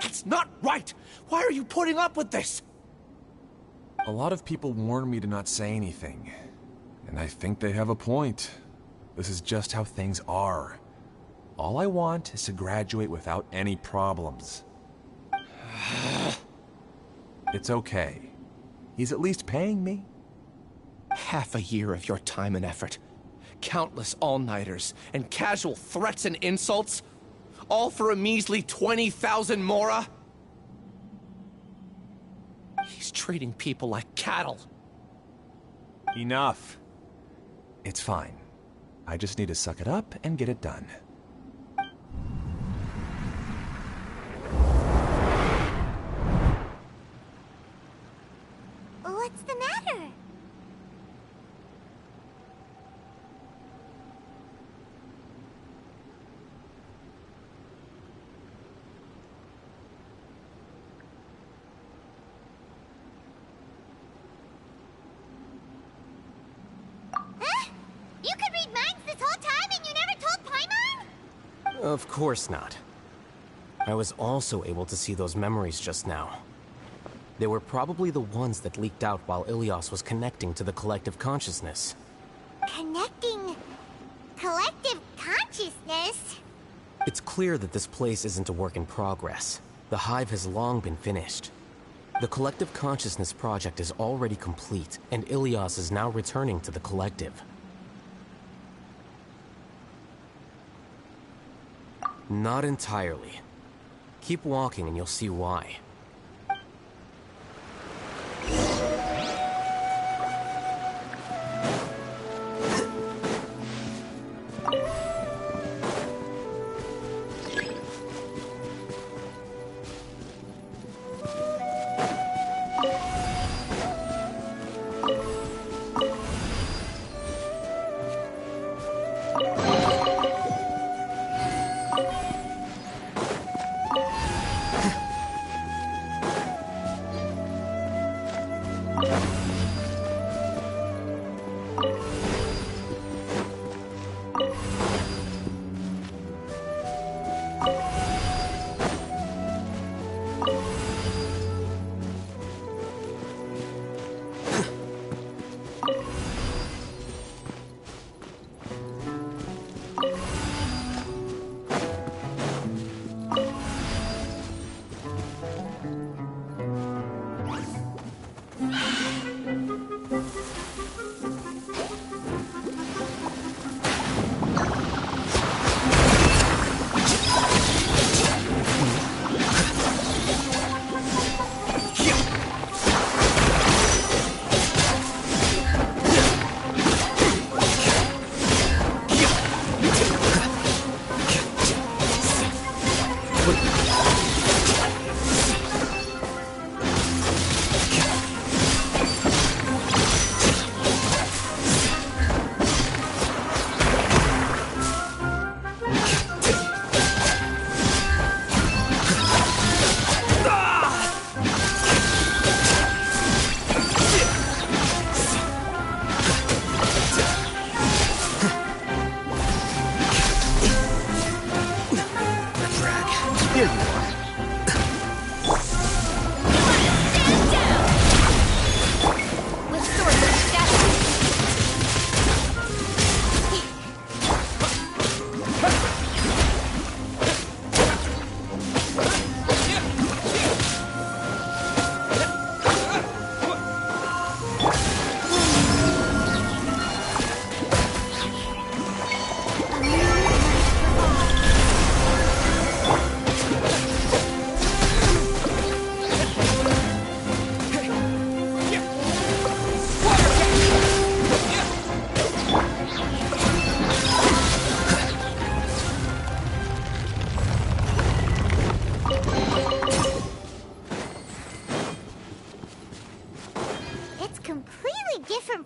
That's not right! Why are you putting up with this? A lot of people warn me to not say anything, and I think they have a point. This is just how things are. All I want is to graduate without any problems. It's okay. He's at least paying me. Half a year of your time and effort. Countless all-nighters and casual threats and insults. All for a measly 20,000 mora? He's treating people like cattle. Enough. It's fine. I just need to suck it up and get it done. What's the matter? Huh? You could read minds this whole time and you never told Paimon? Of course not. I was also able to see those memories just now. They were probably the ones that leaked out while Ilias was connecting to the collective consciousness. Connecting collective consciousness? It's clear that this place isn't a work in progress. The hive has long been finished. The Collective Consciousness project is already complete, and Ilias is now returning to the Collective. Not entirely. Keep walking and you'll see why.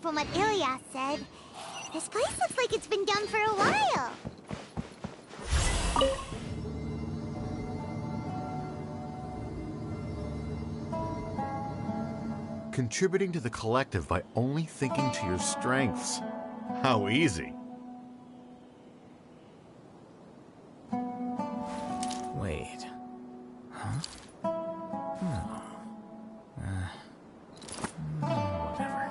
From what Ilias said, this place looks like it's been done for a while. Contributing to the collective by only thinking to your strengths. How easy. Wait. Huh? No. Whatever.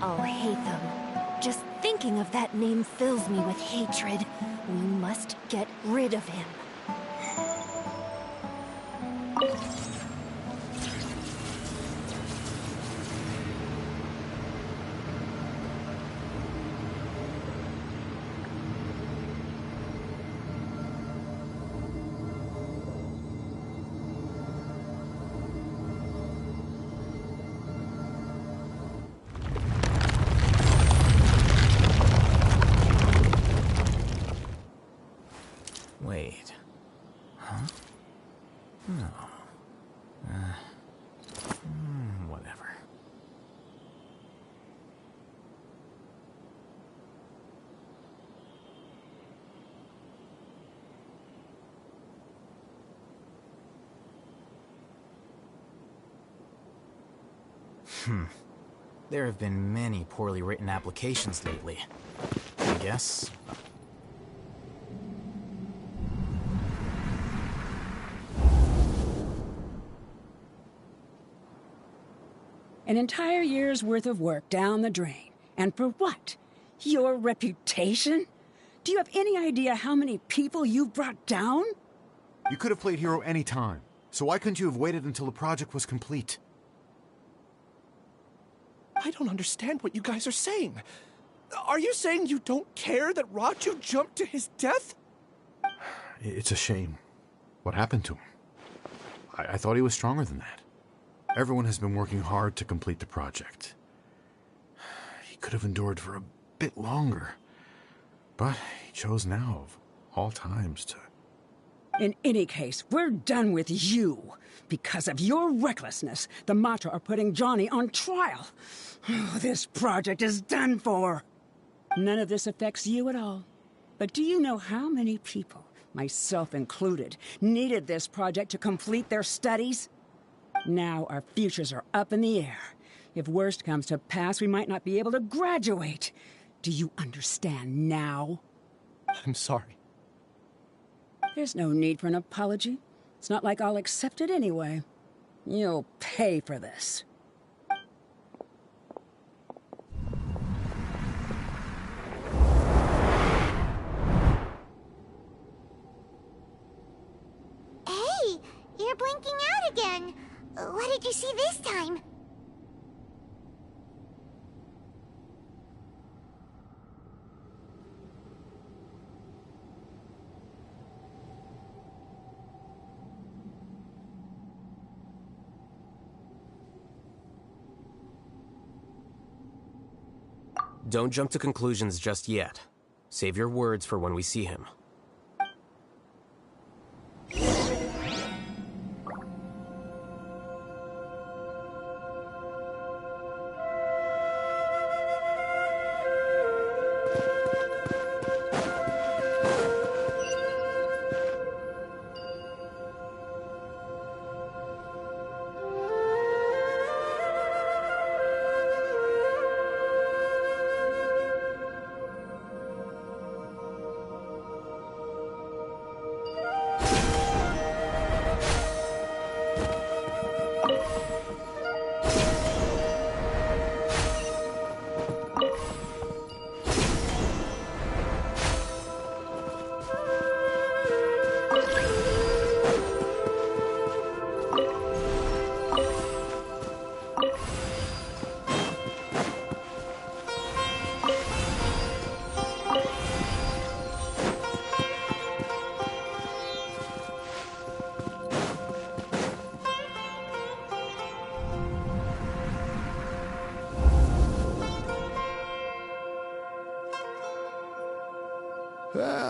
I'll hate them. Just thinking of that name fills me with hatred. We must get rid of him. Wait. Huh? No. Whatever. There have been many poorly written applications lately. I guess. An entire year's worth of work down the drain. And for what? Your reputation? Do you have any idea how many people you've brought down? You could have played hero any time, so why couldn't you have waited until the project was complete? I don't understand what you guys are saying. Are you saying you don't care that Raju jumped to his death? It's a shame. What happened to him? I thought he was stronger than that. Everyone has been working hard to complete the project. He could have endured for a bit longer. But he chose now, of all times, to... In any case, we're done with you. Because of your recklessness, the Matra are putting Johnny on trial. This project is done for. None of this affects you at all. But do you know how many people, myself included, needed this project to complete their studies? Now our futures are up in the air. If worst comes to pass, we might not be able to graduate. Do you understand now? I'm sorry. There's no need for an apology. It's not like I'll accept it anyway. You'll pay for this. Hey, you're blinking out again. What did you see this time? Don't jump to conclusions just yet. Save your words for when we see him.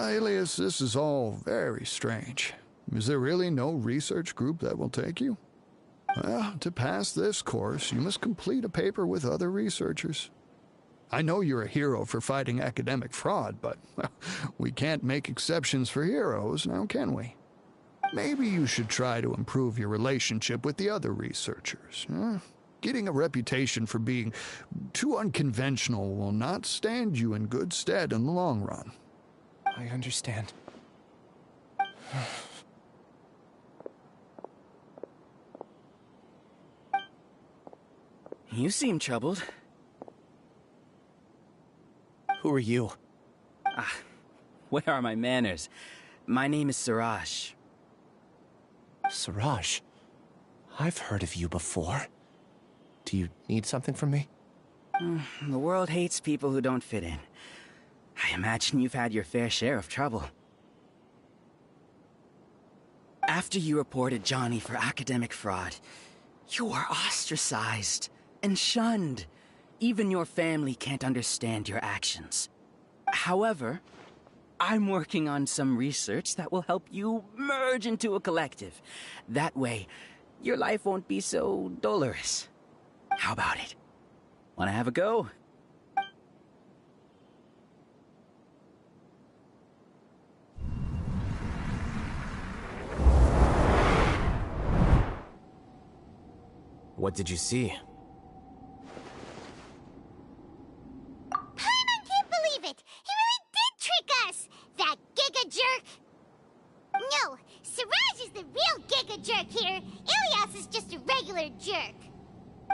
Alias, this is all very strange. Is there really no research group that will take you? Well, to pass this course, you must complete a paper with other researchers. I know you're a hero for fighting academic fraud, but well, we can't make exceptions for heroes, now can we? Maybe you should try to improve your relationship with the other researchers. Getting a reputation for being too unconventional will not stand you in good stead in the long run. I understand. You seem troubled. Who are you? Where are my manners? My name is Siraj. Siraj? I've heard of you before. Do you need something from me? The world hates people who don't fit in. I imagine you've had your fair share of trouble. After you reported Johnny for academic fraud, you were ostracized and shunned. Even your family can't understand your actions. However, I'm working on some research that will help you merge into a collective. That way, your life won't be so dolorous. How about it? Wanna have a go? What did you see? the real Giga Jerk here. Ilias is just a regular jerk.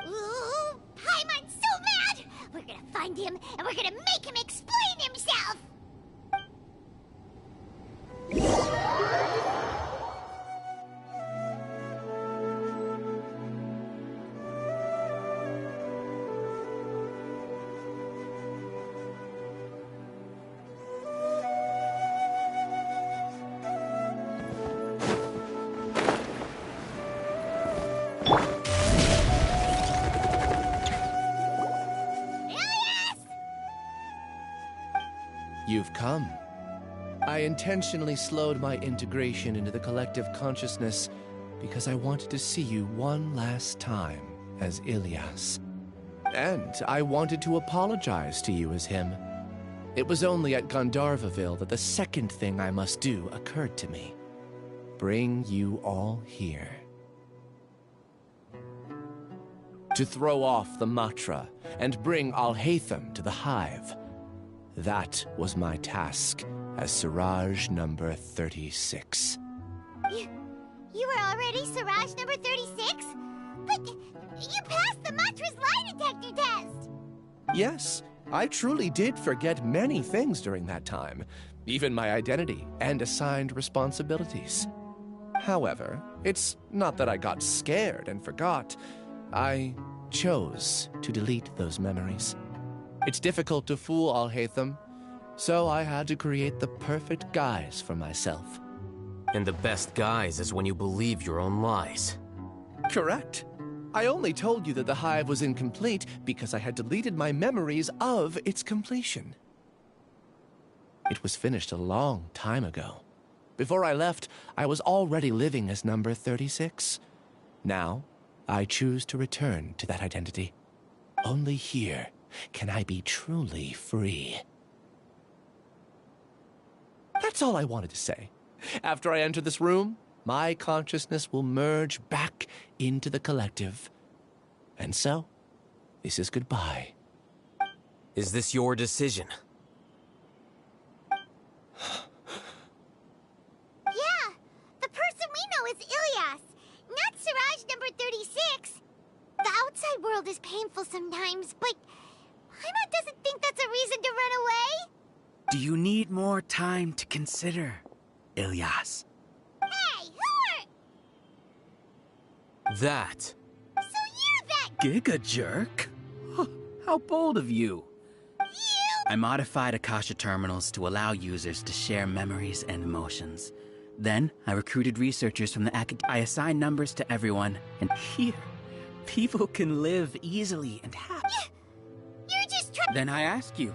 Ooh, Paimon's so mad! We're gonna find him, and we're gonna make him explain himself! You've come. I intentionally slowed my integration into the collective consciousness because I wanted to see you one last time as Ilias. And I wanted to apologize to you as him. It was only at Gandharvaville that the second thing I must do occurred to me. Bring you all here. To throw off the Matra and bring Alhaitham to the Hive. That was my task as Siraj number 36. You were already Siraj number 36? But you passed the Matra's lie detector test! Yes, I truly did forget many things during that time, even my identity and assigned responsibilities. However, it's not that I got scared and forgot. I chose to delete those memories. It's difficult to fool Alhaitham, so I had to create the perfect guise for myself. And the best guise is when you believe your own lies. Correct. I only told you that the hive was incomplete because I had deleted my memories of its completion. It was finished a long time ago. Before I left, I was already living as number 36. Now, I choose to return to that identity. Only here can I be truly free. That's all I wanted to say. After I enter this room, my consciousness will merge back into the collective. And so, this is goodbye. Is this your decision? Yeah, the person we know is Ilias, not Siraj number 36. The outside world is painful sometimes, but Paimon doesn't think that's a reason to run away. Do you need more time to consider, Ilias? Hey, who are... That. So you're that... Giga Jerk? How bold of you. You... I modified Akasha terminals to allow users to share memories and emotions. Then, I recruited researchers from the I assigned numbers to everyone, and here, people can live easily and happy. You're just trying... Then I ask you,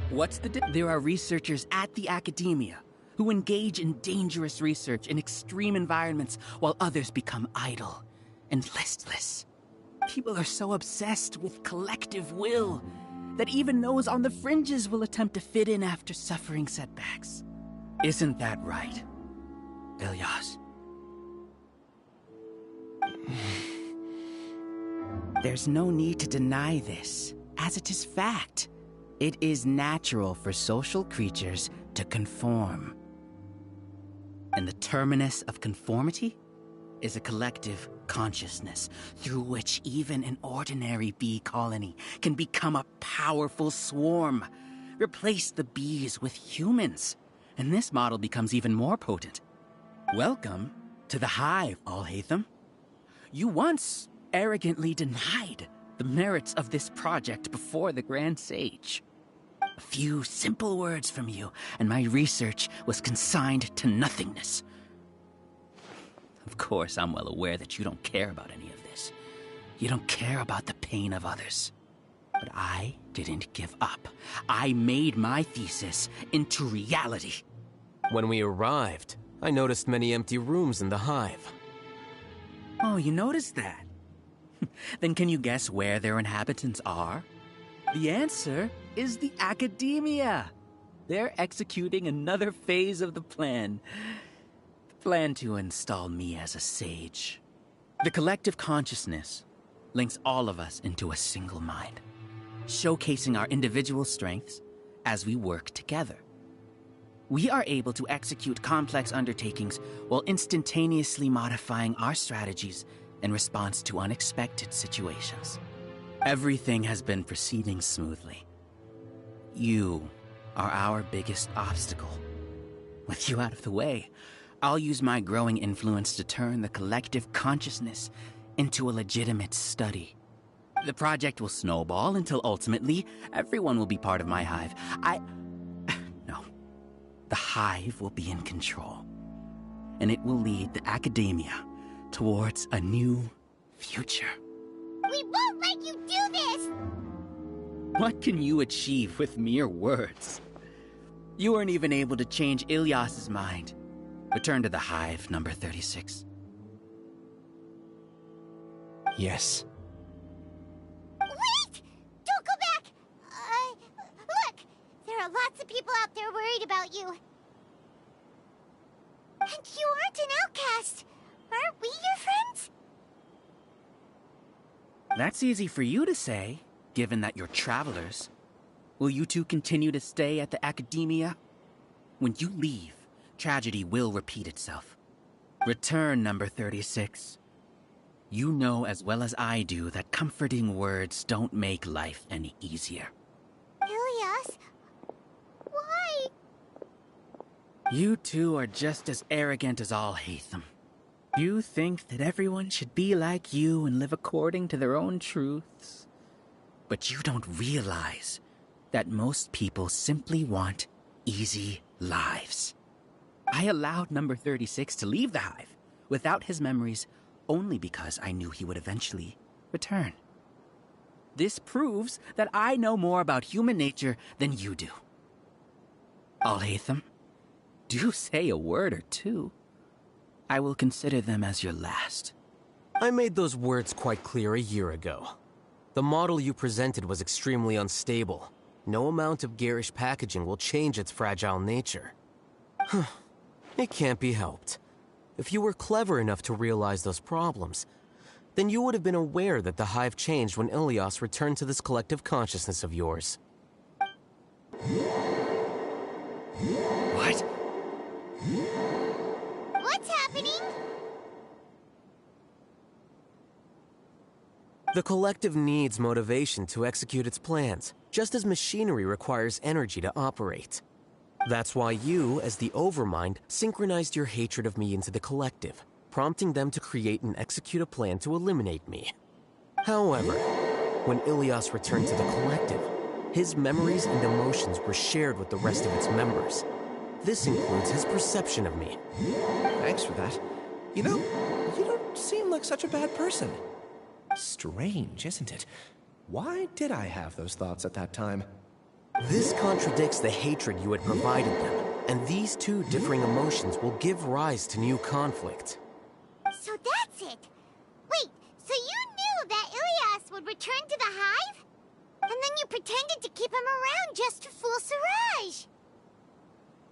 what's the There are researchers at the academia who engage in dangerous research in extreme environments while others become idle and listless. People are so obsessed with collective will that even those on the fringes will attempt to fit in after suffering setbacks. Isn't that right, Ilias? There's no need to deny this, as it is fact. It is natural for social creatures to conform. And the terminus of conformity is a collective consciousness through which even an ordinary bee colony can become a powerful swarm. Replace the bees with humans, and this model becomes even more potent. Welcome to the hive, Alhaitham. You once arrogantly denied the merits of this project before the Grand Sage. A few simple words from you, and my research was consigned to nothingness. Of course, I'm well aware that you don't care about any of this. You don't care about the pain of others. But I didn't give up. I made my thesis into reality. When we arrived, I noticed many empty rooms in the hive. Oh, you noticed that? Then can you guess where their inhabitants are? The answer is the academia. They're executing another phase of the plan. The plan to install me as a sage. The collective consciousness links all of us into a single mind, showcasing our individual strengths as we work together. we are able to execute complex undertakings while instantaneously modifying our strategies in response to unexpected situations. Everything has been proceeding smoothly. You are our biggest obstacle. With you out of the way, I'll use my growing influence to turn the collective consciousness into a legitimate study. The project will snowball until ultimately everyone will be part of my hive. No. The hive will be in control. And it will lead the academia towards a new future. We won't let you do this! What can you achieve with mere words? You weren't even able to change Ilyas's mind. Return to the hive, number 36. Yes. Wait! Don't go back! Look! There are lots of people out there worried about you. And you aren't an outcast. Aren't we your friends? That's easy for you to say, given that you're travelers. Will you two continue to stay at the academia? When you leave, tragedy will repeat itself. Return, number 36. You know as well as I do that comforting words don't make life any easier. Ilyas? Why? You two are just as arrogant as Alhaitham. You think that everyone should be like you and live according to their own truths. But you don't realize that most people simply want easy lives. I allowed number 36 to leave the hive without his memories only because I knew he would eventually return. This proves that I know more about human nature than you do. Alhaitham, do say a word or two. I will consider them as your last. I made those words quite clear a year ago. The model you presented was extremely unstable. No amount of garish packaging will change its fragile nature. It can't be helped. If you were clever enough to realize those problems, then you would have been aware that the hive changed when Ilyas returned to this collective consciousness of yours. What? What's happening? The collective needs motivation to execute its plans, just as machinery requires energy to operate. That's why you, as the Overmind, synchronized your hatred of me into the collective, prompting them to create and execute a plan to eliminate me. However, when Ilyas returned to the collective, his memories and emotions were shared with the rest of its members. This includes his perception of me. Thanks for that. You know, you don't seem like such a bad person. Strange, isn't it? Why did I have those thoughts at that time? This contradicts the hatred you had provided them, and these two differing emotions will give rise to new conflict. So that's it. Wait, so you knew that Ilyas would return to the hive? And then you pretended to keep him around just to fool Siraj.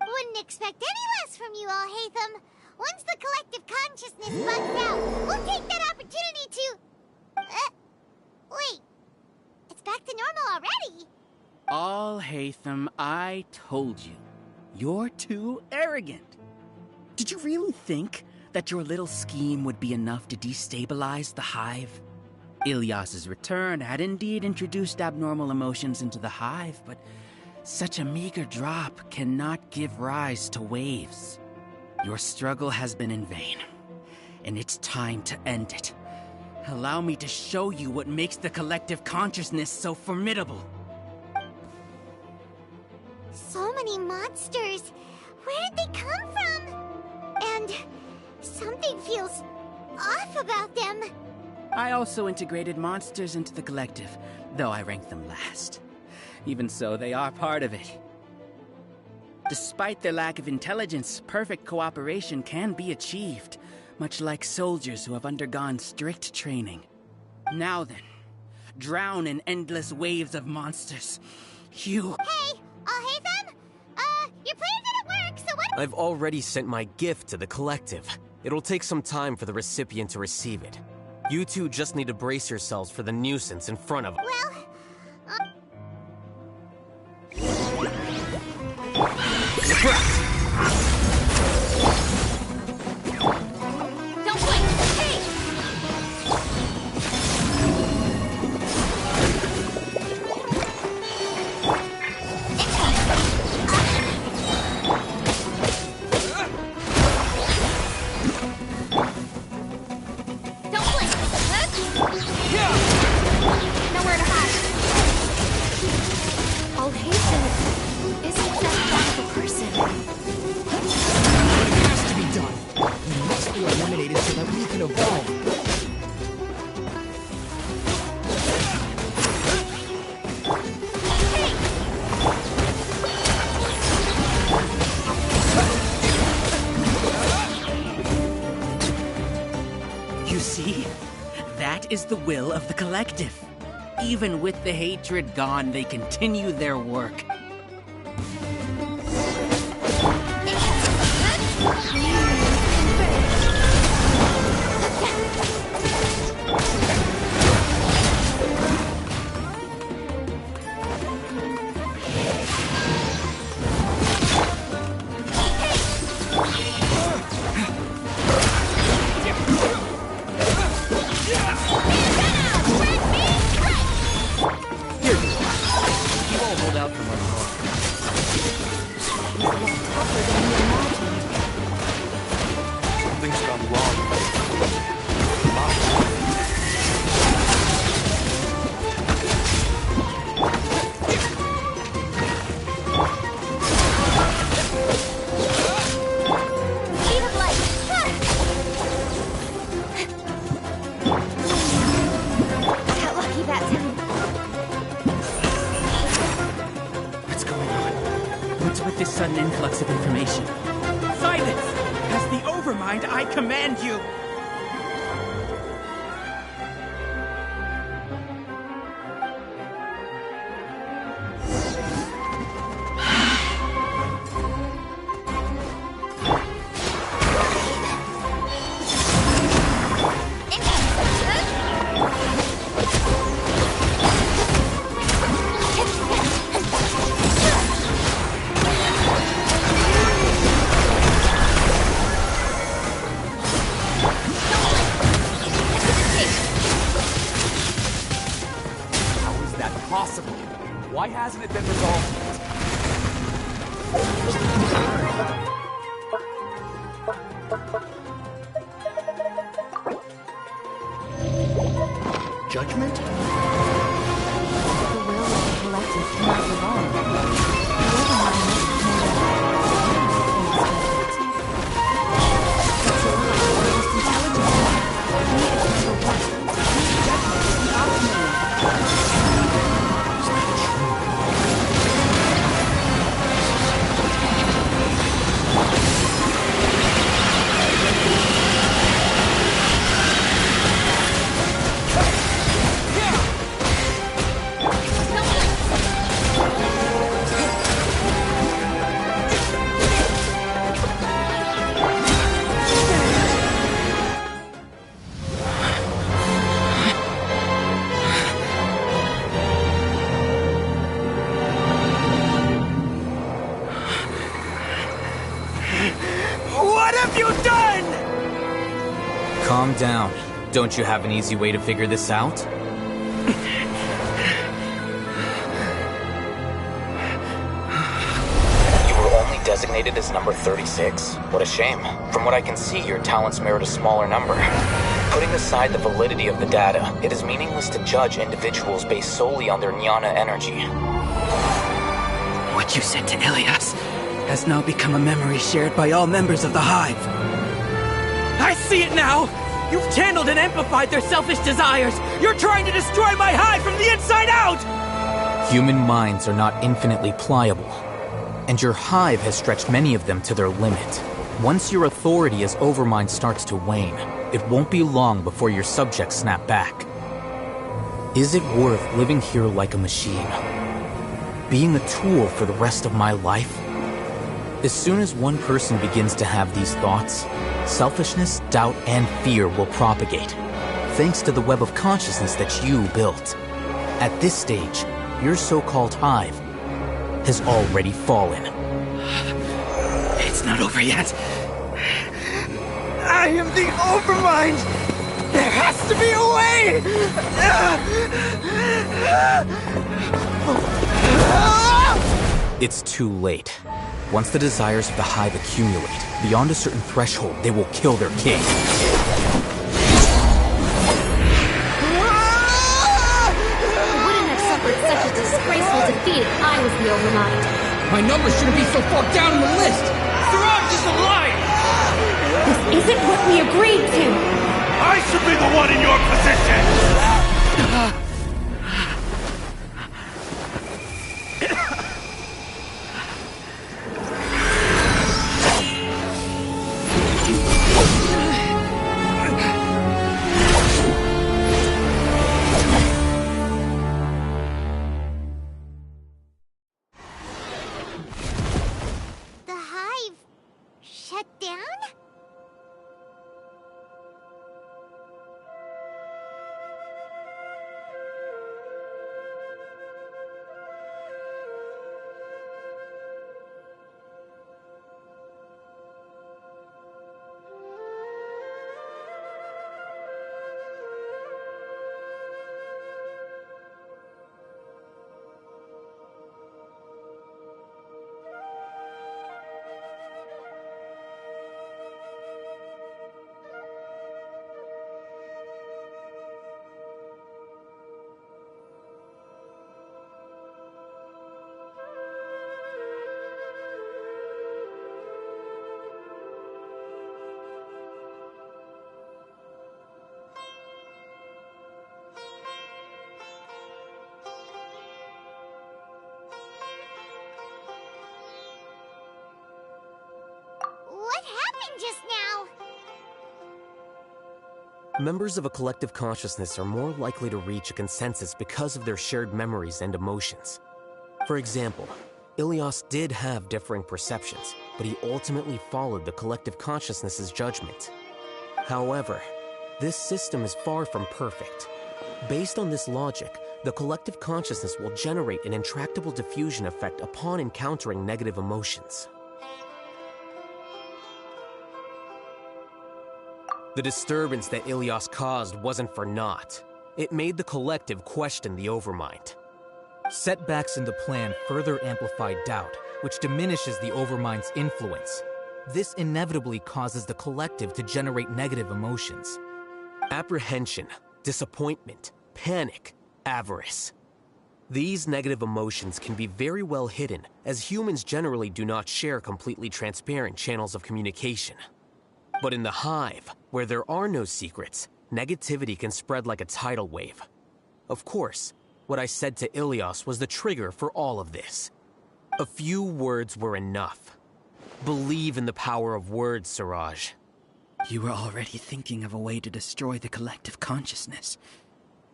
Wouldn't expect any less from you, Alhaitham. Once the collective consciousness bugs out, we'll take that opportunity to... wait. It's back to normal already. Alhaitham, I told you. You're too arrogant. Did you really think that your little scheme would be enough to destabilize the hive? Ilyas's return had indeed introduced abnormal emotions into the hive, but such a meager drop cannot give rise to waves. Your struggle has been in vain, and it's time to end it. Allow me to show you what makes the collective consciousness so formidable. So many monsters. Where did they come from? And something feels off about them. I also integrated monsters into the collective, though I ranked them last. Even so, they are part of it. Despite their lack of intelligence, perfect cooperation can be achieved, much like soldiers who have undergone strict training. Now then, drown in endless waves of monsters. You... Hey, Alhaitham? Your plan didn't work, so what... I've already sent my gift to the collective. It'll take some time for the recipient to receive it. You two just need to brace yourselves for the nuisance in front of... Well... is the will of the collective. Even with the hatred gone, they continue their work. Something's gone wrong. What's going on? What's with this sudden influx of information? Silence! As the Overmind, I command you! Possible. Why hasn't it been resolved yet? Judgment? The will of the collective cannot revolve. What have you done? Calm down. Don't you have an easy way to figure this out? You were only designated as number 36. What a shame. From what I can see, your talents merit a smaller number. Putting aside the validity of the data, it is meaningless to judge individuals based solely on their jnana energy. What you said to Ilias has now become a memory shared by all members of the Hive. I see it now! You've channeled and amplified their selfish desires! You're trying to destroy my Hive from the inside out! Human minds are not infinitely pliable, and your Hive has stretched many of them to their limit. Once your authority as Overmind starts to wane, it won't be long before your subjects snap back. Is it worth living here like a machine? Being a tool for the rest of my life? As soon as one person begins to have these thoughts, selfishness, doubt, and fear will propagate, thanks to the web of consciousness that you built. At this stage, your so-called Hive has already fallen. It's not over yet. I am the Overmind! There has to be a way! It's too late. Once the desires of the Hive accumulate, beyond a certain threshold, they will kill their king. I wouldn't have suffered such a disgraceful defeat if I was the Overmind. My numbers shouldn't be so far down on the list! Siraj is alive! This isn't what we agreed to! I should be the one in your position! down? What happened just now? Members of a collective consciousness are more likely to reach a consensus because of their shared memories and emotions. For example, Ilias did have differing perceptions, but he ultimately followed the collective consciousness's judgment. However, this system is far from perfect. Based on this logic, the collective consciousness will generate an intractable diffusion effect upon encountering negative emotions. The disturbance that Ilias caused wasn't for naught. It made the collective question the Overmind. Setbacks in the plan further amplify doubt, which diminishes the Overmind's influence. This inevitably causes the collective to generate negative emotions. Apprehension, disappointment, panic, avarice. These negative emotions can be very well hidden, as humans generally do not share completely transparent channels of communication. But in the hive, where there are no secrets, negativity can spread like a tidal wave. Of course, what I said to Ilias was the trigger for all of this. A few words were enough. Believe in the power of words, Siraj. You were already thinking of a way to destroy the collective consciousness.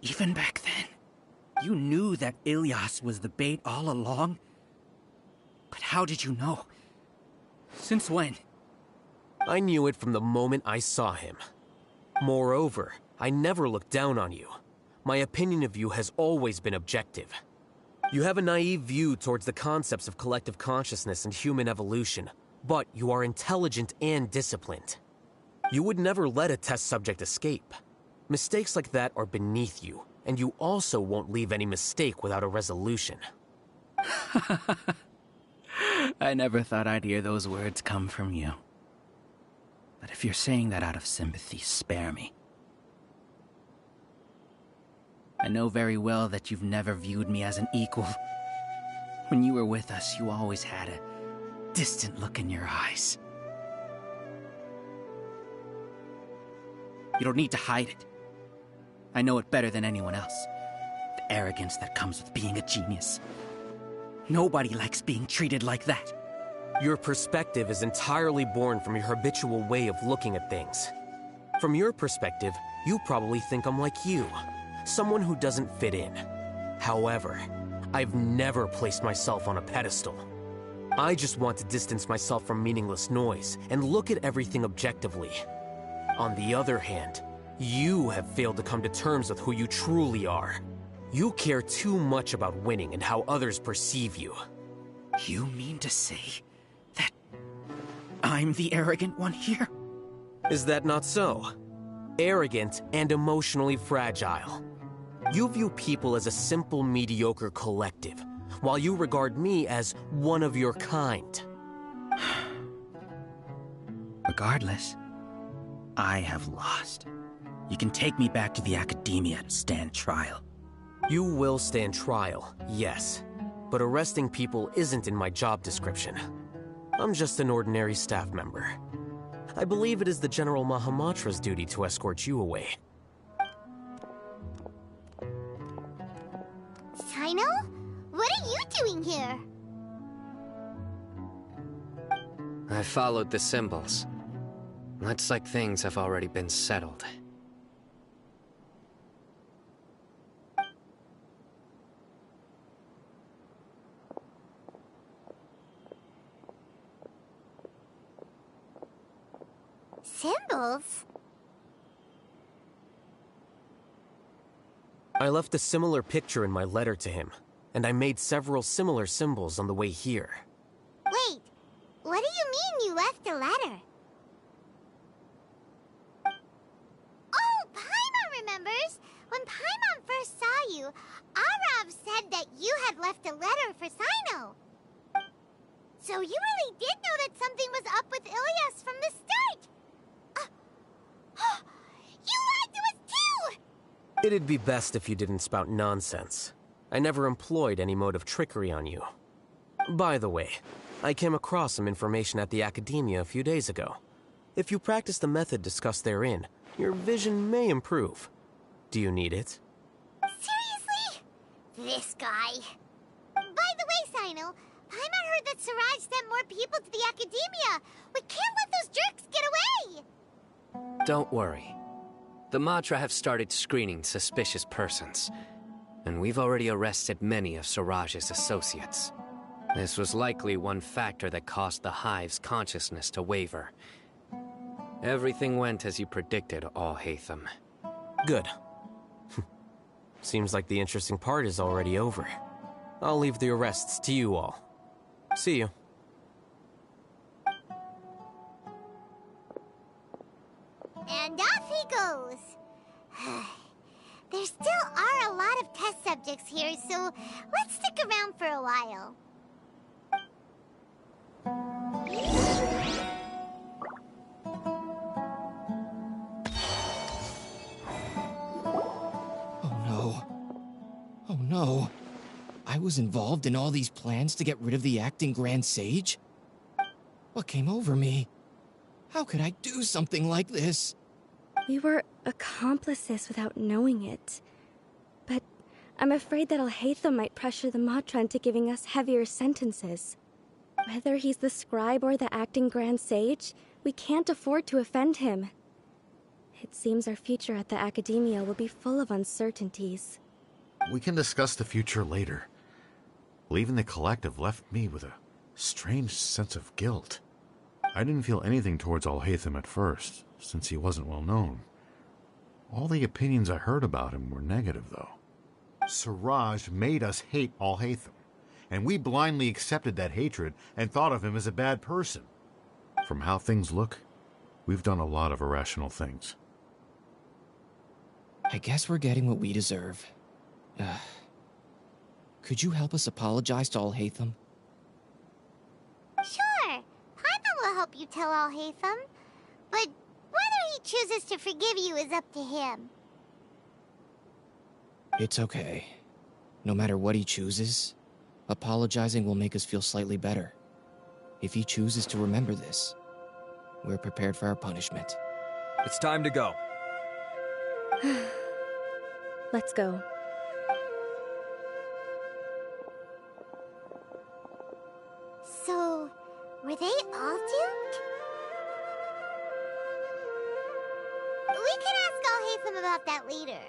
Even back then, you knew that Ilias was the bait all along. But how did you know? Since when? I knew it from the moment I saw him. Moreover, I never looked down on you. My opinion of you has always been objective. You have a naive view towards the concepts of collective consciousness and human evolution, but you are intelligent and disciplined. You would never let a test subject escape. Mistakes like that are beneath you, and you also won't leave any mistake without a resolution. I never thought I'd hear those words come from you. But if you're saying that out of sympathy, spare me. I know very well that you've never viewed me as an equal. When you were with us, you always had a distant look in your eyes. You don't need to hide it. I know it better than anyone else. The arrogance that comes with being a genius. Nobody likes being treated like that. Your perspective is entirely born from your habitual way of looking at things. From your perspective, you probably think I'm like you, someone who doesn't fit in. However, I've never placed myself on a pedestal. I just want to distance myself from meaningless noise and look at everything objectively. On the other hand, you have failed to come to terms with who you truly are. You care too much about winning and how others perceive you. You mean to say that I'm the arrogant one here? Is that not so? Arrogant and emotionally fragile. You view people as a simple, mediocre collective, while you regard me as one of your kind. Regardless, I have lost. You can take me back to the academia to stand trial. You will stand trial, yes. But arresting people isn't in my job description. I'm just an ordinary staff member. I believe it is the General Mahamatra's duty to escort you away. Sino? What are you doing here? I followed the symbols. Looks like things have already been settled. Symbols? I left a similar picture in my letter to him, and I made several similar symbols on the way here. Wait, what do you mean you left a letter? Oh, Paimon remembers! When Paimon first saw you, Arav said that you had left a letter for Sino. So you really did know that something was up with Ilias from the start! You lied to us too! It'd be best if you didn't spout nonsense. I never employed any mode of trickery on you. By the way, I came across some information at the Academia a few days ago. If you practice the method discussed therein, your vision may improve. Do you need it? Seriously? This guy. By the way, Sino, Paimon heard that Siraj sent more people to the Academia. We can't let those jerks get away! Don't worry. The Matra have started screening suspicious persons, and we've already arrested many of Siraj's associates. This was likely one factor that caused the Hive's consciousness to waver. Everything went as you predicted, Al-Haytham. Good. Seems like the interesting part is already over. I'll leave the arrests to you all. See you. And off he goes. There still are a lot of test subjects here, so let's stick around for a while. Oh no. I was involved in all these plans to get rid of the acting Grand Sage? What came over me? How could I do something like this? We were accomplices without knowing it. But I'm afraid that Al-Haytham might pressure the Matra into giving us heavier sentences. Whether he's the scribe or the acting Grand Sage, we can't afford to offend him. It seems our future at the Academia will be full of uncertainties. We can discuss the future later. Leaving the collective left me with a strange sense of guilt. I didn't feel anything towards Al-Haytham at first, since he wasn't well known. All the opinions I heard about him were negative, though. Siraj made us hate Al-Haytham, and we blindly accepted that hatred and thought of him as a bad person. From how things look, we've done a lot of irrational things. I guess we're getting what we deserve. Could you help us apologize to Al-Haytham? Sure. Paimon will help you tell Al-Haytham. But whether he chooses to forgive you is up to him. It's okay. No matter what he chooses, apologizing will make us feel slightly better. If he chooses to remember this, we're prepared for our punishment. It's time to go. Let's go. So, were they all doomed? We can ask Al-Haytham about that later.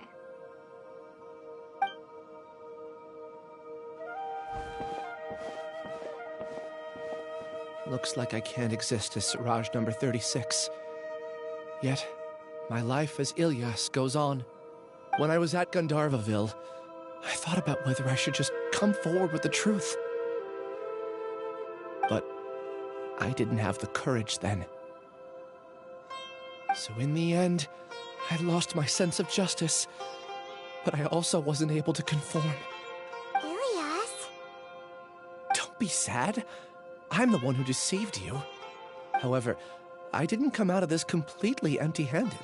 Looks like I can't exist as Siraj number 36. Yet, my life as Ilyas goes on. When I was at Gandharvaville, I thought about whether I should just come forward with the truth. But I didn't have the courage then. So in the end, I lost my sense of justice, but I also wasn't able to conform. Ilyas? Don't be sad. I'm the one who deceived you. However, I didn't come out of this completely empty-handed.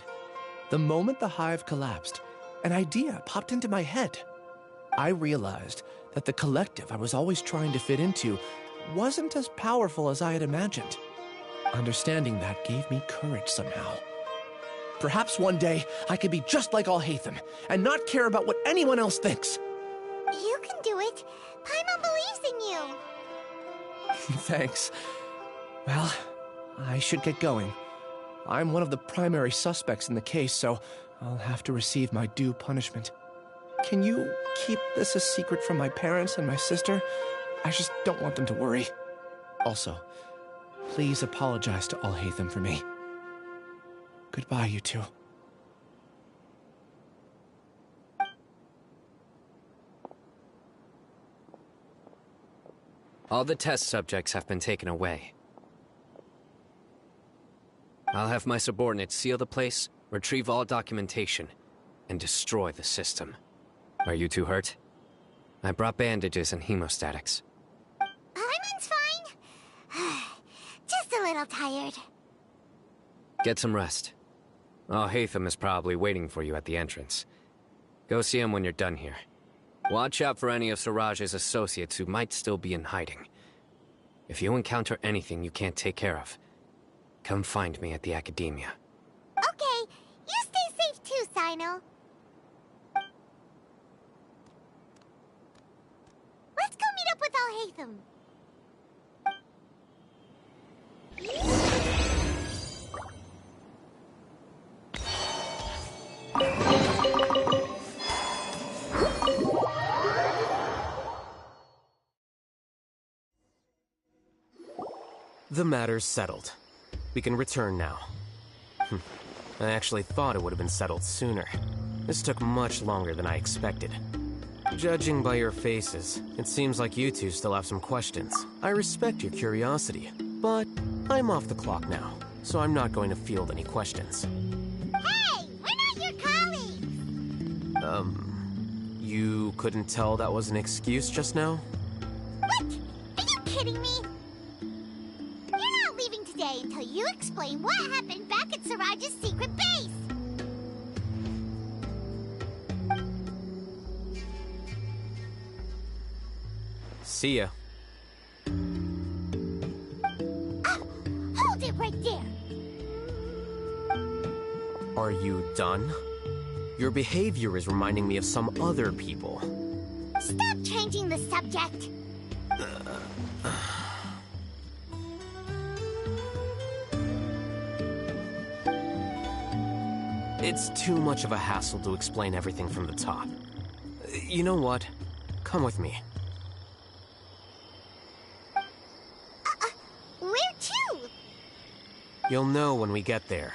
The moment the hive collapsed, an idea popped into my head. I realized that the collective I was always trying to fit into wasn't as powerful as I had imagined. Understanding that gave me courage somehow. Perhaps one day I could be just like Al-Haytham and not care about what anyone else thinks. You can do it. Paimon believes in you. Thanks. Well, I should get going. I'm one of the primary suspects in the case, so I'll have to receive my due punishment. Can you keep this a secret from my parents and my sister? I just don't want them to worry. Also, please apologize to Al-Haytham for me. Goodbye, you two. All the test subjects have been taken away. I'll have my subordinates seal the place, retrieve all documentation, and destroy the system. Are you two hurt? I brought bandages and hemostatics. Hyman's fine. Just a little tired. Get some rest. Hatham is probably waiting for you at the entrance. Go see him when you're done here. Watch out for any of Siraj's associates who might still be in hiding. If you encounter anything you can't take care of, come find me at the Academia. Okay, you stay safe too, Sino. Let's go meet up with Alhaitham. The matter's settled. We can return now. I actually thought it would have been settled sooner. This took much longer than I expected. Judging by your faces, it seems like you two still have some questions. I respect your curiosity, but I'm off the clock now, so I'm not going to field any questions. Hey, we're not your colleagues! You couldn't tell that was an excuse just now? What? Are you kidding me? You're not leaving today until you explain what happened back at Siraj's secret base! See ya. Hold it right there! Are you done? Your behavior is reminding me of some other people. Stop changing the subject! It's too much of a hassle to explain everything from the top. You know what? Come with me. Where to? You'll know when we get there.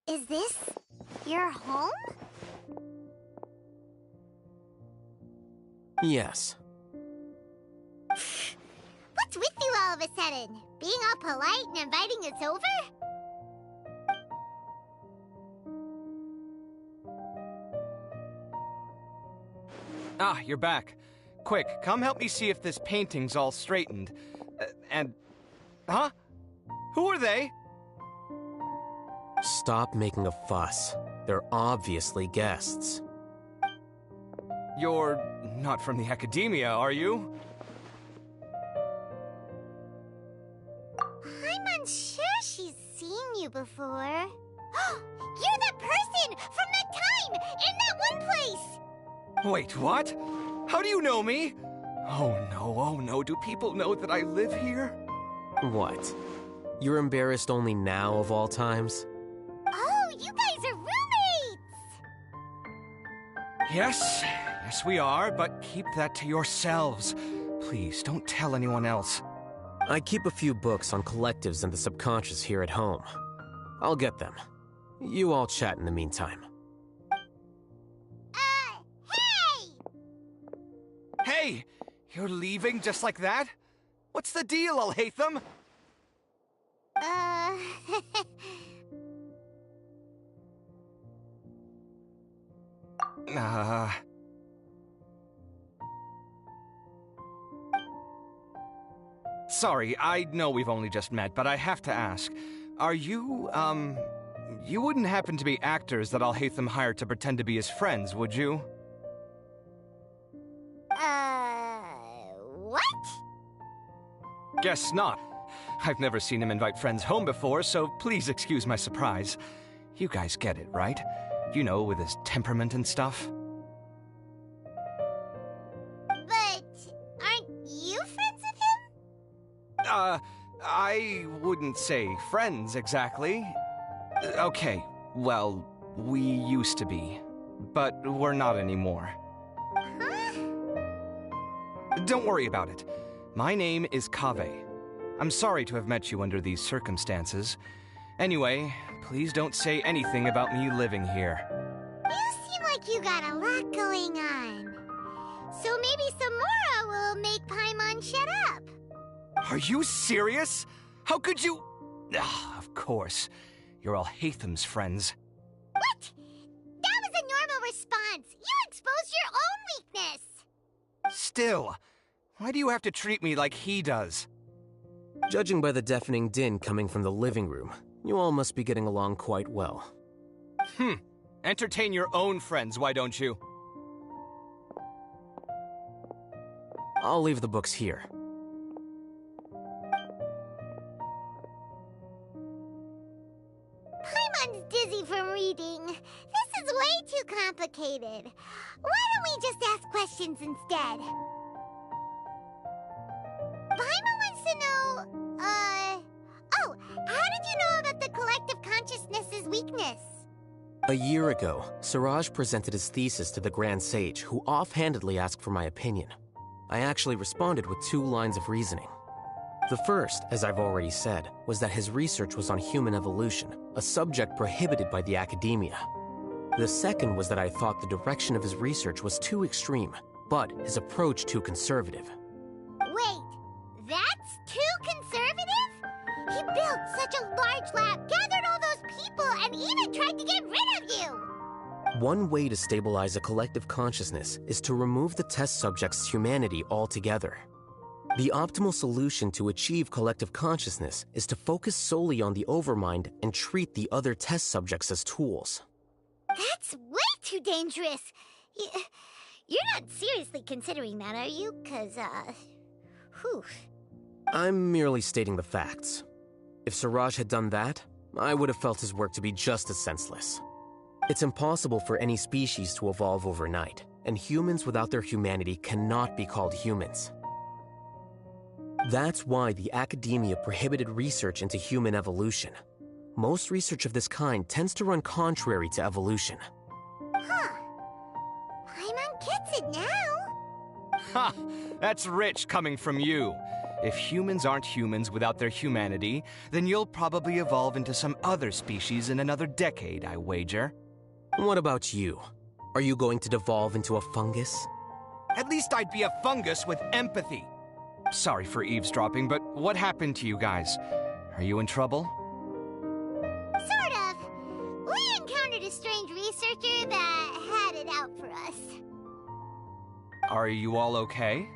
Is this your home? Yes. What's with you all of a sudden? Being all polite and inviting us over? Ah, you're back. Quick, come help me see if this painting's all straightened. Huh? Who are they? Stop making a fuss. They're obviously guests. You're not from the Academia, are you? I'm unsure she's seen you before. You're that person from that time in that one place! Wait, what? How do you know me? Oh no, do people know that I live here? What? You're embarrassed only now of all times? Oh, you guys are roommates! Yes, we are, but keep that to yourselves. Please, don't tell anyone else. I keep a few books on collectives and the subconscious here at home. I'll get them. You all chat in the meantime. Hey! Hey! You're leaving just like that? What's the deal, Alhaitham? Sorry, I know we've only just met, but I have to ask. Are you, you wouldn't happen to be actors that Alhaitham hired to pretend to be his friends, would you? guess not. I've never seen him invite friends home before, so please excuse my surprise. You guys get it, right? You know, with his temperament and stuff. But aren't you friends with him? I wouldn't say friends exactly. Okay, well, we used to be, but we're not anymore. Huh? Don't worry about it. My name is Kaveh. I'm sorry to have met you under these circumstances. Anyway, please don't say anything about me living here. You seem like you got a lot going on. So maybe Samora will make Paimon shut up. Are you serious? How could you? Of course. You're all Hatham's friends. What? That was a normal response. You exposed your own weakness. Still, why do you have to treat me like he does? Judging by the deafening din coming from the living room, you all must be getting along quite well. Entertain your own friends, why don't you? I'll leave the books here. Paimon's dizzy from reading. This is way too complicated. Why don't we just ask questions instead? Paimon wants to know, oh, how did you know about the collective consciousness's weakness? A year ago, Siraj presented his thesis to the Grand Sage, who offhandedly asked for my opinion. I actually responded with 2 lines of reasoning. The first, as I've already said, was that his research was on human evolution, a subject prohibited by the academia. The second was that I thought the direction of his research was too extreme, but his approach too conservative. Wait, that's too conservative? He built such a large lab, gathered all those people, and even tried to get rid of you! One way to stabilize a collective consciousness is to remove the test subject's humanity altogether. The optimal solution to achieve collective consciousness is to focus solely on the overmind and treat the other test subjects as tools. That's way too dangerous. You're not seriously considering that, are you? 'Cause, whew. I'm merely stating the facts. If Siraj had done that, I would have felt his work to be just as senseless. It's impossible for any species to evolve overnight, and humans without their humanity cannot be called humans. That's why the academia prohibited research into human evolution. Most research of this kind tends to run contrary to evolution. Huh. Paimon gets it now. Ha! That's rich coming from you. If humans aren't humans without their humanity, then you'll probably evolve into some other species in another decade, I wager. What about you? Are you going to devolve into a fungus? At least I'd be a fungus with empathy. Sorry for eavesdropping, but what happened to you guys? Are you in trouble? Sort of. We encountered a strange researcher that had it out for us. Are you all okay?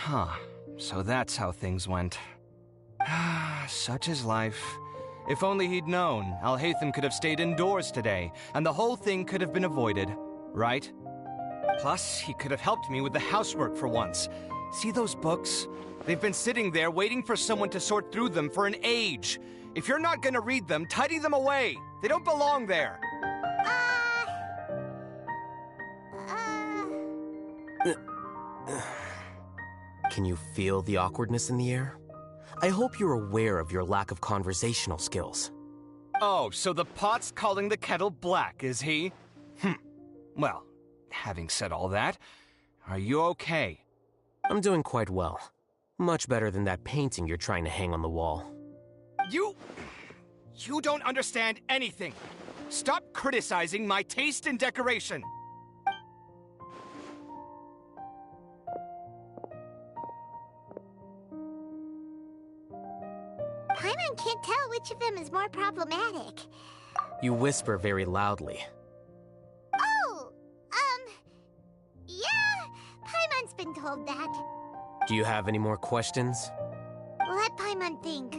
Huh. So that's how things went. Such is life. If only he'd known, Alhaitham could have stayed indoors today, and the whole thing could have been avoided, right? Plus, he could have helped me with the housework for once. See those books? They've been sitting there waiting for someone to sort through them for an age. If you're not gonna read them, tidy them away. They don't belong there. Can you feel the awkwardness in the air? I hope you're aware of your lack of conversational skills. Oh, so the pot's calling the kettle black, is he? Well, having said all that, are you okay? I'm doing quite well. Much better than that painting you're trying to hang on the wall. You don't understand anything. Stop criticizing my taste in decoration. Paimon can't tell which of them is more problematic. You whisper very loudly. Oh, yeah, Paimon's been told that. Do you have any more questions? Let Paimon think.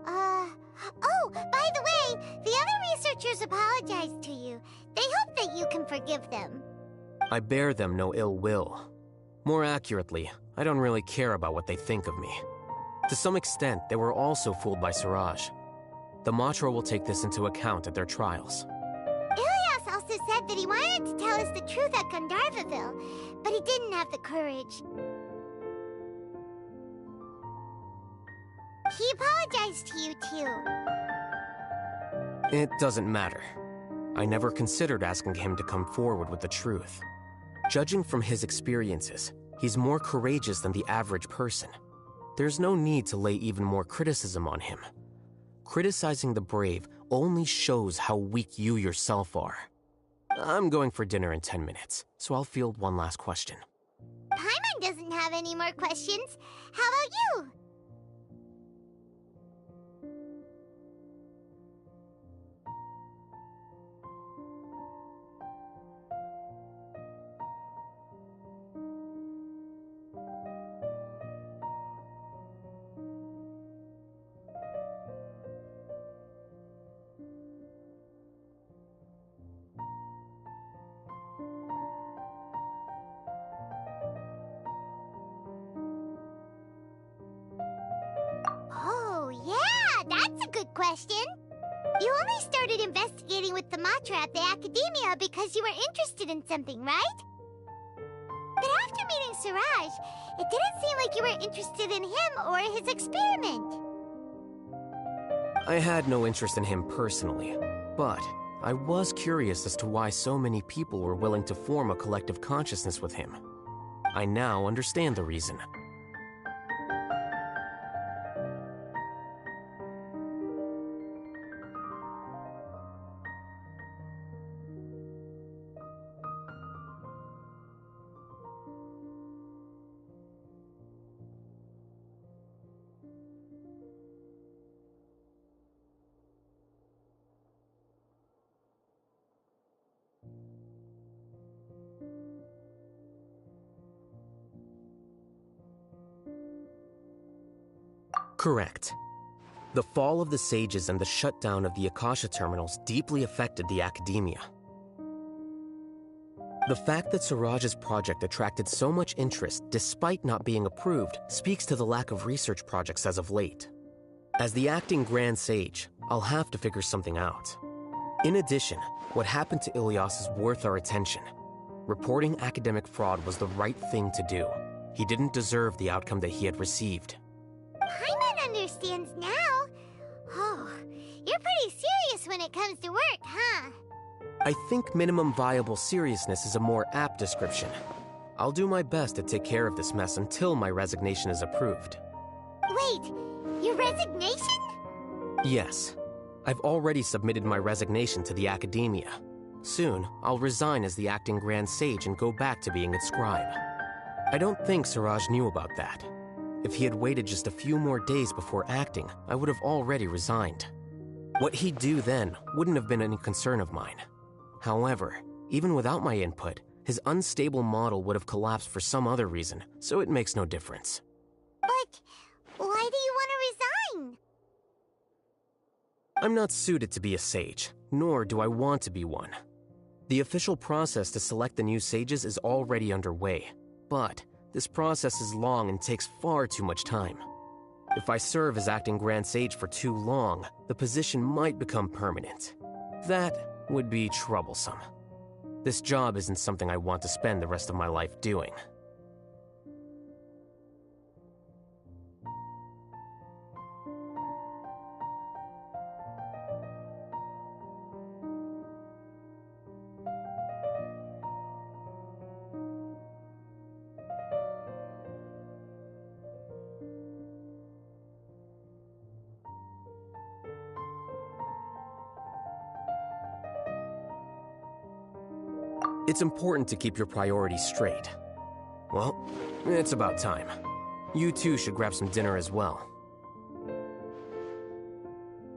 Oh, by the way, the other researchers apologized to you. They hope that you can forgive them. I bear them no ill will. More accurately, I don't really care about what they think of me. To some extent, they were also fooled by Siraj. The Matra will take this into account at their trials. Ilias also said that he wanted to tell us the truth at Gandharvaville, but he didn't have the courage. He apologized to you, too. It doesn't matter. I never considered asking him to come forward with the truth. Judging from his experiences, he's more courageous than the average person. There's no need to lay even more criticism on him. Criticizing the brave only shows how weak you yourself are. I'm going for dinner in 10 minutes, so I'll field one last question. Paimon doesn't have any more questions. How about you? Question? You only started investigating with the Matra at the Academia because you were interested in something, right? But after meeting Siraj, it didn't seem like you were interested in him or his experiment. I had no interest in him personally, but I was curious as to why so many people were willing to form a collective consciousness with him. I now understand the reason. Correct. The fall of the Sages and the shutdown of the Akasha terminals deeply affected the Academia. The fact that Siraj's project attracted so much interest despite not being approved speaks to the lack of research projects as of late. As the acting Grand Sage, I'll have to figure something out. In addition, what happened to Ilias is worth our attention. Reporting academic fraud was the right thing to do. He didn't deserve the outcome that he had received. Paimon understands now. Oh, you're pretty serious when it comes to work, huh? I think minimum viable seriousness is a more apt description. I'll do my best to take care of this mess until my resignation is approved. Wait, your resignation? Yes. I've already submitted my resignation to the Academia. Soon, I'll resign as the acting Grand Sage and go back to being its scribe. I don't think Siraj knew about that. If he had waited just a few more days before acting, I would have already resigned. What he'd do then wouldn't have been any concern of mine. However, even without my input, his unstable model would have collapsed for some other reason, so it makes no difference. fine. I'm not suited to be a sage, nor do I want to be one. The official process to select the new sages is already underway, but this process is long and takes far too much time. If I serve as acting Grand Sage for too long, the position might become permanent. That would be troublesome. This job isn't something I want to spend the rest of my life doing. It's important to keep your priorities straight. Well, it's about time. You two should grab some dinner as well.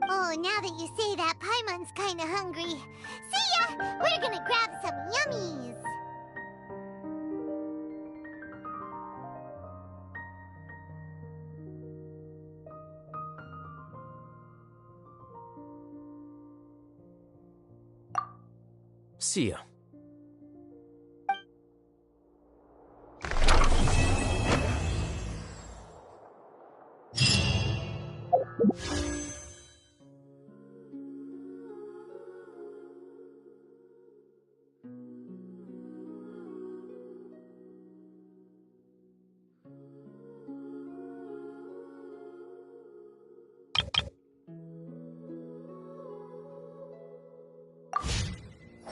Oh, now that you say that, Paimon's kinda hungry. See ya! We're gonna grab some yummies! See ya.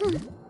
Hmm.